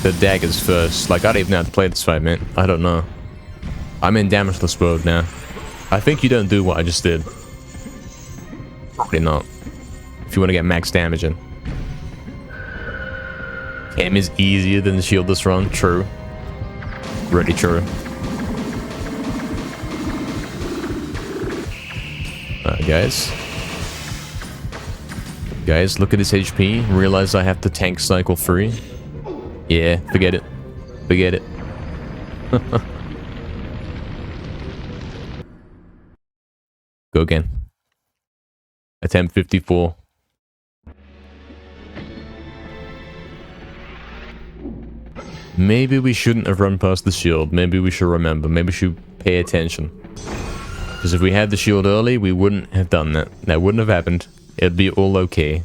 the daggers first. Like, I don't even know how to play this fight, man. I don't know. I'm in Damageless mode now. I think you don't do what I just did. Probably not. If you want to get max damage in. Cam is easier than the shieldless run. True. Really true. Guys. Guys, look at this HP. Realize I have to tank cycle 3. Yeah, forget it. Forget it. Go again. Attempt 54. Maybe we shouldn't have run past the shield. Maybe we should remember. Maybe we should pay attention. Because if we had the shield early, we wouldn't have done that. That wouldn't have happened. It'd be all okay.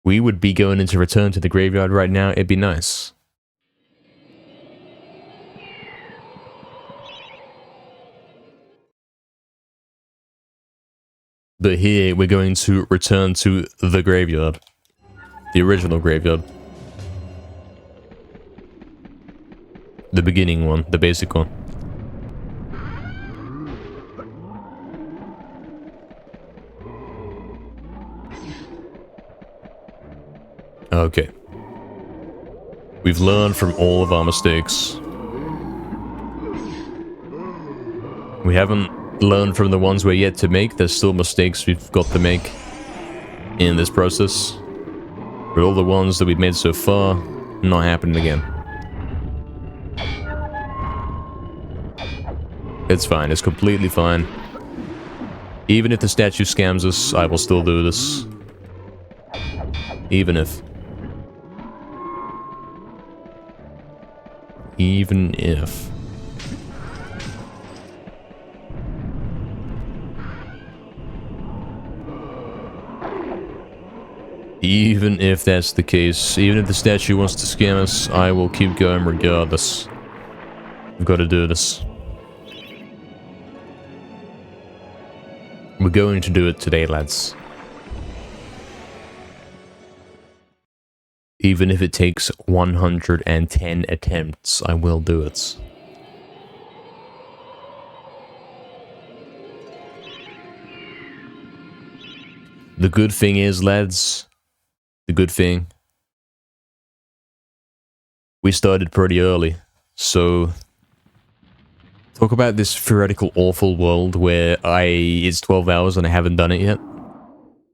We would be going into return to the graveyard right now. It'd be nice. But here, we're going to return to the graveyard. The original graveyard. The beginning one, the basic one. Okay. We've learned from all of our mistakes. We haven't learned from the ones we're yet to make. There's still mistakes we've got to make in this process. But all the ones that we've made so far, not happening again. It's fine. It's completely fine. Even if the statue scams us, I will still do this. Even if. Even if. Even if that's the case, even if the statue wants to scam us, I will keep going regardless. We've got to do this. We're going to do it today, lads. Even if it takes 110 attempts, I will do it. The good thing is, lads, the good thing, we started pretty early, so talk about this theoretical awful world where it's 12 hours and I haven't done it yet.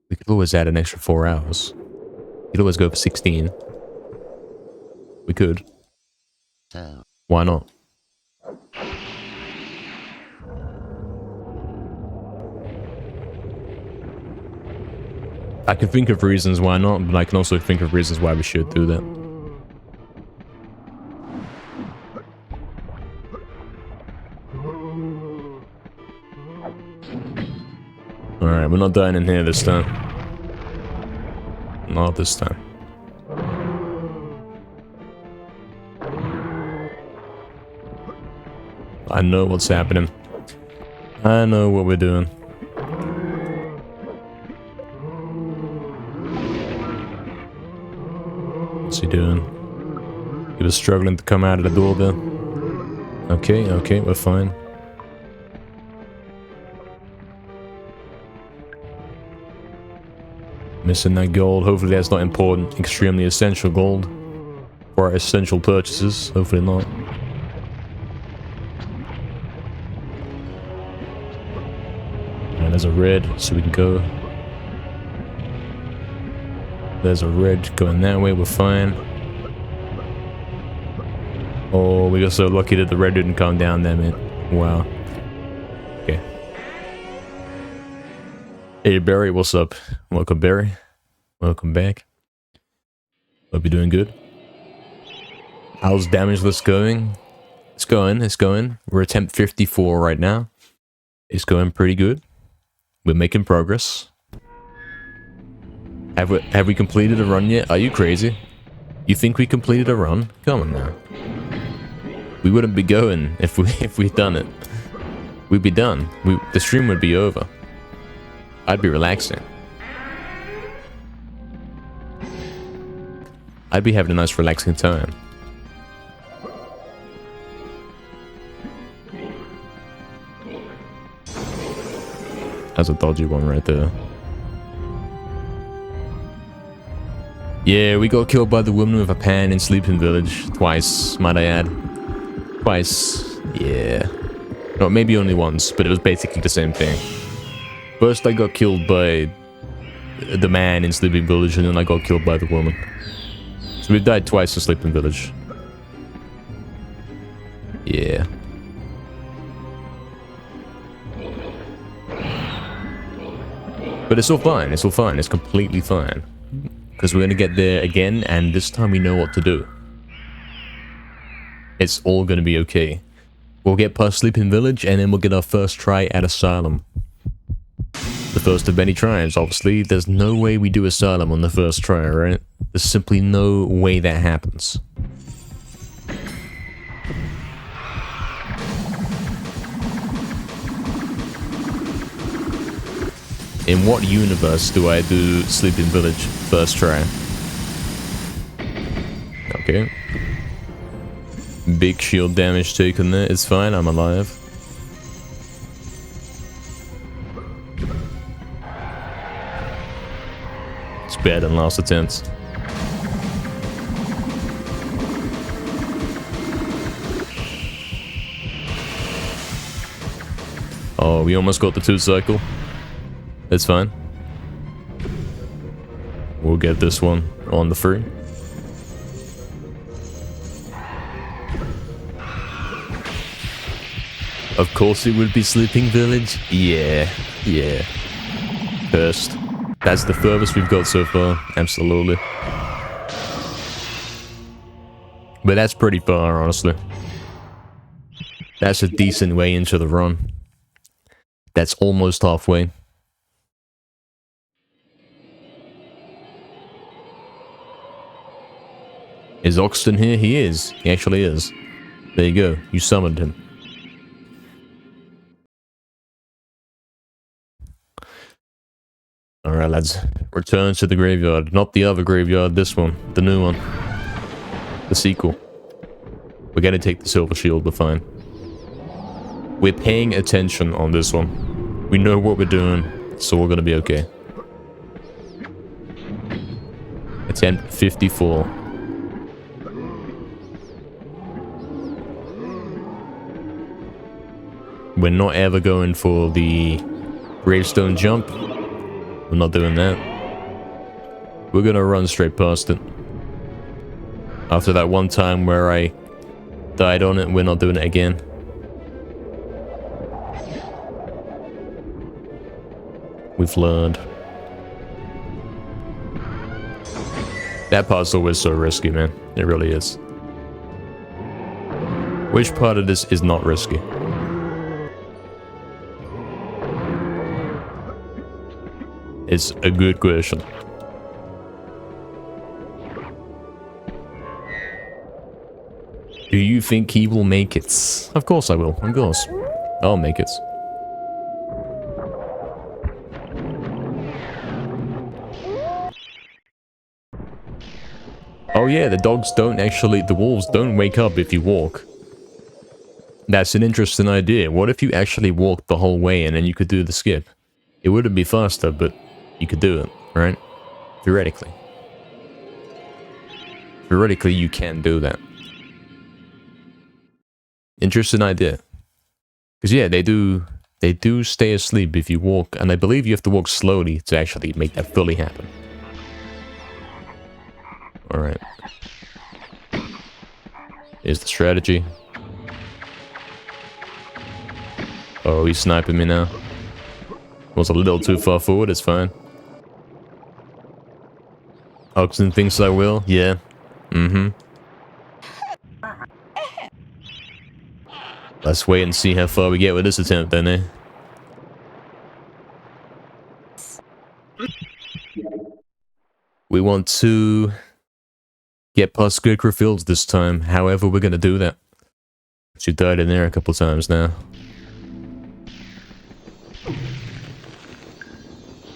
We could always add an extra 4 hours. We could always go for 16. We could. Why not? I can think of reasons why not, but I can also think of reasons why we should do that. Alright, we're not dying in here this time. Not this time. I know what's happening. I know what we're doing. What's he doing? He was struggling to come out of the door there. Okay, okay, we're fine. Missing that gold. Hopefully that's not important. Extremely essential gold. For our essential purchases. Hopefully not. And there's a red, so we can go. There's a red going that way, we're fine. Oh, we got so lucky that the red didn't come down there, man. Wow. Okay. Hey, Barry, what's up? Welcome, Barry. Welcome back. Hope you're doing good. How's Damageless going? It's going. We're attempt 54 right now. It's going pretty good. We're making progress. Have we completed a run yet? Are you crazy? You think we completed a run? Come on now. We wouldn't be going if we'd done it. We'd be done. The stream would be over. I'd be relaxing. I'd be having a nice relaxing time. That's a dodgy one right there. Yeah, we got killed by the woman with a pan in Sleeping Village. Twice, might I add. Twice. Yeah. No, maybe only once, but it was basically the same thing. First I got killed by the man in Sleeping Village, and then I got killed by the woman. So we've died twice in Sleeping Village. Yeah. But it's all fine, it's all fine, it's completely fine. Because we're going to get there again, and this time we know what to do. It's all going to be okay. We'll get past Sleeping Village, and then we'll get our first try at Asylum. The first of many tries, obviously. There's no way we do Asylum on the first try, right? There's simply no way that happens. In what universe do I do Sleeping Village first try? Okay. Big shield damage taken there. It's fine, I'm alive. It's better than last attempt. Oh, we almost got the 2 cycle. That's fine. We'll get this one on the 3. Of course it would be Sleeping Village. Yeah. Cursed. That's the furthest we've got so far. Absolutely. But that's pretty far, honestly. That's a decent way into the run. That's almost halfway. Is Oxton here? He is. He actually is. There you go. You summoned him. Alright, lads. Return to the graveyard. Not the other graveyard, this one. The new one. The sequel. We're gonna take the silver shield, we're fine. We're paying attention on this one. We know what we're doing, so we're gonna be okay. Attempt 54. We're not ever going for the gravestone jump. We're not doing that. We're gonna run straight past it. After that one time where I died on it, we're not doing it again. We've learned. That puzzle was so risky, man. It really is. Which part of this is not risky? It's a good question. Do you think he will make it? Of course I will. Of course. I'll make it. Oh yeah, the dogs don't actually... The wolves don't wake up if you walk. That's an interesting idea. What if you actually walked the whole way and then you could do the skip? It wouldn't be faster, but you could do it, right? Theoretically. Theoretically, you can do that. Interesting idea. Because yeah, they do stay asleep if you walk, and I believe you have to walk slowly to actually make that fully happen. Alright. Here's the strategy. Oh, he's sniping me now. Was a little too far forward, it's fine. Oxen thinks I will? Yeah. Mm-hmm. Let's wait and see how far we get with this attempt then, eh? We want to get past Scarecrow Fields this time, however we're gonna do that. She died in there a couple times now.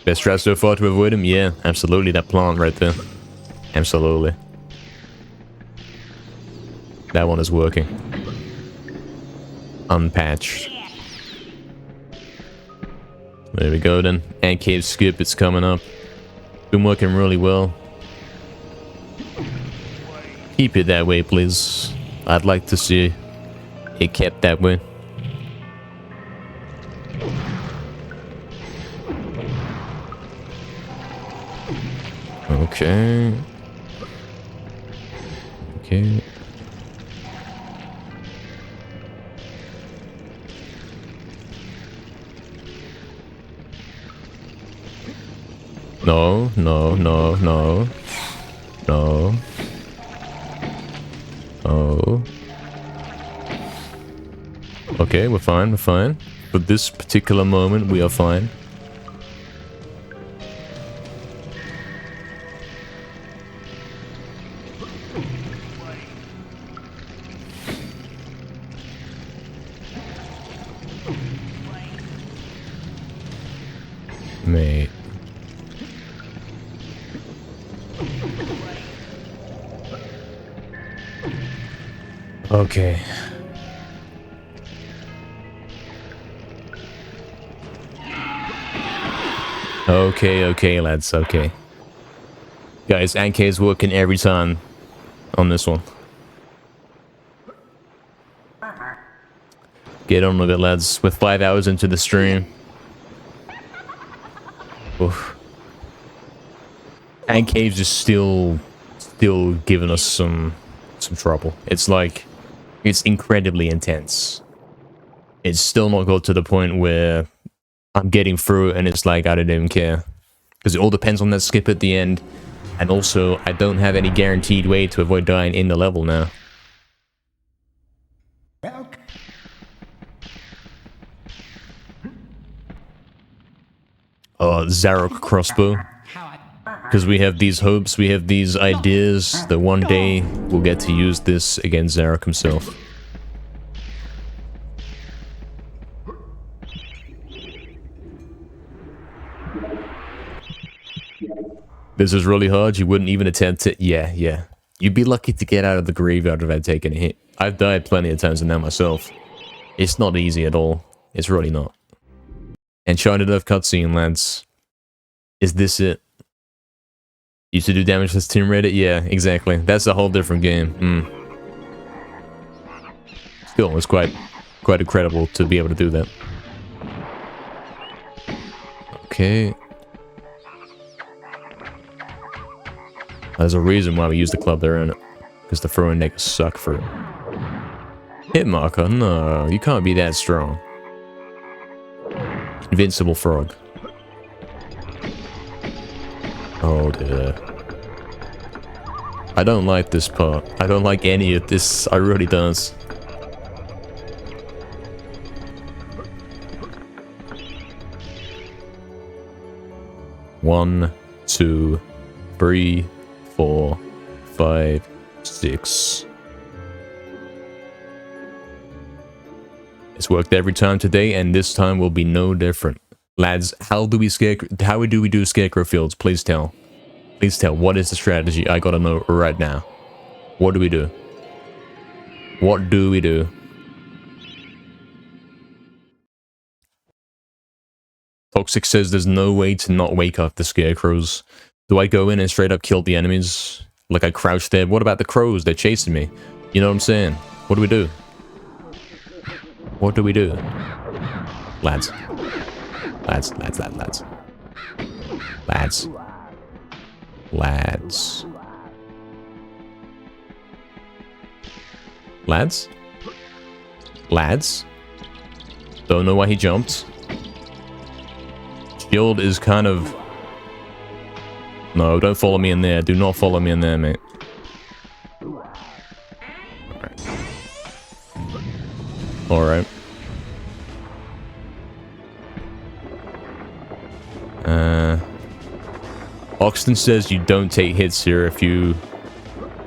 Best strat so far to avoid him? Yeah, absolutely, that plant right there. Absolutely. That one is working. Unpatched. There we go then. And cave skip, it's coming up. Been working really well. Keep it that way, please. I'd like to see it kept that way. Okay. Okay. No, no, no, no. No. Oh. Okay, we're fine, we're fine. For this particular moment, we are fine. Mate. Okay. Okay, lads, okay. Guys, Anke is working every time on this one. Get on with it, lads. We're 5 hours into the stream. Oof. And Caves is still giving us some trouble. It's like, it's incredibly intense. It's still not got to the point where I'm getting through it and it's like, I don't even care. Because it all depends on that skip at the end. And also, I don't have any guaranteed way to avoid dying in the level now. Zarok crossbow. Because we have these hopes, we have these ideas that one day we'll get to use this against Zarok himself. This is really hard, you wouldn't even attempt it. Yeah. You'd be lucky to get out of the graveyard without taking a hit. I've died plenty of times in that myself. It's not easy at all. It's really not. Enchanted Earth cutscene, lads. Is this it? Used to do Damageless Tomb Raider? Yeah, exactly. That's a whole different game. Still, it's quite incredible to be able to do that. Okay. There's a reason why we use the club there, isn't it? Because the throwing niggas suck for it. Hit marker? No, you can't be that strong. Invincible frog. Oh dear. I don't like this part. I don't like any of this. I really don't. One, 2, 3, 4, 5, 6. It's worked every time today, and this time will be no different. Lads, how do we do Scarecrow Fields? Please tell. Please tell. What is the strategy? I gotta know right now. What do we do? What do we do? Toxic says there's no way to not wake up the scarecrows. Do I go in and straight up kill the enemies? Like I crouch there? What about the crows? They're chasing me. You know what I'm saying? What do we do? What do we do? Lads. Lads. Lads. Don't know why he jumped. Shield is kind of... No, don't follow me in there. Do not follow me in there, mate. Alright. Oxton says you don't take hits here if you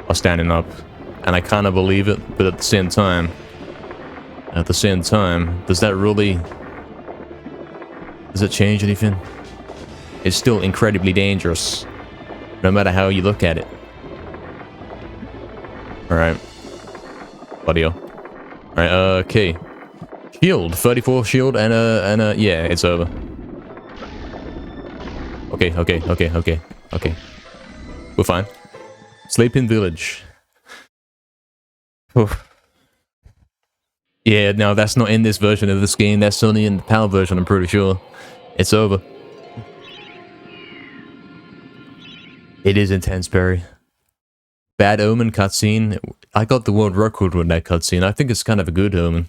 are standing up. And I kind of believe it, but at the same time, does that really... Does it change anything? It's still incredibly dangerous, no matter how you look at it. Alright. Buddy-o. Alright, okay. Shield, 34 shield, and yeah, it's over. Okay. We're fine. Sleeping Village. Oof. Yeah, no, that's not in this version of this game. That's only in the PAL version, I'm pretty sure. It's over. It is intense, Barry. Bad Omen cutscene. I got the world record with that cutscene. I think it's kind of a good omen.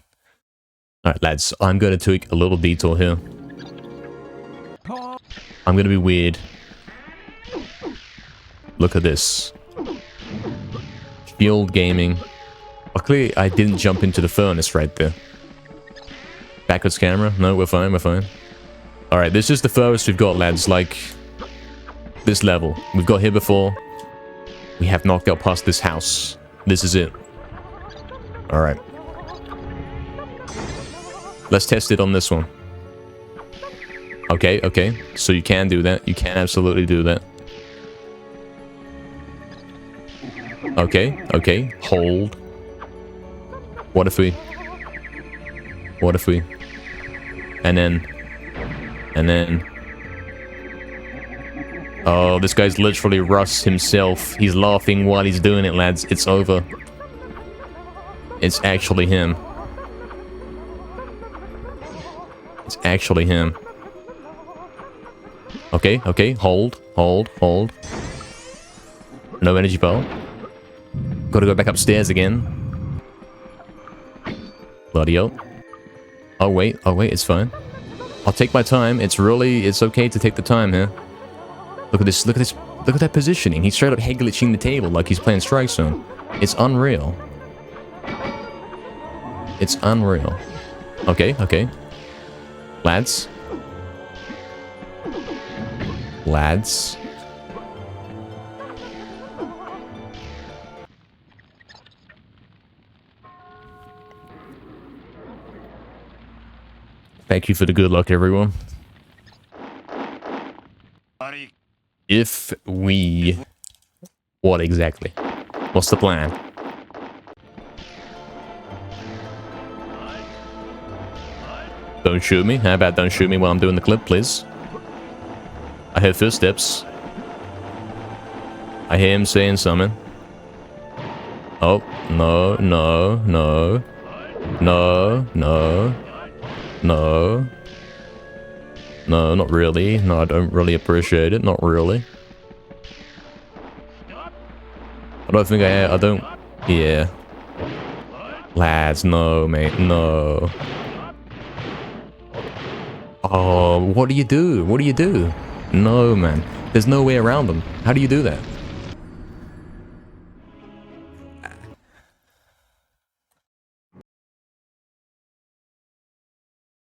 Alright, lads. I'm going to take a little detour here. I'm going to be weird. Look at this. Shield gaming. Luckily, I didn't jump into the furnace right there. Backwards camera? No, we're fine, we're fine. Alright, this is the furthest we've got, lads. Like, this level. We've got here before. We have not got past this house. This is it. Alright. Let's test it on this one. Okay. So you can do that. You can absolutely do that. Okay. Hold. What if we... And then... Oh, this guy's literally Russ himself. He's laughing while he's doing it, lads. It's over. It's actually him. It's actually him. Okay, okay, hold. No energy bar. Gotta go back upstairs again. Bloody hell. Oh wait, it's fine. I'll take my time. It's okay to take the time here. Look at this, look at that positioning. He's straight up head glitching the table like he's playing Strike Zone. It's unreal. It's unreal. Okay, okay. Lads. Thank you for the good luck, everyone. If we... What exactly? What's the plan? Don't shoot me. How about don't shoot me while I'm doing the clip, please? I hear footsteps. I hear him saying something. Oh, no. No, not really. No, I don't really appreciate it. Not really. I don't think I don't... Yeah. Lads, no, mate. No. Oh, what do you do? What do you do? No, man. There's no way around them. How do you do that?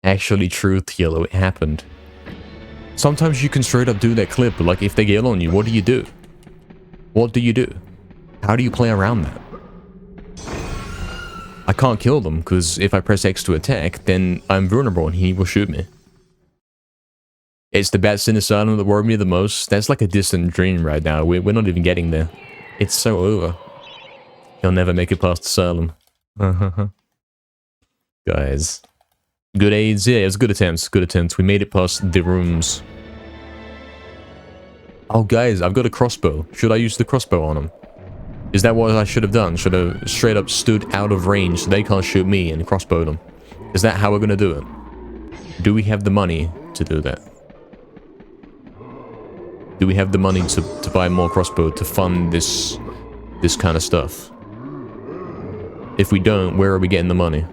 Actually, truth, Yellow, it happened. Sometimes you can straight up do that clip, but like if they get on you, what do you do? What do you do? How do you play around that? I can't kill them, because if I press X to attack, then I'm vulnerable and he will shoot me. It's the bats in Asylum that worry me the most. That's like a distant dream right now. We're not even getting there. It's so over. He'll never make it past Asylum. Guys. Good aids. Yeah, it was good attempts. Good attempts. We made it past the rooms. Oh, guys, I've got a crossbow. Should I use the crossbow on him? Is that what I should have done? Should have straight up stood out of range so they can't shoot me and crossbow them? Is that how we're gonna do it? Do we have the money to do that? Do we have the money to buy more crossbow to fund this kind of stuff? If we don't, where are we getting the money?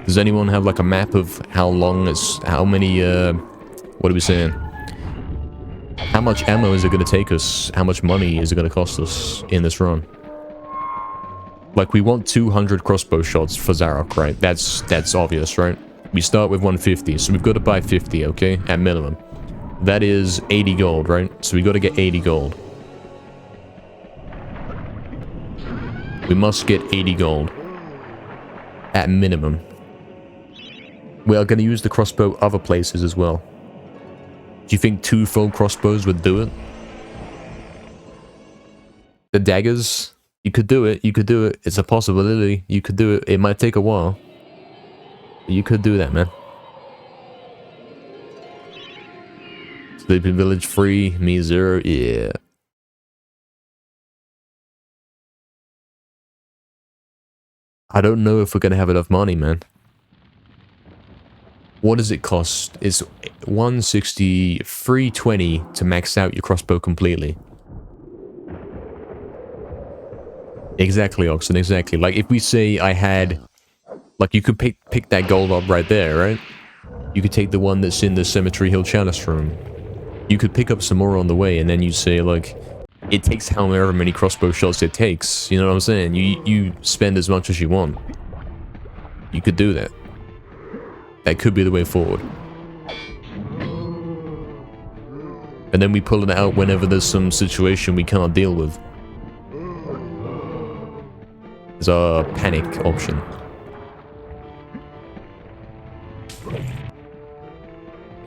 Does anyone have like a map of how many, what are we saying? How much ammo is it going to take us? How much money is it going to cost us in this run? Like, we want 200 crossbow shots for Zarok, right? That's obvious, right? We start with 150, so we've got to buy 50, okay? At minimum. That is 80 gold, right? So we got to get 80 gold. We must get 80 gold. At minimum. We are going to use the crossbow other places as well. Do you think 2 full crossbows would do it? The daggers? You could do it. You could do it. It's a possibility. You could do it. It might take a while. But you could do that, man. Sleeping Village free. Me 0. Yeah. I don't know if we're going to have enough money, man. What does it cost? It's 160, 320 to max out your crossbow completely. Exactly, Oxen, exactly. Like, if we say I had... Like, you could pick that gold up right there, right? You could take the one that's in the Cemetery Hill Chalice room. You could pick up some more on the way, and then you say, like... It takes however many crossbow shots it takes. You know what I'm saying? You spend as much as you want. You could do that. That could be the way forward. And then we pull it out whenever there's some situation we cannot deal with. There's our panic option.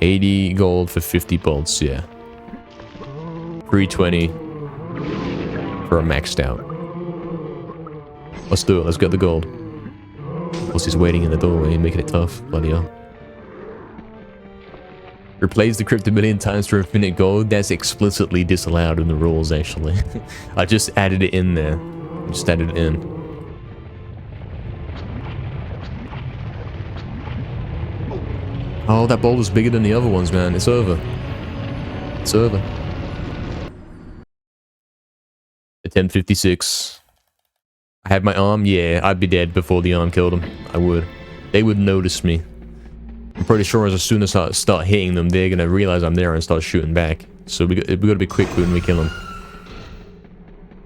$80 gold for 50 bolts, yeah. 320 for a maxed out. Let's do it, let's get the gold. Plus he's waiting in the doorway, making it tough. Bloody hell. Replace the crypt a million times for infinite gold. That's explicitly disallowed in the rules, actually. I just added it in there. Just added it in. Oh, that boulder's bigger than the other ones, man. It's over. It's over. At 10:56. I had my arm? Yeah, I'd be dead before the arm killed him. I would. They would notice me. I'm pretty sure as soon as I start hitting them, they're gonna realize I'm there and start shooting back. So we gotta be quick when we kill them.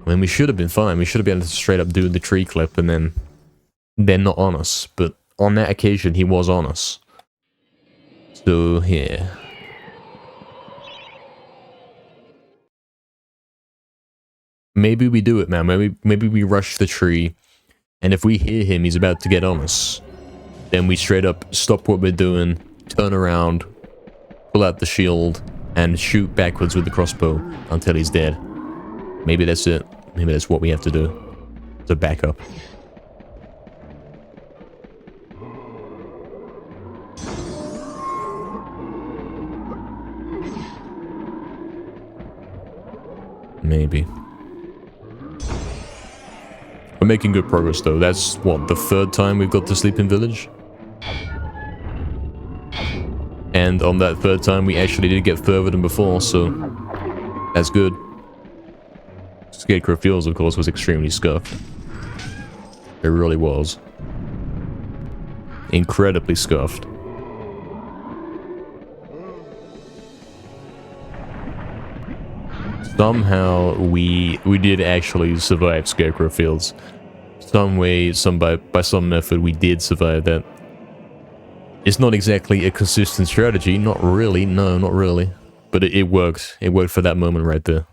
I mean, we should have been fine. We should have been able to straight up do the tree clip and then they're not on us. But on that occasion, he was on us. So, yeah. Maybe we do it, man. Maybe we rush the tree. And if we hear him, he's about to get on us. Then we straight up stop what we're doing, turn around, pull out the shield, and shoot backwards with the crossbow until he's dead. Maybe that's it. Maybe that's what we have to do. To back up. Maybe. We're making good progress though. That's what, the third time we've got to Sleeping Village? And on that third time we actually did get further than before, so that's good. Scarecrow Fields, of course, was extremely scuffed. It really was. Incredibly scuffed. Somehow we did actually survive Scarecrow Fields. Some way, by some method, we did survive that. It's not exactly a consistent strategy, not really, no, not really. But it worked. It worked for that moment right there.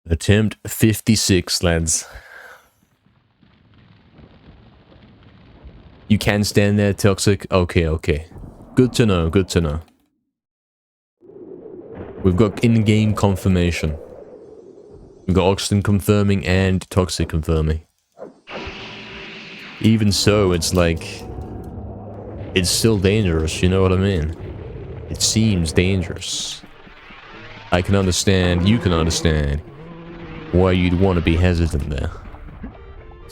Attempt 56, lads. You can stand there, Toxic? Okay, okay. Good to know, good to know. We've got in-game confirmation. We've got Oxton confirming and Toxic confirming. Even so, it's like... it's still dangerous, you know what I mean? It seems dangerous. I can understand, you can understand, why you'd want to be hesitant there.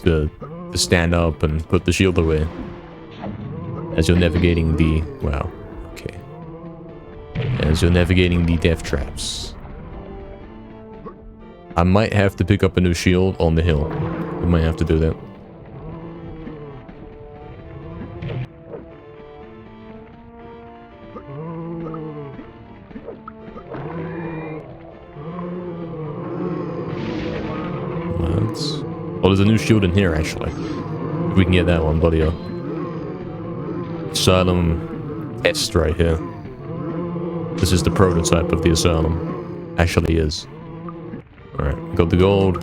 To stand up and put the shield away. As you're navigating the... wow, okay. As you're navigating the death traps. I might have to pick up a new shield on the hill. I might have to do that. Oh, there's a new shield in here, actually. If we can get that one, bloody hell. Asylum test right here. This is the prototype of the Asylum. Actually is. Alright, got the gold.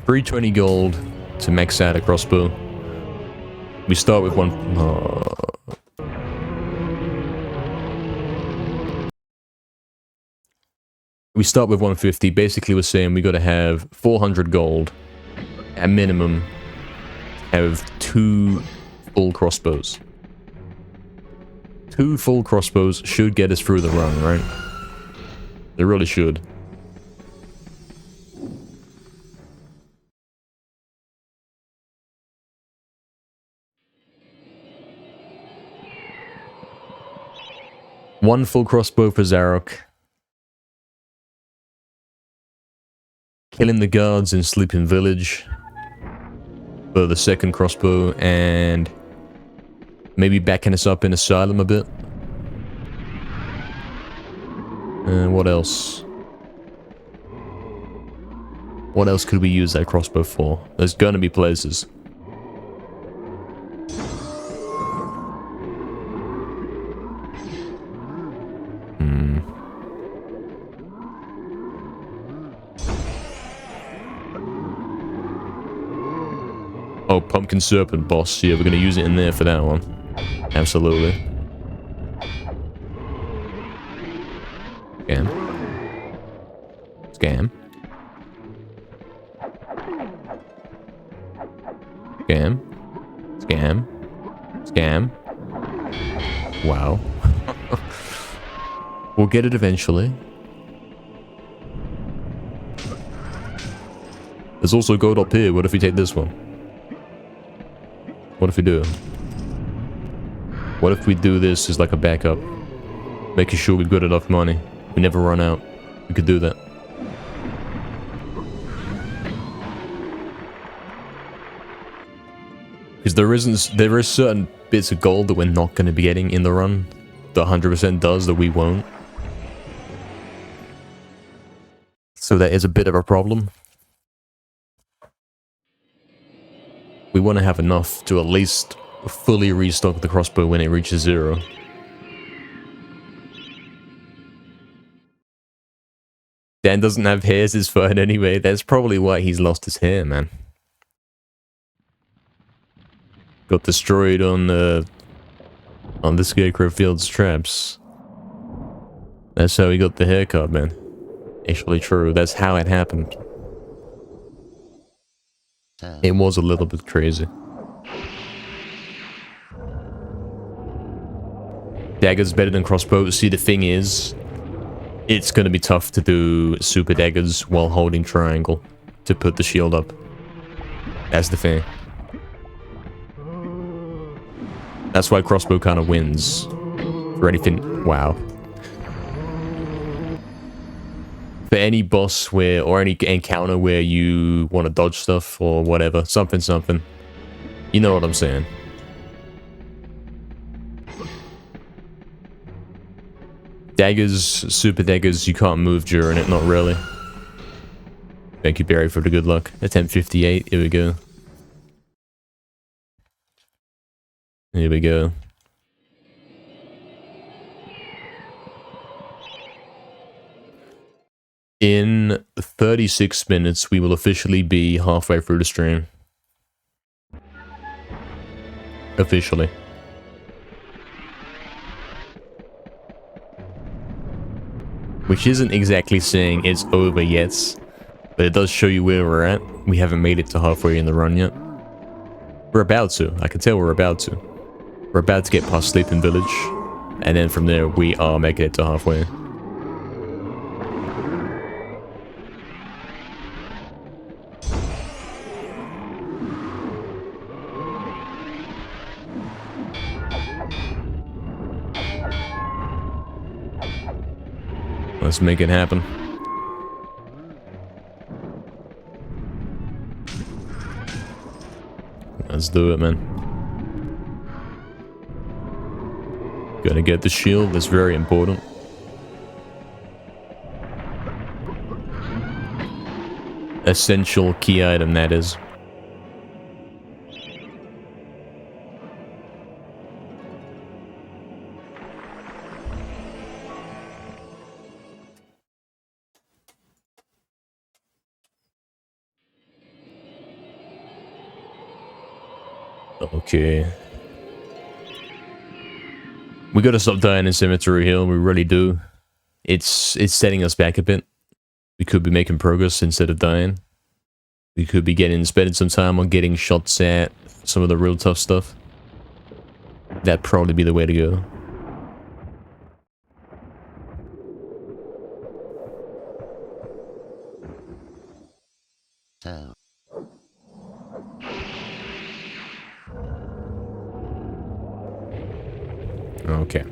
320 gold to max out a crossbow. We start with one... we start with 150. Basically, we're saying we gotta have 400 gold. At minimum, have 2 full crossbows. 2 full crossbows should get us through the run, right? They really should. One full crossbow for Zarok. Killing the guards in Sleeping Village for the second crossbow, and maybe backing us up in Asylum a bit. And what else? What else could we use that crossbow for? There's gonna be places. Oh, Pumpkin Serpent boss. Yeah, we're gonna use it in there for that one. Absolutely. Scam. Scam. Scam. Scam. Scam. Wow. We'll get it eventually. There's also gold up here. What if we take this one? What if we do? What if we do this as like a backup? Making sure we've got enough money. We never run out. We could do that. Because there is certain bits of gold that we're not going to be getting in the run. The 100% does that we won't. So that is a bit of a problem. We want to have enough to at least fully restock the crossbow when it reaches 0. Dan doesn't have hairs, it's fine anyway. That's probably why he's lost his hair, man. Got destroyed on the Scarecrow Fields traps. That's how he got the haircut, man. Actually true, that's how it happened. It was a little bit crazy. Daggers better than crossbows. See, the thing is, it's gonna be tough to do super daggers while holding triangle to put the shield up. That's the thing. That's why crossbow kind of wins for anything. Wow. For any boss where, or any encounter where you want to dodge stuff or whatever, something. You know what I'm saying. Daggers, super daggers, you can't move during it, not really. Thank you, Barry, for the good luck. Attempt 58, here we go. Here we go. In 36 minutes, we will officially be halfway through the stream. Officially. Which isn't exactly saying it's over yet, but it does show you where we're at. We haven't made it to halfway in the run yet. We're about to. I can tell we're about to. We're about to get past Sleeping Village, and then from there we are making it to halfway. Let's make it happen. Let's do it, man. Gotta get the shield, that's very important. Essential key item, that is. Okay. We gotta stop dying in Cemetery Hill, we really do. It's setting us back a bit. We could be making progress instead of dying. We could be spending some time on getting shots at some of the real tough stuff. That'd probably be the way to go. So. Okay.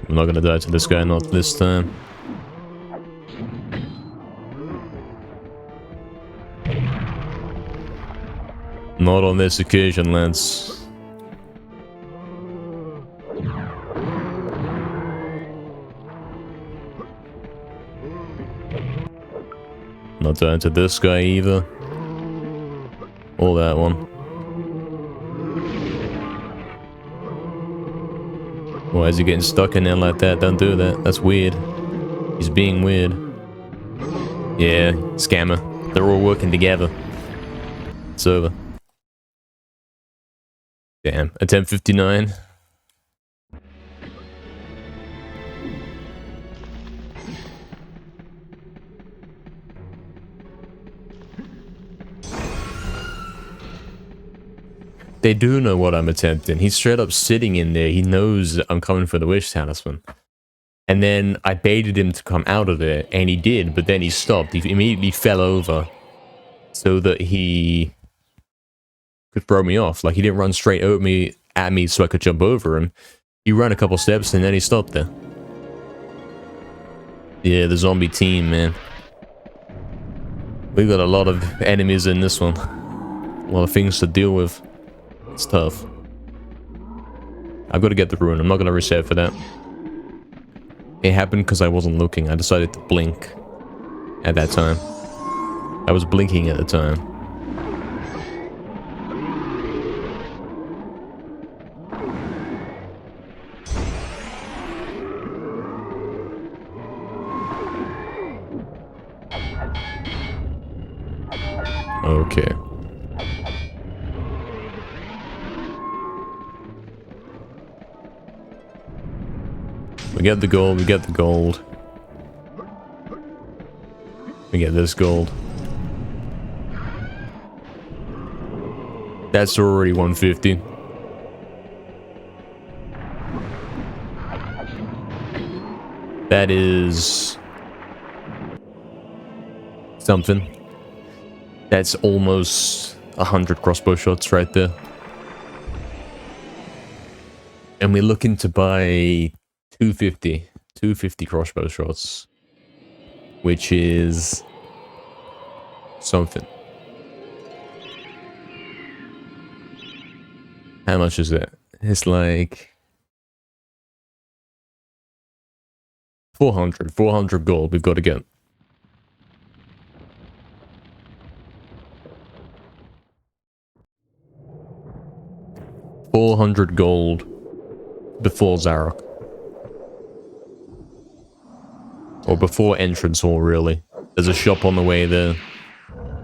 I'm not gonna die to this guy, not this time. Not on this occasion, lads. Not dying to this guy either. Or that one. Why is he getting stuck in there like that? Don't do that. That's weird. He's being weird. Yeah, scammer. They're all working together. It's over. Damn. Attempt 59. They do know what I'm attempting. He's straight up sitting in there. He knows that I'm coming for the wish talisman. And then I baited him to come out of there, and he did, but then he stopped. He immediately fell over so that he could throw me off. Like, he didn't run straight at me so I could jump over him. He ran a couple steps, and then he stopped there. Yeah, the zombie team, man. We got a lot of enemies in this one. A lot of things to deal with. It's tough. I've got to get the rune. I'm not going to reset for that. It happened because I wasn't looking. I decided to blink at that time. I was blinking at the time. Okay. We get the gold, we get the gold. We get this gold. That's already 150. That is something. That's almost 100 crossbow shots right there. And we're looking to buy 250 crossbow shots, which is something. How much is that? It's like 400 gold we've got to get. $400 gold before Zarok. Or before entrance hall, really. There's a shop on the way there.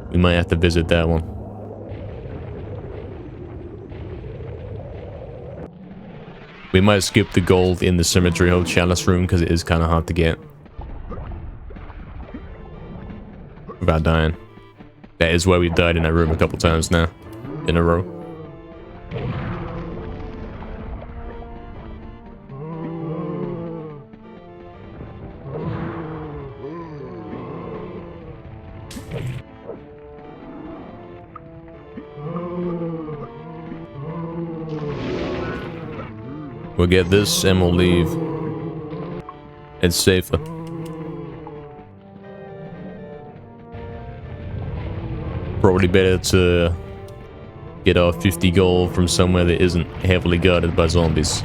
We might have to visit that one. We might skip the gold in the cemetery hold chalice room because it is kind of hard to get. Without dying. That is where we've died in that room a couple times now. In a row. We'll get this and we'll leave. It's safer. Probably better to get our 50 gold from somewhere that isn't heavily guarded by zombies.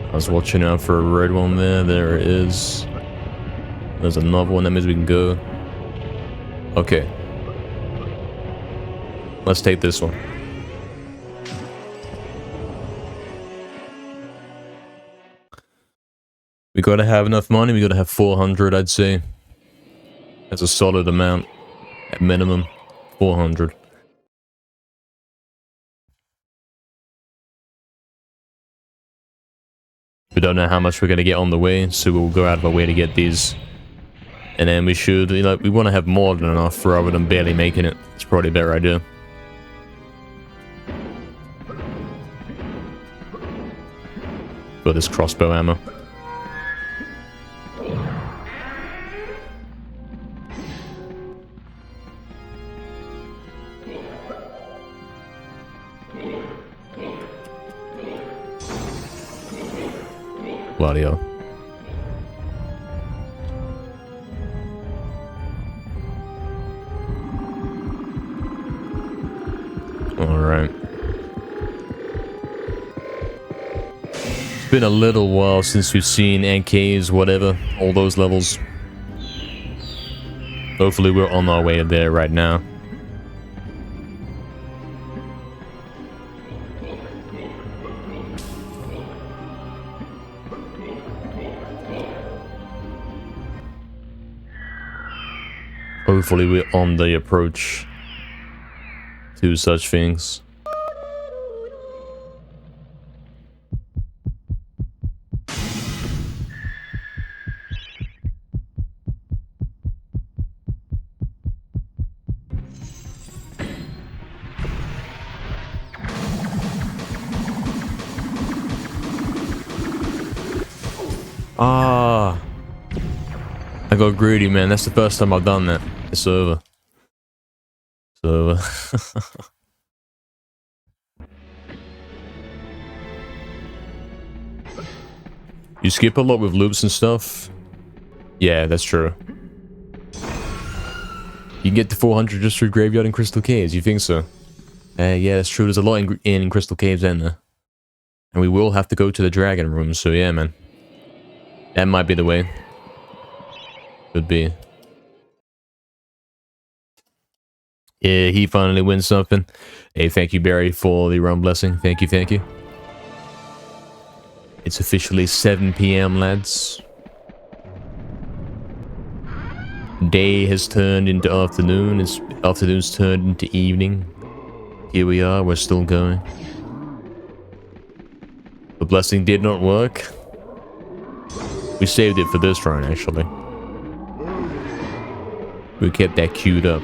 I was watching out for a red one there. There it is. There's another one. That means we can go. Okay. Let's take this one. We gotta have enough money. We gotta have 400, I'd say. That's a solid amount. At minimum, 400. We don't know how much we're gonna get on the way, so we'll go out of our way to get these. And then we should, you know, we want to have more than enough rather than barely making it. It's probably a better idea. For this crossbow ammo. Bloody hell. Alright. It's been a little while since we've seen NKs, whatever, all those levels. Hopefully we're on our way there right now. Hopefully we're on the approach to such things. Ah, I got greedy, man. That's the first time I've done that. It's over. It's over. You skip a lot with loops and stuff. Yeah, that's true. You can get to 400 just through Graveyard and Crystal Caves. You think so? Yeah, that's true. There's a lot in Crystal Caves, isn't there? And we will have to go to the Dragon Room, so yeah, man. That might be the way. Could be. Yeah, he finally wins something. Hey, thank you, Barry, for the round blessing. Thank you, thank you. It's officially 7 PM, lads. Day has turned into afternoon. Afternoon's turned into evening. Here we are, we're still going. The blessing did not work. We saved it for this run, actually. We kept that queued up.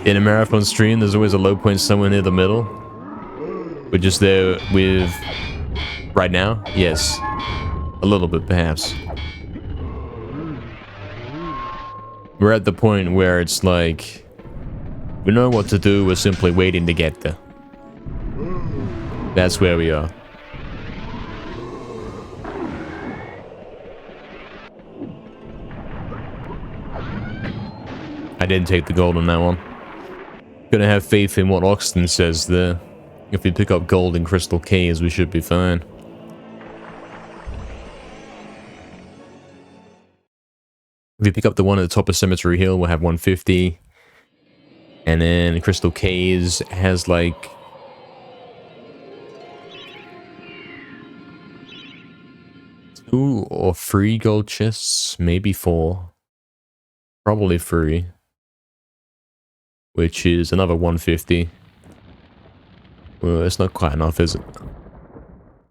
In a marathon stream, there's always a low point somewhere near the middle. We're just there with... Right now? Yes. A little bit, perhaps. We're at the point where it's like... We know what to do, we're simply waiting to get there. That's where we are. I didn't take the gold on that one. Gonna have faith in what Oxton says there. If we pick up gold in Crystal Caves, we should be fine. If we pick up the one at the top of Cemetery Hill, we'll have 150. And then Crystal Caves has like... 2 or 3 gold chests, maybe 4. Probably 3. Which is another 150. Well, it's not quite enough, is it?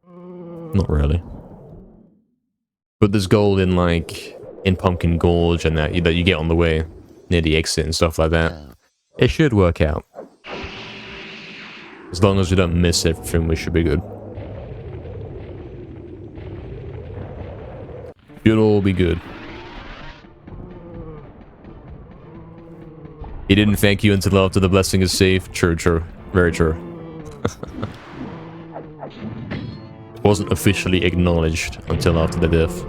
Not really. But there's gold in like... in Pumpkin Gorge and that you get on the way. Near the exit and stuff like that. It should work out. As long as we don't miss everything, we should be good. Should all be good. He didn't thank you until after the blessing is safe. True, true. Very true. Wasn't officially acknowledged until after the death.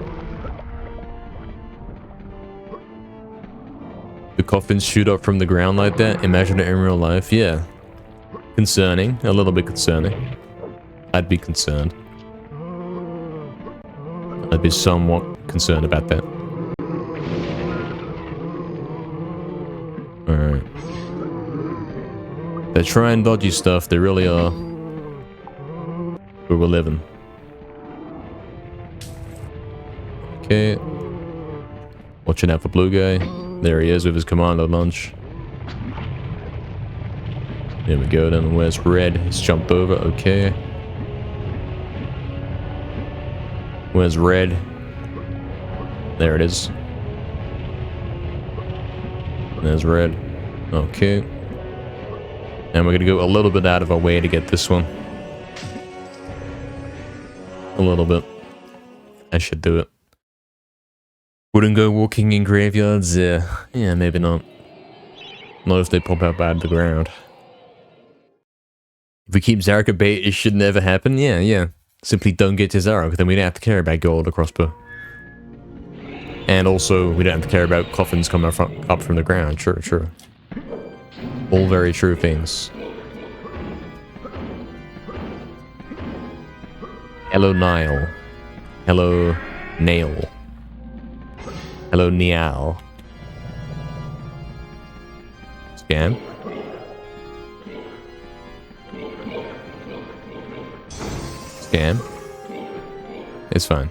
The coffins shoot up from the ground like that? Imagine it in real life. Yeah. Concerning. A little bit concerning. I'd be concerned. I'd be somewhat concerned about that. Alright. They're trying dodgy stuff, they really are. But we're living. Okay. Watching out for blue guy. There he is with his commando launch. There we go, then where's red? He's jumped over, okay. Where's red? There it is. There's red. Okay. And we're gonna go a little bit out of our way to get this one. A little bit. I should do it. Wouldn't go walking in graveyards? Yeah, maybe not. Not if they pop up out of the ground. If we keep Zarek at bait, it should never happen? Yeah. Simply don't get to Zarek, then we don't have to care about gold or crossbow. And also, we don't have to care about coffins coming up from the ground. True. All very true things. Hello, Nile. Hello, Nail. Hello, Niall. Scam. Scam. It's fine.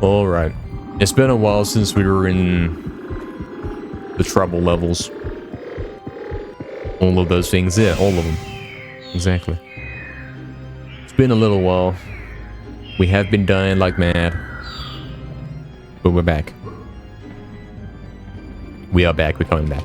Alright. It's been a while since we were in the trouble levels. All of those things, yeah, all of them. Exactly. It's been a little while. We have been dying like mad. But we're back. We are back, we're coming back.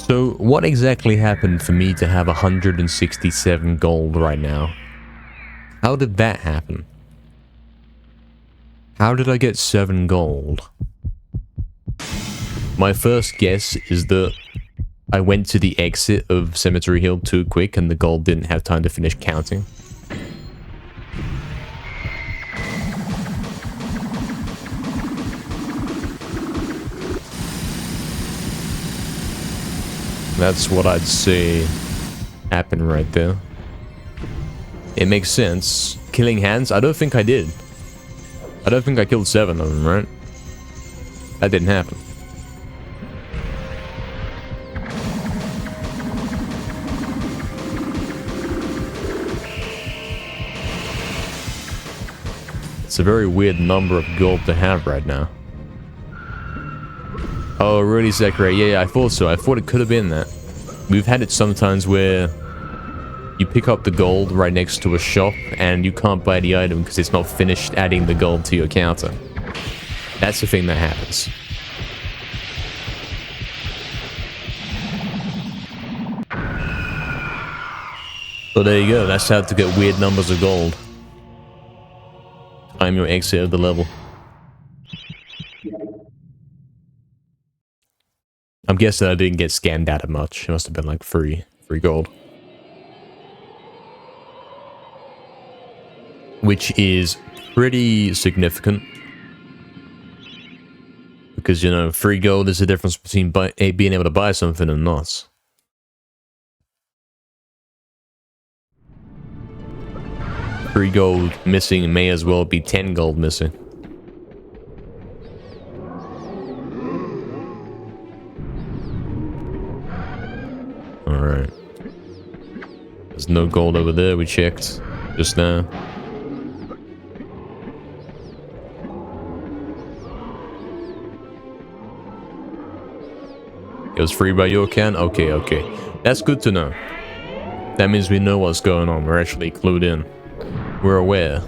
So, what exactly happened for me to have 167 gold right now? How did that happen? How did I get 7 gold? My first guess is that I went to the exit of Cemetery Hill too quick and the gold didn't have time to finish counting. That's what I'd say happened right there. It makes sense. Killing hands? I don't think I did. I don't think I killed 7 of them, right? That didn't happen. It's a very weird number of gold to have right now. Oh, really, Zachary? Yeah, I thought so. I thought it could have been that. We've had it sometimes where you pick up the gold right next to a shop and you can't buy the item because it's not finished adding the gold to your counter. That's the thing that happens. So there you go. That's how to get weird numbers of gold. Time your exit of the level. I'm guessing I didn't get scammed out of much. It must have been like free gold. Which is pretty significant. Because, you know, free gold is the difference between being able to buy something and not. Free gold missing may as well be 10 gold missing. Alright. There's no gold over there, we checked just now. It was free by your account? Okay, okay. That's good to know. That means we know what's going on. We're actually clued in. We're aware.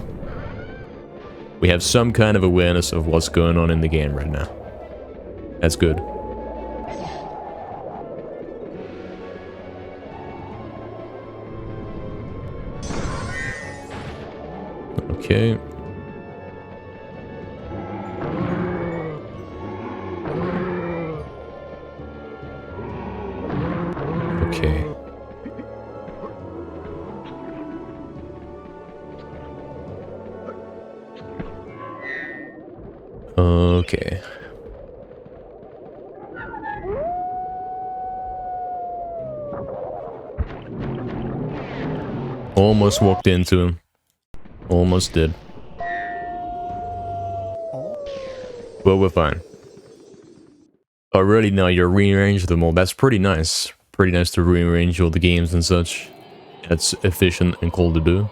We have some kind of awareness of what's going on in the game right now. That's good. Okay. Okay. Okay. Almost walked into him. Almost did. But we're fine. Oh, really? No, you rearrange them all. That's pretty nice. Pretty nice to rearrange all the games and such. That's efficient and cool to do.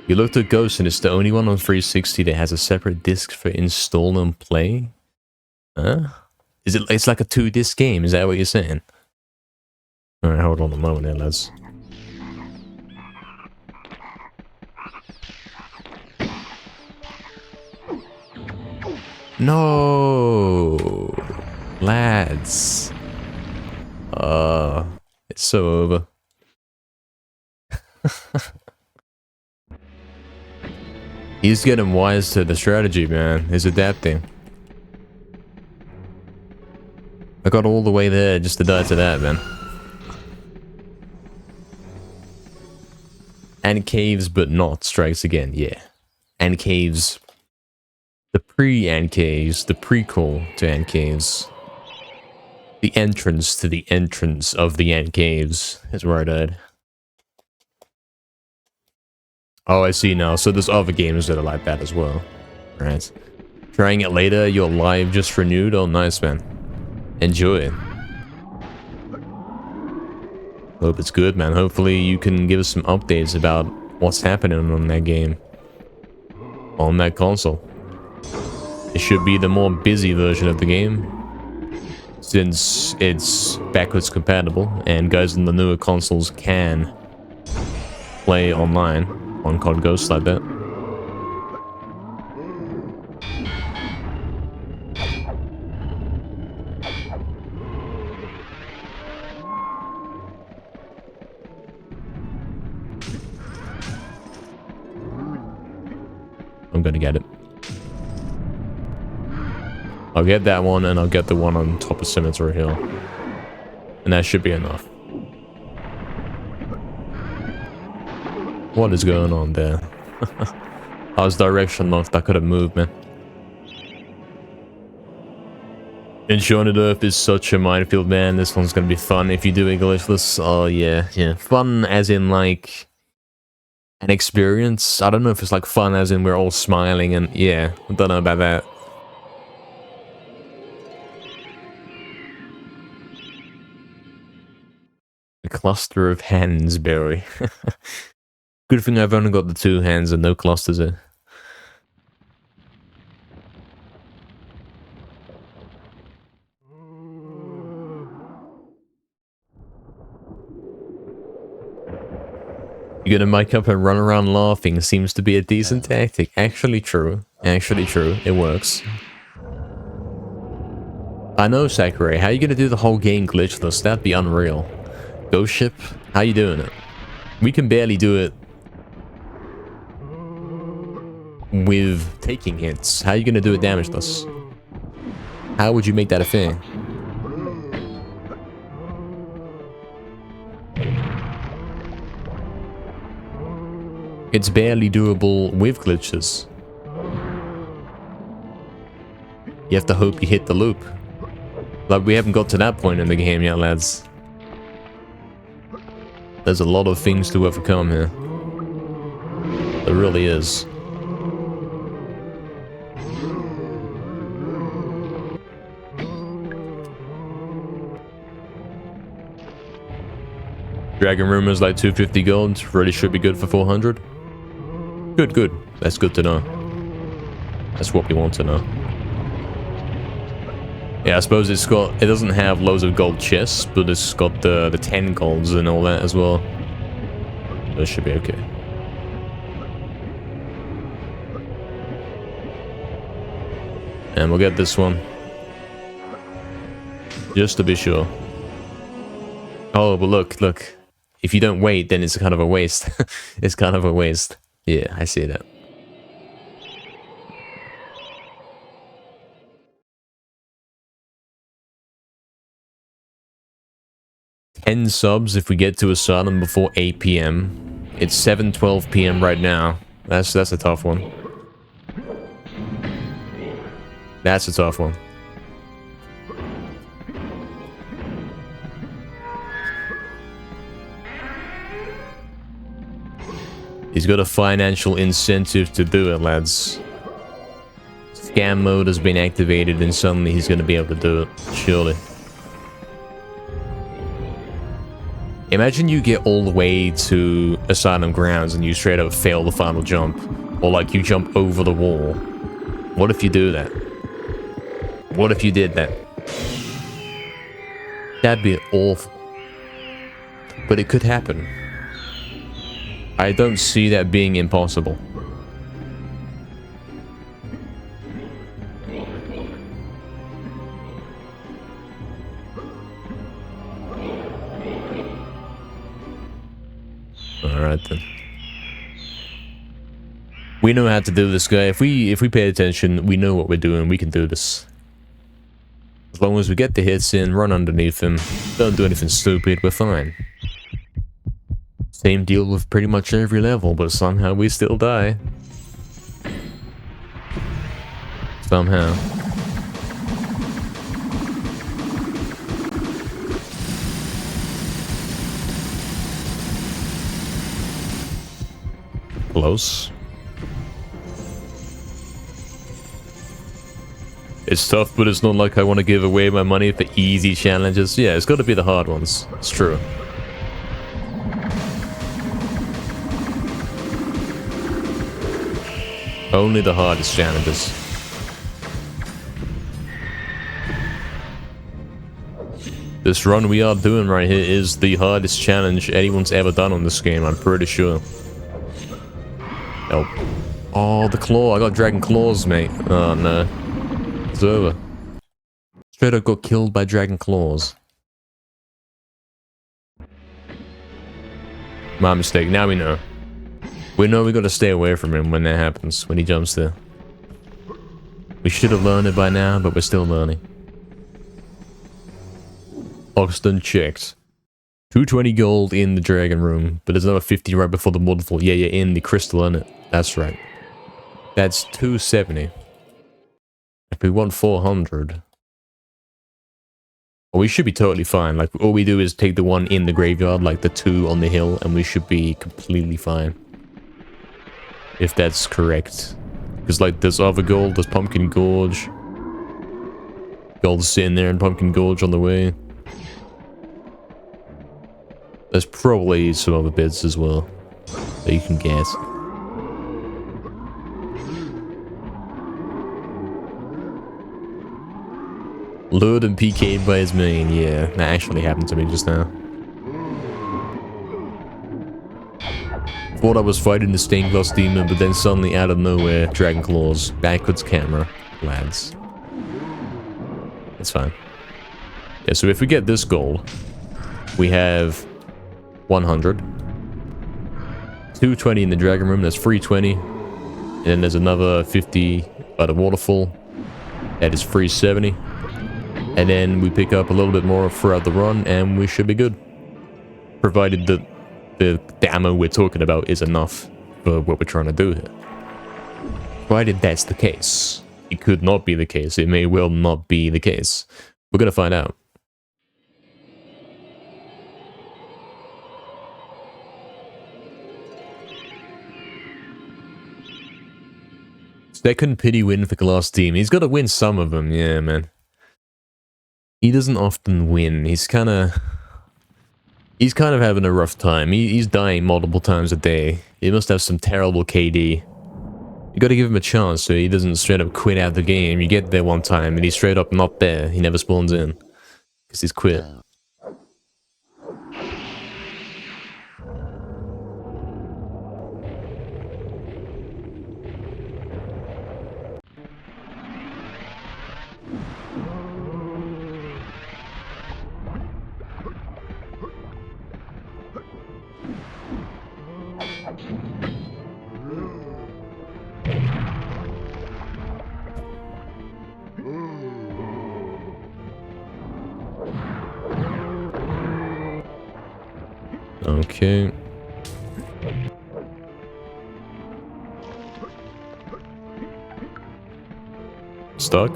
You looked at Ghost and it's the only one on 360 that has a separate disc for install and play? Huh? It's like a 2-disc game, is that what you're saying? Alright, hold on a moment there, lads. No, lads. It's so over. He's getting wise to the strategy, man. He's adapting. I got all the way there just to die to that, man. And caves, but not strikes again. Yeah, and caves. The pre-Ant Caves, the prequel to Ant Caves. The entrance to the entrance of the Ant Caves is right-eyed. Oh, I see now. So there's other games that are like that as well. Right. Trying it later, your live just renewed. Oh, nice, man. Enjoy it. Hope it's good, man. Hopefully you can give us some updates about what's happening on that game. On that console. It should be the more busy version of the game, since it's backwards compatible, and guys on the newer consoles can play online on COD Ghosts like that. I'm gonna get it. I'll get that one, and I'll get the one on top of Cemetery Hill. And that should be enough. What is going on there? I was direction locked, I could have moved, man. Enchanted Earth is such a minefield, man. This one's gonna be fun if you do a glitchless. Oh, yeah. Fun as in, like, an experience. I don't know if it's, like, fun as in we're all smiling and, yeah. I don't know about that. A cluster of hands, Barry. Good thing I've only got the 2 hands and no clusters here. You're gonna mic up and run around laughing seems to be a decent tactic. Actually true. Actually true. It works. I know, Sakurai. How are you gonna do the whole game glitchless? That'd be unreal. Ghost Ship? How you doing it? We can barely do it with taking hits. How are you gonna do it damageless? How would you make that a thing? It's barely doable with glitches. You have to hope you hit the loop. Like, we haven't got to that point in the game yet, lads. There's a lot of things to overcome here. There really is. Dragon Rumors like 250 gold. Really should be good for 400. Good, good. That's good to know. That's what we want to know. Yeah, I suppose it doesn't have loads of gold chests, but it's got the 10 golds and all that as well. That should be okay. And we'll get this one. Just to be sure. Oh, but look. If you don't wait, then it's kind of a waste. It's kind of a waste. Yeah, I see that. Ten subs if we get to Asylum before 8 PM. It's 7:12 PM right now. That's a tough one. That's a tough one. He's got a financial incentive to do it, lads. Scam mode has been activated and suddenly he's going to be able to do it, surely. Imagine you get all the way to Asylum grounds and you straight up fail the final jump. Or like you jump over the wall. What if you do that? What if you did that? That'd be awful. But it could happen. I don't see that being impossible. Alright then. We know how to do this, guy. If we pay attention, we know what we're doing. We can do this. As long as we get the hits in, run underneath them, don't do anything stupid, we're fine. Same deal with pretty much every level, but somehow we still die. Somehow. Close. It's tough, but it's not like I want to give away my money for easy challenges. Yeah, it's got to be the hard ones. It's true. Only the hardest challenges. This run we are doing right here is the hardest challenge anyone's ever done on this game, I'm pretty sure. Oh. Oh, the claw. I got dragon claws, mate. Oh, no. It's over. Straight up got killed by dragon claws. My mistake. Now we know. We know we gotta stay away from him when that happens, when he jumps there. We should have learned it by now, but we're still learning. Oxton checked. 220 gold in the dragon room, but there's another 50 right before the waterfall. Yeah, in the crystal, in it. That's right. That's 270. If we want 400... well, we should be totally fine. Like, all we do is take the one in the graveyard, like the 2 on the hill, and we should be completely fine. If that's correct. Because, like, there's other gold, there's Pumpkin Gorge. Gold's sitting there in Pumpkin Gorge on the way. There's probably some other bits as well that you can get. Lured and PK'd by his main, yeah. That actually happened to me just now. Thought I was fighting the stained glass demon, but then suddenly out of nowhere, dragon claws. Backwards camera, lads. It's fine. Yeah, so if we get this gold, we have 100. 220 in the dragon room, that's 320. And then there's another 50 by the waterfall. That is 370. And then we pick up a little bit more throughout the run, and we should be good. Provided that the ammo we're talking about is enough for what we're trying to do here. Provided that's the case. It could not be the case. It may well not be the case. We're gonna find out. Second pity win for Glass Team. He's got to win some of them, yeah, man. He doesn't often win. He's kind of having a rough time. He's dying multiple times a day. He must have some terrible KD. You got to give him a chance so he doesn't straight up quit out the game. You get there one time and he's straight up not there. He never spawns in because he's quit. Okay. Stuck?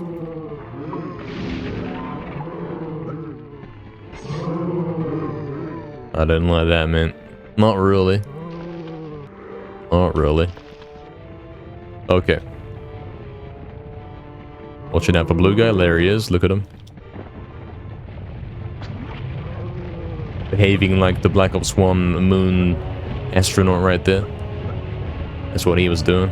I didn't like that, man. Not really. Not really. Okay. Watching out for blue guy. There he is. Look at him. Behaving like the Black Ops 1 moon astronaut right there. That's what he was doing.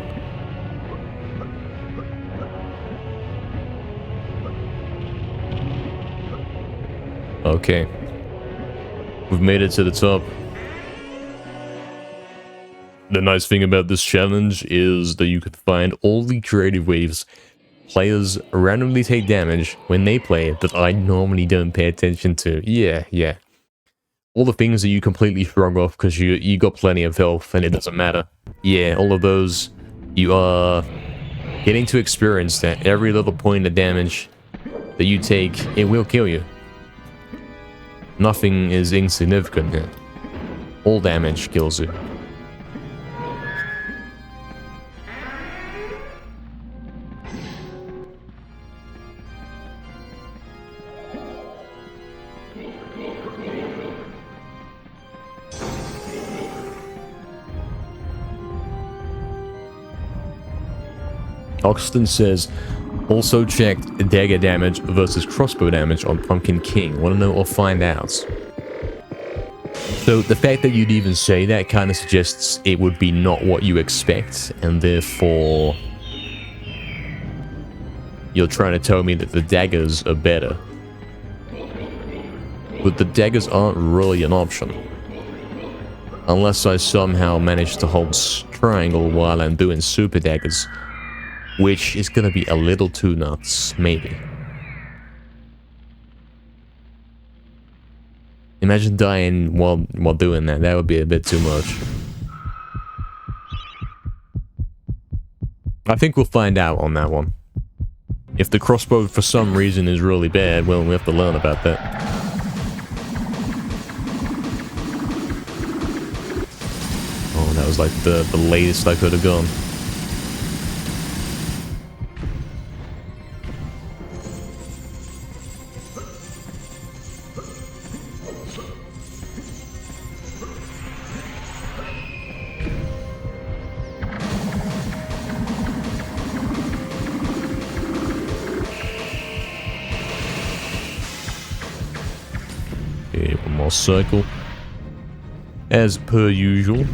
Okay. We've made it to the top. The nice thing about this challenge is that you can find all the creative ways players randomly take damage when they play that I normally don't pay attention to. Yeah. All the things that you completely shrug off because you got plenty of health and it doesn't matter. Yeah, all of those, you are getting to experience that every little point of damage that you take, it will kill you. Nothing is insignificant here. All damage kills you. Oxton says, also checked dagger damage versus crossbow damage on Pumpkin King. Want to know or find out? So the fact that you'd even say that kind of suggests it would be not what you expect, and therefore you're trying to tell me that the daggers are better. But the daggers aren't really an option. Unless I somehow manage to hold triangle while I'm doing super daggers. Which is gonna be a little too nuts, maybe. Imagine dying while doing that. That would be a bit too much. I think we'll find out on that one. If the crossbow for some reason is really bad, well, we have to learn about that. Oh, that was like the latest I could have gone. Okay, one more cycle. As per usual.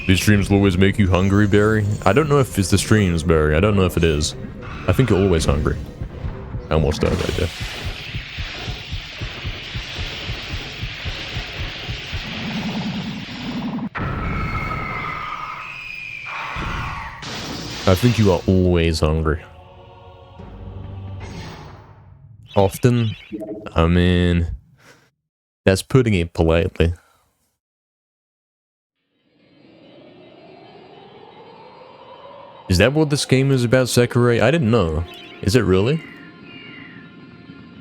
These streams will always make you hungry, Barry. I don't know if it's the streams, Barry. I don't know if it is. I think you're always hungry. I almost died right there. I think you are always hungry. Often? I mean, that's putting it politely. Is that what this game is about, Sakurai? I didn't know. Is it really?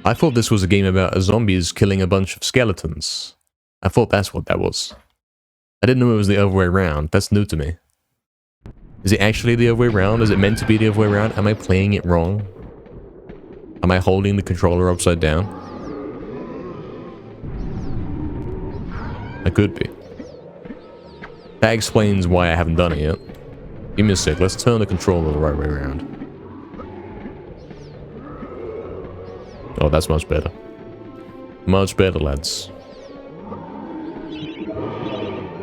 I thought this was a game about zombies killing a bunch of skeletons. I thought that's what that was. I didn't know it was the other way around. That's new to me. Is it actually the other way around? Is it meant to be the other way around? Am I playing it wrong? Am I holding the controller upside down? I could be. That explains why I haven't done it yet. Give me a sec, let's turn the controller the right way around. Oh, that's much better. Much better, lads.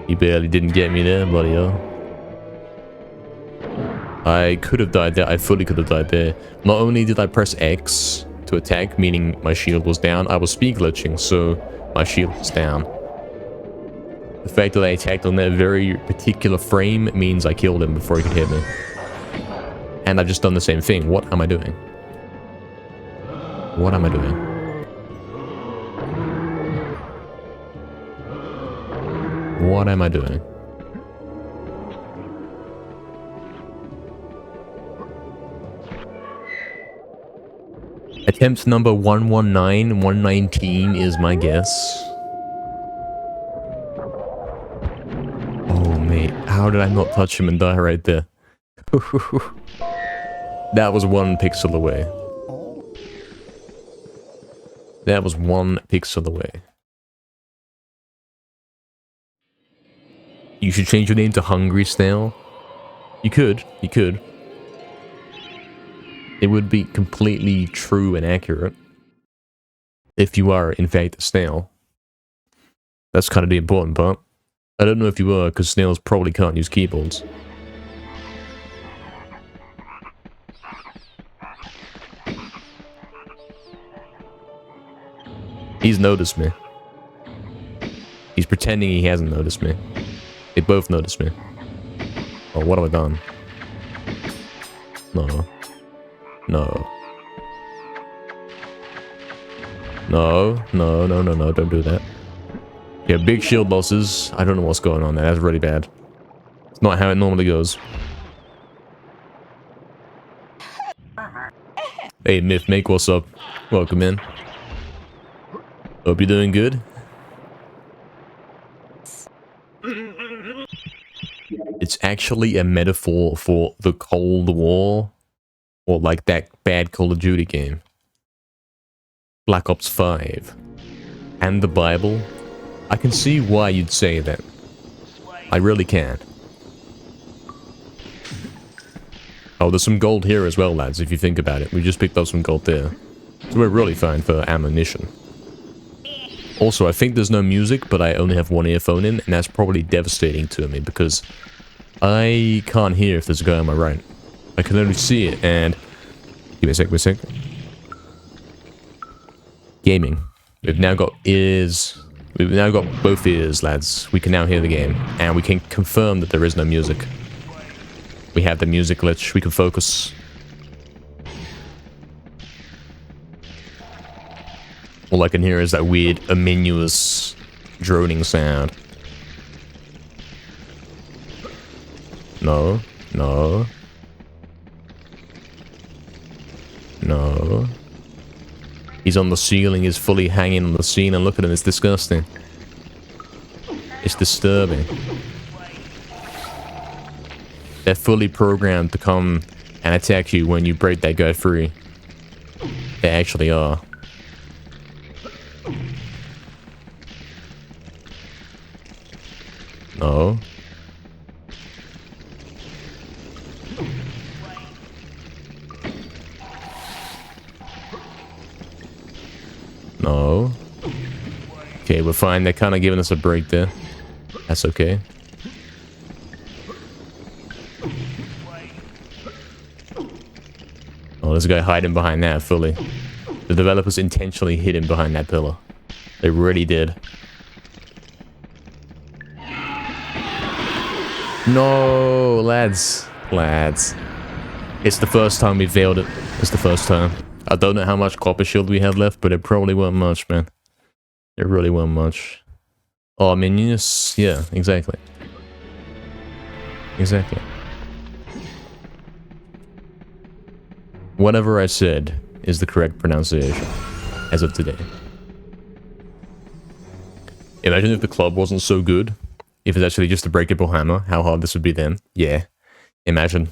You barely didn't get me there, bloody hell. I could have died there, I fully could have died there. Not only did I press X to attack, meaning my shield was down, I was speed glitching, so my shield was down. The fact that I attacked on that very particular frame means I killed him before he could hit me. And I've just done the same thing. What am I doing? What am I doing? What am I doing? Attempt number 119, 119 is my guess. Oh, mate. How did I not touch him and die right there? That was 1 pixel away. That was 1 pixel away. You should change your name to Hungry Snail. You could. You could. It would be completely true and accurate. If you are, in fact, a snail. That's kind of the important part. I don't know if you are, because snails probably can't use keyboards. He's noticed me. He's pretending he hasn't noticed me. They both noticed me. Oh, what have I done? No. No. No, no, no, no, no, don't do that. Yeah, big shield bosses. I don't know what's going on there. That's really bad. It's not how it normally goes. Hey, Myth, what's up? Welcome in. Hope you're doing good. It's actually a metaphor for the Cold War. Or like that bad Call of Duty game. Black Ops 5. And the Bible. I can see why you'd say that. I really can. Oh, there's some gold here as well, lads, if you think about it. We just picked up some gold there. So we're really fine for ammunition. Also, I think there's no music, but I only have 1 earphone in, and that's probably devastating to me, because I can't hear if there's a guy on my right. I can only see it, and... Give me a sec, Gaming. We've now got ears... We've now got both ears, lads. We can now hear the game, and we can confirm that there is no music. We have the music glitch, we can focus. All I can hear is that weird, ominous, droning sound. No, no. He's on the ceiling, he's fully hanging on the ceiling. Look at him, it's disgusting. It's disturbing. They're fully programmed to come and attack you when you break that guy free. They actually are. No. No. Okay, we're fine. They're kind of giving us a break there. That's okay. Oh, there's a guy hiding behind that fully. The developers intentionally hid him behind that pillar. They really did. No, lads. Lads. It's the first time we failed it. It's the first time. I don't know how much copper shield we had left, but it probably weren't much, man. It really weren't much. Oh, minions? Yeah, exactly. Exactly. Whatever I said is the correct pronunciation, as of today. Imagine if the club wasn't so good. If it's actually just a breakable hammer, how hard this would be then. Yeah. Imagine.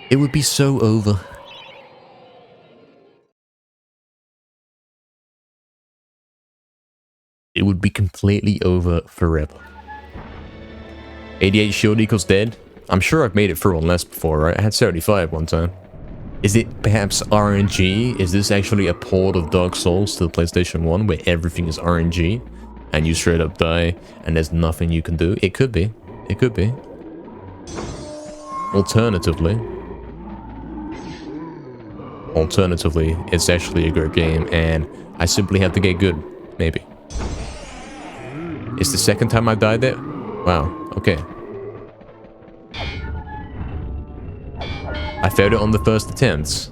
It would be so over. It would be completely over forever. 88 shield equals dead. I'm sure I've made it through on less before, right? I had 75 one time. Is it perhaps RNG? Is this actually a port of Dark Souls to the PlayStation 1 where everything is RNG and you straight up die and there's nothing you can do? It could be. It could be. Alternatively, it's actually a great game and I simply have to get good. Maybe. It's the second time I've died there? Wow, okay. I failed it on the first attempt.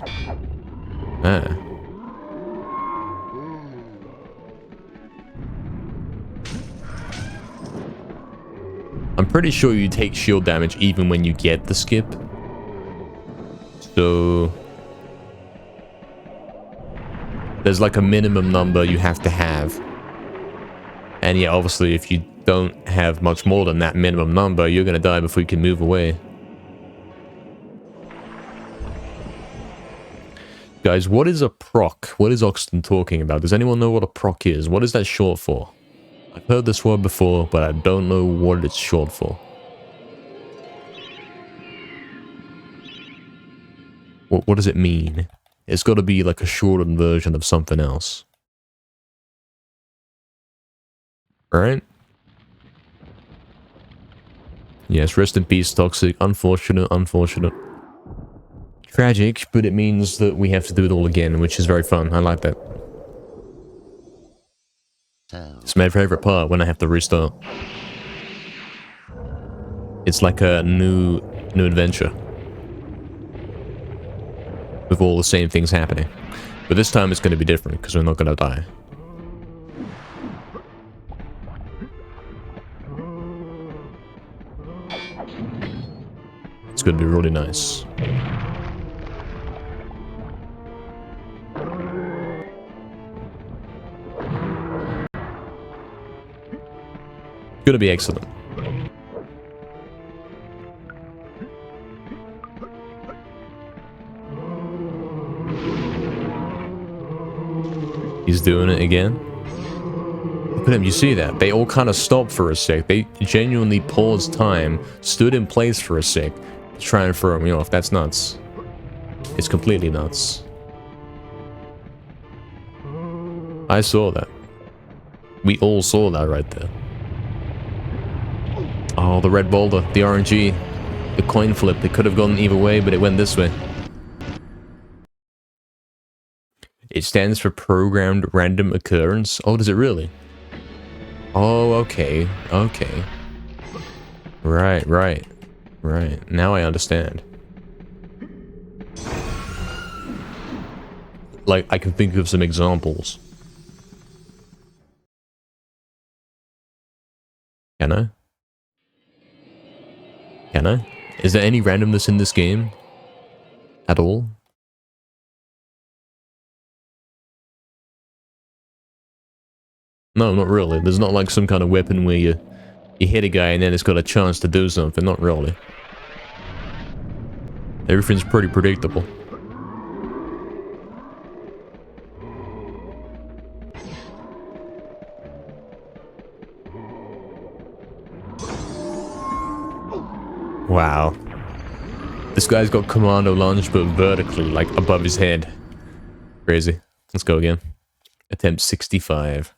Ah. I'm pretty sure you take shield damage even when you get the skip. So... there's like a minimum number you have to have. And yeah, obviously if you don't have much more than that minimum number, you're gonna die before you can move away. Guys, what is a proc? What is Oxton talking about? Does anyone know what a proc is? What is that short for? I've heard this word before, but I don't know what it's short for. What does it mean? It's got to be like a shortened version of something else. Right? Yes, rest in peace, Toxic. Unfortunate, unfortunate. Tragic, but it means that we have to do it all again, which is very fun. I like that. It's my favorite part when I have to restart. It's like a new adventure. With all the same things happening. But this time it's going to be different, because we're not going to die. It's going to be really nice. It's gonna be excellent. He's doing it again. Look at him, you see that? They all kind of stopped for a sec. They genuinely paused time, stood in place for a sec, to try and throw me off. That's nuts. It's completely nuts. I saw that. We all saw that right there. Oh, the red boulder, the RNG, the coin flip. It could have gone either way, but it went this way. It stands for Programmed Random Occurrence. Oh, does it really? Oh, okay. Okay. Right. Now I understand. Like, I can think of some examples. Can I? Can I? Is there any randomness in this game? At all? No, not really. There's not like some kind of weapon where you hit a guy and then it's got a chance to do something. Not really. Everything's pretty predictable. Wow. This guy's got commando launch, but vertically, like above his head. Crazy. Let's go again. Attempt 65.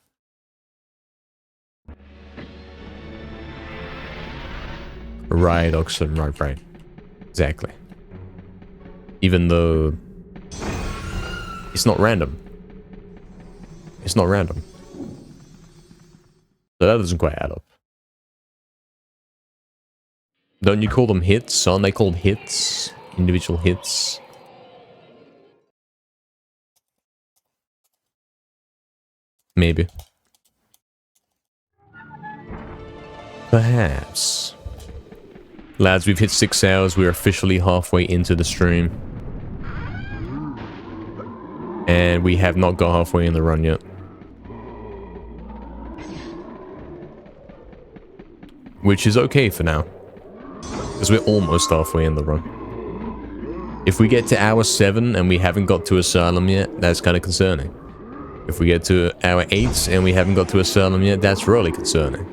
Right, Oxen, right. Exactly. Even though it's not random. It's not random. So that doesn't quite add up. Don't you call them hits? Aren't they called hits? Individual hits? Maybe. Perhaps. Lads, we've hit 6 hours. We're officially halfway into the stream. And we have not got halfway in the run yet. Which is okay for now. Because we're almost halfway in the run. If we get to hour 7 and we haven't got to Asylum yet, that's kind of concerning. If we get to hour 8 and we haven't got to Asylum yet, that's really concerning.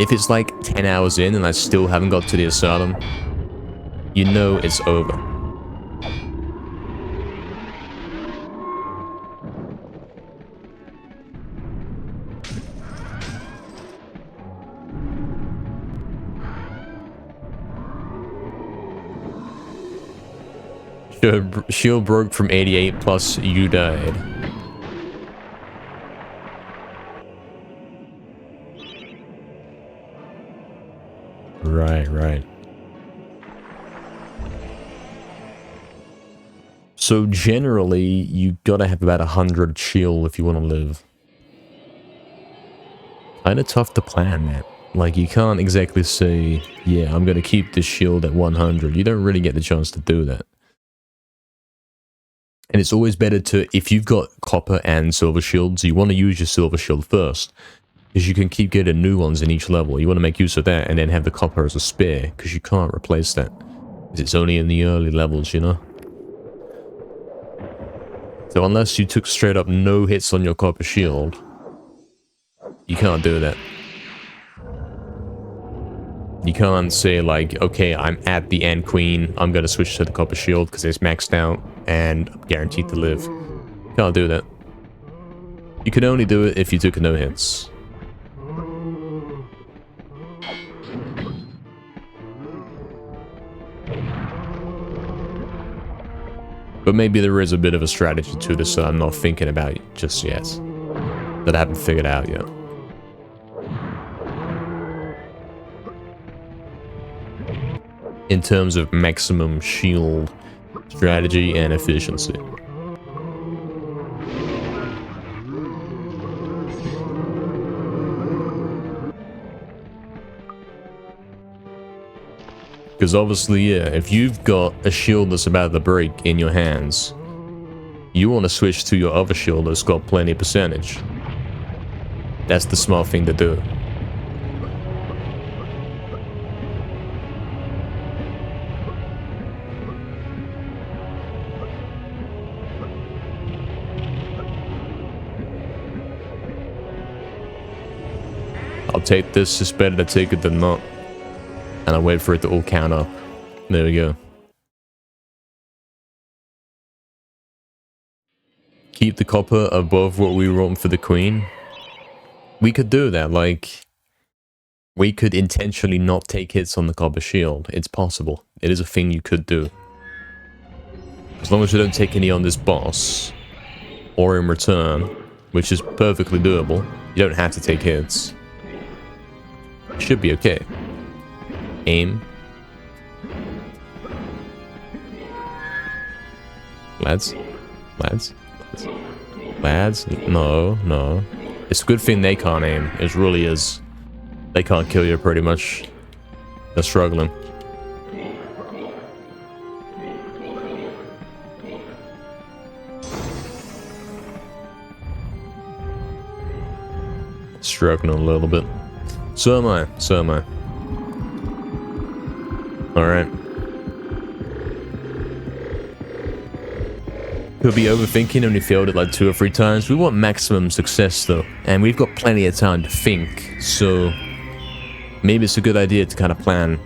If it's like 10 hours in and I still haven't got to the Asylum, you know it's over. Shield broke from 88 plus you died. Right. So generally, you gotta have about 100 shield if you want to live. Kinda tough to plan, man. Like, you can't exactly say, yeah, I'm gonna keep this shield at 100. You don't really get the chance to do that. And it's always better to, if you've got copper and silver shields, you want to use your silver shield first. Because you can keep getting new ones in each level. You want to make use of that and then have the copper as a spare. Because you can't replace that. Because it's only in the early levels, you know? So unless you took straight up no hits on your copper shield, you can't do that. You can't say like, okay, I'm at the end queen, I'm gonna switch to the copper shield because it's maxed out and I'm guaranteed to live. Can't do that. You can only do it if you took no hits. But maybe there is a bit of a strategy to this that I'm not thinking about just yet. That I haven't figured out yet. In terms of maximum shield strategy and efficiency. Because obviously, yeah, if you've got a shield that's about to break in your hands, you want to switch to your other shield that's got plenty of percentage. That's the smart thing to do. I'll take this, it's better to take it than not. And I wait for it to all count up. There we go. Keep the copper above what we want for the queen. We could do that, like... We could intentionally not take hits on the copper shield. It's possible. It is a thing you could do. As long as you don't take any on this boss, or in return, which is perfectly doable, you don't have to take hits. It should be okay. Aim. Lads? No. It's a good thing they can't aim. It really is. They can't kill you pretty much. They're struggling. struggling a little bit. So am I. So am I. Alright. Could be overthinking, only failed it like 2 or 3 times. We want maximum success though, and we've got plenty of time to think, so maybe it's a good idea to kind of plan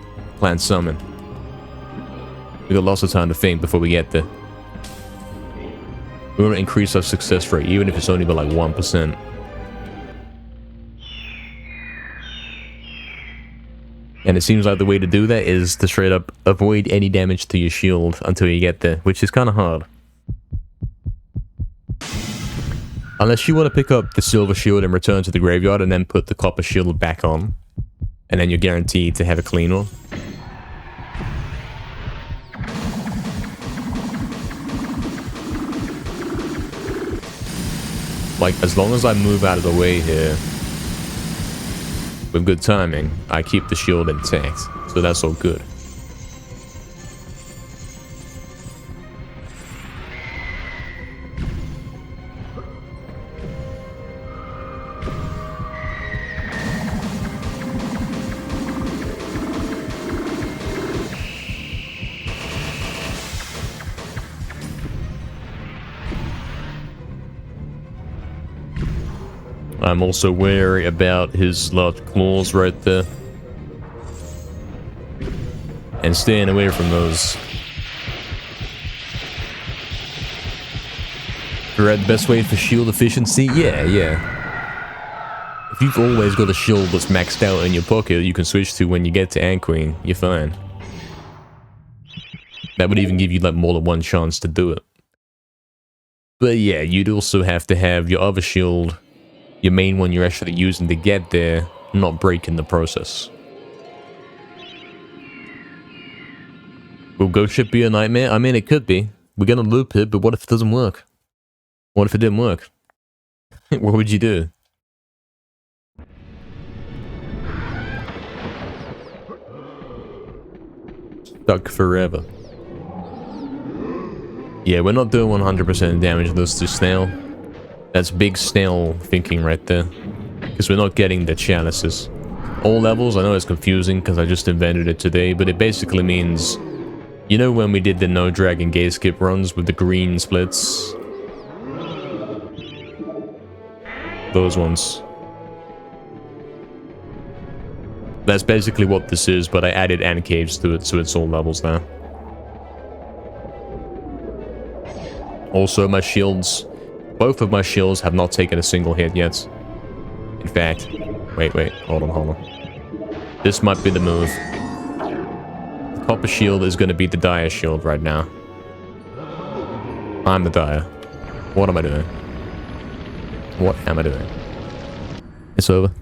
something. We got lots of time to think before we get there. We want to increase our success rate, even if it's only by like 1%. And it seems like the way to do that is to straight up avoid any damage to your shield until you get there, which is kind of hard. Unless you want to pick up the silver shield and return to the graveyard and then put the copper shield back on. And then you're guaranteed to have a clean one. Like, as long as I move out of the way here with good timing, I keep the shield intact. So that's all good. I'm also wary about his large claws right there. And staying away from those. Right, the best way for shield efficiency? Yeah. If you've always got a shield that's maxed out in your pocket, you can switch to when you get to anchoring, you're fine. That would even give you like more than one chance to do it. But yeah, you'd also have to have your other shield, your main one you're actually using to get there, not break in the process. Will ghost ship be a nightmare? I mean, it could be. We're gonna loop it, but what if it doesn't work? What if it didn't work? What would you do? Stuck forever. Yeah, we're not doing 100% damage to this snail. That's big snail thinking right there. Because we're not getting the chalices. All levels, I know it's confusing because I just invented it today, but it basically means... You know when we did the no dragon gate skip runs with the green splits? Those ones. That's basically what this is, but I added ant caves to it, so it's all levels now. Also, my shields... Both of my shields have not taken a single hit yet. In fact... Wait, hold on. This might be the move. The copper shield is going to be the dire shield right now. I'm the dire. What am I doing? What am I doing? It's over.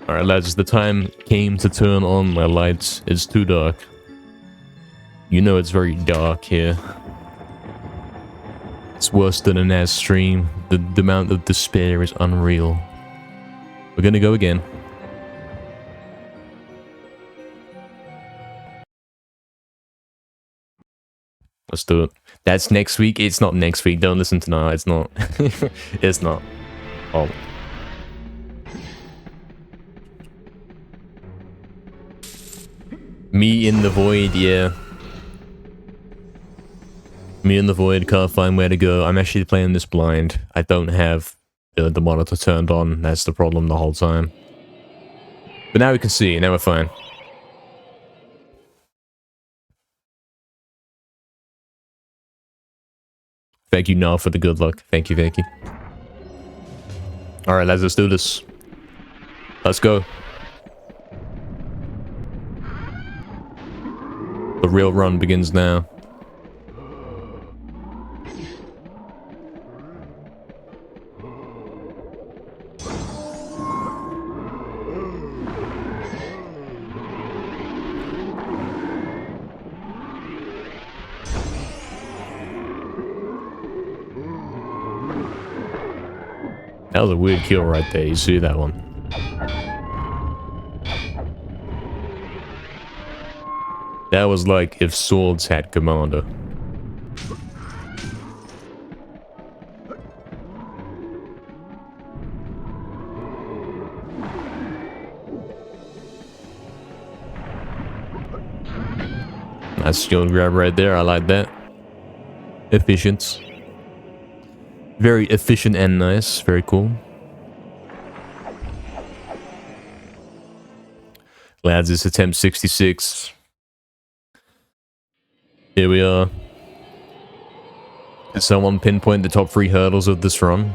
Alright lads, the time came to turn on my lights. It's too dark. You know it's very dark here. It's worse than an ass stream. The amount of despair is unreal. We're gonna go again. Let's do it. That's next week. It's not next week. Don't listen to now. It's not. It's not. Oh. Me in the void, yeah. Me in the void, can't find where to go. I'm actually playing this blind. I don't have the monitor turned on. That's the problem the whole time. But now we can see. Now we're fine. Thank you, Now, for the good luck. Thank you, thank you. Alright, let's do this. Let's go. The real run begins now. That was a weird kill right there. You see that one? That was like if swords had commander. Nice shield grab right there. I like that. Efficient. Very efficient and nice. Very cool. Lads, it's attempt 66. Here we are. Did someone pinpoint the top 3 hurdles of this run?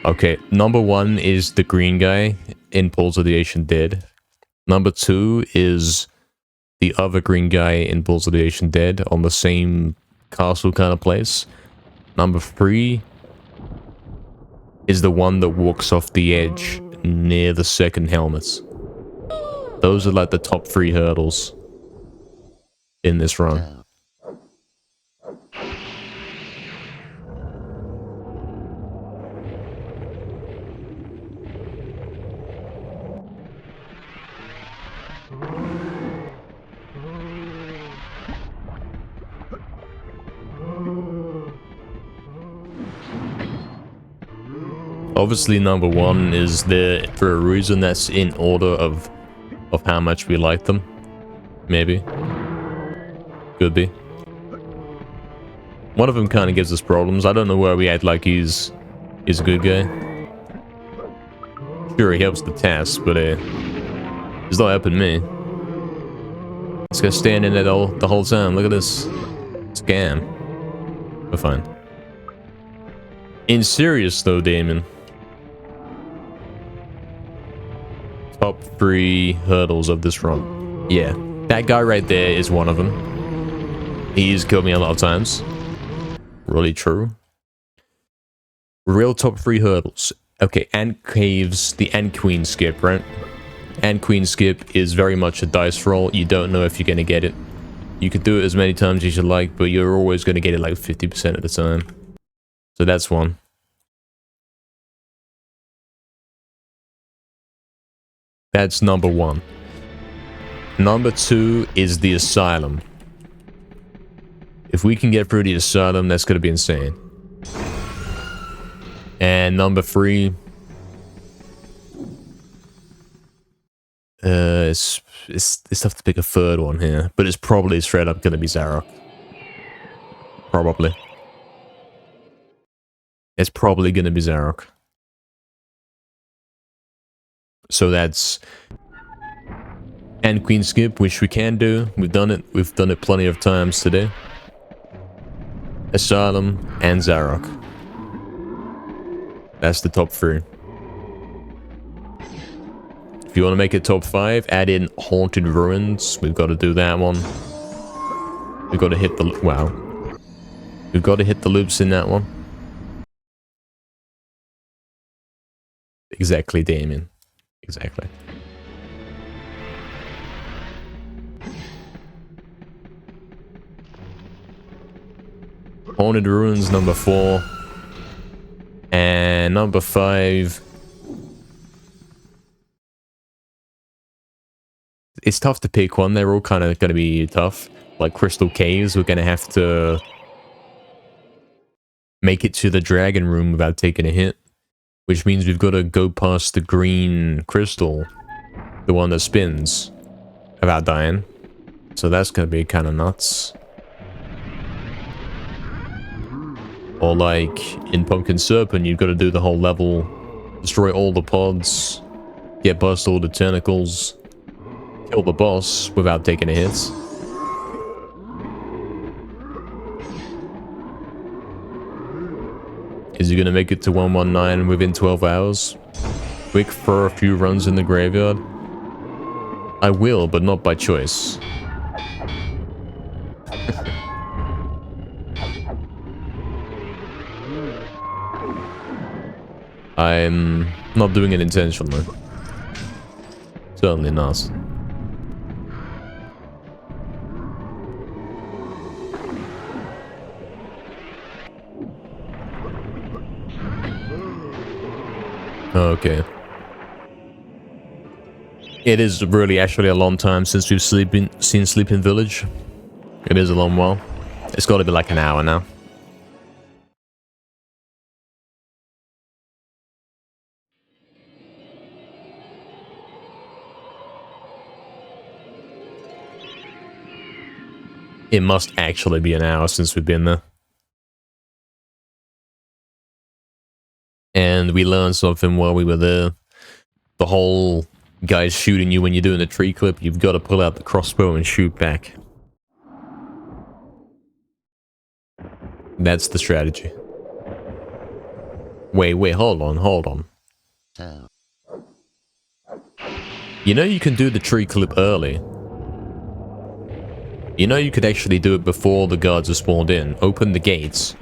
Okay, number 1 is the green guy in Pools of the Ancient Dead. Number 2 is the other green guy in Pools of the Ancient Dead on the same castle kind of place. Number 3 is the one that walks off the edge near the second helmet. Those are like the top 3 hurdles in this run. Obviously, number 1 is there for a reason. That's in order of how much we like them. Maybe. Could be. One of them kind of gives us problems. I don't know where we act like he's a good guy. Sure, he helps the task, but he's not helping me. This guy's standing there the whole time. Look at this scam. We're fine. In serious though, Damon. Top 3 hurdles of this run. Yeah, that guy right there is one of them. He's killed me a lot of times. Really true. Real top 3 hurdles. Okay, Ant Caves, the Ant Queen skip, right? Ant Queen skip is very much a dice roll. You don't know if you're going to get it. You could do it as many times as you like, but you're always going to get it like 50% of the time. So that's one. That's number 1. Number 2 is the Asylum. If we can get through the Asylum, that's going to be insane. And number 3... it's tough to pick a third one here, but it's probably straight up going to be Zarok. Probably. It's probably going to be Zarok. So that's Ant Queen skip, which we can do. We've done it. We've done it plenty of times today. Asylum and Zarok. That's the top 3. If you want to make it top 5, add in Haunted Ruins. We've got to do that one. We've got to hit the... Wow. We've got to hit the loops in that one. Exactly, Damien. Exactly. Haunted Ruins, number 4. And number 5... It's tough to pick one. They're all kind of going to be tough. Like Crystal Caves, we're going to have to make it to the Dragon Room without taking a hit. Which means we've got to go past the green crystal. The one that spins. Without dying. So that's going to be kind of nuts. Or like in Pumpkin Serpent, you've got to do the whole level. Destroy all the pods. Get past all the tentacles. Kill the boss without taking a hit. Is he gonna make it to 119 within 12 hours? Quick for a few runs in the graveyard? I will, but not by choice. I'm not doing it intentionally. Certainly not. Okay. It is really actually a long time since we've seen Sleeping Village. It is a long while. It's got to be like an hour now. It must actually be an hour since we've been there. And we learned something while we were there. The whole guys shooting you when you're doing a tree clip, you've got to pull out the crossbow and shoot back. That's the strategy. Wait, hold on. You know you can do the tree clip early. You know you could actually do it before the guards are spawned in. Open the gates.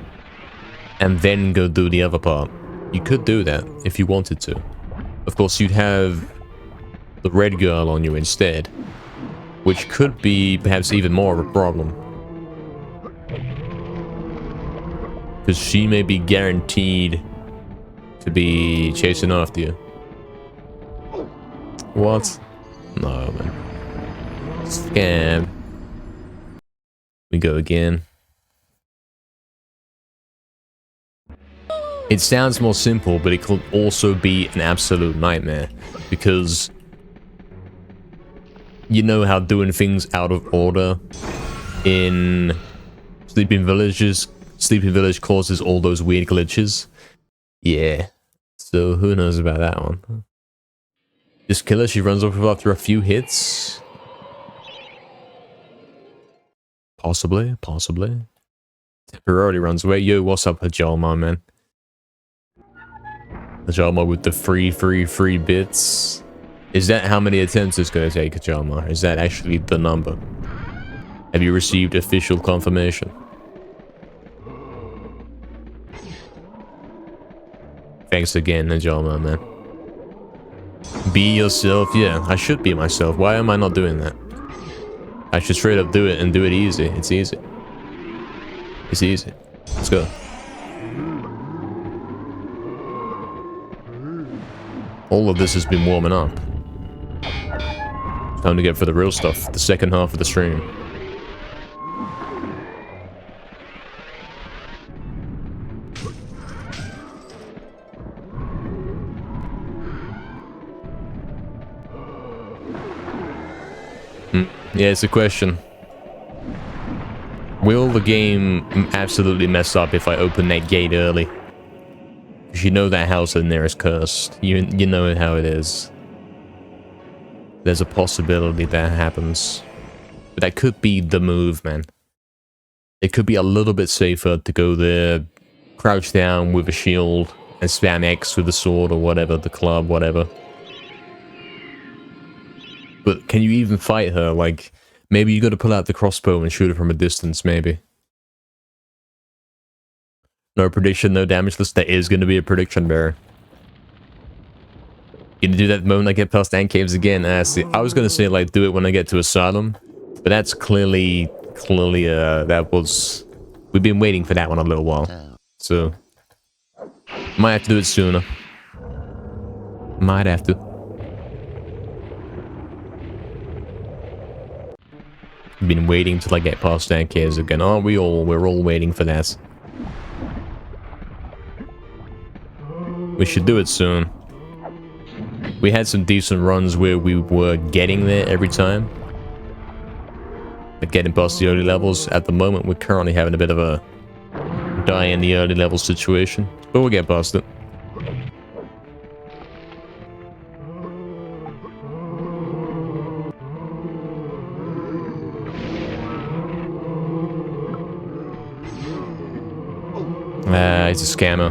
And then go do the other part. You could do that if you wanted to. Of course, you'd have the red girl on you instead. Which could be perhaps even more of a problem. Because she may be guaranteed to be chasing after you. What? No, man. Scam. We go again. It sounds more simple, but it could also be an absolute nightmare. Because you know how doing things out of order in Sleeping Village causes all those weird glitches. Yeah. So who knows about that one? Just kill her, she runs off after a few hits. Possibly. Temporarily runs away. Yo, what's up, Hajama, man? Hajama with the free bits. Is that how many attempts it's gonna take, Hajama? Is that actually the number? Have you received official confirmation? Thanks again, Hajama, man. Be yourself. Yeah, I should be myself. Why am I not doing that? I should straight up do it and do it easy. It's easy. It's easy. Let's go. All of this has been warming up. Time to get for the real stuff. The second half of the stream. Yeah, it's a question. Will the game absolutely mess up if I open that gate early? Because you know that house in there is cursed. You know how it is. There's a possibility that happens. But that could be the move, man. It could be a little bit safer to go there, crouch down with a shield, and spam X with the sword or whatever, the club, whatever. But can you even fight her? Like, maybe you gotta pull out the crossbow and shoot her from a distance, maybe. No prediction, no Damageless. There is gonna be a prediction, Bear. Gonna do that the moment I get past Ant Caves again. See, I was gonna say, like, do it when I get to Asylum. But that's clearly, that was... We've been waiting for that one a little while. So... Might have to do it sooner. Might have to. Been waiting till I get past Ant Caves again. Aren't we all? We're all waiting for that. We should do it soon. We had some decent runs where we were getting there every time. But getting past the early levels. At the moment, we're currently having a bit of a die in the early level situation. But we'll get past it. It's a scammer.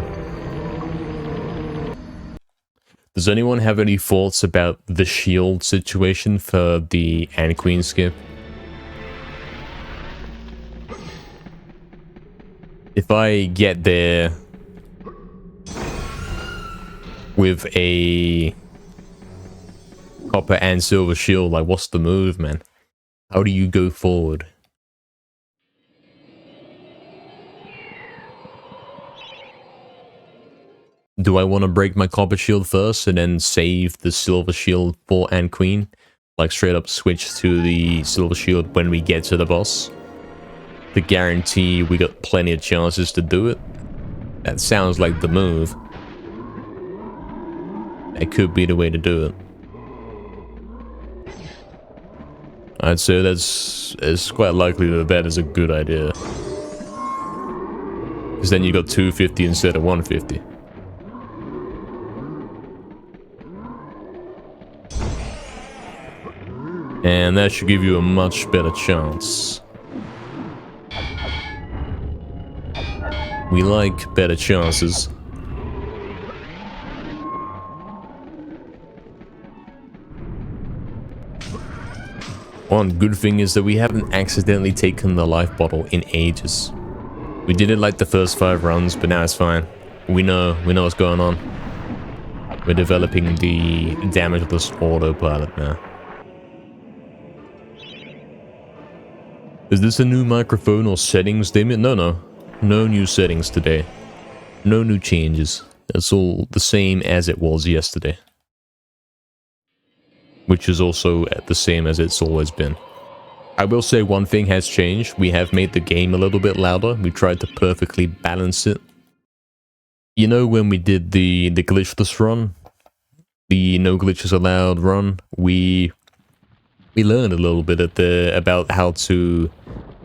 Does anyone have any thoughts about the shield situation for the Ant Queen skip? If I get there with a copper and silver shield, like, what's the move, man? How do you go forward? Do I want to break my copper shield first and then save the silver shield for and queen? Like straight up switch to the silver shield when we get to the boss? To guarantee we got plenty of chances to do it? That sounds like the move. That could be the way to do it. I'd say it's quite likely that is a good idea. Because then you got 250 instead of 150. And that should give you a much better chance. We like better chances. One good thing is that we haven't accidentally taken the life bottle in ages. We did it like the first 5 runs, but now it's fine. We know what's going on. We're developing the Damageless autopilot now. Is this a new microphone or settings, Damien? No. No new settings today. No new changes. It's all the same as it was yesterday. Which is also the same as it's always been. I will say one thing has changed. We have made the game a little bit louder. We tried to perfectly balance it. You know when we did the glitchless run? The no glitches allowed run? We learned a little bit about how to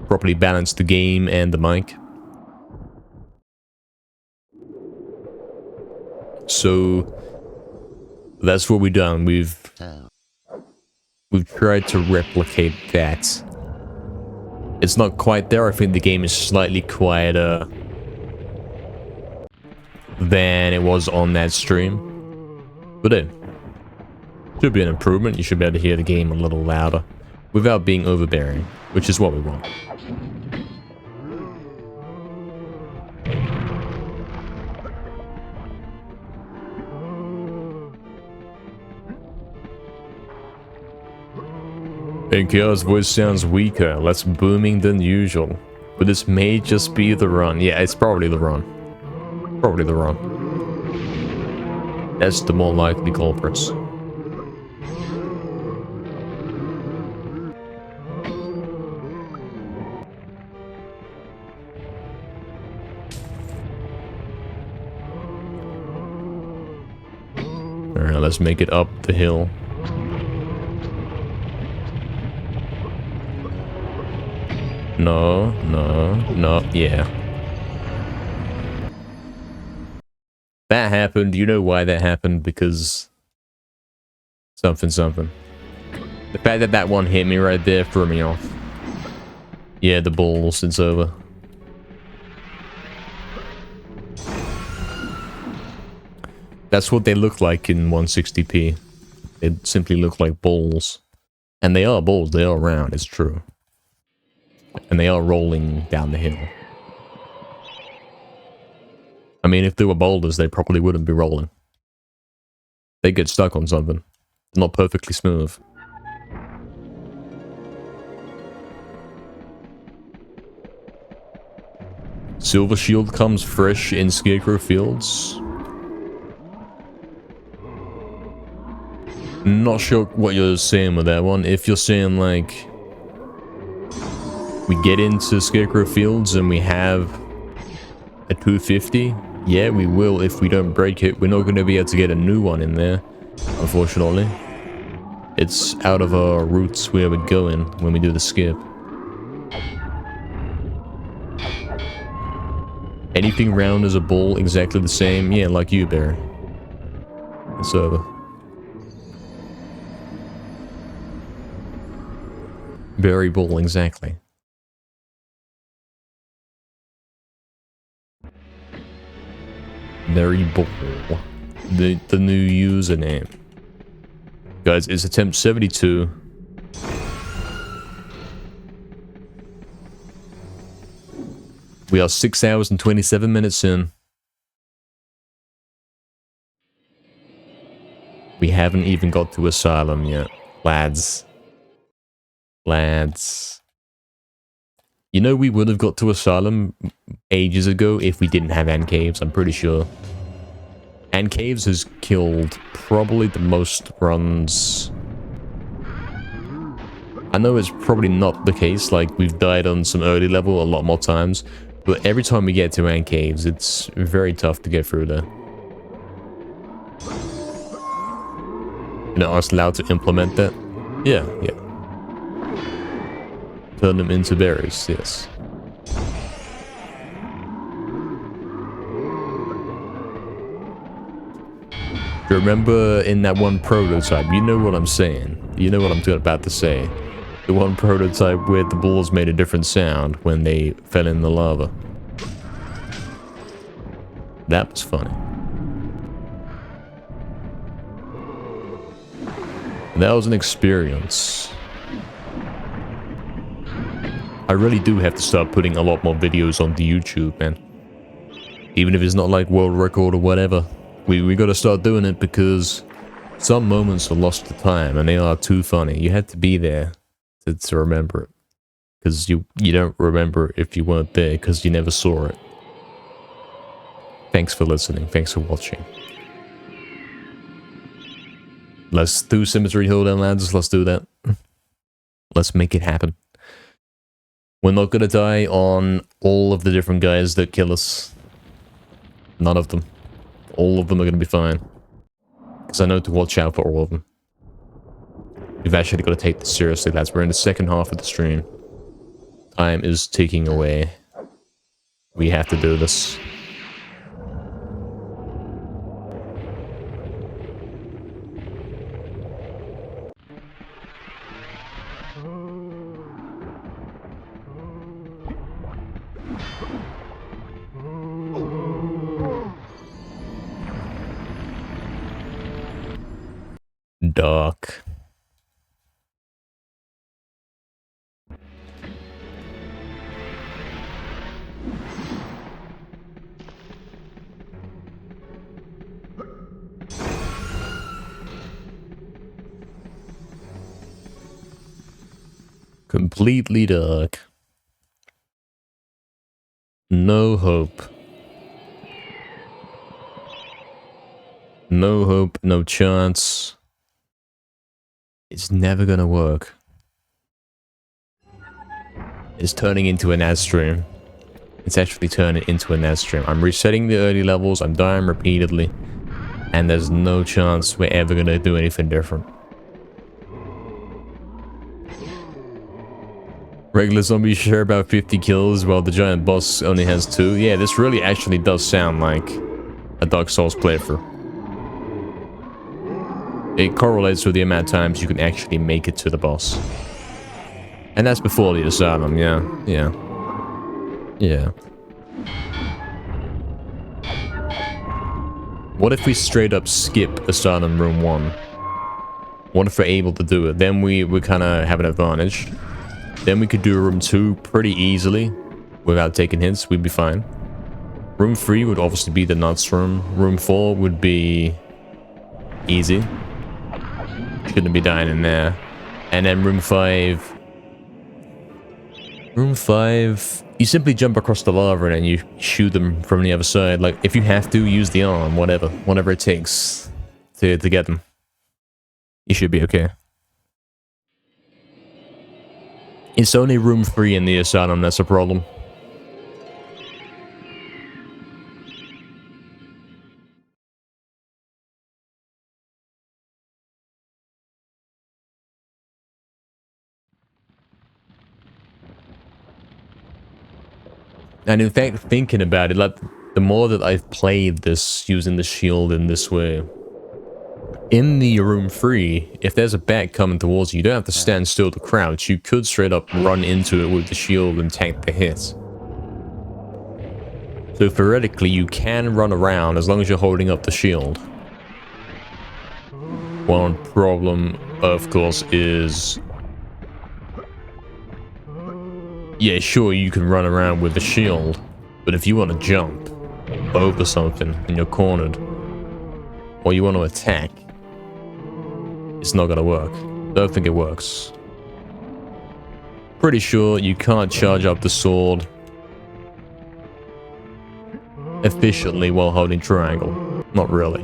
properly balance the game and the mic. So that's what we've done. We've tried to replicate that. It's not quite there. I think the game is slightly quieter than it was on that stream. But it should be an improvement. You should be able to hear the game a little louder without being overbearing, which is what we want. NKR's voice sounds weaker, less booming than usual. But this may just be the run. Yeah, it's probably the run. Probably the run. That's the more likely culprits. Alright, let's make it up the hill. No, yeah. That happened. You know why that happened? Because something. The fact that that one hit me right there threw me off. Yeah, the balls, it's over. That's what they look like in 160p. They simply look like balls. And they are balls, they are round, it's true. And they are rolling down the hill. I mean, if they were boulders, they probably wouldn't be rolling. They get stuck on something. They're not perfectly smooth. Silver Shield comes fresh in Scarecrow Fields. Not sure what you're saying with that one. If you're saying, like, we get into Scarecrow Fields and we have a 250, yeah, we will if we don't break it. We're not going to be able to get a new one in there, unfortunately. It's out of our routes where we're going when we do the skip. Anything round as a ball, exactly the same. Yeah, like you, Barry. It's over. Berry ball, exactly. Berry ball. The new username. Guys, it's attempt 72. We are 6 hours and 27 minutes in. We haven't even got to Asylum yet, lads. Lads. You know, we would have got to Asylum ages ago if we didn't have end caves, I'm pretty sure. And Caves has killed probably the most runs. I know it's probably not the case, like we've died on some early level a lot more times, but every time we get to Ant Caves, it's very tough to get through there. You know, I was allowed to implement that? Yeah. Turn them into berries, yes. Remember in that one prototype, you know what I'm saying. You know what I'm about to say. The one prototype where the balls made a different sound when they fell in the lava. That was funny. That was an experience. I really do have to start putting a lot more videos on the YouTube, man. Even if it's not like world record or whatever. We gotta start doing it because some moments are lost to time and they are too funny. You have to be there to remember it. Because you don't remember if you weren't there because you never saw it. Thanks for listening. Thanks for watching. Let's do Symmetry Hoedown, lads. Let's do that. Let's make it happen. We're not gonna die on all of the different guys that kill us. None of them. All of them are gonna be fine. Because I know to watch out for all of them. We've actually got to take this seriously, lads. We're in the second half of the stream. Time is ticking away. We have to do this. Dark. Completely dark. No hope. No hope, no chance. It's never gonna work. It's turning into an ad stream. It's actually turning into an ad stream. I'm resetting the early levels, I'm dying repeatedly, and there's no chance we're ever gonna do anything different. Regular zombies share about 50 kills while the giant boss only has 2. Yeah, this really actually does sound like a Dark Souls playthrough. It correlates with the amount of times you can actually make it to the boss. And that's before the Asylum, yeah. What if we straight up skip Asylum Room 1? What if we're able to do it? Then we kind of have an advantage. Then we could do Room 2 pretty easily. Without taking hits, we'd be fine. Room 3 would obviously be the nuts room. Room 4 would be easy. Shouldn't be dying in there. And then Room 5... Room 5... You simply jump across the lava and then you shoot them from the other side. Like, if you have to, use the arm, whatever. Whatever it takes to get them. You should be okay. It's only Room 3 in the Asylum that's a problem. And in fact, thinking about it, like, the more that I've played this using the shield in this way, in the Room 3, if there's a bat coming towards you, you don't have to stand still to crouch. You could straight up run into it with the shield and tank the hit. So theoretically, you can run around as long as you're holding up the shield. One problem, of course, is... Yeah, sure, you can run around with the shield, but if you want to jump over something and you're cornered, or you want to attack, it's not gonna work. Don't think it works. Pretty sure you can't charge up the sword efficiently while holding triangle. Not really.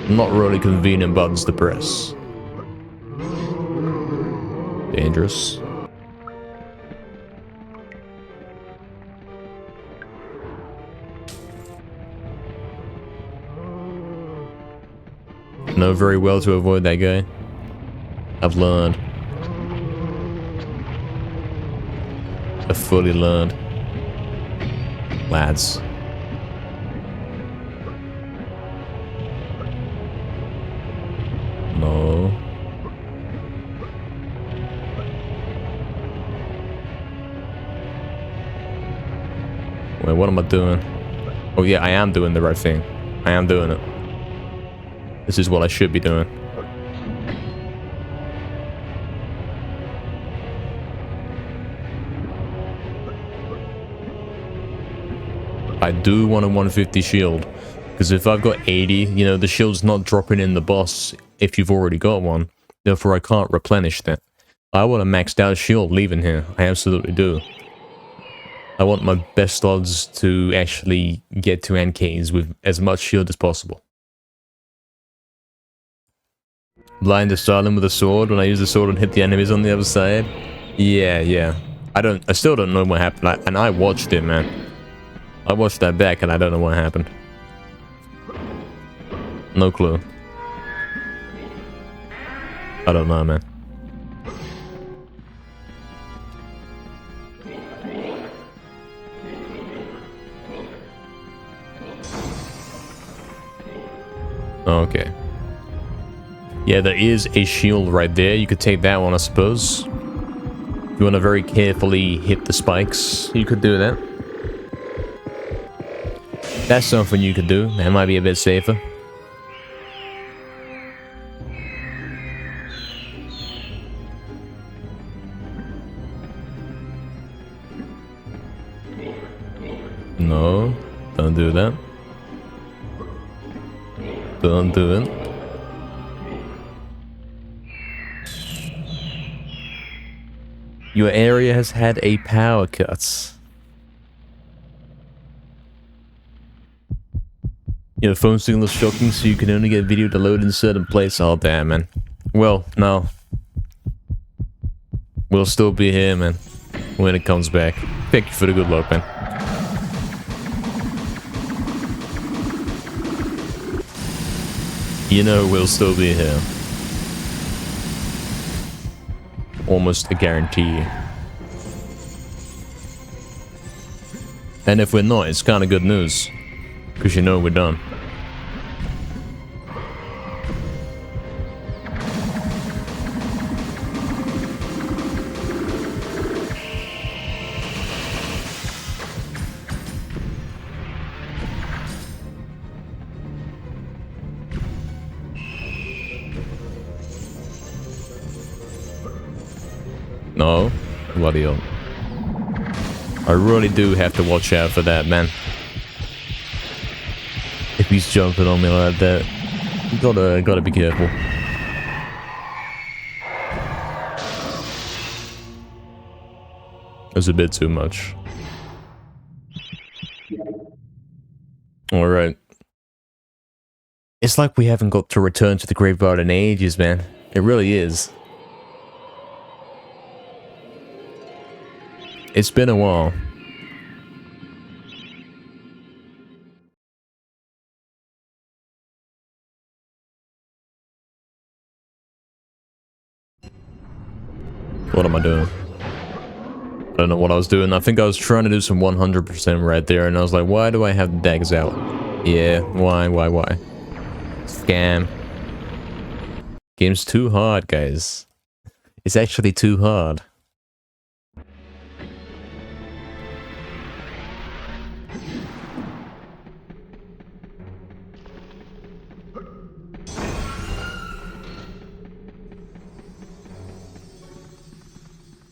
Not really convenient buttons to press. Dangerous. Know very well to avoid that guy. I've learned. I've fully learned. Lads. No. Wait, what am I doing? Oh yeah, I am doing the right thing. I am doing it. This is what I should be doing. I do want a 150 shield. Because if I've got 80, you know, the shield's not dropping in the boss if you've already got one. Therefore, I can't replenish that. I want a maxed out shield leaving here. I absolutely do. I want my best odds to actually get to NKs with as much shield as possible. Blind Asylum with a sword when I use the sword and hit the enemies on the other side. Yeah. I still don't know what happened. And I watched it, man. I watched that back and I don't know what happened. No clue. I don't know, man. Okay. Yeah, there is a shield right there. You could take that one, I suppose. If you want to very carefully hit the spikes, you could do that. That's something you could do. That might be a bit safer. No, don't do that. Don't do it. Your area has had a power cut. Your phone signal is shocking, so you can only get video to load in certain places. Oh, damn, man. Well, no. We'll still be here, man, when it comes back. Thank you for the good luck, man. You know we'll still be here. Almost a guarantee. And if we're not, it's kind of good news. Because you know we're done. No, bloody hell. I really do have to watch out for that, man. If he's jumping on me like that, you gotta be careful. That's a bit too much. Alright. It's like we haven't got to return to the graveyard in ages, man. It really is. It's been a while. What am I doing? I don't know what I was doing. I think I was trying to do some 100% right there, and I was like, why do I have the daggers out? Yeah, why? Scam. Game's too hard, guys. It's actually too hard.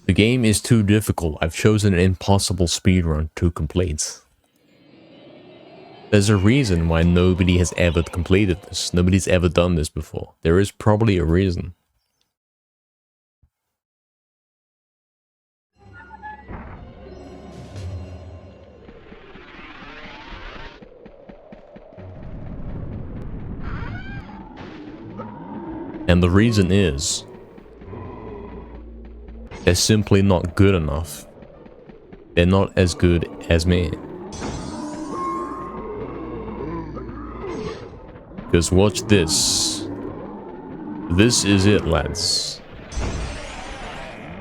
The game is too difficult. I've chosen an impossible speedrun to complete. There's a reason why nobody has ever completed this. Nobody's ever done this before. There is probably a reason. And the reason is, they're simply not good enough. They're not as good as me. Because watch this. This is it, lads.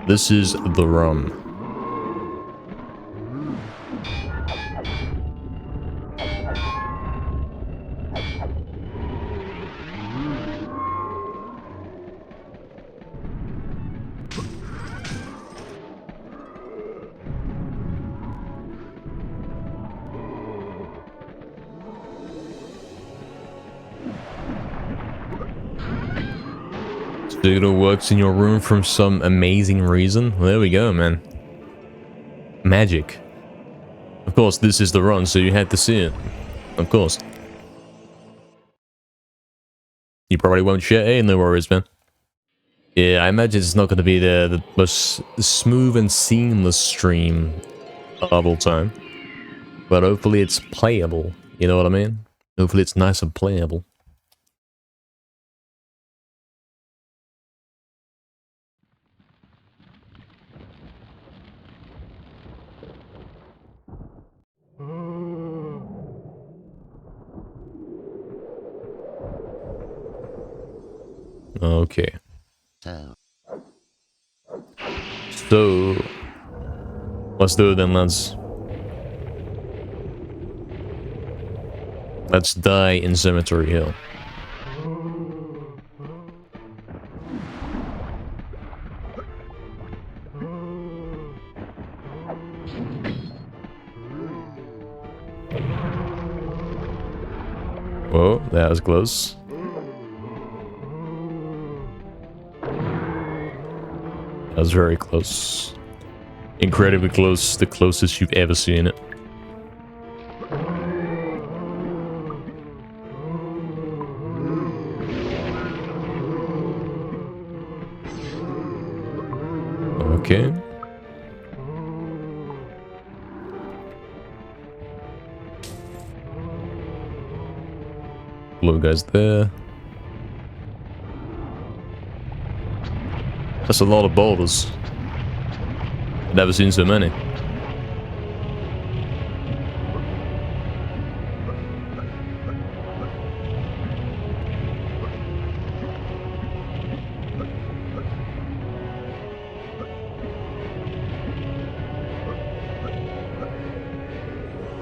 This is the run. It works in your room from some amazing reason. Well, there we go, man. Magic. Of course, this is the run, so you had to see it. Of course. You probably won't share. Hey, no worries, man. Yeah, I imagine it's not going to be the most smooth and seamless stream of all time. But hopefully it's playable. You know what I mean? Hopefully it's nice and playable. Okay. So, let's do it then, lads. Let's die in Cemetery Hill. Whoa, that was close. That was very close. Incredibly close, the closest you've ever seen it. Okay. Blue guy's there. That's a lot of boulders. Never seen so many.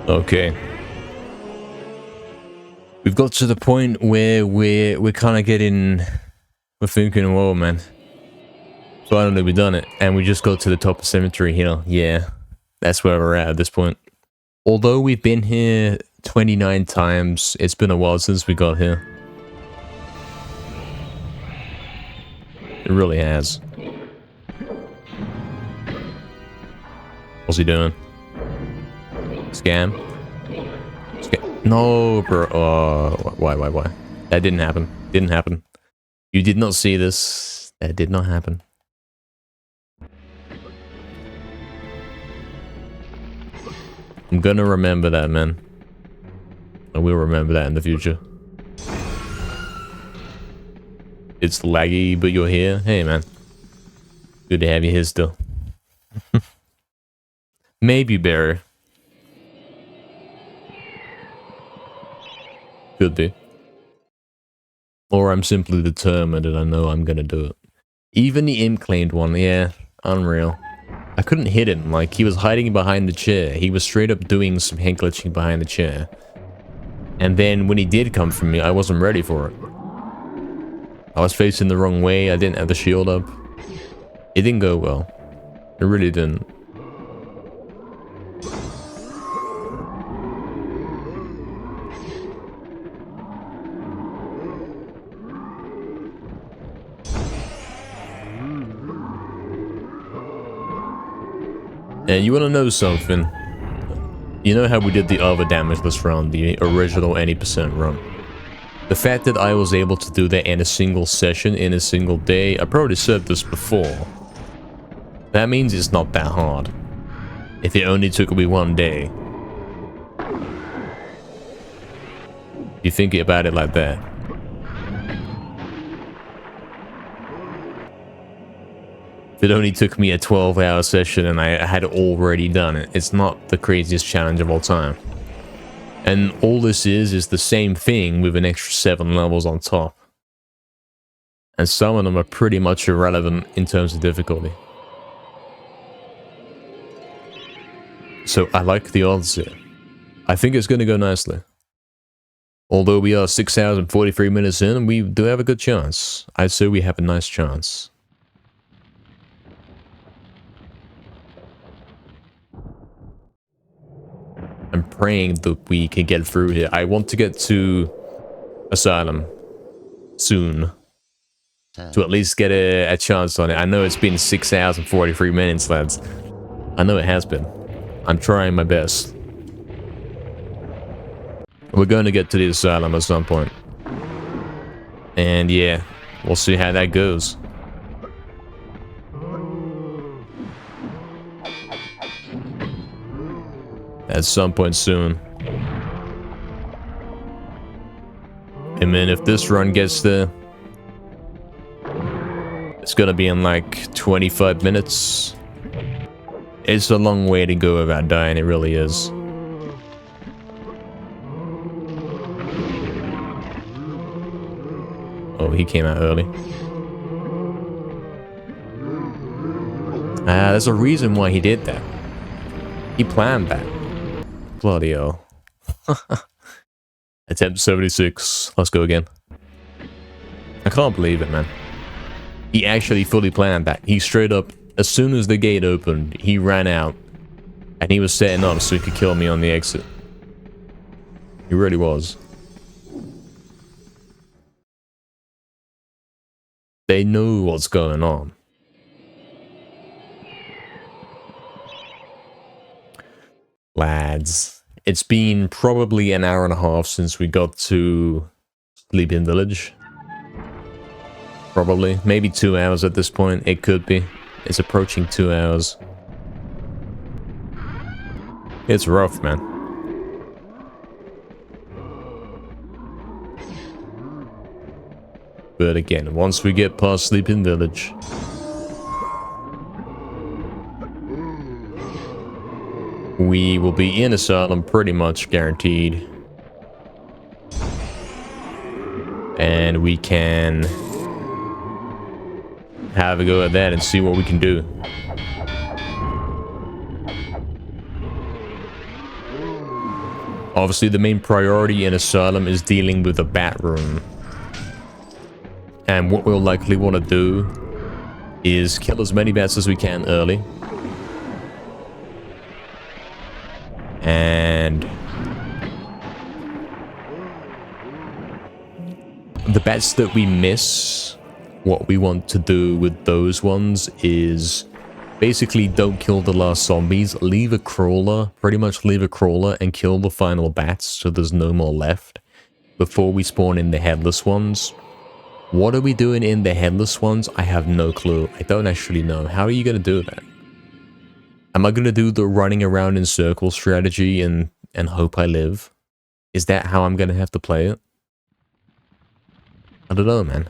Okay. We've got to the point where we're kind of getting... We're thinking, whoa, man. Finally, we've done it. And we just got to the top of Cemetery Hill. Yeah. That's where we're at this point. Although we've been here 29 times, it's been a while since we got here. It really has. What's he doing? Scam? No, bro. Oh, why? That didn't happen. Didn't happen. You did not see this. That did not happen. I'm gonna remember that, man. I will remember that in the future. It's laggy, but you're here. Hey, man. Good to have you here still. Maybe Barry. Could be. Or I'm simply determined and I know I'm gonna do it. Even the imp claimed one, yeah. Unreal. I couldn't hit him, like he was hiding behind the chair. He was straight up doing some hand glitching behind the chair. And then when he did come for me, I wasn't ready for it. I was facing the wrong way, I didn't have the shield up. It didn't go well. It really didn't. And you want to know something? You know how we did the other Damageless run, the original any percent run? The fact that I was able to do that in a single session, in a single day, I probably said this before. That means it's not that hard. If it only took me one day. You think about it like that. It only took me a 12-hour session and I had already done it. It's not the craziest challenge of all time. And all this is the same thing with an extra 7 levels on top. And some of them are pretty much irrelevant in terms of difficulty. So I like the odds here. I think it's going to go nicely. Although we are 6 hours and 43 minutes in, we do have a good chance. I'd say we have a nice chance. I'm praying that we can get through here. I want to get to Asylum soon. To at least get a chance on it. I know it's been 6 hours and 43 minutes, lads. I know it has been. I'm trying my best. We're going to get to the Asylum at some point. And yeah, we'll see how that goes. At some point soon. And then if this run gets there, it's gonna be in like 25 minutes. It's a long way to go without dying, it really is. Oh, he came out early. There's a reason why he did that. He planned that. Bloody hell. Attempt 76. Let's go again. I can't believe it, man. He actually fully planned that. He straight up, as soon as the gate opened, he ran out. And he was setting up so he could kill me on the exit. He really was. They know what's going on. Lads, it's been probably an hour and a half since we got to Sleeping Village. Probably. Maybe 2 hours at this point. It could be. It's approaching 2 hours. It's rough, man. But again, once we get past Sleeping Village, we will be in Asylum pretty much guaranteed. And we can have a go at that and see what we can do. Obviously, the main priority in Asylum is dealing with the bat room. And what we'll likely want to do is kill as many bats as we can early. And the bats that we miss, what we want to do with those ones is basically don't kill the last zombies, leave a crawler, pretty much leave a crawler and kill the final bats so there's no more left before we spawn in the headless ones. What are we doing in the headless ones? I have no clue. I don't actually know. How are you going to do that? Am I going to do the running around in circles strategy and hope I live? Is that how I'm going to have to play it? I don't know, man.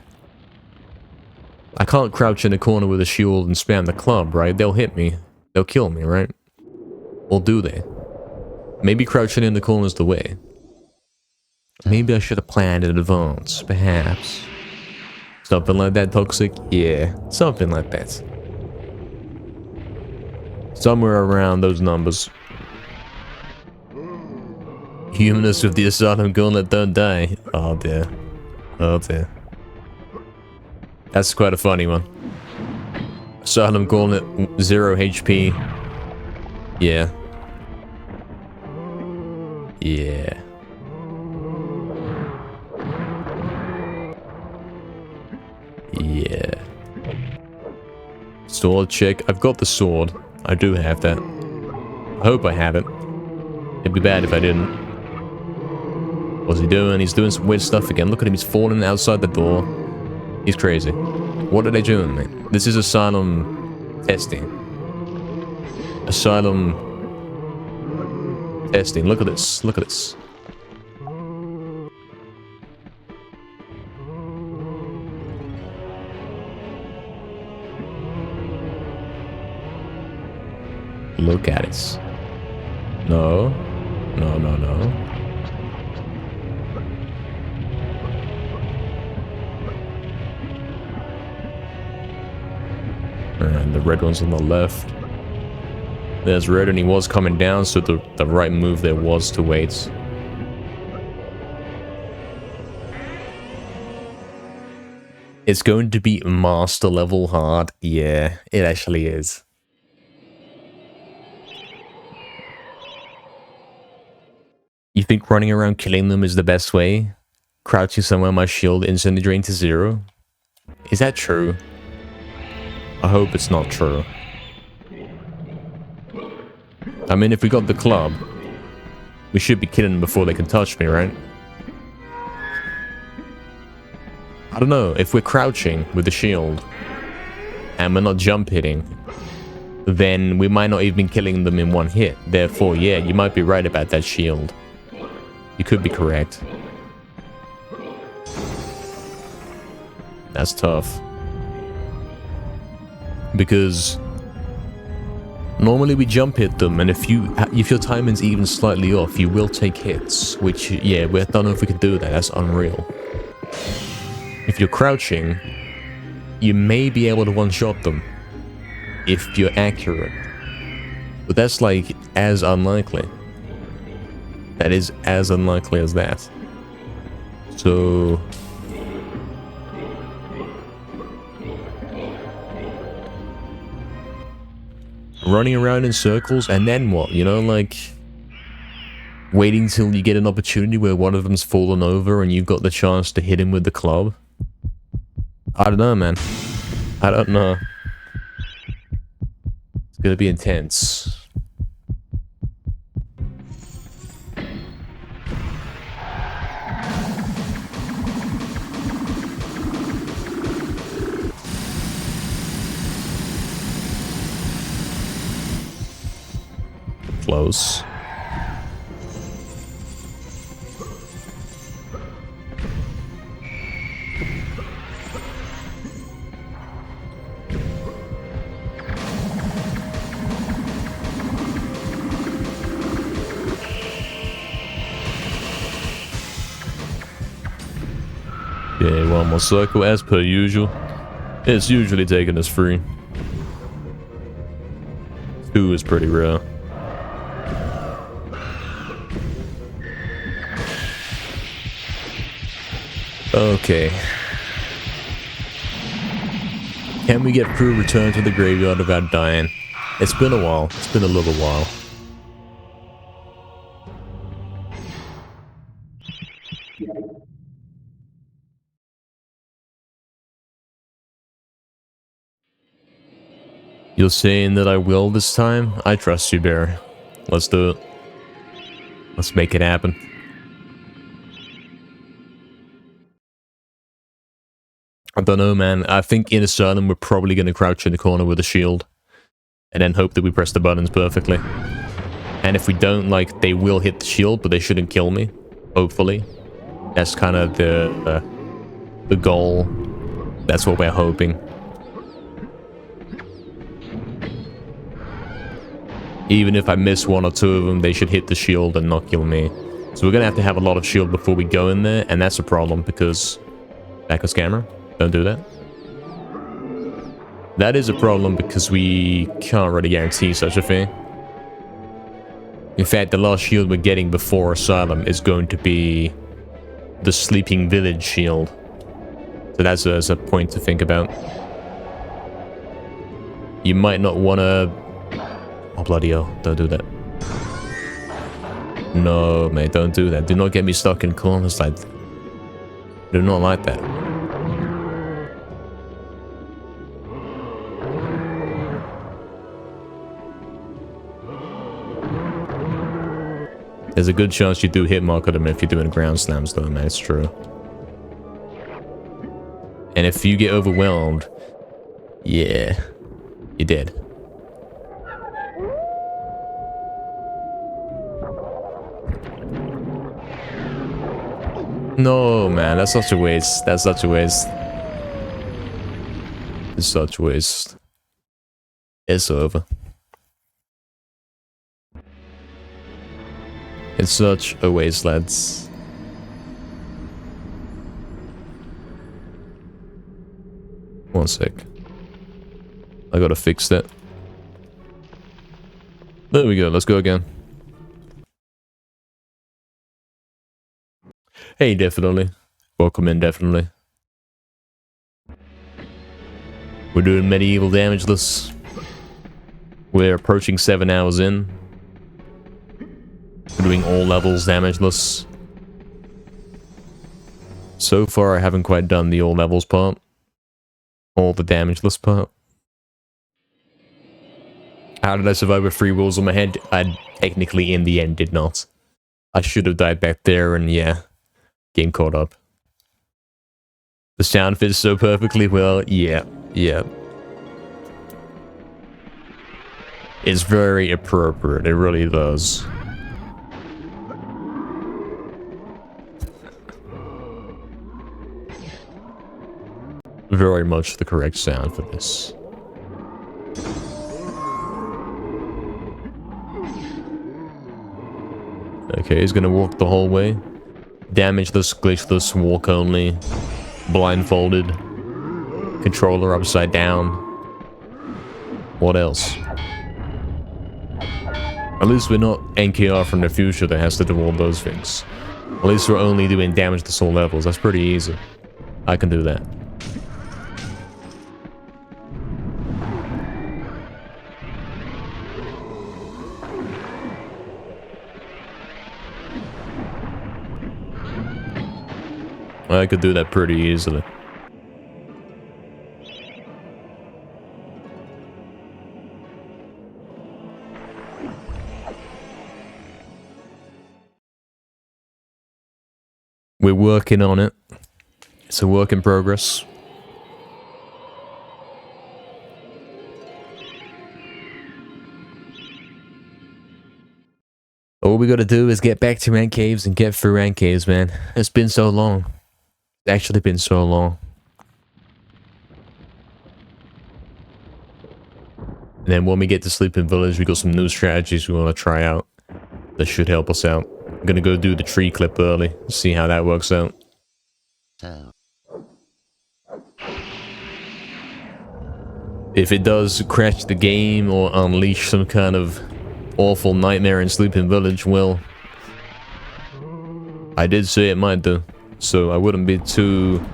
I can't crouch in a corner with a shield and spam the club, right? They'll hit me. They'll kill me, right? Or do they? Maybe crouching in the corner is the way. Maybe I should have planned in advance, perhaps. Something like that, Toxic? Yeah, something like that. Somewhere around those numbers. Humanists with the Asylum gauntlet don't die. Oh dear. Oh dear. That's quite a funny one. Asylum gauntlet 0 HP. Yeah. Yeah. Yeah. Sword check. I've got the sword. I do have that. I hope I have it. It'd be bad if I didn't. What's he doing? He's doing some weird stuff again. Look at him. He's falling outside the door. He's crazy. What are they doing, man? This is Asylum testing. Asylum testing. Look at this. Look at this. look at it. No. No, no, no. And the red one's on the left. There's red and he was coming down, so the right move there was to wait. It's going to be master level hard. Yeah, it actually is. You think running around killing them is the best way? Crouching somewhere my shield instantly drained to 0? Is that true? I hope it's not true. I mean, if we got the club, we should be killing them before they can touch me, right? I don't know, if we're crouching with the shield and we're not jump hitting, then we might not even be killing them in one hit. Therefore, yeah, you might be right about that shield. You could be correct. That's tough. Because normally we jump hit them, and if your timing's even slightly off, you will take hits. Which, yeah, we don't know if we can do that. That's unreal. If you're crouching, you may be able to one-shot them if you're accurate. But that's like as unlikely. That is as unlikely as that. So running around in circles, and then what? You know, like waiting till you get an opportunity where one of them's fallen over and you've got the chance to hit him with the club. I don't know, man. I don't know. It's gonna be intense. Close. Okay, one more circle as per usual. It's usually taking us free. 2 is pretty rare. Okay. Can we get through Return to the Graveyard without dying? It's been a while. It's been a little while. You're saying that I will this time? I trust you, Bear. Let's do it. Let's make it happen. I don't know, man. I think in Asylum we're probably going to crouch in the corner with a shield. And then hope that we press the buttons perfectly. And if we don't, like, they will hit the shield, but they shouldn't kill me. Hopefully. That's kind of the goal. That's what we're hoping. Even if I miss 1 or 2 of them, they should hit the shield and not kill me. So we're going to have a lot of shield before we go in there, and that's a problem because... Backup camera? Don't do that. That is a problem because we can't really guarantee such a thing. In fact, the last shield we're getting before Asylum is going to be the Sleeping Village shield. So that's a point to think about. You might not want to... Oh, bloody hell. Don't do that. No, mate, don't do that. Do not get me stuck in corners like that. Do not like that. There's a good chance you do hit mark at them if you're doing ground slams, though, man. It's true. And if you get overwhelmed, yeah, you're dead. No, man, that's such a waste. That's such a waste. It's such a waste. It's over. It's such a wasteland. One sec. I gotta fix that. There we go, let's go again. Hey, definitely. Welcome in, definitely. We're doing medieval damageless. We're approaching 7 hours in. We're doing all levels damageless. So far, I haven't quite done the all levels part. All the damageless part. How did I survive with 3 walls on my head? I technically, in the end, did not. I should have died back there, and yeah, game caught up. The sound fits so perfectly well. Yeah. It's very appropriate. It really does. Very much the correct sound for this. Okay, he's gonna walk the whole way. Damageless, glitchless, walk only. Blindfolded. Controller upside down. What else? At least we're not NKR from the future that has to do all those things. At least we're only doing damageless all levels. That's pretty easy. I can do that. I could do that pretty easily. We're working on it. It's a work in progress. All we gotta do is get back to rank caves and get through rank caves, man. It's been so long. It's actually been so long. And then when we get to Sleeping Village, we got some new strategies we want to try out. That should help us out. I'm gonna go do the tree clip early, see how that works out. If it does crash the game or unleash some kind of awful nightmare in Sleeping Village, well, I did say it might do, so I wouldn't be too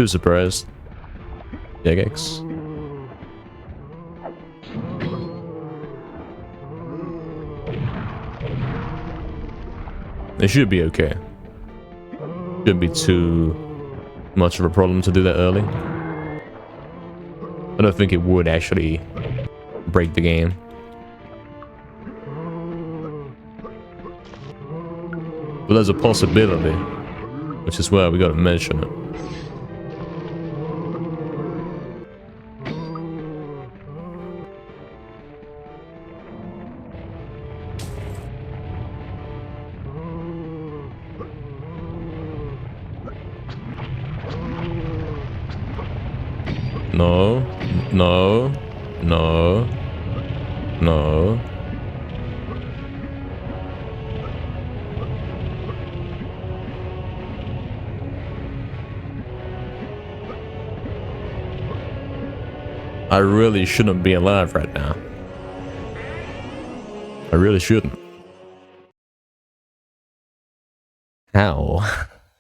surprised. Jagex. It should be okay. Shouldn't be too much of a problem to do that early. I don't think it would actually break the game. But there's a possibility, which is why we gotta mention it. No, no, no, no. I really shouldn't be alive right now. I really shouldn't. How?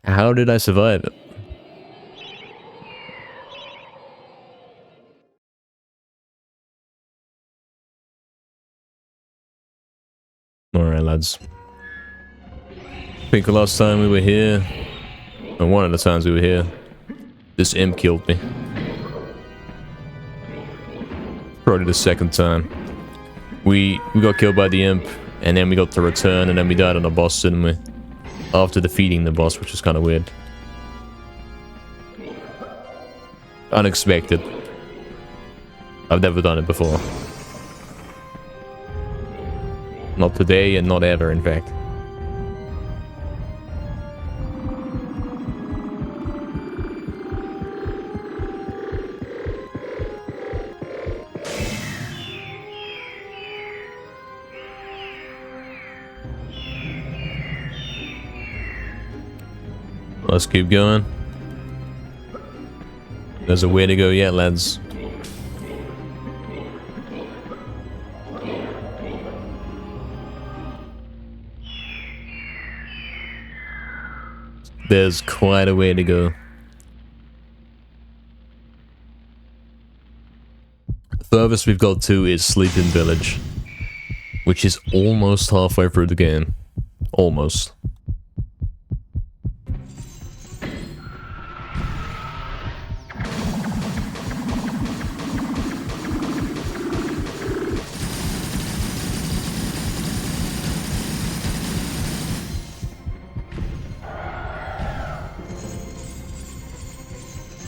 How did I survive it? Alright, lads. I think the last time we were here, or one of the times we were here, this imp killed me. Probably the second time. We got killed by the imp, and then we got the return, and then we died on the boss, didn't we? After defeating the boss, which is kind of weird. Unexpected. I've never done it before. Not today, and not ever, in fact. Let's keep going. There's a way to go yet, lads. There's quite a way to go. The furthest we've got to is Sleeping Village, which is almost halfway through the game. Almost.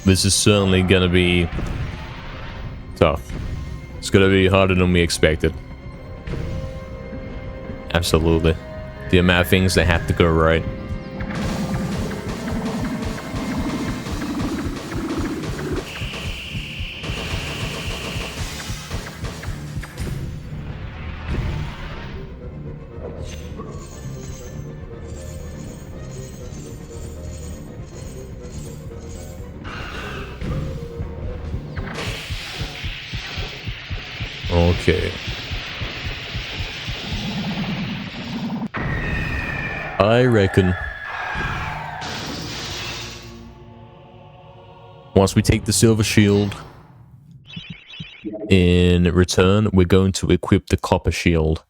This is certainly gonna be tough. It's gonna be harder than we expected. Absolutely. The amount of things that have to go right. Okay. I reckon once we take the silver shield, in return, we're going to equip the copper shield.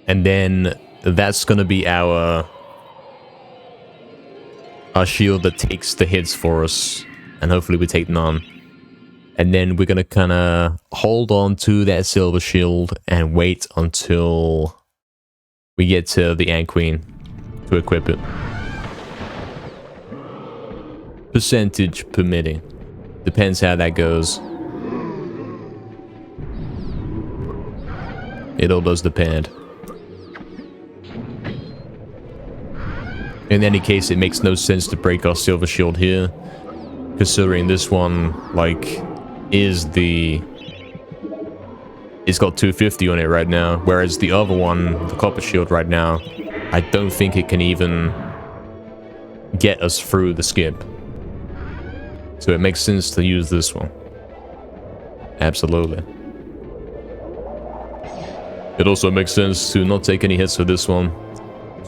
And then that's going to be our shield that takes the hits for us. And hopefully we take none. And then we're going to kind of hold on to that silver shield and wait until we get to the Ant Queen to equip it. Percentage permitting. Depends how that goes. It all does depend. In any case, it makes no sense to break our silver shield here, considering this one, like, it's got 250 on it right now, whereas the other one, the copper shield right now, I don't think it can even get us through the skip. So it makes sense to use this one. Absolutely. It also makes sense to not take any hits with this one,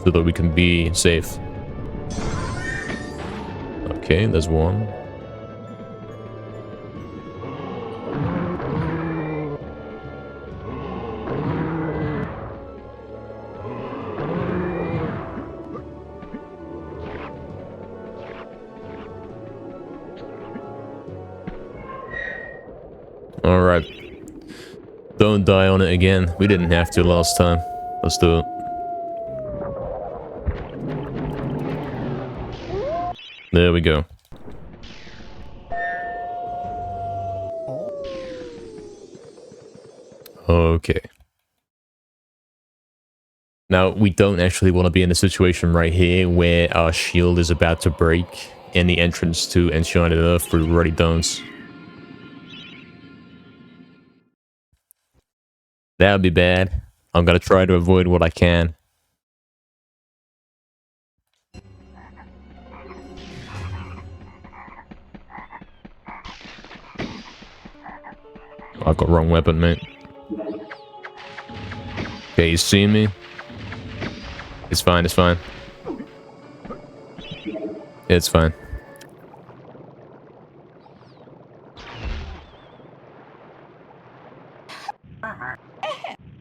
so that we can be safe. Okay, there's one. Alright. Don't die on it again. We didn't have to last time. Let's do it. There we go. Okay. Now, we don't actually want to be in a situation right here where our shield is about to break in the entrance to Enchanted Earth. We already don't. That would be bad. I'm gonna try to avoid what I can. I've got wrong weapon, mate. Okay, you see me? It's fine, it's fine. It's fine.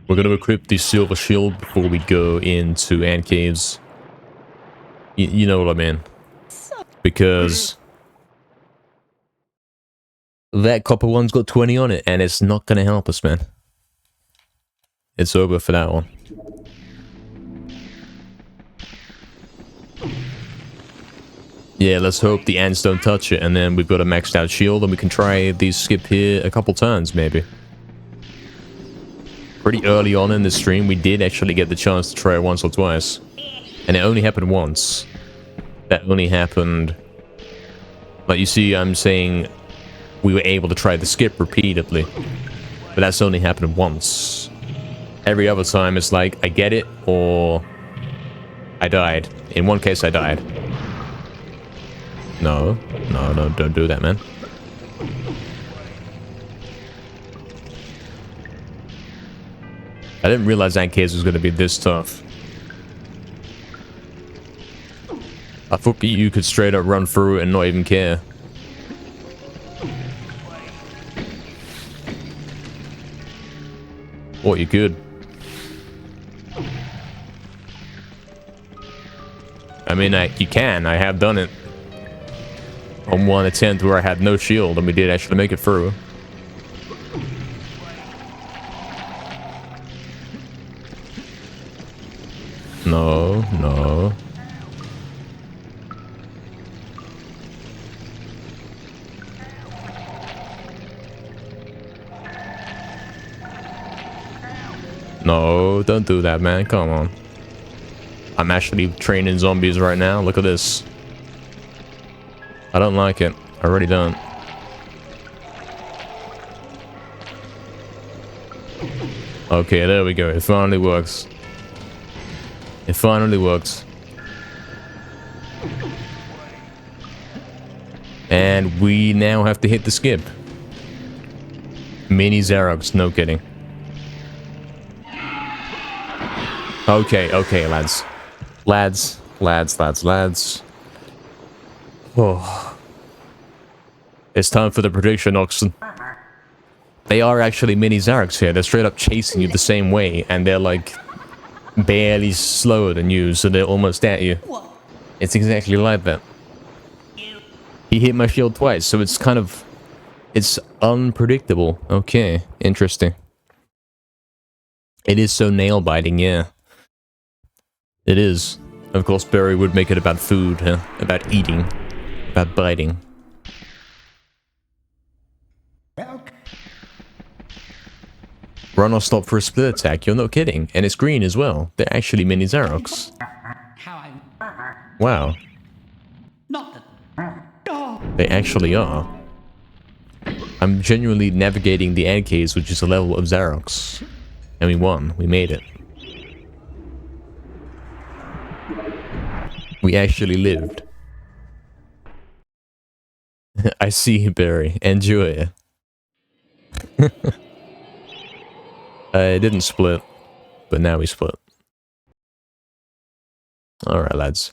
We're gonna equip the silver shield before we go into ant caves. You know what I mean? Because that copper one's got 20 on it, and it's not gonna help us, man. It's over for that one. Yeah, let's hope the ants don't touch it, and then we've got a maxed out shield, and we can try the skip here a couple turns, maybe. Pretty early on in the stream, we did actually get the chance to try it once or twice. And it only happened once. That only happened... Like, you see, I'm saying we were able to try the skip repeatedly. But that's only happened once. Every other time, it's like, I get it, or I died. In one case, I died. No. No, no, don't do that, man. I didn't realize that case was going to be this tough. I thought you could straight up run through it and not even care. Or you could. I mean, you can. I have done it. On one attempt where I had no shield and we did actually make it through. No, no. No, don't do that, man. Come on. I'm actually training zombies right now. Look at this. I don't like it. I really don't. Okay, there we go. It finally works. It finally works. And we now have to hit the skip. Mini Xerox, no kidding. Okay, okay, lads. Lads. Oh. It's time for the prediction, Oxen. They are actually mini Xerox here. They're straight up chasing you the same way, and they're like barely slower than you, so they're almost at you. It's exactly like that. He hit my shield twice, so it's kind of... It's unpredictable. Okay, interesting. It is so nail-biting, yeah. It is. Of course, Barry would make it about food, huh? About eating. About biting. Run or stop for a split attack, you're not kidding. And it's green as well. They're actually mini Xerox. Wow. They actually are. I'm genuinely navigating the end case, which is a level of Xerox. And we won. We made it. We actually lived. I see you, Barry. Enjoy it. I didn't split, but now we split. Alright, lads.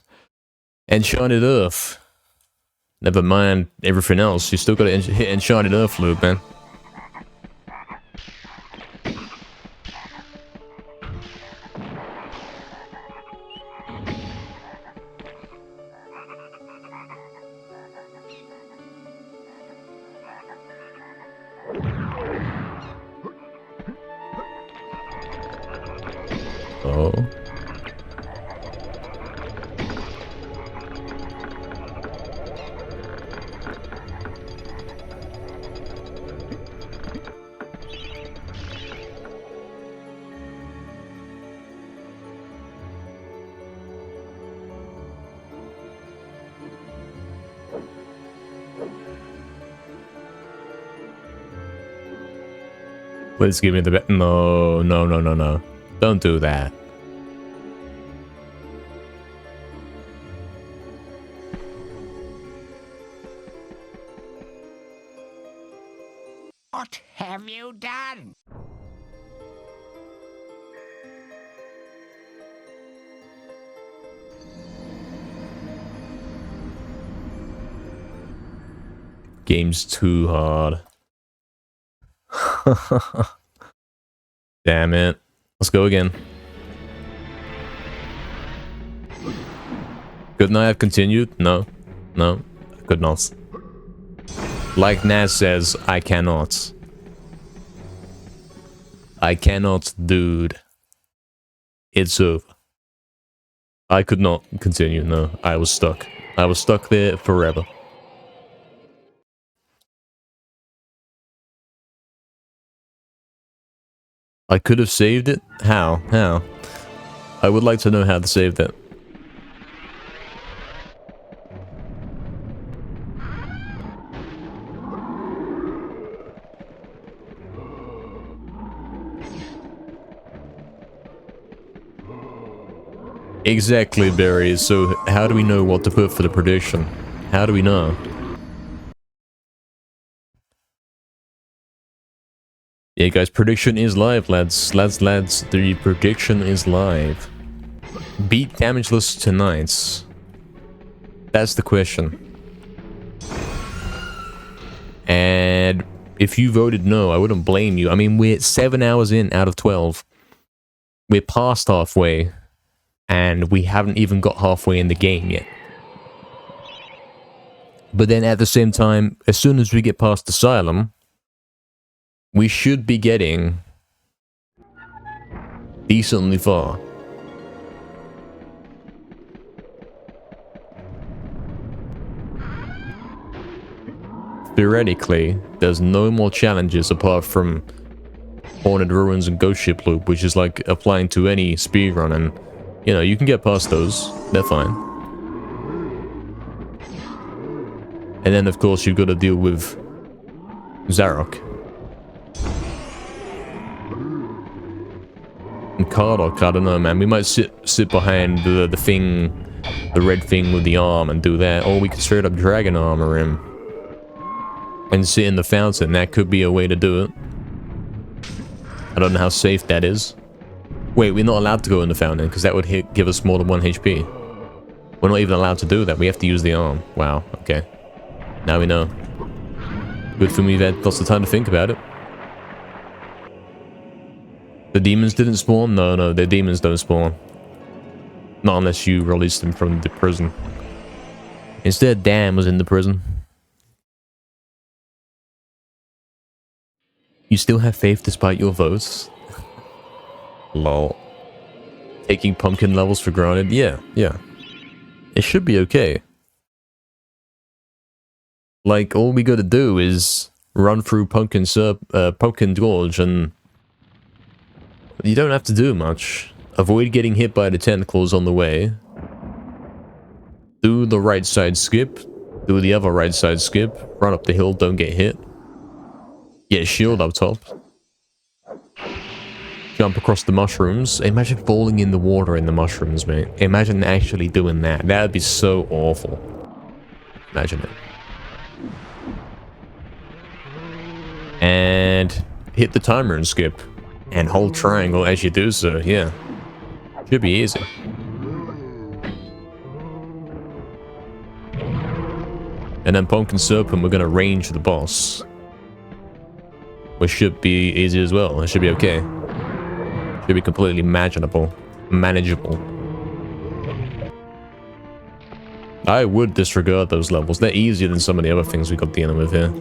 Enchanted Earth. Never mind everything else. You still gotta hit Enchanted Earth loop, man. Oh. Please give me the bet. No, no, no, no, no. Don't do that. What have you done? Game's too hard. Damn it. Let's go again. Couldn't I have continued? No. No. I could not. Like Naz says, I cannot. I cannot, dude. It's over. I could not continue, no. I was stuck. I was stuck there forever. I could have saved it? How? How? I would like to know how to save that. Exactly, Barry. So how do we know what to put for the prediction? How do we know? Yeah, guys, prediction is live, lads. Lads, the prediction is live. Beat Damageless tonight. That's the question. And if you voted no, I wouldn't blame you. I mean, we're 7 hours in out of 12. We're past halfway. And we haven't even got halfway in the game yet. But then at the same time, as soon as we get past Asylum, we should be getting decently far. Theoretically, there's no more challenges apart from Haunted Ruins and Ghost Ship Loop, which is like applying to any speedrun, and you know, you can get past those, they're fine. And then of course you've got to deal with Zarok. And Kardok, I don't know, man, we might sit behind the thing, the red thing with the arm and do that, or we could straight up dragon armor him. And sit in the fountain, that could be a way to do it. I don't know how safe that is. Wait, we're not allowed to go in the fountain, because that would give us more than 1 HP. We're not even allowed to do that, we have to use the arm. Wow, okay. Now we know. Good for me, we've had lots of time to think about it. The demons didn't spawn? No, the demons don't spawn. Not unless you release them from the prison. Instead, Dan was in the prison. You still have faith despite your votes? Lol. Taking pumpkin levels for granted? Yeah. It should be okay. Like, all we gotta do is run through Pumpkin Gorge, and you don't have to do much. Avoid getting hit by the tentacles on the way. Do the right side skip. Do the other right side skip. Run up the hill, don't get hit. Get a shield up top. Jump across the mushrooms. Imagine falling in the water in the mushrooms, mate. Imagine actually doing that. That would be so awful. Imagine it. And hit the timer and skip. And hold triangle as you do so, yeah. Should be easy. And then Pumpkin Serpent, we're gonna range the boss. Which should be easy as well. It should be okay. Should be completely manageable. I would disregard those levels. They're easier than some of the other things we got dealing with here.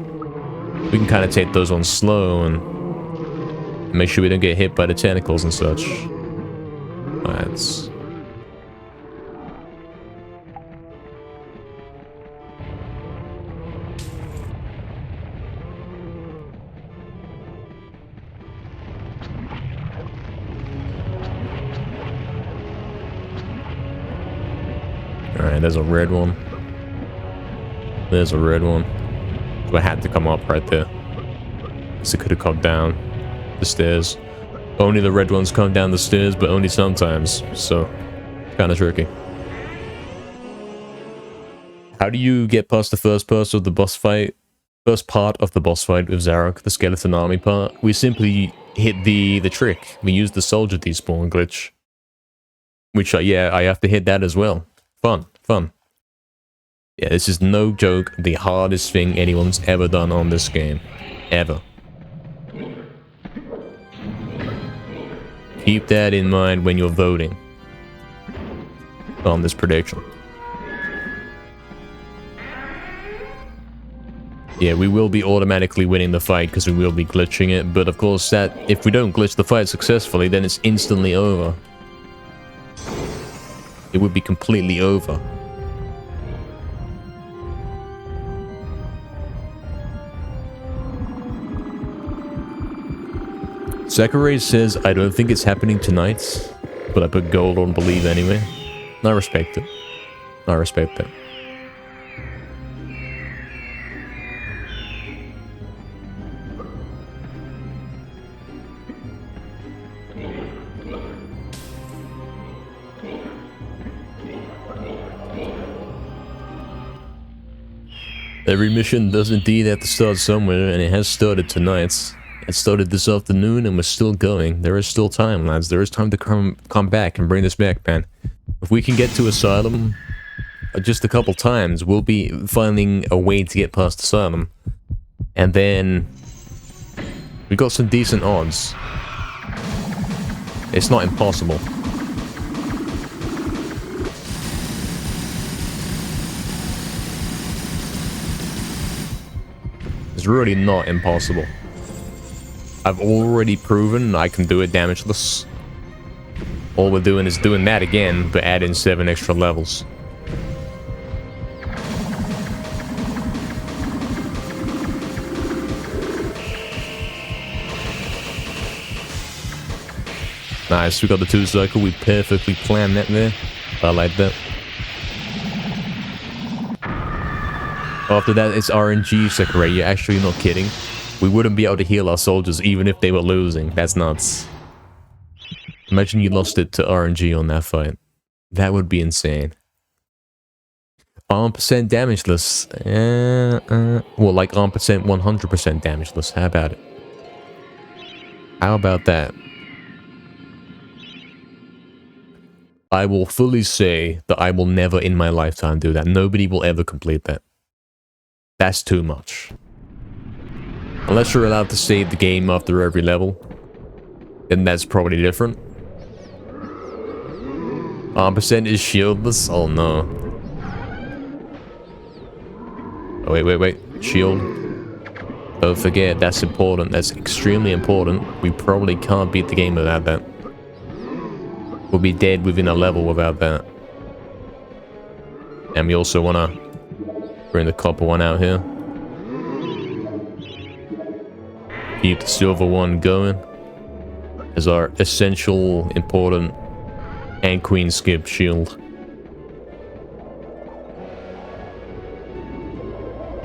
We can kind of take those on slow and make sure we don't get hit by the tentacles and such. Alright. Alright, there's a red one. There's a red one. So I had to come up right there. So I could have come down the stairs. Only the red ones come down the stairs, but only sometimes. So, kind of tricky. How do you get past the first part of the boss fight? First part of the boss fight with Zarok, the skeleton army part? We simply hit the trick. We use the soldier despawn glitch. Which, yeah, I have to hit that as well. Fun. Yeah, this is no joke, the hardest thing anyone's ever done on this game. Ever. Keep that in mind when you're voting on this prediction. Yeah, we will be automatically winning the fight because we will be glitching it, but of course that, if we don't glitch the fight successfully, then it's instantly over. It would be completely over. Zachary says, I don't think it's happening tonight, but I put gold on believe anyway. I respect it. I respect that. Every mission does indeed have to start somewhere, and it has started tonight. It started this afternoon, and we're still going. There is still time, lads. There is time to come back and bring this back, man. If we can get to Asylum just a couple times, we'll be finding a way to get past Asylum. And then we got some decent odds. It's not impossible. It's really not impossible. I've already proven I can do it damageless. All we're doing is doing that again, but add in 7 extra levels. Nice, we got the 2 cycle, we perfectly planned that there. I like that. After that, it's RNG, Sakurai, you're actually not kidding. We wouldn't be able to heal our soldiers even if they were losing. That's nuts. Imagine you lost it to RNG on that fight. That would be insane. Arm% damageless. Well, like arm% 100% damageless. How about it? How about that? I will fully say that I will never in my lifetime do that. Nobody will ever complete that. That's too much. Unless you're allowed to save the game after every level, then that's probably different. Arm% is shieldless? Oh no. Oh, wait. Shield. Don't forget, that's important. That's extremely important. We probably can't beat the game without that. We'll be dead within a level without that. And we also want to bring the copper one out here. Keep the silver one going as our essential, important, and queen skip shield.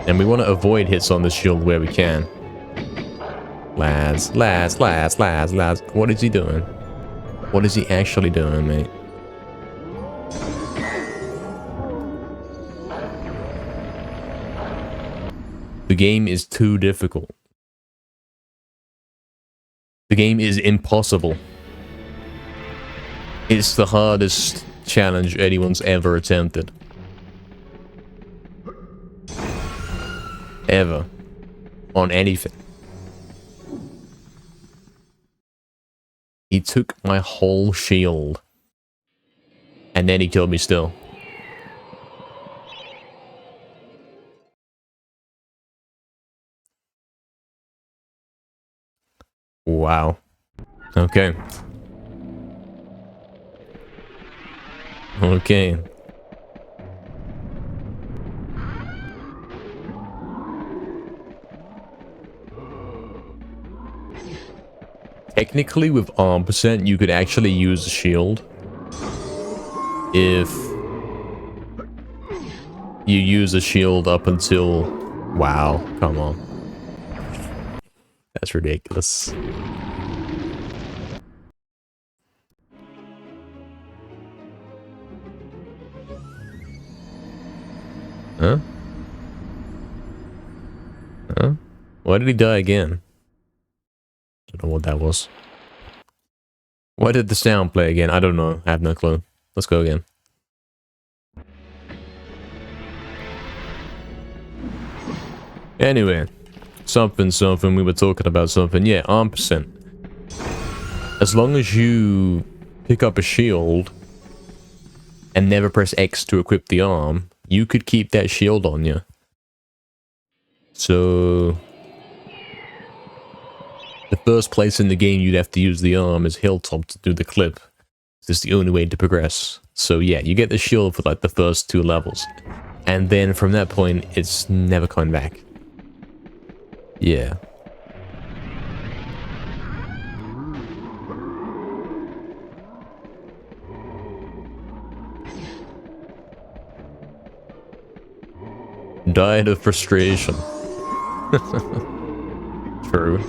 And we want to avoid hits on the shield where we can. Lads. What is he doing? What is he actually doing, mate? The game is too difficult. The game is impossible. It's the hardest challenge anyone's ever attempted. Ever. On anything. He took my whole shield. And then he killed me still. Wow. Okay. Okay. Technically, with arm%, you could actually use the shield if you use a shield up until... Wow, come on. That's ridiculous. Huh? Huh? Why did he die again? I don't know what that was. Why did the sound play again? I don't know. I have no clue. Let's go again. Anyway. Something. We were talking about something. Yeah, arm%. As long as you pick up a shield and never press X to equip the arm, you could keep that shield on you. So... the first place in the game you'd have to use the arm is Hilltop to do the clip. It's the only way to progress. So yeah, you get the shield for like the first 2 levels. And then from that point, it's never coming back. Yeah. Died of frustration. True.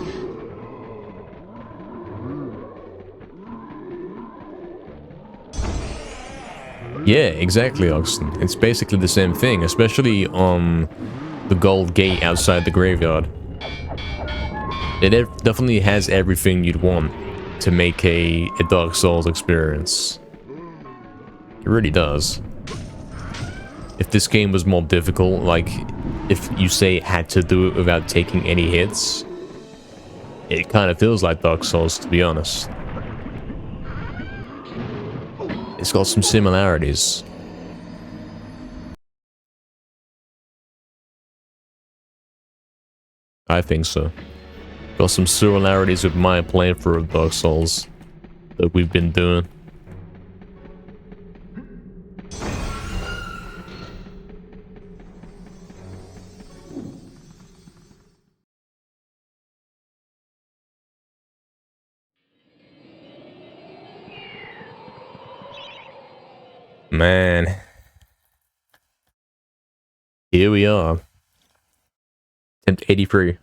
Yeah, exactly, Oxton. It's basically the same thing, especially on the gold gate outside the graveyard. It definitely has everything you'd want to make a Dark Souls experience. It really does. If this game was more difficult, like if you say it had to do it without taking any hits, it kind of feels like Dark Souls, to be honest. It's got some similarities. I think so. Got some similarities with my playthrough of Dark Souls that we've been doing. Man. Here we are. Attempt 83.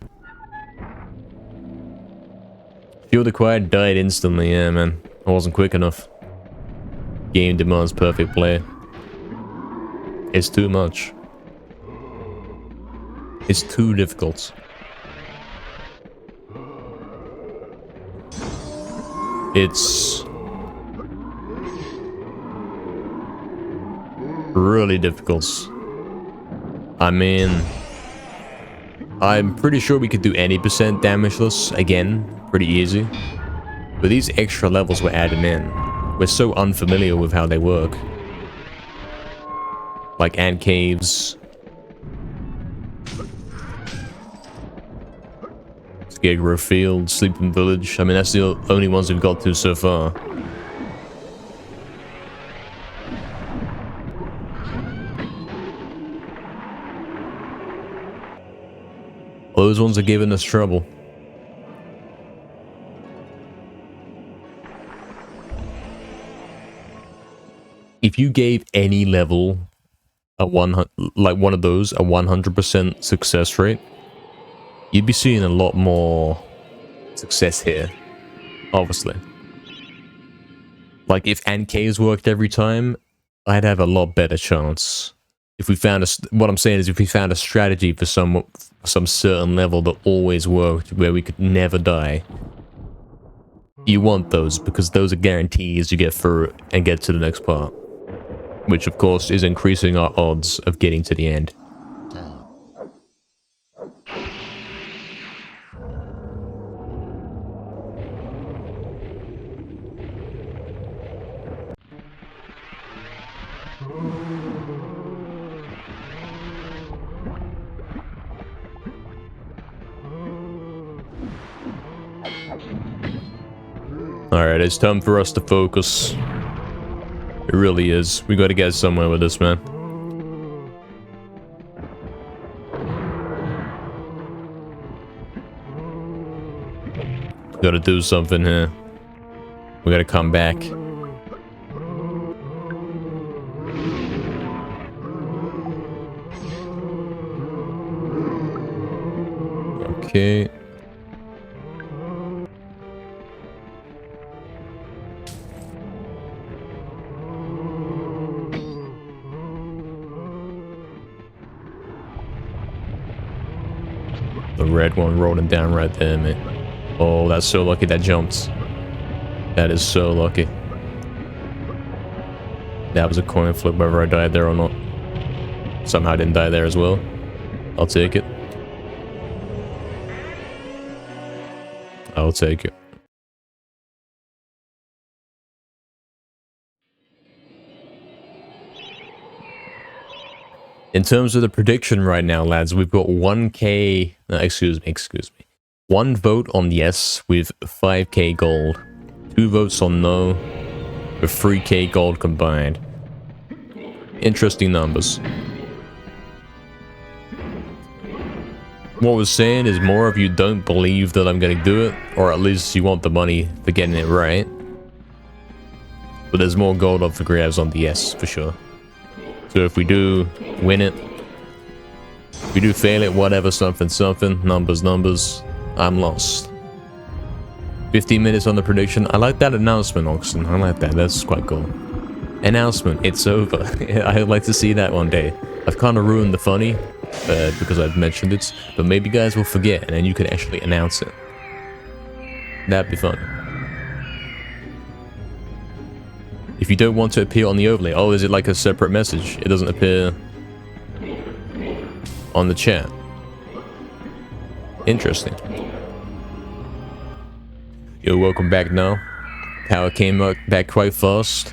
Field acquired, died instantly. Yeah, man. I wasn't quick enough. Game demands perfect play. It's too much. It's too difficult. It's really difficult. I mean, I'm pretty sure we could do any percent damageless again, pretty easy. But these extra levels we're adding in, we're so unfamiliar with how they work. Like ant caves, Scarecrow Fields, Sleeping Village. I mean, that's the only ones we've got to so far. Those ones are giving us trouble. If you gave any level a 100, like one of those, a 100% success rate, you'd be seeing a lot more success here, obviously. Like if ant caves worked every time, I'd have a lot better chance. If we found what I'm saying is if we found a strategy for some certain level that always worked, where we could never die. You want those, because those are guarantees you get through and get to the next part. Which of course is increasing our odds of getting to the end. Alright, it's time for us to focus. It really is. We gotta get somewhere with this, man. Gotta do something here. We gotta come back. Okay. The red one rolling down right there, man. Oh, that's so lucky that jumped. That is so lucky. That was a coin flip whether I died there or not. Somehow I didn't die there as well. I'll take it. I'll take it. In terms of the prediction right now, lads, we've got 1k... excuse me. 1 vote on yes with 5k gold. 2 votes on no with 3k gold combined. Interesting numbers. What we're saying is more of you don't believe that I'm gonna do it, or at least you want the money for getting it right. But there's more gold up for grabs on the yes, for sure. So if we do win it, if we do fail it, whatever, something, numbers, I'm lost. 15 minutes on the prediction. I like that announcement, Oxen. I like that. That's quite cool. Announcement. It's over. I'd like to see that one day. I've kind of ruined the funny because I've mentioned it, but maybe you guys will forget and then you can actually announce it. That'd be fun. If you don't want to appear on the overlay, oh, is it like a separate message? It doesn't appear on the chat. Interesting. Yo, welcome back now. Power came back quite fast.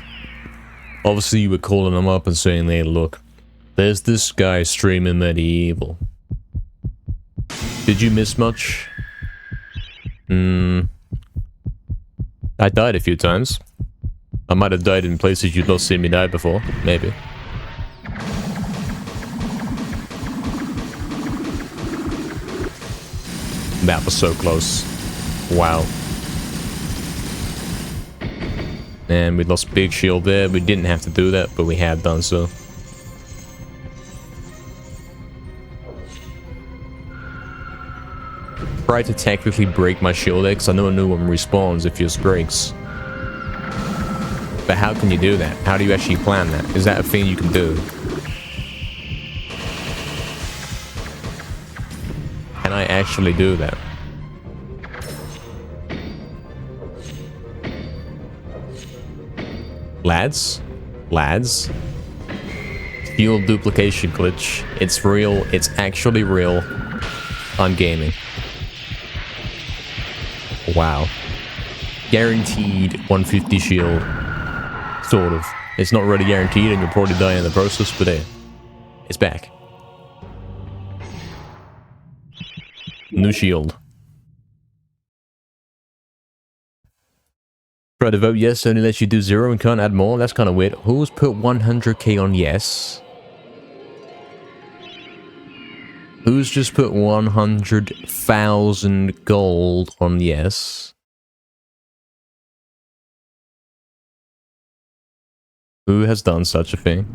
Obviously, you were calling them up and saying, hey, look, there's this guy streaming MediEvil. Did you miss much? I died a few times. I might have died in places you've not seen me die before, maybe. That was so close. Wow. And we lost big shield there. We didn't have to do that, but we have done so. Try to technically break my shield because I know a new one respawns if yours breaks. But how can you do that? How do you actually plan that? Is that a thing you can do? Can I actually do that? Lads? Shield duplication glitch. It's real. It's actually real. On gaming. Wow. Guaranteed 150 shield. Sort of. It's not really guaranteed and you'll probably die in the process, but hey. It's back. New shield. Try to vote yes, only lets you do 0 and can't add more. That's kind of weird. Who's put 100k on yes? Who's just put 100,000 gold on yes? Who has done such a thing?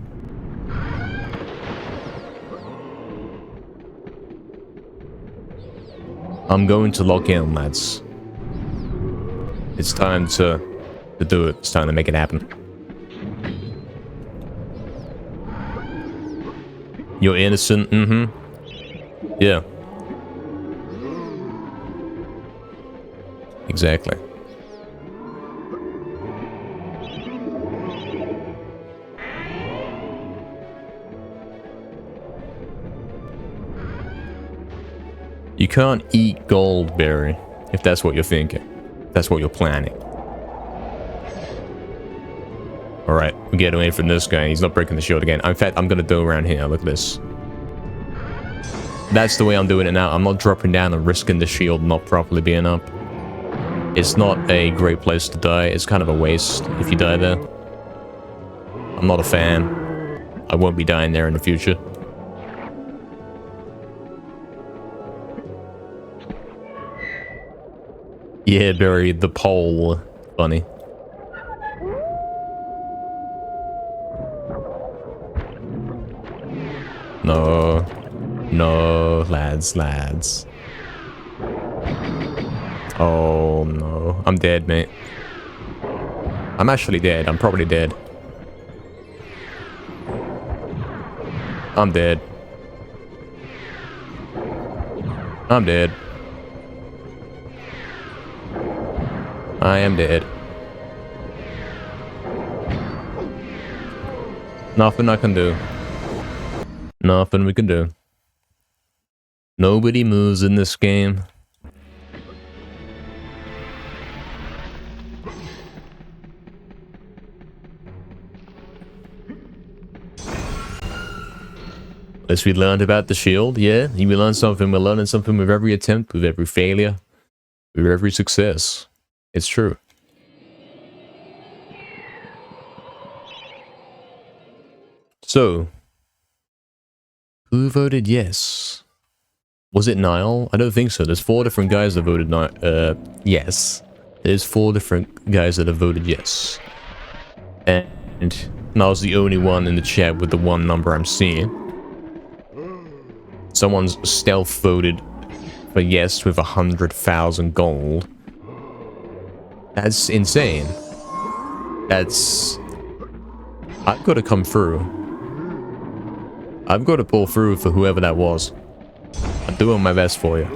I'm going to lock in, lads. It's time to do it. It's time to make it happen. You're innocent, Yeah. Exactly. You can't eat gold, Barry, if that's what you're thinking. That's what you're planning. Alright, we get away from this guy. He's not breaking the shield again. In fact, I'm gonna do around here. Look at this. That's the way I'm doing it now. I'm not dropping down and risking the shield not properly being up. It's not a great place to die. It's kind of a waste if you die there. I'm not a fan. I won't be dying there in the future. Yeah, Barry, the pole. Funny. No. No, lads. Oh, no. I'm dead, mate. I'm actually dead. I'm probably dead. I'm dead. I'm dead. I am dead. Nothing I can do. Nothing we can do. Nobody moves in this game. As we learned about the shield, yeah, we learned something. We're learning something with every attempt, with every failure, with every success. It's true. So, who voted yes? Was it Niall? I don't think so. There's 4 different guys that voted yes. There's 4 different guys that have voted yes. And Niall's the only one in the chat with the 1 number I'm seeing. Someone's stealth voted for yes with 100,000 gold. That's insane. That's... I've got to come through. I've got to pull through for whoever that was. I'm doing my best for you.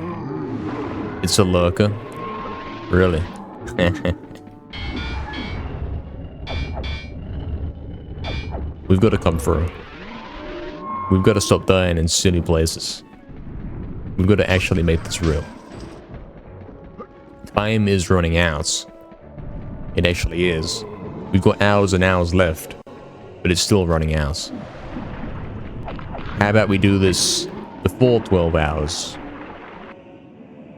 It's a lurker. Really? We've got to come through. We've got to stop dying in silly places. We've got to actually make this real. Time is running out. It actually is. We've got hours and hours left, but it's still running out. How about we do this before 12 hours?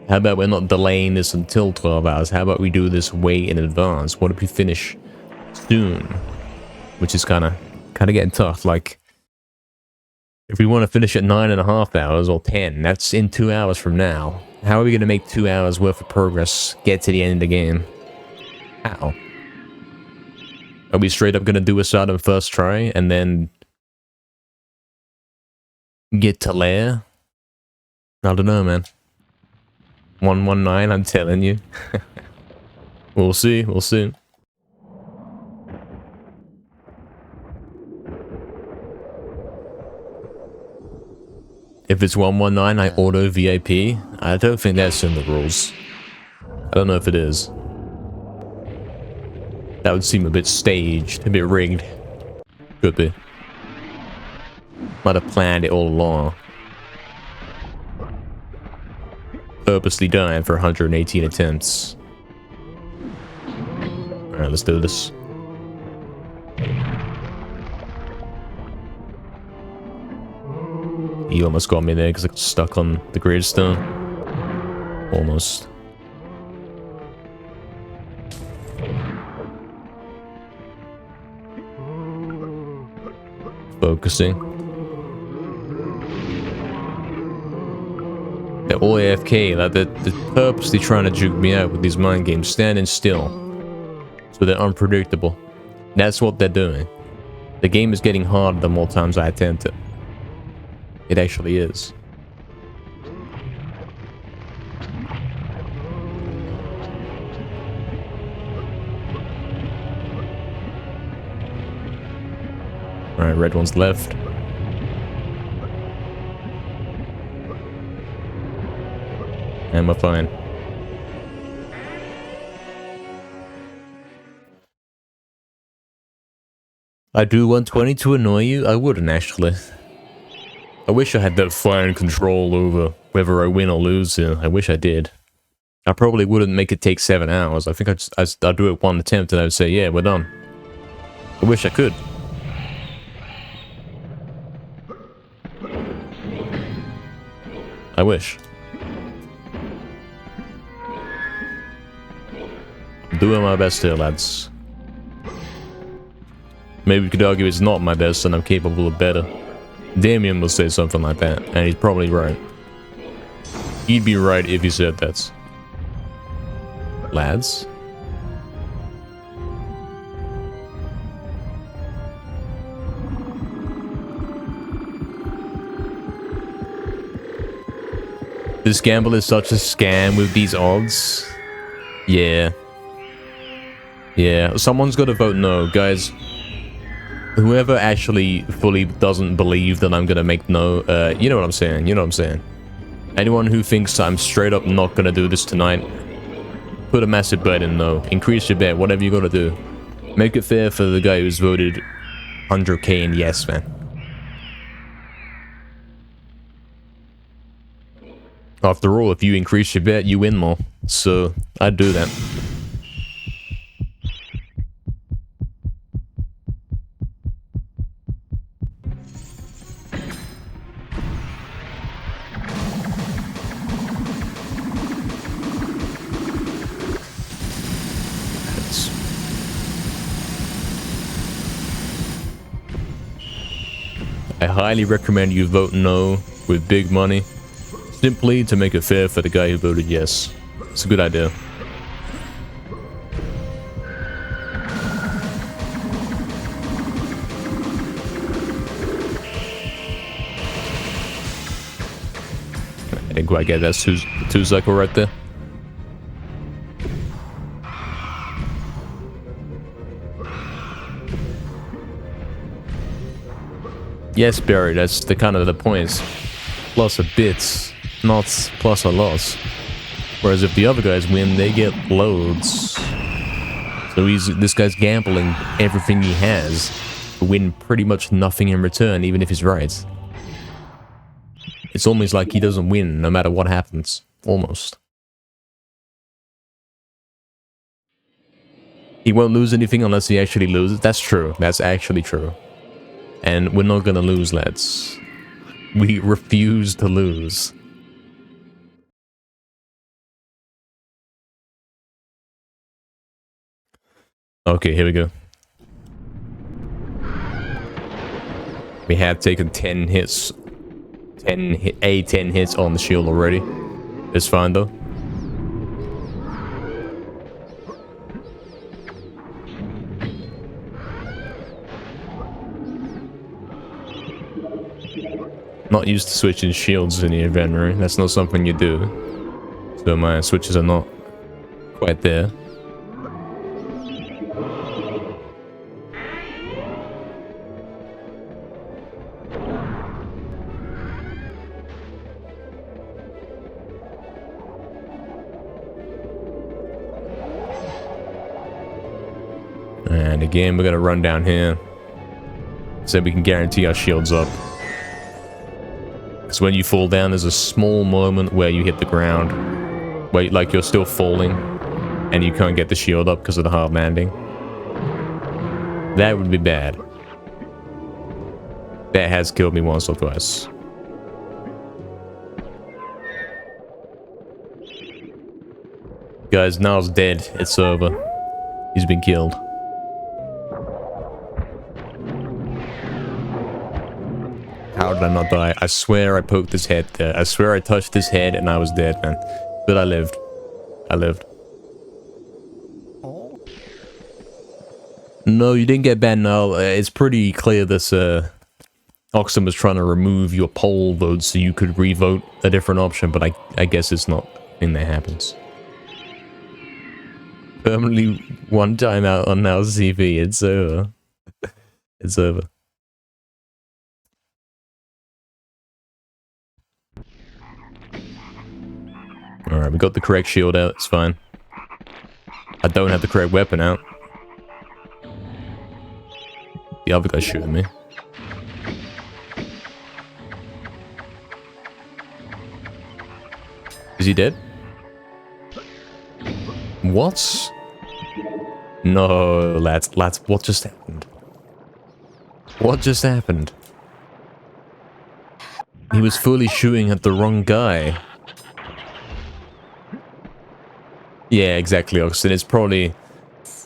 How about we're not delaying this until 12 hours? How about we do this way in advance? What if we finish soon? Which is kind of getting tough. Like, if we want to finish at 9.5 hours or 10, that's in 2 hours from now. How are we going to make 2 hours worth of progress get to the end of the game? How? Are we straight up going to do Asylum first try and then get to Lair? I don't know, man. 119, I'm telling you. We'll see, we'll see. If it's 119, I auto VIP. I don't think that's in the rules. I don't know if it is. That would seem a bit staged, a bit rigged. Could be. Might have planned it all along. Purposely done for 118 attempts. Alright, let's do this. He almost got me there because I got stuck on the gravestone. Almost. Focusing. They're all AFK, like they're purposely trying to juke me out with these mind games, standing still. So they're unpredictable. That's what they're doing. The game is getting harder the more times I attempt it. It actually is. Alright, red one's left. And we're fine. I do 120 to annoy you? I wouldn't actually. I wish I had that fine control over whether I win or lose here. I wish I did. I probably wouldn't make it take 7 hours. I think I'd do it one attempt and I would say, yeah, we're done. I wish I could. I wish. I'm doing my best here, lads. Maybe we could argue it's not my best and I'm capable of better. Damien will say something like that, and he's probably right. He'd be right if he said that. Lads? This gamble is such a scam with these odds. Yeah. Yeah, someone's got to vote no, guys. Whoever actually fully doesn't believe that I'm gonna make no, you know what I'm saying, you know what I'm saying. Anyone who thinks I'm straight up not gonna do this tonight, put a massive bet in no. Increase your bet, whatever you gotta do. Make it fair for the guy who's voted 100k in yes, man. After all, if you increase your bet, you win more. So, I'd do that. I highly recommend you vote no with big money, simply to make it fair for the guy who voted yes. It's a good idea. I didn't quite get that two cycle right there. Yes, Barry, that's the kind of the points. Plus a bit, not plus a loss. Whereas if the other guys win, they get loads. So this guy's gambling everything he has to win pretty much nothing in return, even if he's right. It's almost like he doesn't win no matter what happens. Almost. He won't lose anything unless he actually loses. That's true. That's actually true. And we're not gonna lose, lads. We refuse to lose. Okay, here we go. We have taken 10 hits. 10 hits on the shield already. It's fine though. Not used to switching shields in the inventory. That's not something you do. So my switches are not quite there. And again, we're gonna run down here so we can guarantee our shields up. Because when you fall down, there's a small moment where you hit the ground, where like you're still falling, and you can't get the shield up because of the hard landing. That would be bad. That has killed me once or twice. Guys, Niall's dead. It's over. He's been killed. How did I not die? I swear I poked his head there. I swear I touched his head and I was dead, man. But I lived. I lived. No, you didn't get banned, Niall. It's pretty clear this, Oxen was trying to remove your poll vote so you could re-vote a different option, but I guess it's not a thing that happens. Permanently one time out on Niall's CV. It's over. It's over. Alright, we got the correct shield out, it's fine. I don't have the correct weapon out. The other guy's shooting me. Is he dead? What? No, lads, what just happened? What just happened? He was fully shooting at the wrong guy. Yeah, exactly, Oxen. It's probably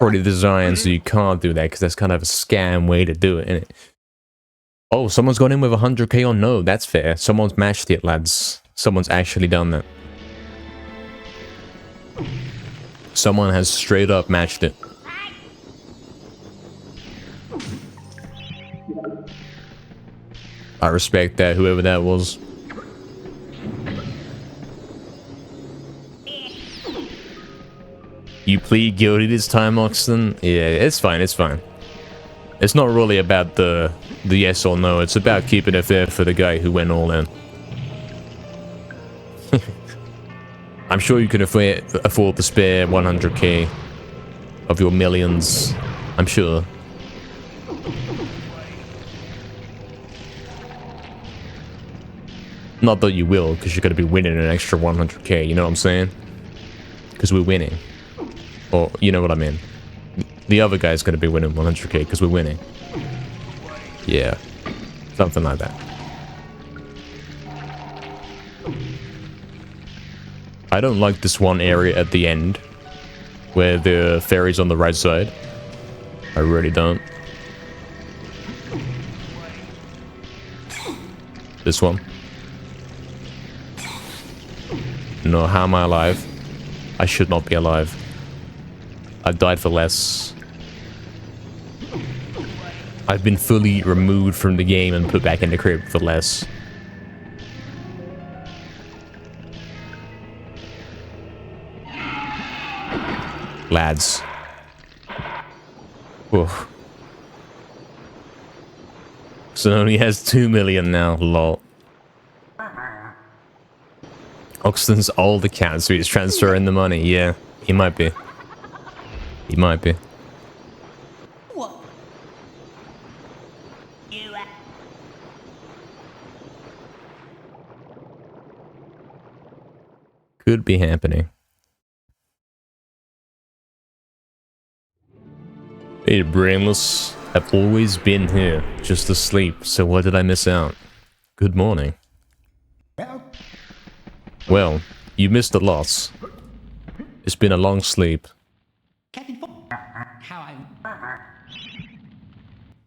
designed so you can't do that, because that's kind of a scam way to do it, isn't it? Oh, someone's gone in with 100k on no, that's fair. Someone's matched it, lads. Someone's actually done that. Someone has straight up matched it. I respect that, whoever that was. You plead guilty this time, Oxen? Yeah, it's fine, it's fine. It's not really about the yes or no, it's about keeping it fair for the guy who went all in. I'm sure you can afford to spare 100k of your millions. I'm sure. Not that you will, because you're going to be winning an extra 100k, you know what I'm saying? Because we're winning. Or, you know what I mean. The other guy's going to be winning 100k because we're winning. Yeah. Something like that. I don't like this one area at the end, where the ferry's on the right side. I really don't. This one. No, how am I alive? I should not be alive. I died for less. I've been fully removed from the game and put back in the crib for less. Lads. Oof. So only has 2 million now, lol. Oxton's older cat, so he's transferring the money. Yeah, he might be. He might be. What? You Could be happening. Hey, brainless. I've always been here, just asleep, so what did I miss out? Good morning. Well, you missed a lot. It's been a long sleep. how I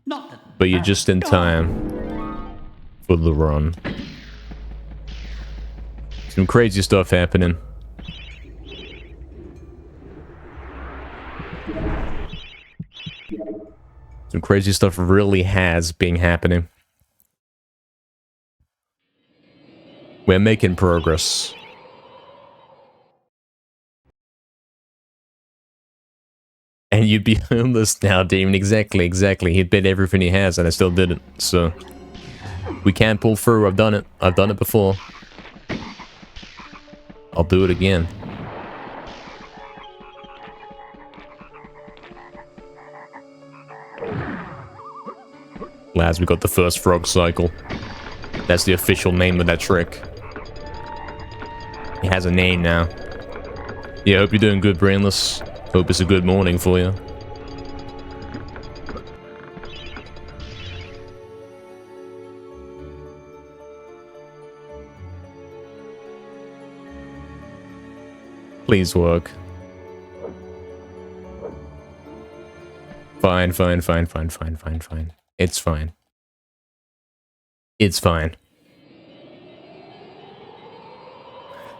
not the But you're just in time for the run. Some crazy stuff happening. Some crazy stuff really has been happening. We're making progress. And you'd be homeless now, Demon. Exactly. He'd bet everything he has, and I still didn't. So we can't pull through. I've done it. I've done it before. I'll do it again. Lads, we got the first frog cycle. That's the official name of that trick. It has a name now. Yeah, hope you're doing good, Brainless. Hope it's a good morning for you. Please work. Fine. It's fine. It's fine.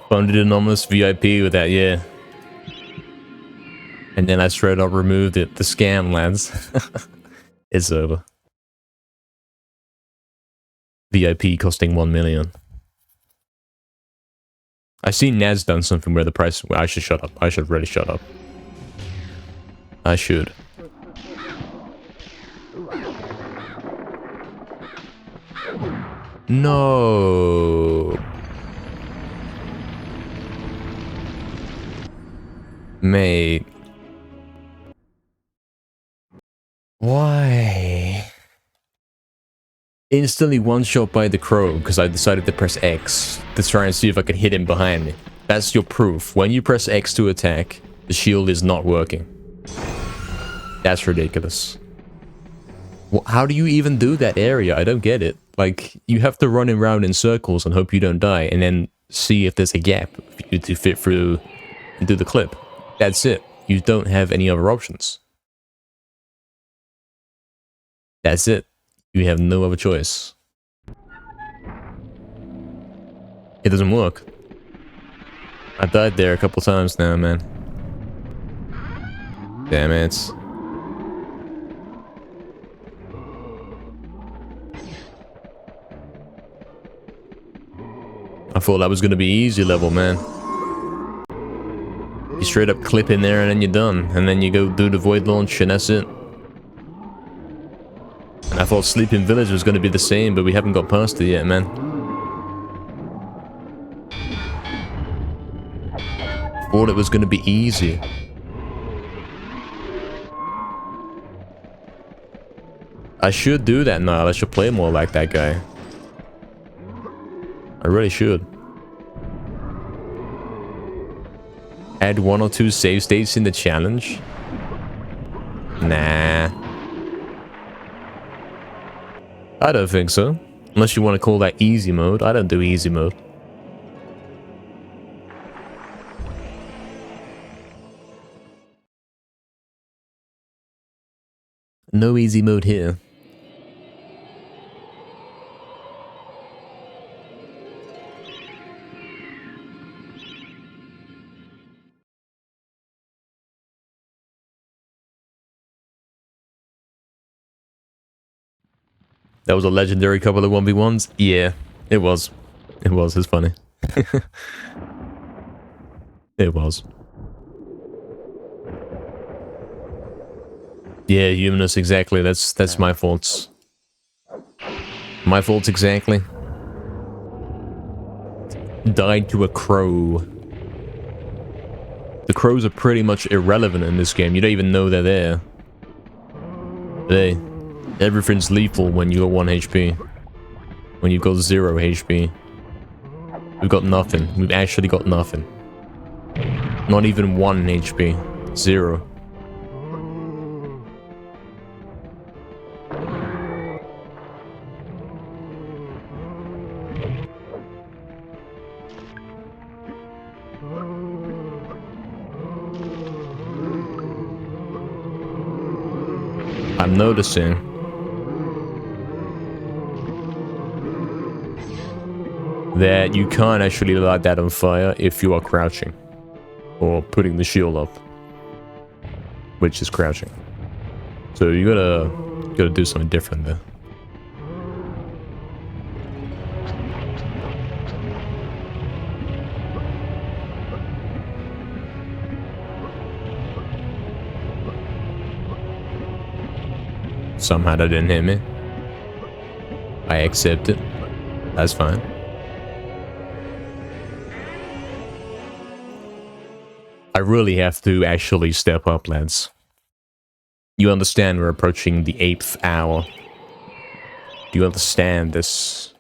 Funded anonymous VIP with that, yeah. And then I straight up removed it. The scam, lads. It's over. VIP costing 1 million. I seen Naz done something where the price... Well, I should shut up. I should really shut up. I should. No. Mate. Why? Instantly one-shot by the crow because I decided to press X to try and see if I could hit him behind me. That's your proof. When you press X to attack, the shield is not working. That's ridiculous. Well, how do you even do that area? I don't get it. Like, you have to run around in circles and hope you don't die, and then see if there's a gap for you to fit through and do the clip. That's it. You don't have any other options. That's it. You have no other choice. It doesn't work. I died there a couple times now, man. Damn it. I thought that was gonna be easy level, man. You straight up clip in there and then you're done. And then you go do the void launch and that's it. And I thought Sleeping Village was gonna be the same, but we haven't got past it yet, man. Thought it was gonna be easy. I should do that now. I should play more like that guy. I really should. Add 1 or 2 save states in the challenge? Nah. I don't think so. Unless you want to call that easy mode. I don't do easy mode. No easy mode here. That was a legendary couple of 1v1s? Yeah, it was. It was. It's funny. It was. Yeah, humanist, exactly. That's my faults. My fault exactly. Died to a crow. The crows are pretty much irrelevant in this game. You don't even know they're there. Hey, everything's lethal when you got 1 HP. When you've got 0 HP. We've got nothing. We've actually got nothing. Not even 1 HP. 0. I'm noticing that you can't actually light that on fire if you are crouching or putting the shield up, which is crouching. So you gotta do something different there. Somehow that didn't hit me. I accept it. That's fine. I really have to actually step up, lads. You understand we're approaching the 8th hour. Do you understand this?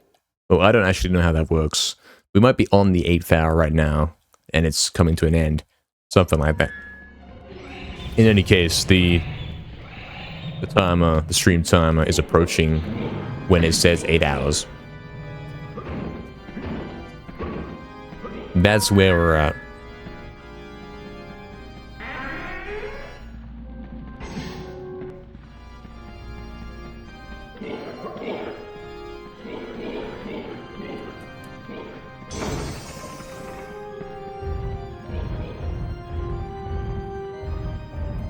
Oh, I don't actually know how that works. We might be on the 8th hour right now, and it's coming to an end. Something like that. In any case, the stream timer is approaching when it says 8 hours. That's where we're at.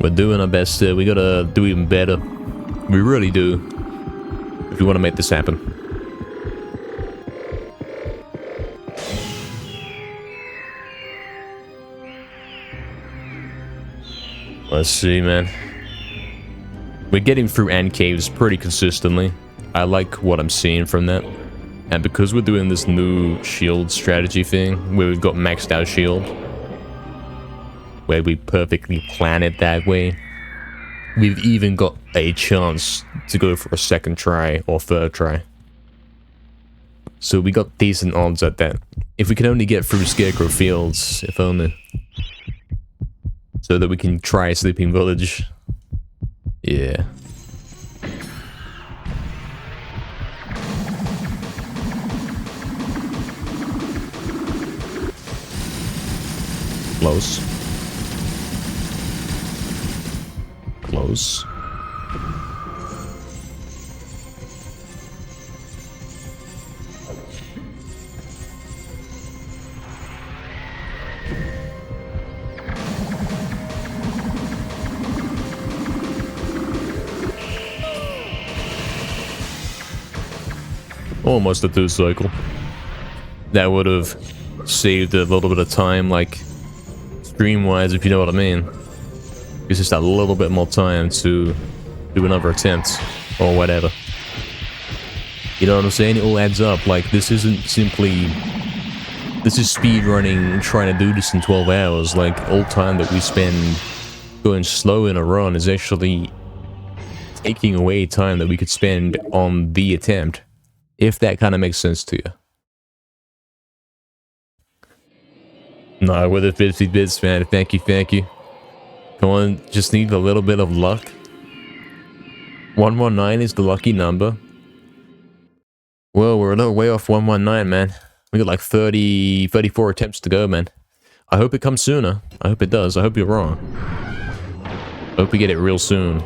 We're doing our best here. We gotta do even better. We really do. If we want to make this happen. Let's see, man. We're getting through ant caves pretty consistently. I like what I'm seeing from that. And because we're doing this new shield strategy thing, where we've got maxed out shield, where we perfectly plan it that way, we've even got a chance to go for a 2nd try or 3rd try. So we got decent odds at that. If we can only get through Scarecrow Fields, if only. So that we can try Sleeping Village. Yeah. Close. Close. Almost a 2 cycle. That would have saved a little bit of time, like stream-wise, if you know what I mean. It's just a little bit more time to do another attempt or whatever. You know what I'm saying? It all adds up. Like, this isn't simply... This is speedrunning, trying to do this in 12 hours. Like, all time that we spend going slow in a run is actually taking away time that we could spend on the attempt. If that kind of makes sense to you. Nah, with the 50 bits, man. Thank you, thank you. Come on, just need a little bit of luck. 119 is the lucky number. Well, we're a little way off 119, man. We got like 34 attempts to go, man. I hope it comes sooner. I hope it does. I hope you're wrong. I hope we get it real soon.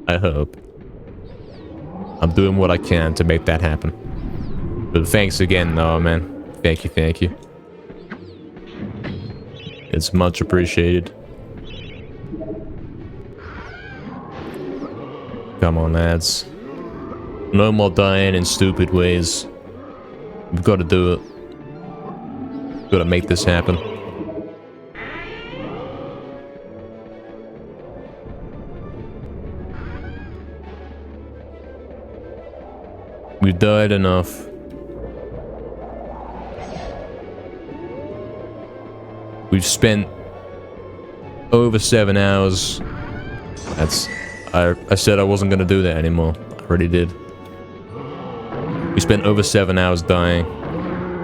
I hope. I'm doing what I can to make that happen. But thanks again, though, man. Thank you, thank you. It's much appreciated. Come on, lads. No more dying in stupid ways. We've got to do it. We've got to make this happen. We've died enough. We've spent over 7 hours. I said I wasn't gonna do that anymore. I already did. We spent over 7 hours dying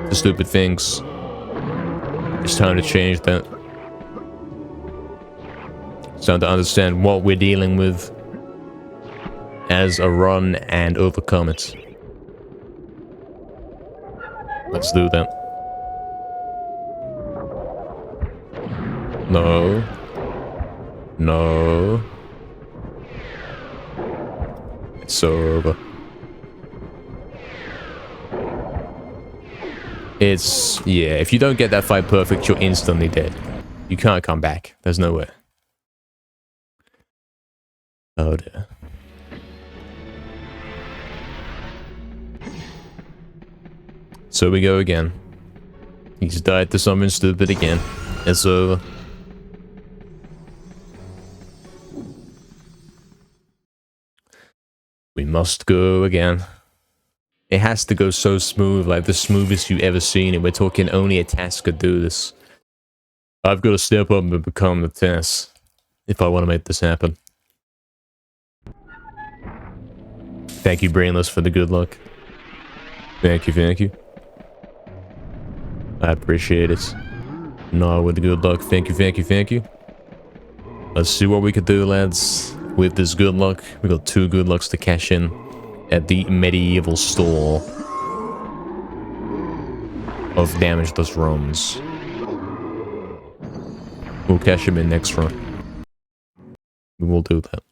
to stupid things. It's time to change that. It's time to understand what we're dealing with as a run and overcome it. Let's do that. No. No. It's so over. Yeah, if you don't get that fight perfect, you're instantly dead. You can't come back. There's no way. Oh dear. So we go again. He's died to something stupid again. It's over. We must go again. It has to go so smooth, like the smoothest you've ever seen it. We're talking only a Tess could do this. I've got to step up and become the Tess if I want to make this happen. Thank you, Brainless, for the good luck. Thank you, thank you. I appreciate it. No, with the good luck. Thank you, thank you, thank you. Let's see what we could do, lads. With this good luck, we got 2 good lucks to cash in at the medieval store of Damageless runs. We'll cash him in next run. We will do that.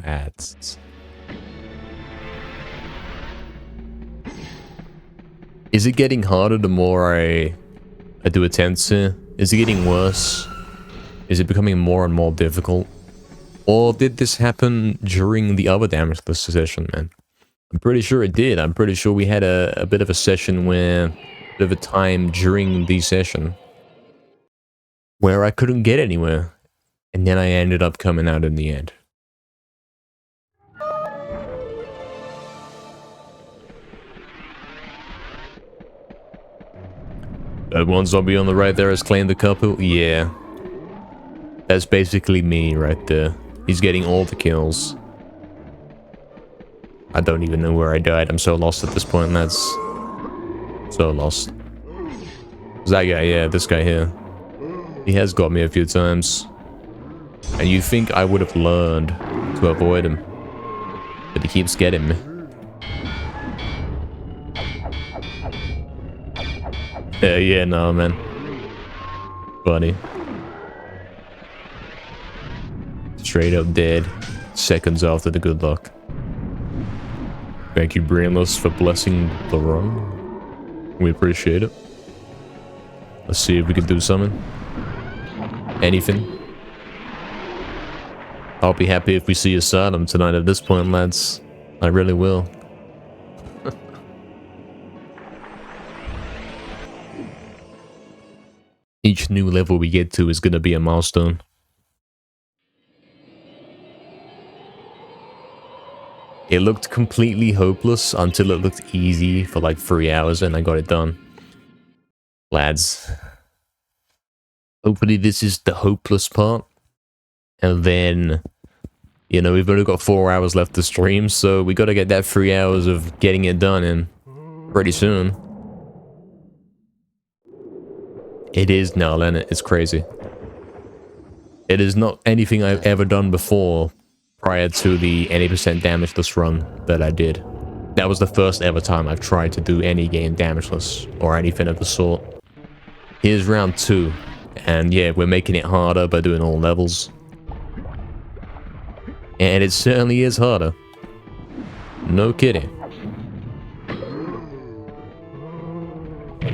That's... Is it getting harder the more I do attempts here? Is it getting worse? Is it becoming more and more difficult? Or did this happen during the other Damageless session, man? I'm pretty sure it did. I'm pretty sure we had a bit of a session where... a bit of a time during the session where I couldn't get anywhere. And then I ended up coming out in the end. That one zombie on the right there has claimed the couple? Yeah. That's basically me right there. He's getting all the kills. I don't even know where I died. I'm so lost at this point, lads. So lost. That guy, yeah, this guy here. He has got me a few times. And you think I would have learned to avoid him. But he keeps getting me. Yeah, no, man. Funny. Straight up dead. Seconds after the good luck. Thank you, Brainless, for blessing the run. We appreciate it. Let's see if we can do something. Anything. I'll be happy if we see Asylum tonight at this point, lads. I really will. Each new level we get to is gonna be a milestone. It looked completely hopeless until it looked easy for like 3 hours and I got it done. Lads. Hopefully this is the hopeless part. And then, you know, we've only got 4 hours left to stream, so we gotta get that 3 hours of getting it done in pretty soon. It is now, Leonard. It's crazy. It is not anything I've ever done before prior to the 80% damageless run that I did. That was the first ever time I've tried to do any game damageless or anything of the sort. Here's round 2. And yeah, we're making it harder by doing all levels. And it certainly is harder. No kidding.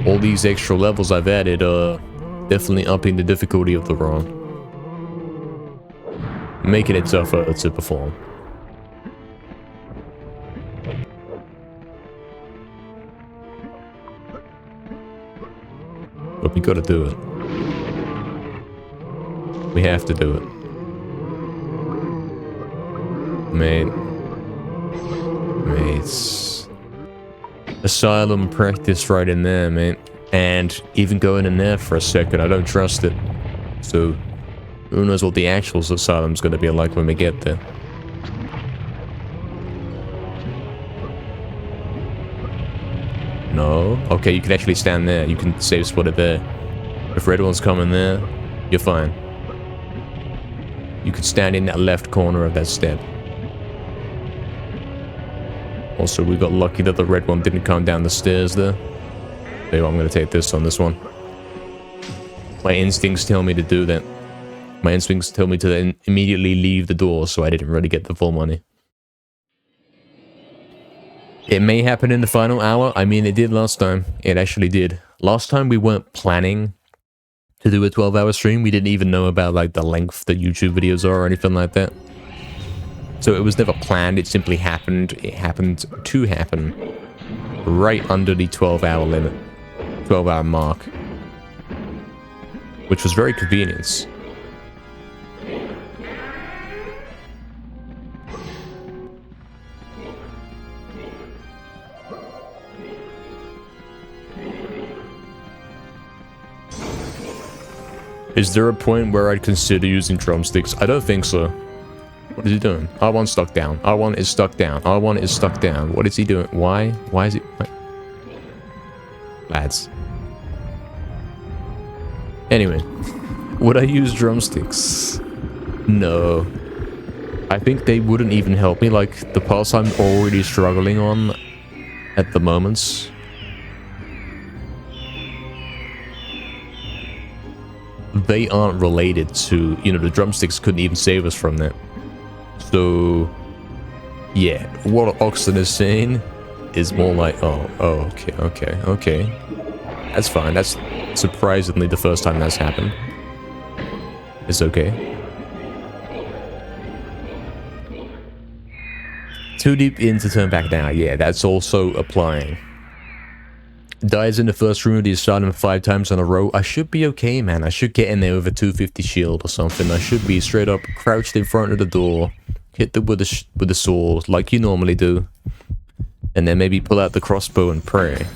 All these extra levels I've added are definitely upping the difficulty of the run. Making it tougher to perform. But we gotta do it. We have to do it. Mate. Nice. Asylum practice right in there, mate. And even going in there for a second, I don't trust it. So, who knows what the actual Asylum's gonna be like when we get there. No? Okay, you can actually stand there. You can save spot it there. If red one's coming there, you're fine. You could stand in that left corner of that step. Also, we got lucky that the red one didn't come down the stairs there. So I'm going to take this on this one. My instincts tell me to do that. My instincts tell me to then immediately leave the door, so I didn't really get the full money. It may happen in the final hour. I mean, it did last time. It actually did. Last time we weren't planning to do a 12-hour stream. We didn't even know about like the length that YouTube videos are or anything like that. So it was never planned. It simply happened. It happened to happen right under the 12-hour limit. 12-hour mark. Which was very convenient. Is there a point where I'd consider using drumsticks? I don't think so. What is he doing? R1 stuck down. R1 is stuck down. R1 is stuck down. What is he doing? Why? Why is he... Lads. Anyway. Would I use drumsticks? No. I think they wouldn't even help me. Like, the parts I'm already struggling on at the moment... they aren't related to, you know, the drumsticks couldn't even save us from that. So, yeah, what Oxen is saying is more like, oh, okay. That's fine. That's surprisingly the first time that's happened. It's okay. Too deep in to turn back now. Yeah, that's also applying. Dies in the first room of the Asylum 5 times in a row. I should be okay, man. I should get in there with a 250 shield or something. I should be straight up crouched in front of the door, hit them with the sword like you normally do, and then maybe pull out the crossbow and pray.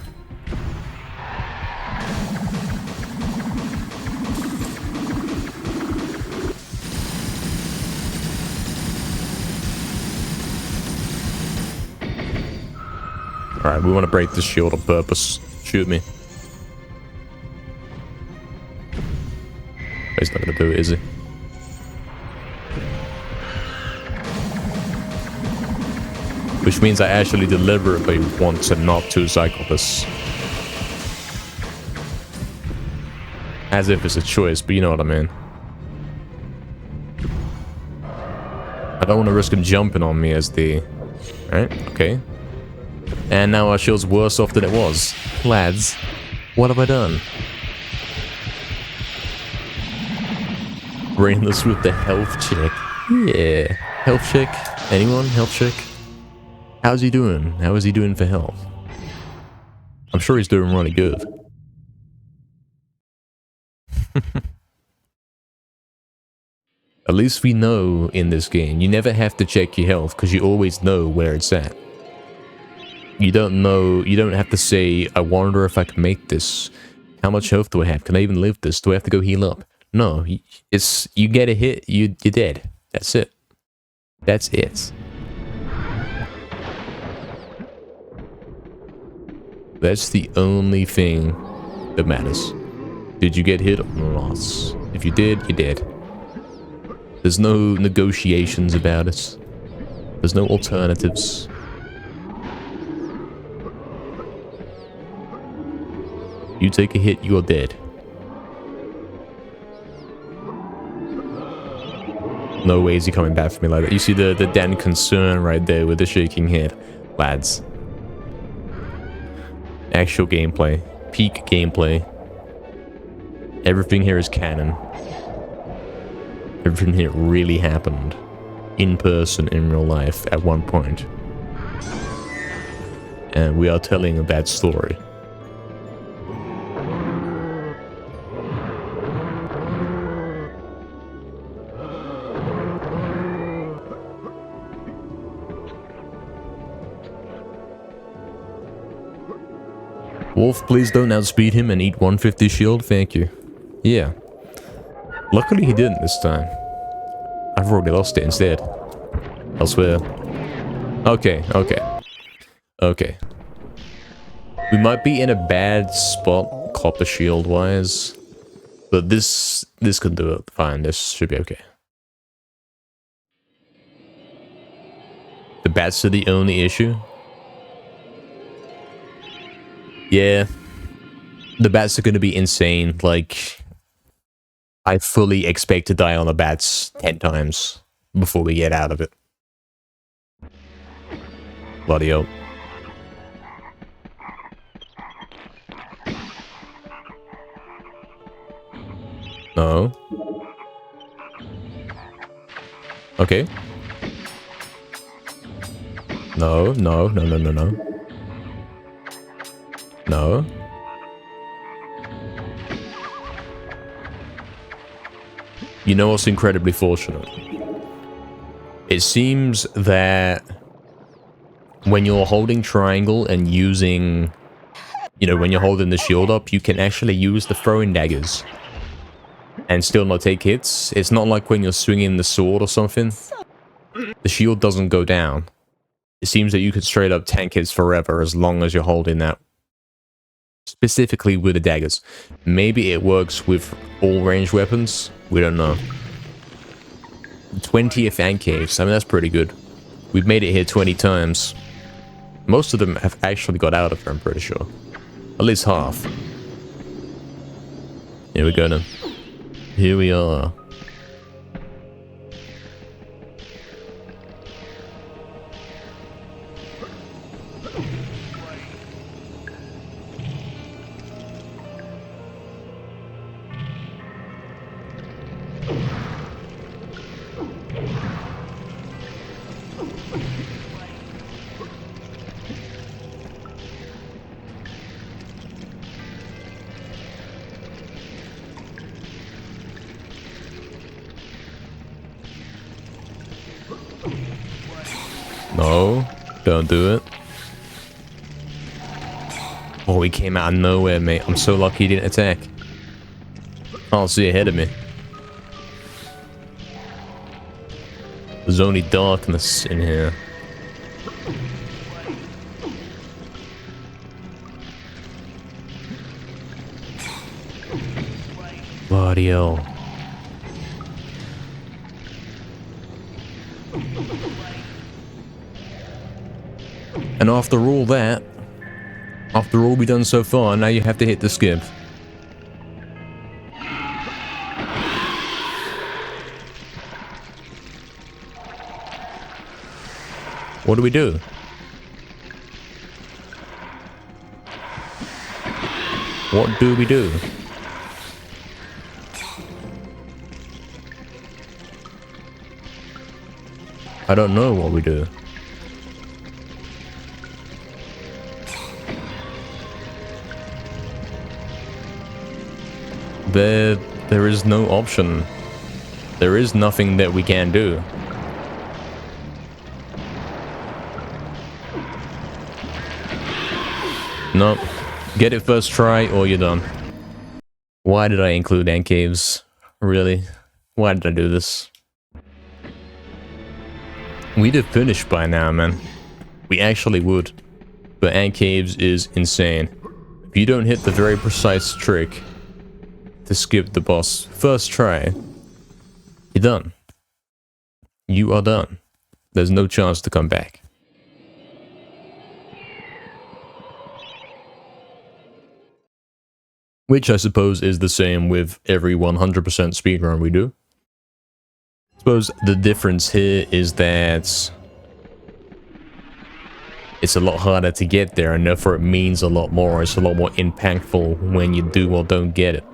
Alright, we want to break this shield on purpose. Shoot me. He's not gonna do it, is he? Which means I actually deliberately want to not two-cycle this. As if it's a choice, but you know what I mean. I don't want to risk him jumping on me as the... Right, okay. And now our shield's worse off than it was. Lads, what have I done? Brainless with the health check. Yeah. Health check? Anyone? Health check? How's he doing? How is he doing for health? I'm sure he's doing really good. At least we know in this game, you never have to check your health because you always know where it's at. You don't know, you don't have to say, I wonder if I can make this. How much health do I have? Can I even live this? Do I have to go heal up? No, it's, you get a hit, you're dead. That's it. That's it. That's the only thing that matters. Did you get hit or not? If you did, you're dead. There's no negotiations about it. There's no alternatives. You take a hit, you are dead. No way is he coming back for me like that. You see the damn concern right there with the shaking head. Lads. Actual gameplay. Peak gameplay. Everything here is canon. Everything here really happened. In person, in real life, at one point. And we are telling a bad story. Wolf, please don't outspeed him and eat 150 shield, thank you. Yeah. Luckily he didn't this time. I've already lost it instead. Elsewhere. Okay, okay. Okay. We might be in a bad spot, copper shield wise. But this could do it fine, this should be okay. The bats are the only issue. Yeah. The bats are gonna be insane, like... I fully expect to die on the bats 10 times before we get out of it. Bloody hell. No. Okay. No, no, no, no, no, no. No. You know what's incredibly fortunate? It seems that when you're holding triangle and using... You know, when you're holding the shield up, you can actually use the throwing daggers. And still not take hits. It's not like when you're swinging the sword or something. The shield doesn't go down. It seems that you could straight up tank hits forever as long as you're holding that. Specifically with the daggers. Maybe it works with all ranged weapons. We don't know. 20th ant caves. I mean, that's pretty good. We've made it here 20 times. Most of them have actually got out of here, I'm pretty sure. At least half. Here we go then. Here we are. No, don't do it. Oh, he came out of nowhere, mate. I'm so lucky he didn't attack. Can't see ahead of me. There's only darkness in here. Bloody hell. And after all that, after all we've done so far, now you have to hit the skip. What do we do? What do we do? I don't know what we do. There is no option. There is nothing that we can do. Nope. Get it first try or you're done. Why did I include ant caves? Really? Why did I do this? We'd have finished by now, man. We actually would. But ant caves is insane. If you don't hit the very precise trick to skip the boss first try, you're done. You are done. There's no chance to come back. Which I suppose is the same with every 100% speedrun we do. I suppose the difference here is that it's a lot harder to get there, and therefore it means a lot more. It's a lot more impactful when you do or don't get it.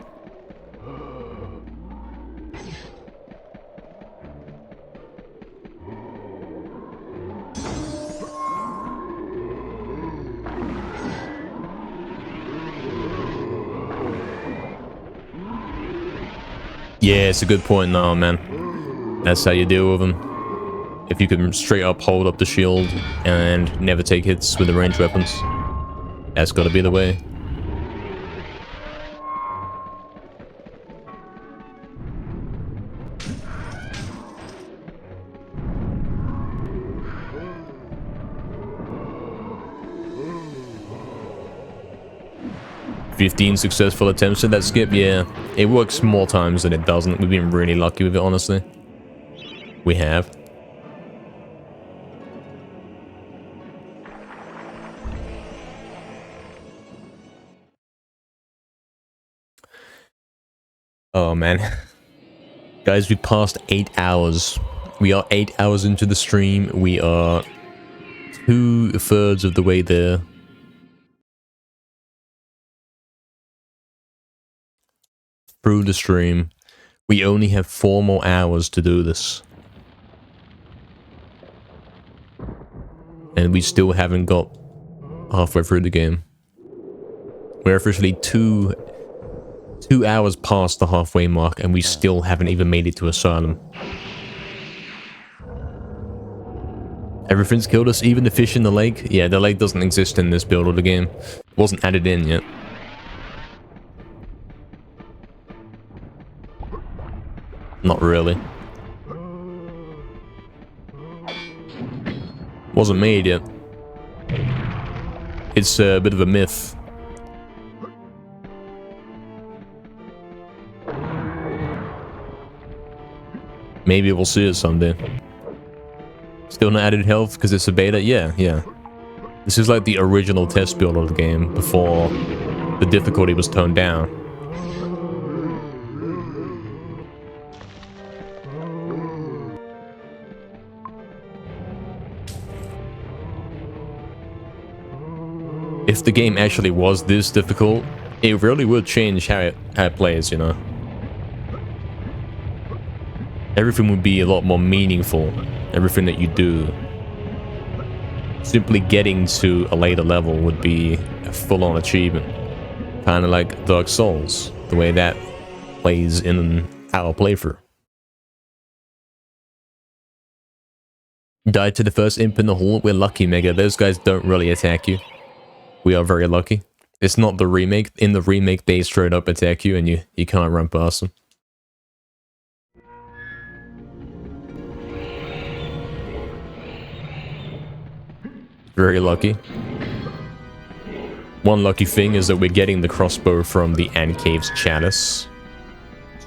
Yeah, it's a good point now, man. That's how you deal with them. If you can straight up hold up the shield and never take hits with the ranged weapons, that's gotta be the way. 15 successful attempts at that skip. Yeah, it works more times than it doesn't. We've been really lucky with it, honestly. We have. Oh man. Guys, we passed 8 hours. We are 8 hours into the stream. We are 2/3 of the way there. Through the stream. We only have 4 more hours to do this. And we still haven't got halfway through the game. We're officially two hours past the halfway mark, and we still haven't even made it to Asylum. Everything's killed us, even the fish in the lake. Yeah, the lake doesn't exist in this build of the game. It wasn't added in yet. Not really. Wasn't made yet. It's a bit of a myth. Maybe we'll see it someday. Still not added health because it's a beta? Yeah. This is like the original test build of the game before the difficulty was toned down. If the game actually was this difficult, it really would change how it plays, you know? Everything would be a lot more meaningful. Everything that you do. Simply getting to a later level would be a full-on achievement. Kind of like Dark Souls, the way that plays in our playthrough. Died to the first imp in the hall. We're lucky, Mega. Those guys don't really attack you. We are very lucky. It's not the remake. In the remake, they straight up attack you and you can't run past them. Very lucky. One lucky thing is that we're getting the crossbow from the Ant Cave's chalice.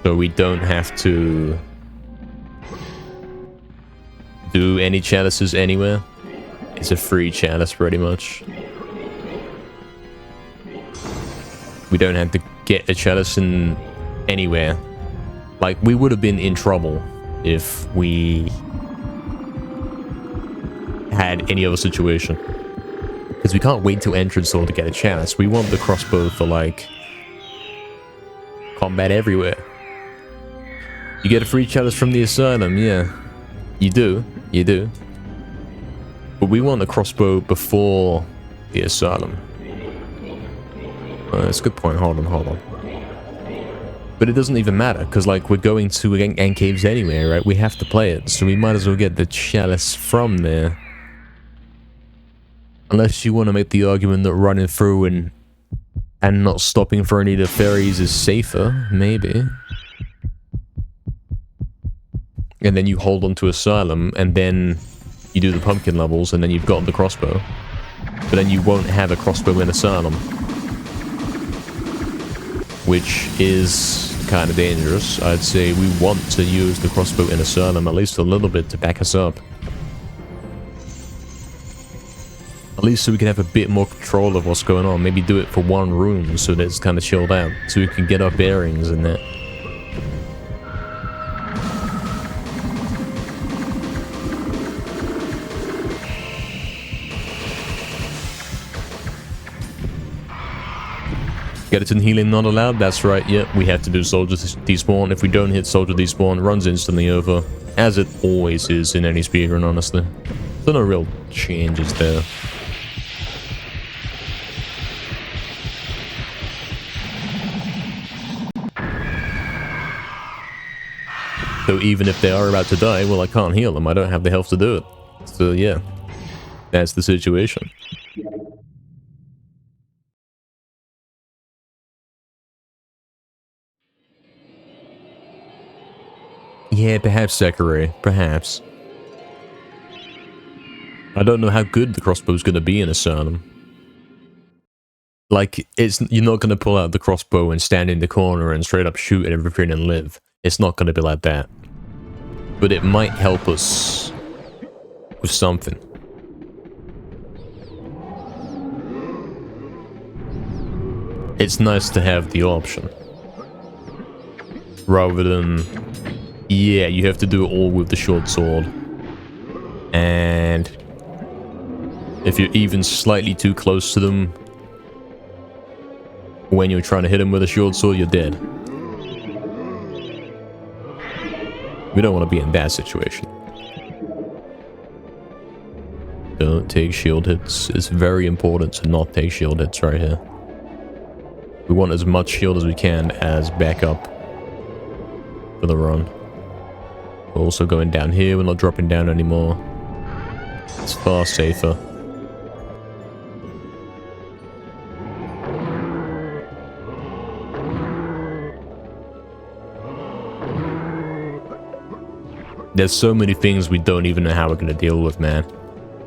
So we don't have to do any chalices anywhere. It's a free chalice pretty much. We don't have to get a chalice in anywhere. Like, we would have been in trouble if we had any other situation. Because we can't wait till entrance hall to get a chalice. We want the crossbow for, like, combat everywhere. You get a free chalice from the Asylum, yeah. You do. But we want the crossbow before the Asylum. That's a good point. Hold on. But it doesn't even matter, because, like, we're going to Ant Caves anyway, right? We have to play it, so we might as well get the chalice from there. Unless you want to make the argument that running through and not stopping for any of the ferries is safer, maybe. And then you hold on to Asylum, and then you do the pumpkin levels, and then you've got the crossbow. But then you won't have a crossbow in Asylum. Which is kind of dangerous. I'd say we want to use the crossbow in Asylum at least a little bit to back us up. At least so we can have a bit more control of what's going on. Maybe do it for one room so that it's kind of chilled out. So we can get our bearings in that. Skeleton healing not allowed? That's right, yep, we have to do soldier despawn. If we don't hit soldier despawn, runs instantly over. As it always is in any speedrun, honestly. So no real changes there. So even if they are about to die, well, I can't heal them. I don't have the health to do it. So yeah, that's the situation. Yeah, perhaps Zachary. Perhaps. I don't know how good the crossbow's gonna be in Asylum. Like, you're not going to pull out the crossbow and stand in the corner and straight up shoot at everything and live. It's not going to be like that. But it might help us with something. It's nice to have the option. Rather than, yeah, you have to do it all with the short sword. And if you're even slightly too close to them, when you're trying to hit them with a short sword, you're dead. We don't want to be in that situation. Don't take shield hits. It's very important to not take shield hits right here. We want as much shield as we can as backup for the run. We're also going down here. We're not dropping down anymore. It's far safer. There's so many things we don't even know how we're going to deal with, man.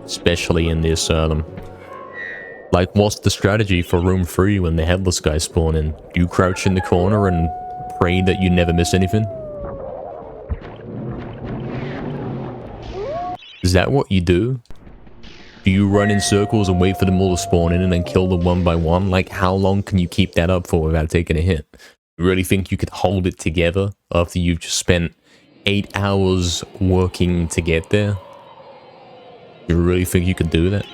Especially in the Asylum. Like, what's the strategy for room 3 when the headless guys spawn in? Do you crouch in the corner and pray that you never miss anything? Is that what you do? Do you run in circles and wait for them all to spawn in and then kill them one by one? Like, how long can you keep that up for without taking a hit? You really think you could hold it together after you've just spent 8 hours working to get there? You really think you could do that?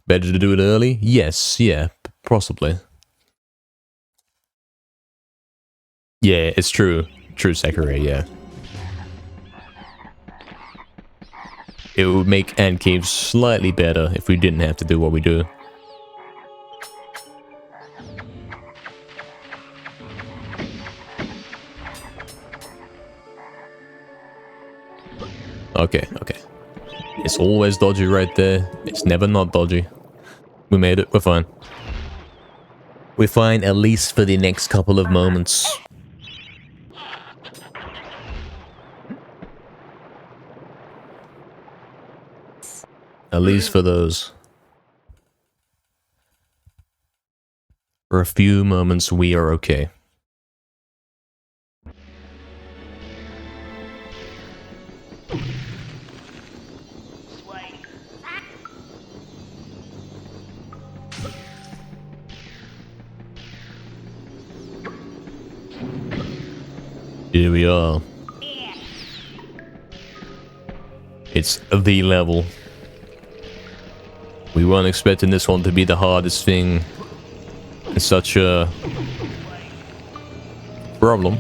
Better to do it early? Yes, yeah, possibly. Yeah, it's true. True, Sakurai, yeah. It would make Ant Cave slightly better if we didn't have to do what we do. Okay, okay. It's always dodgy right there. It's never not dodgy. We made it. We're fine. We're fine at least for the next couple of moments. At least for those. For a few moments, we are okay. Here we are. It's the level. We weren't expecting this one to be the hardest thing in such a problem,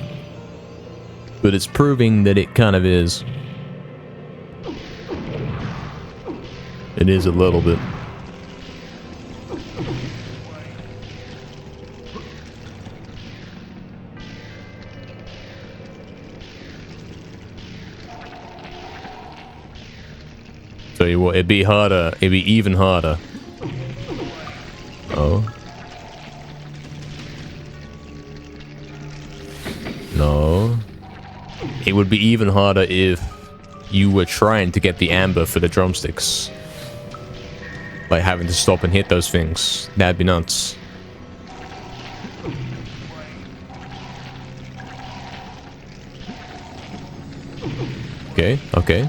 but it's proving that it kind of is. It is a little bit. Tell you what, it'd be harder. It'd be even harder. Oh. No. It would be even harder if you were trying to get the amber for the drumsticks. Like having to stop and hit those things. That'd be nuts. Okay, okay.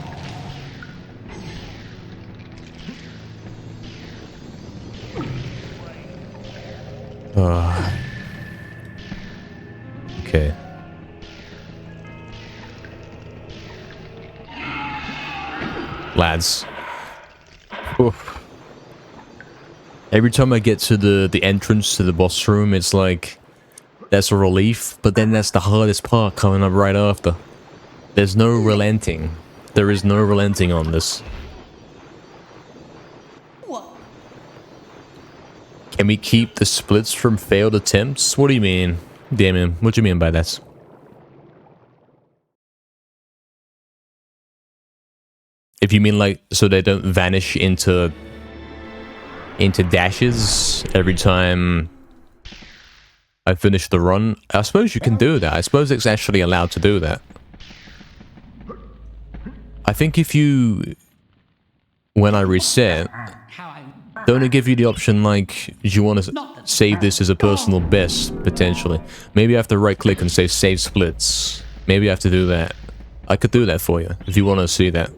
Okay. Lads. Oof. Every time I get to the entrance to the boss room, it's like, that's a relief, but then that's the hardest part coming up right after. There's no relenting. There is no relenting on this. Whoa. Can we keep the splits from failed attempts? What do you mean? Damien, what do you mean by that? If you mean like, so they don't vanish into dashes every time I finish the run, I suppose you can do that. I suppose it's actually allowed to do that. I think if you, when I reset, Don't it give you the option, like, do you want to save this as a personal best, potentially? Maybe I have to right-click and say save splits. Maybe I have to do that. I could do that for you, if you want to see that.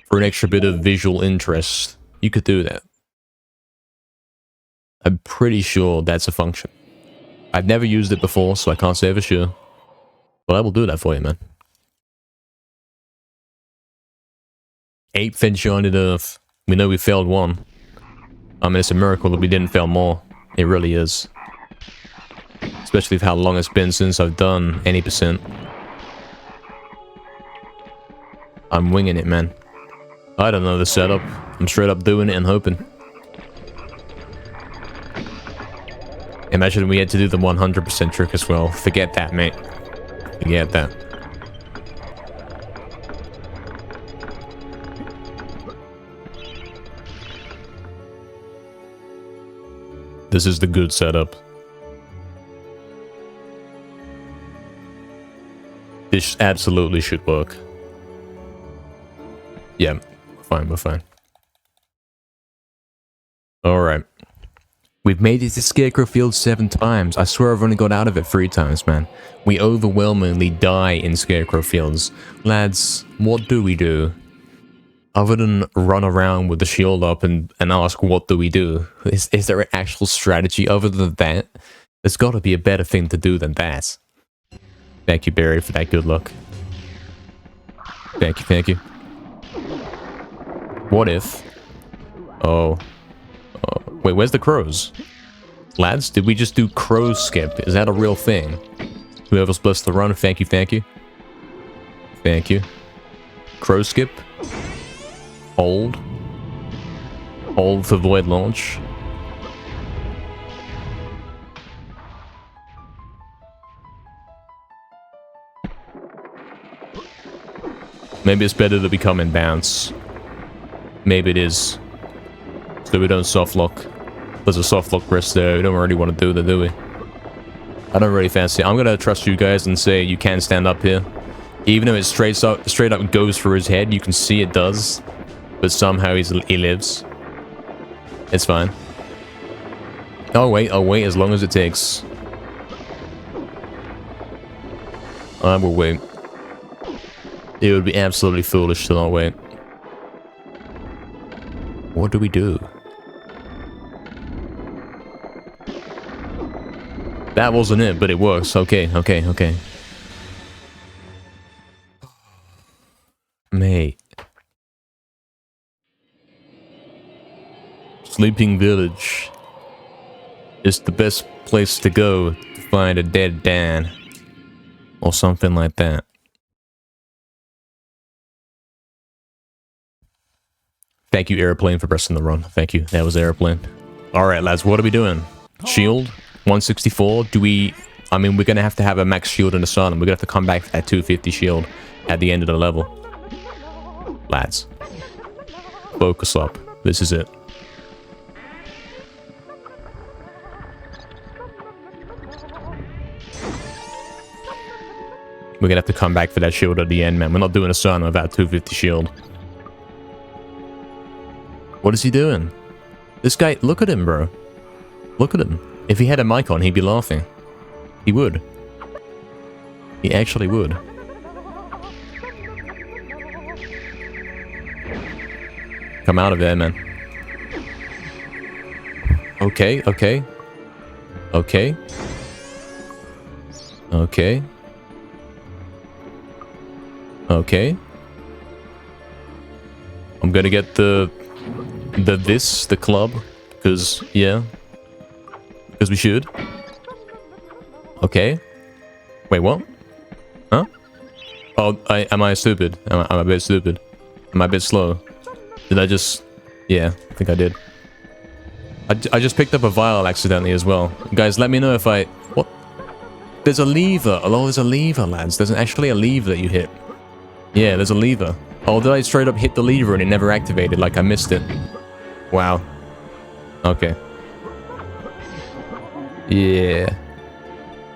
For an extra bit of visual interest, you could do that. I'm pretty sure that's a function. I've never used it before, so I can't say for sure. But I will do that for you, man. 8th Enchanted Earth. We know we failed one. I mean, it's a miracle that we didn't fail more. It really is. Especially with how long it's been since I've done any percent. I'm winging it, man. I don't know the setup. I'm straight up doing it and hoping. Imagine we had to do the 100% trick as well. Forget that, mate. Forget that. This is the good setup. This absolutely should work. Yeah, fine, we're fine. Alright. We've made it to Scarecrow Fields 7 times. I swear I've only got out of it 3 times, man. We overwhelmingly die in Scarecrow Fields. Lads, what do we do? Other than run around with the shield up and ask what do we do? Is there an actual strategy other than that? There's got to be a better thing to do than that. Thank you, Barry, for that good luck. Thank you, thank you. What if... Oh... Wait, where's the crows? Lads, did we just do crow skip? Is that a real thing? Whoever's blessed the run, thank you, thank you. Thank you. Crow skip. Hold. Hold for void launch. Maybe it's better that we come in bounce. Maybe it is. So we don't soft lock. There's a soft lock rest there. We don't really want to do that, do we? I don't really fancy it. I'm gonna trust you guys and say you can stand up here. Even if it straight up goes for his head, you can see it does. But somehow he lives. It's fine. I'll wait as long as it takes. I will wait. It would be absolutely foolish to not wait. What do we do? That wasn't it, but it works. Okay, okay, okay. Mate. Sleeping Village is the best place to go to find a dead Dan. Or something like that. Thank you, Airplane, for pressing the run. Thank you. That was Airplane. Alright, lads, what are we doing? Shield? 164? Do we... I mean, we're gonna have to have a max shield in Asylum. We're gonna have to come back for that 250 shield at the end of the level. Lads. Focus up. This is it. We're gonna have to come back for that shield at the end, man. We're not doing Asylum without 250 shield. What is he doing? This guy... Look at him, bro. Look at him. If he had a mic on, he'd be laughing. He would. He actually would. Come out of there, man. Okay, okay. Okay. Okay. Okay. I'm gonna get the club, because, yeah. Because we should. Okay. Wait, what? Huh? Oh, am I stupid? Am I a bit stupid? Am I a bit slow? Did I just... Yeah, I think I did. I just picked up a vial accidentally as well. Guys, let me know if I... What? There's a lever. Oh, there's a lever, lads. There's actually a lever that you hit. Yeah, there's a lever. Oh, did I straight up hit the lever and it never activated? Like I missed it. Wow. Okay. Yeah.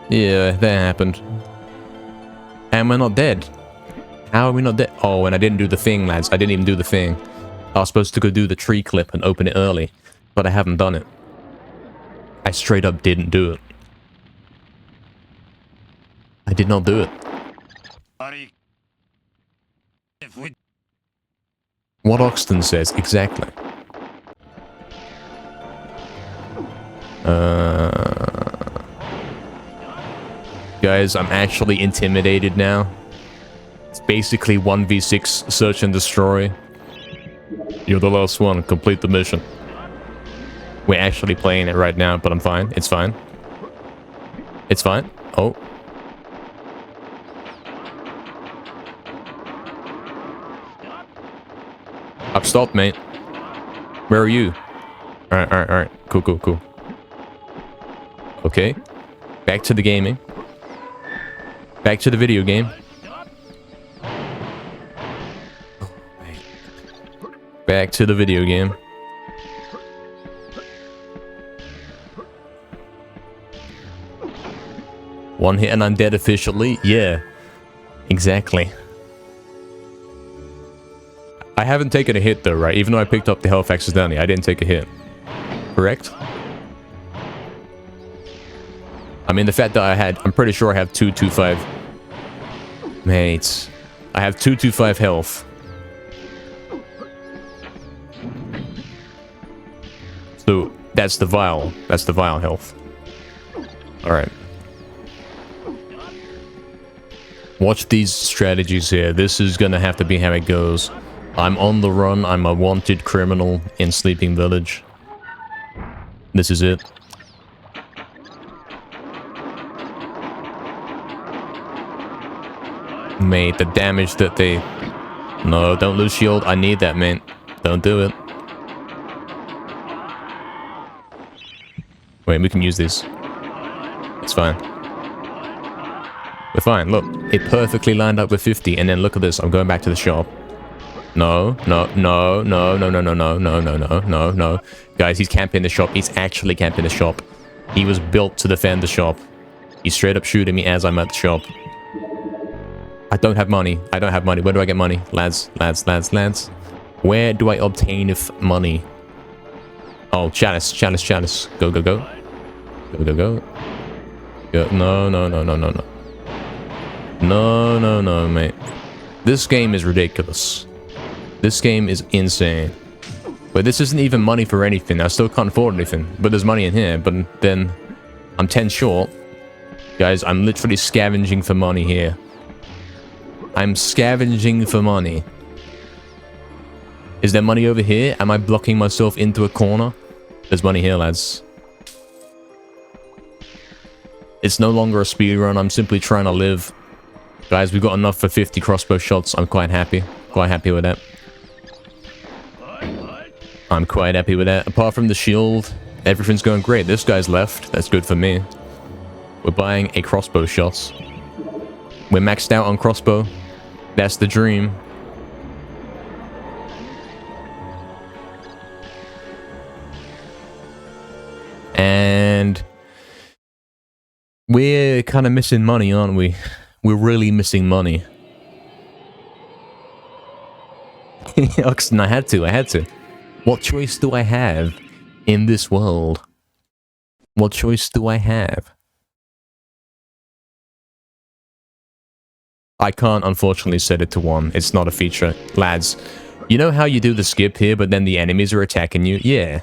Yeah, that happened. Am I not dead? How are we not dead? Oh, and I didn't do the thing, lads. I didn't even do the thing. I was supposed to go do the tree clip and open it early, but I haven't done it. I straight up didn't do it. I did not do it. What Oxton says, exactly. Guys, I'm actually intimidated now. It's basically 1v6 search and destroy. You're the last one, complete the mission. We're actually playing it right now, but I'm fine. It's fine. It's fine. Oh. I've stopped, mate. Where are you? Alright. Cool. Okay. Back to the gaming. Back to the video game. Back to the video game. One hit and I'm dead officially? Yeah. Exactly. I haven't taken a hit though, right? Even though I picked up the health accidentally, I didn't take a hit. Correct? I mean, the fact that I'm pretty sure I have 225. Mates. I have 225 health. So, that's the vial. That's the vial health. Alright. Watch these strategies here. This is gonna have to be how it goes. I'm on the run. I'm a wanted criminal in Sleeping Village. This is it. Mate, the damage that they... No, don't lose shield. I need that, man. Don't do it. Wait, we can use this. It's fine. We're fine. Look, it perfectly lined up with 50. And then look at this. I'm going back to the shop. No. Guys, he's camping the shop. He's actually camping the shop. He was built to defend the shop. He's straight up shooting me as I'm at the shop. I don't have money. Where do I get money? Lads. Where do I obtain money? Oh, chalice. Go. Go. No, mate. This game is ridiculous. This game is insane. But this isn't even money for anything. I still can't afford anything. But there's money in here. But then I'm 10 short. Guys, I'm literally scavenging for money here. I'm scavenging for money. Is there money over here? Am I blocking myself into a corner? There's money here, lads. It's no longer a speedrun. I'm simply trying to live. Guys, we've got enough for 50 crossbow shots. I'm quite happy. Quite happy with that. I'm quite happy with that. Apart from the shield, everything's going great. This guy's left. That's good for me. We're buying a crossbow shot. We're maxed out on crossbow. That's the dream. And we're kind of missing money, aren't we? We're really missing money. Oxton, I had to. What choice do I have in this world? What choice do I have? I can't, unfortunately, set it to 1. It's not a feature. Lads, you know how you do the skip here, but then the enemies are attacking you? Yeah.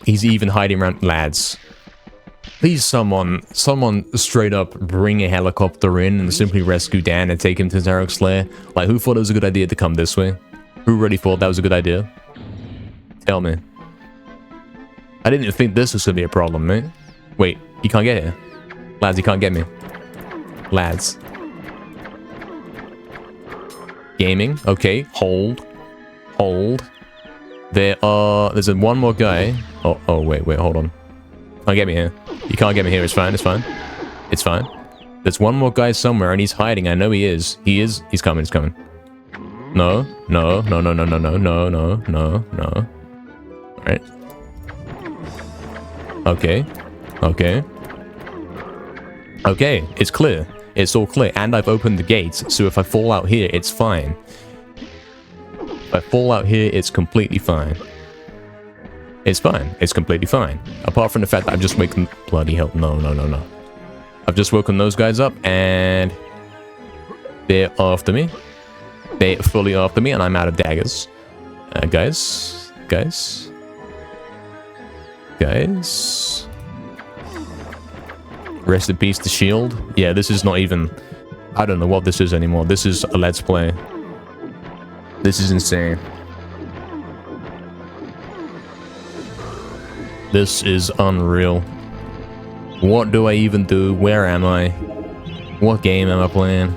He's even hiding around. Lads. Please, someone straight up bring a helicopter in and simply rescue Dan and take him to Zarok's lair. Like, who thought it was a good idea to come this way? Who really thought that was a good idea? Tell me. I didn't even think this was gonna be a problem, mate. Wait, you can't get here. Lads, you can't get me. Lads. Gaming. Okay, hold. There's one more guy. Oh, wait, hold on. Can't get me here. You can't get me here. It's fine. There's one more guy somewhere and he's hiding. I know he is. He's coming. No. Alright. Okay. It's clear. It's all clear. And I've opened the gates, so if I fall out here, it's fine. If I fall out here, it's completely fine. It's fine. It's completely fine. Apart from the fact that I've just waken... Bloody hell. No, no, no, no. I've just woken those guys up, and... they're after me. They're fully after me, and I'm out of daggers. Guys. Guys. Guys. Rest in peace to shield. Yeah, this is not even... I don't know what this is anymore. This is a let's play. This is insane. This is unreal. What do I even do? Where am I? What game am I playing?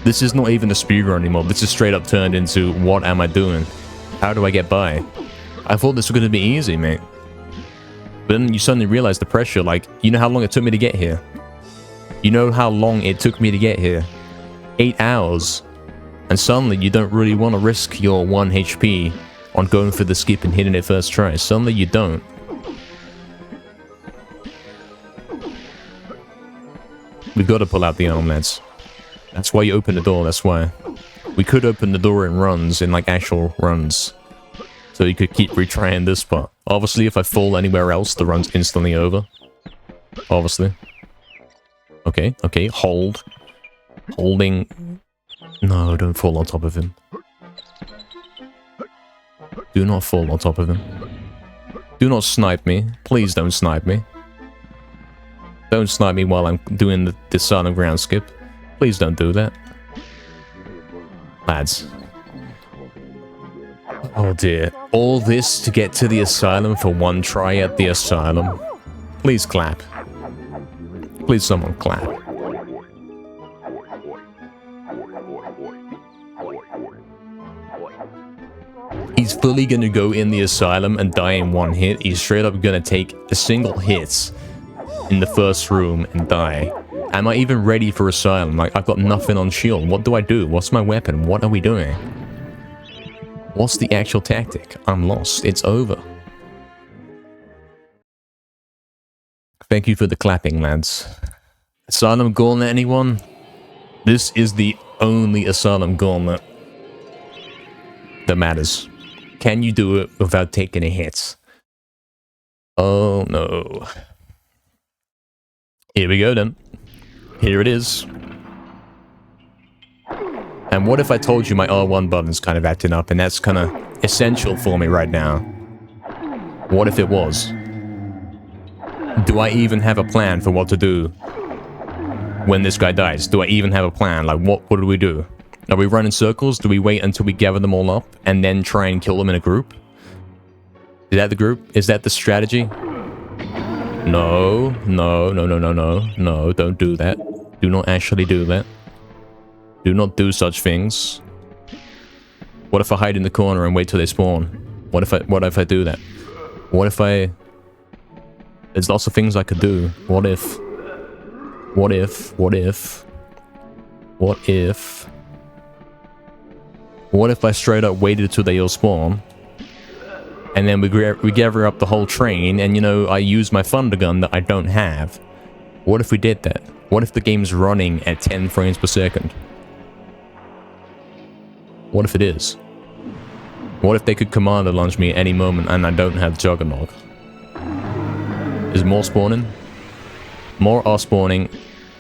This is not even a speedrun anymore. This is straight up turned into what am I doing? How do I get by? I thought this was going to be easy, mate. But then you suddenly realize the pressure. Like, you know how long it took me to get here? You know how long it took me to get here? 8 hours. And suddenly you don't really want to risk your 1 HP on going for the skip and hitting it first try. Suddenly you don't. We gotta pull out the arm, lads. That's why you open the door, that's why. We could open the door in runs, in like actual runs. So you could keep retrying this part. Obviously, if I fall anywhere else, the run's instantly over. Obviously. Okay, okay, hold. Holding... No, don't fall on top of him. Do not fall on top of him. Do not snipe me. Please don't snipe me. Don't snipe me while I'm doing the Asylum ground skip. Please don't do that. Lads. Oh dear. All this to get to the Asylum for 1 try at the Asylum. Please clap. Please someone clap. He's fully gonna go in the Asylum and die in 1 hit. He's straight up gonna take a single hit in the first room and die. Am I even ready for Asylum? Like, I've got nothing on shield. What do I do? What's my weapon? What are we doing? What's the actual tactic? I'm lost. It's over. Thank you for the clapping, lads. Asylum Gauntlet, anyone? This is the only Asylum Gauntlet that matters. Can you do it without taking a hit? Oh no. Here we go then. Here it is. And what if I told you my R1 button's kind of acting up and that's kind of essential for me right now? What if it was? Do I even have a plan for what to do when this guy dies? Do I even have a plan? Like, what do we do? Are we running circles? Do we wait until we gather them all up and then try and kill them in a group? Is that the group? Is that the strategy? No, no, no, no, no, no, no, don't do that. Do not actually do that. Do not do such things. What if I hide in the corner and wait till they spawn? What if I do that? What if I... There's lots of things I could do. What if... What if... What if... What if... What if I straight up waited till they all spawn? And then we gather up the whole train, and you know, I use my thunder gun that I don't have. What if we did that? What if the game's running at 10 frames per second? What if it is? What if they could commander launch me at any moment and I don't have Juggernaut? Is more spawning? More are spawning.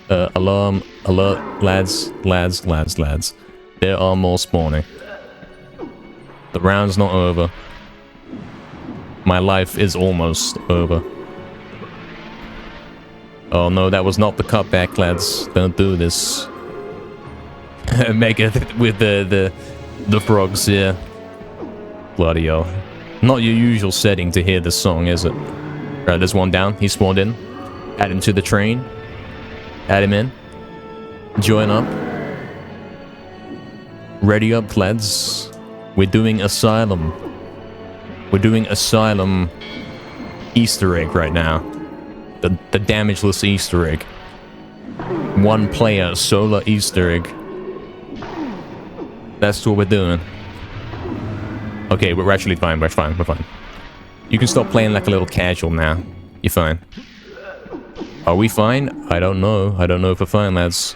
Alarm, alert, lads, lads, lads, lads. There are more spawning. The round's not over. My life is almost over. Oh no, that was not the cutback, lads. Don't do this. Mega with the frogs here. Bloody hell. Not your usual setting to hear this song, is it? Right, there's one down. He spawned in. Add him to the train. Add him in. Join up. Ready up, lads. We're doing Asylum. We're doing Asylum Easter egg right now. The Damageless Easter egg. 1 player solo Easter egg. That's what we're doing. Okay, we're actually fine. We're fine. We're fine. You can stop playing like a little casual now. You're fine. Are we fine? I don't know. I don't know if we're fine, lads.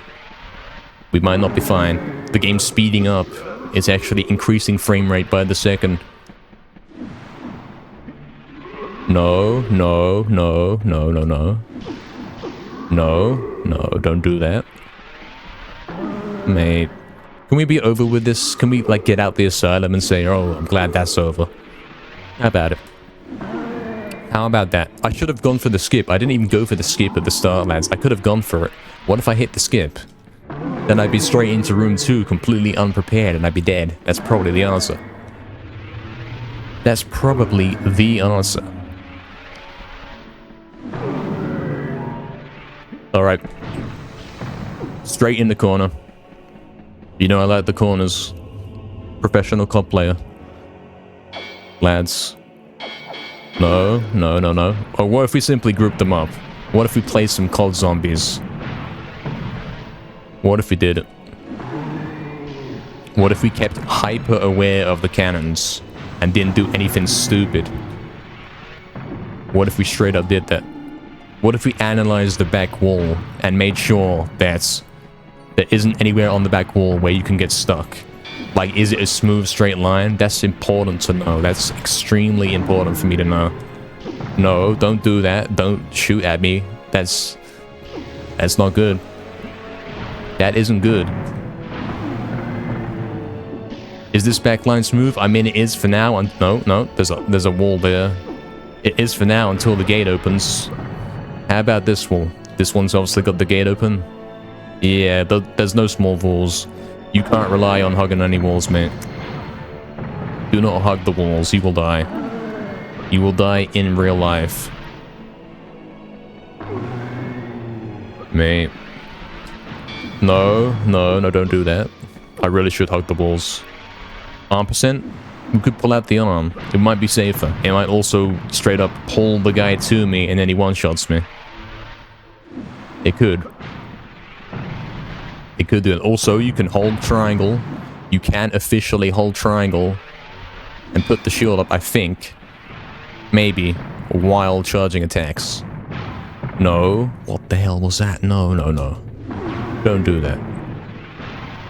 We might not be fine. The game's speeding up. It's actually increasing frame rate by the second. No, no, no, no, no, no. No, no, don't do that. Mate. Can we be over with this? Can we, like, get out the asylum and say, oh, I'm glad that's over? How about it? How about that? I should have gone for the skip. I didn't even go for the skip at the start, lads. I could have gone for it. What if I hit the skip? Then I'd be straight into room 2, completely unprepared, and I'd be dead. That's probably the answer. That's probably the answer. Alright. Straight in the corner. You know I like the corners. Professional cop player. Lads. No, no, no, no. Or what if we simply group them up? What if we play some COD zombies? What if we did it? What if we kept hyper aware of the cannons and didn't do anything stupid? What if we straight up did that? What if we analyzed the back wall and made sure that there isn't anywhere on the back wall where you can get stuck? Like, is it a smooth straight line? That's important to know. That's extremely important for me to know. No, don't do that. Don't shoot at me. That's not good. That isn't good. Is this backline smooth? I mean, it is for now. No, there's a wall there. It is for now until the gate opens. How about this wall? This one's obviously got the gate open. Yeah, there's no small walls. You can't rely on hugging any walls, mate. Do not hug the walls. You will die. You will die in real life. Mate. No, don't do that. I really should hug the walls. Arm percent? We could pull out the arm. It might be safer. It might also straight up pull the guy to me and then he one-shots me. It could. It could do it. Also, you can hold triangle. You can officially hold triangle and put the shield up, I think. Maybe. While charging attacks. No. What the hell was that? No. Don't do that.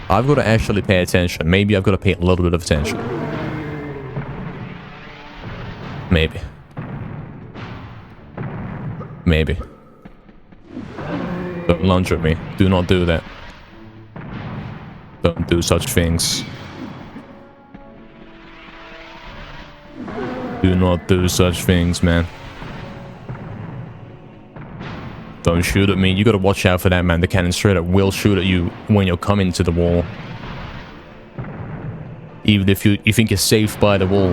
I've got to actually pay attention. Maybe I've got to pay a little bit of attention. Maybe. Don't lunge at me. Do not do that. Don't do such things. Do not do such things, man. Don't shoot at me. You gotta watch out for that, man. The cannon straight up will shoot at you when you're coming to the wall. Even if you think you're safe by the wall.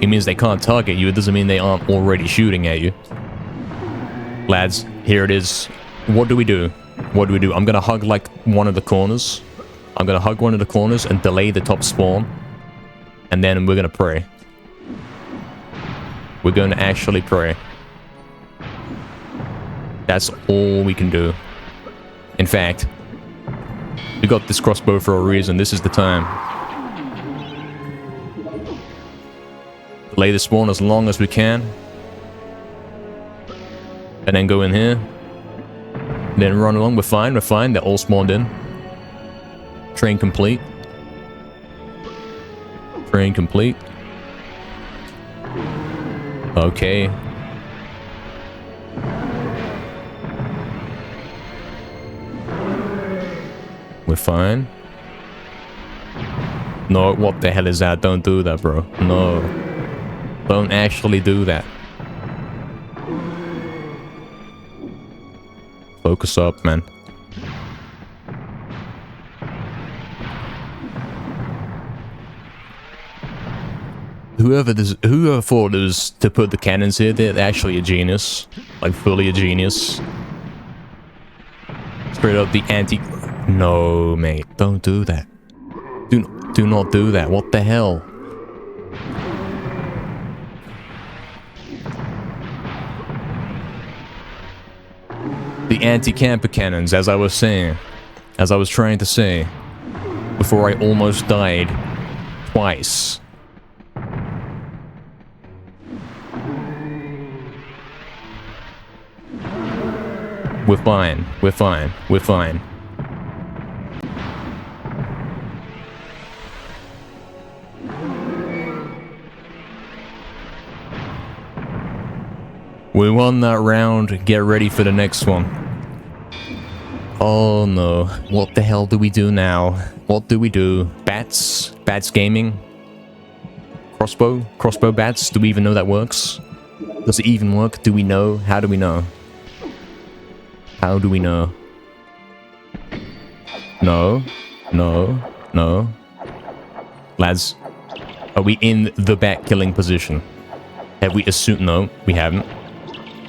It means they can't target you. It doesn't mean they aren't already shooting at you. Lads, here it is. What do we do? I'm gonna hug like one of the corners. I'm gonna hug one of the corners and delay the top spawn. And then we're gonna pray. We're gonna actually pray. That's all we can do. In fact, we got this crossbow for a reason. This is the time. Delay the spawn as long as we can. And then go in here. Then run along. We're fine. They're all spawned in. Train complete. Okay. We're fine. No, what the hell is that? Don't do that, bro. No. Don't actually do that. Focus up, man. Whoever thought it was to put the cannons here, they're actually a genius. Like, fully a genius. Straight up the anti... No, mate. Don't do that. Do not do that. What the hell? The anti-camper cannons, as I was saying. As I was trying to say. Before I almost died. Twice. We're fine. We're fine. We're fine. We won that round. Get ready for the next one. Oh no. What the hell do we do now? What do we do? Bats? Bats gaming? Crossbow? Crossbow bats? Do we even know that works? Does it even work? Do we know? How do we know? How do we know? No. No. No. Lads, are we in the bat killing position? Have we assumed? No, we haven't.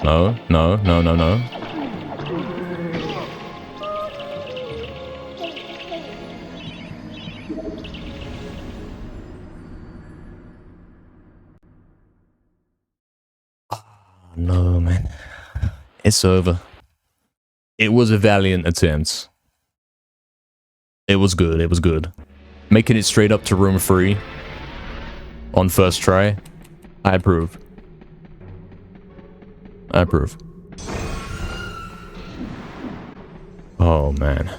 No, no, no, no, no. No, man. It's over. It was a valiant attempt. It was good, it was good. Making it straight up to room 3 on first try. I approve. I approve. Oh, man.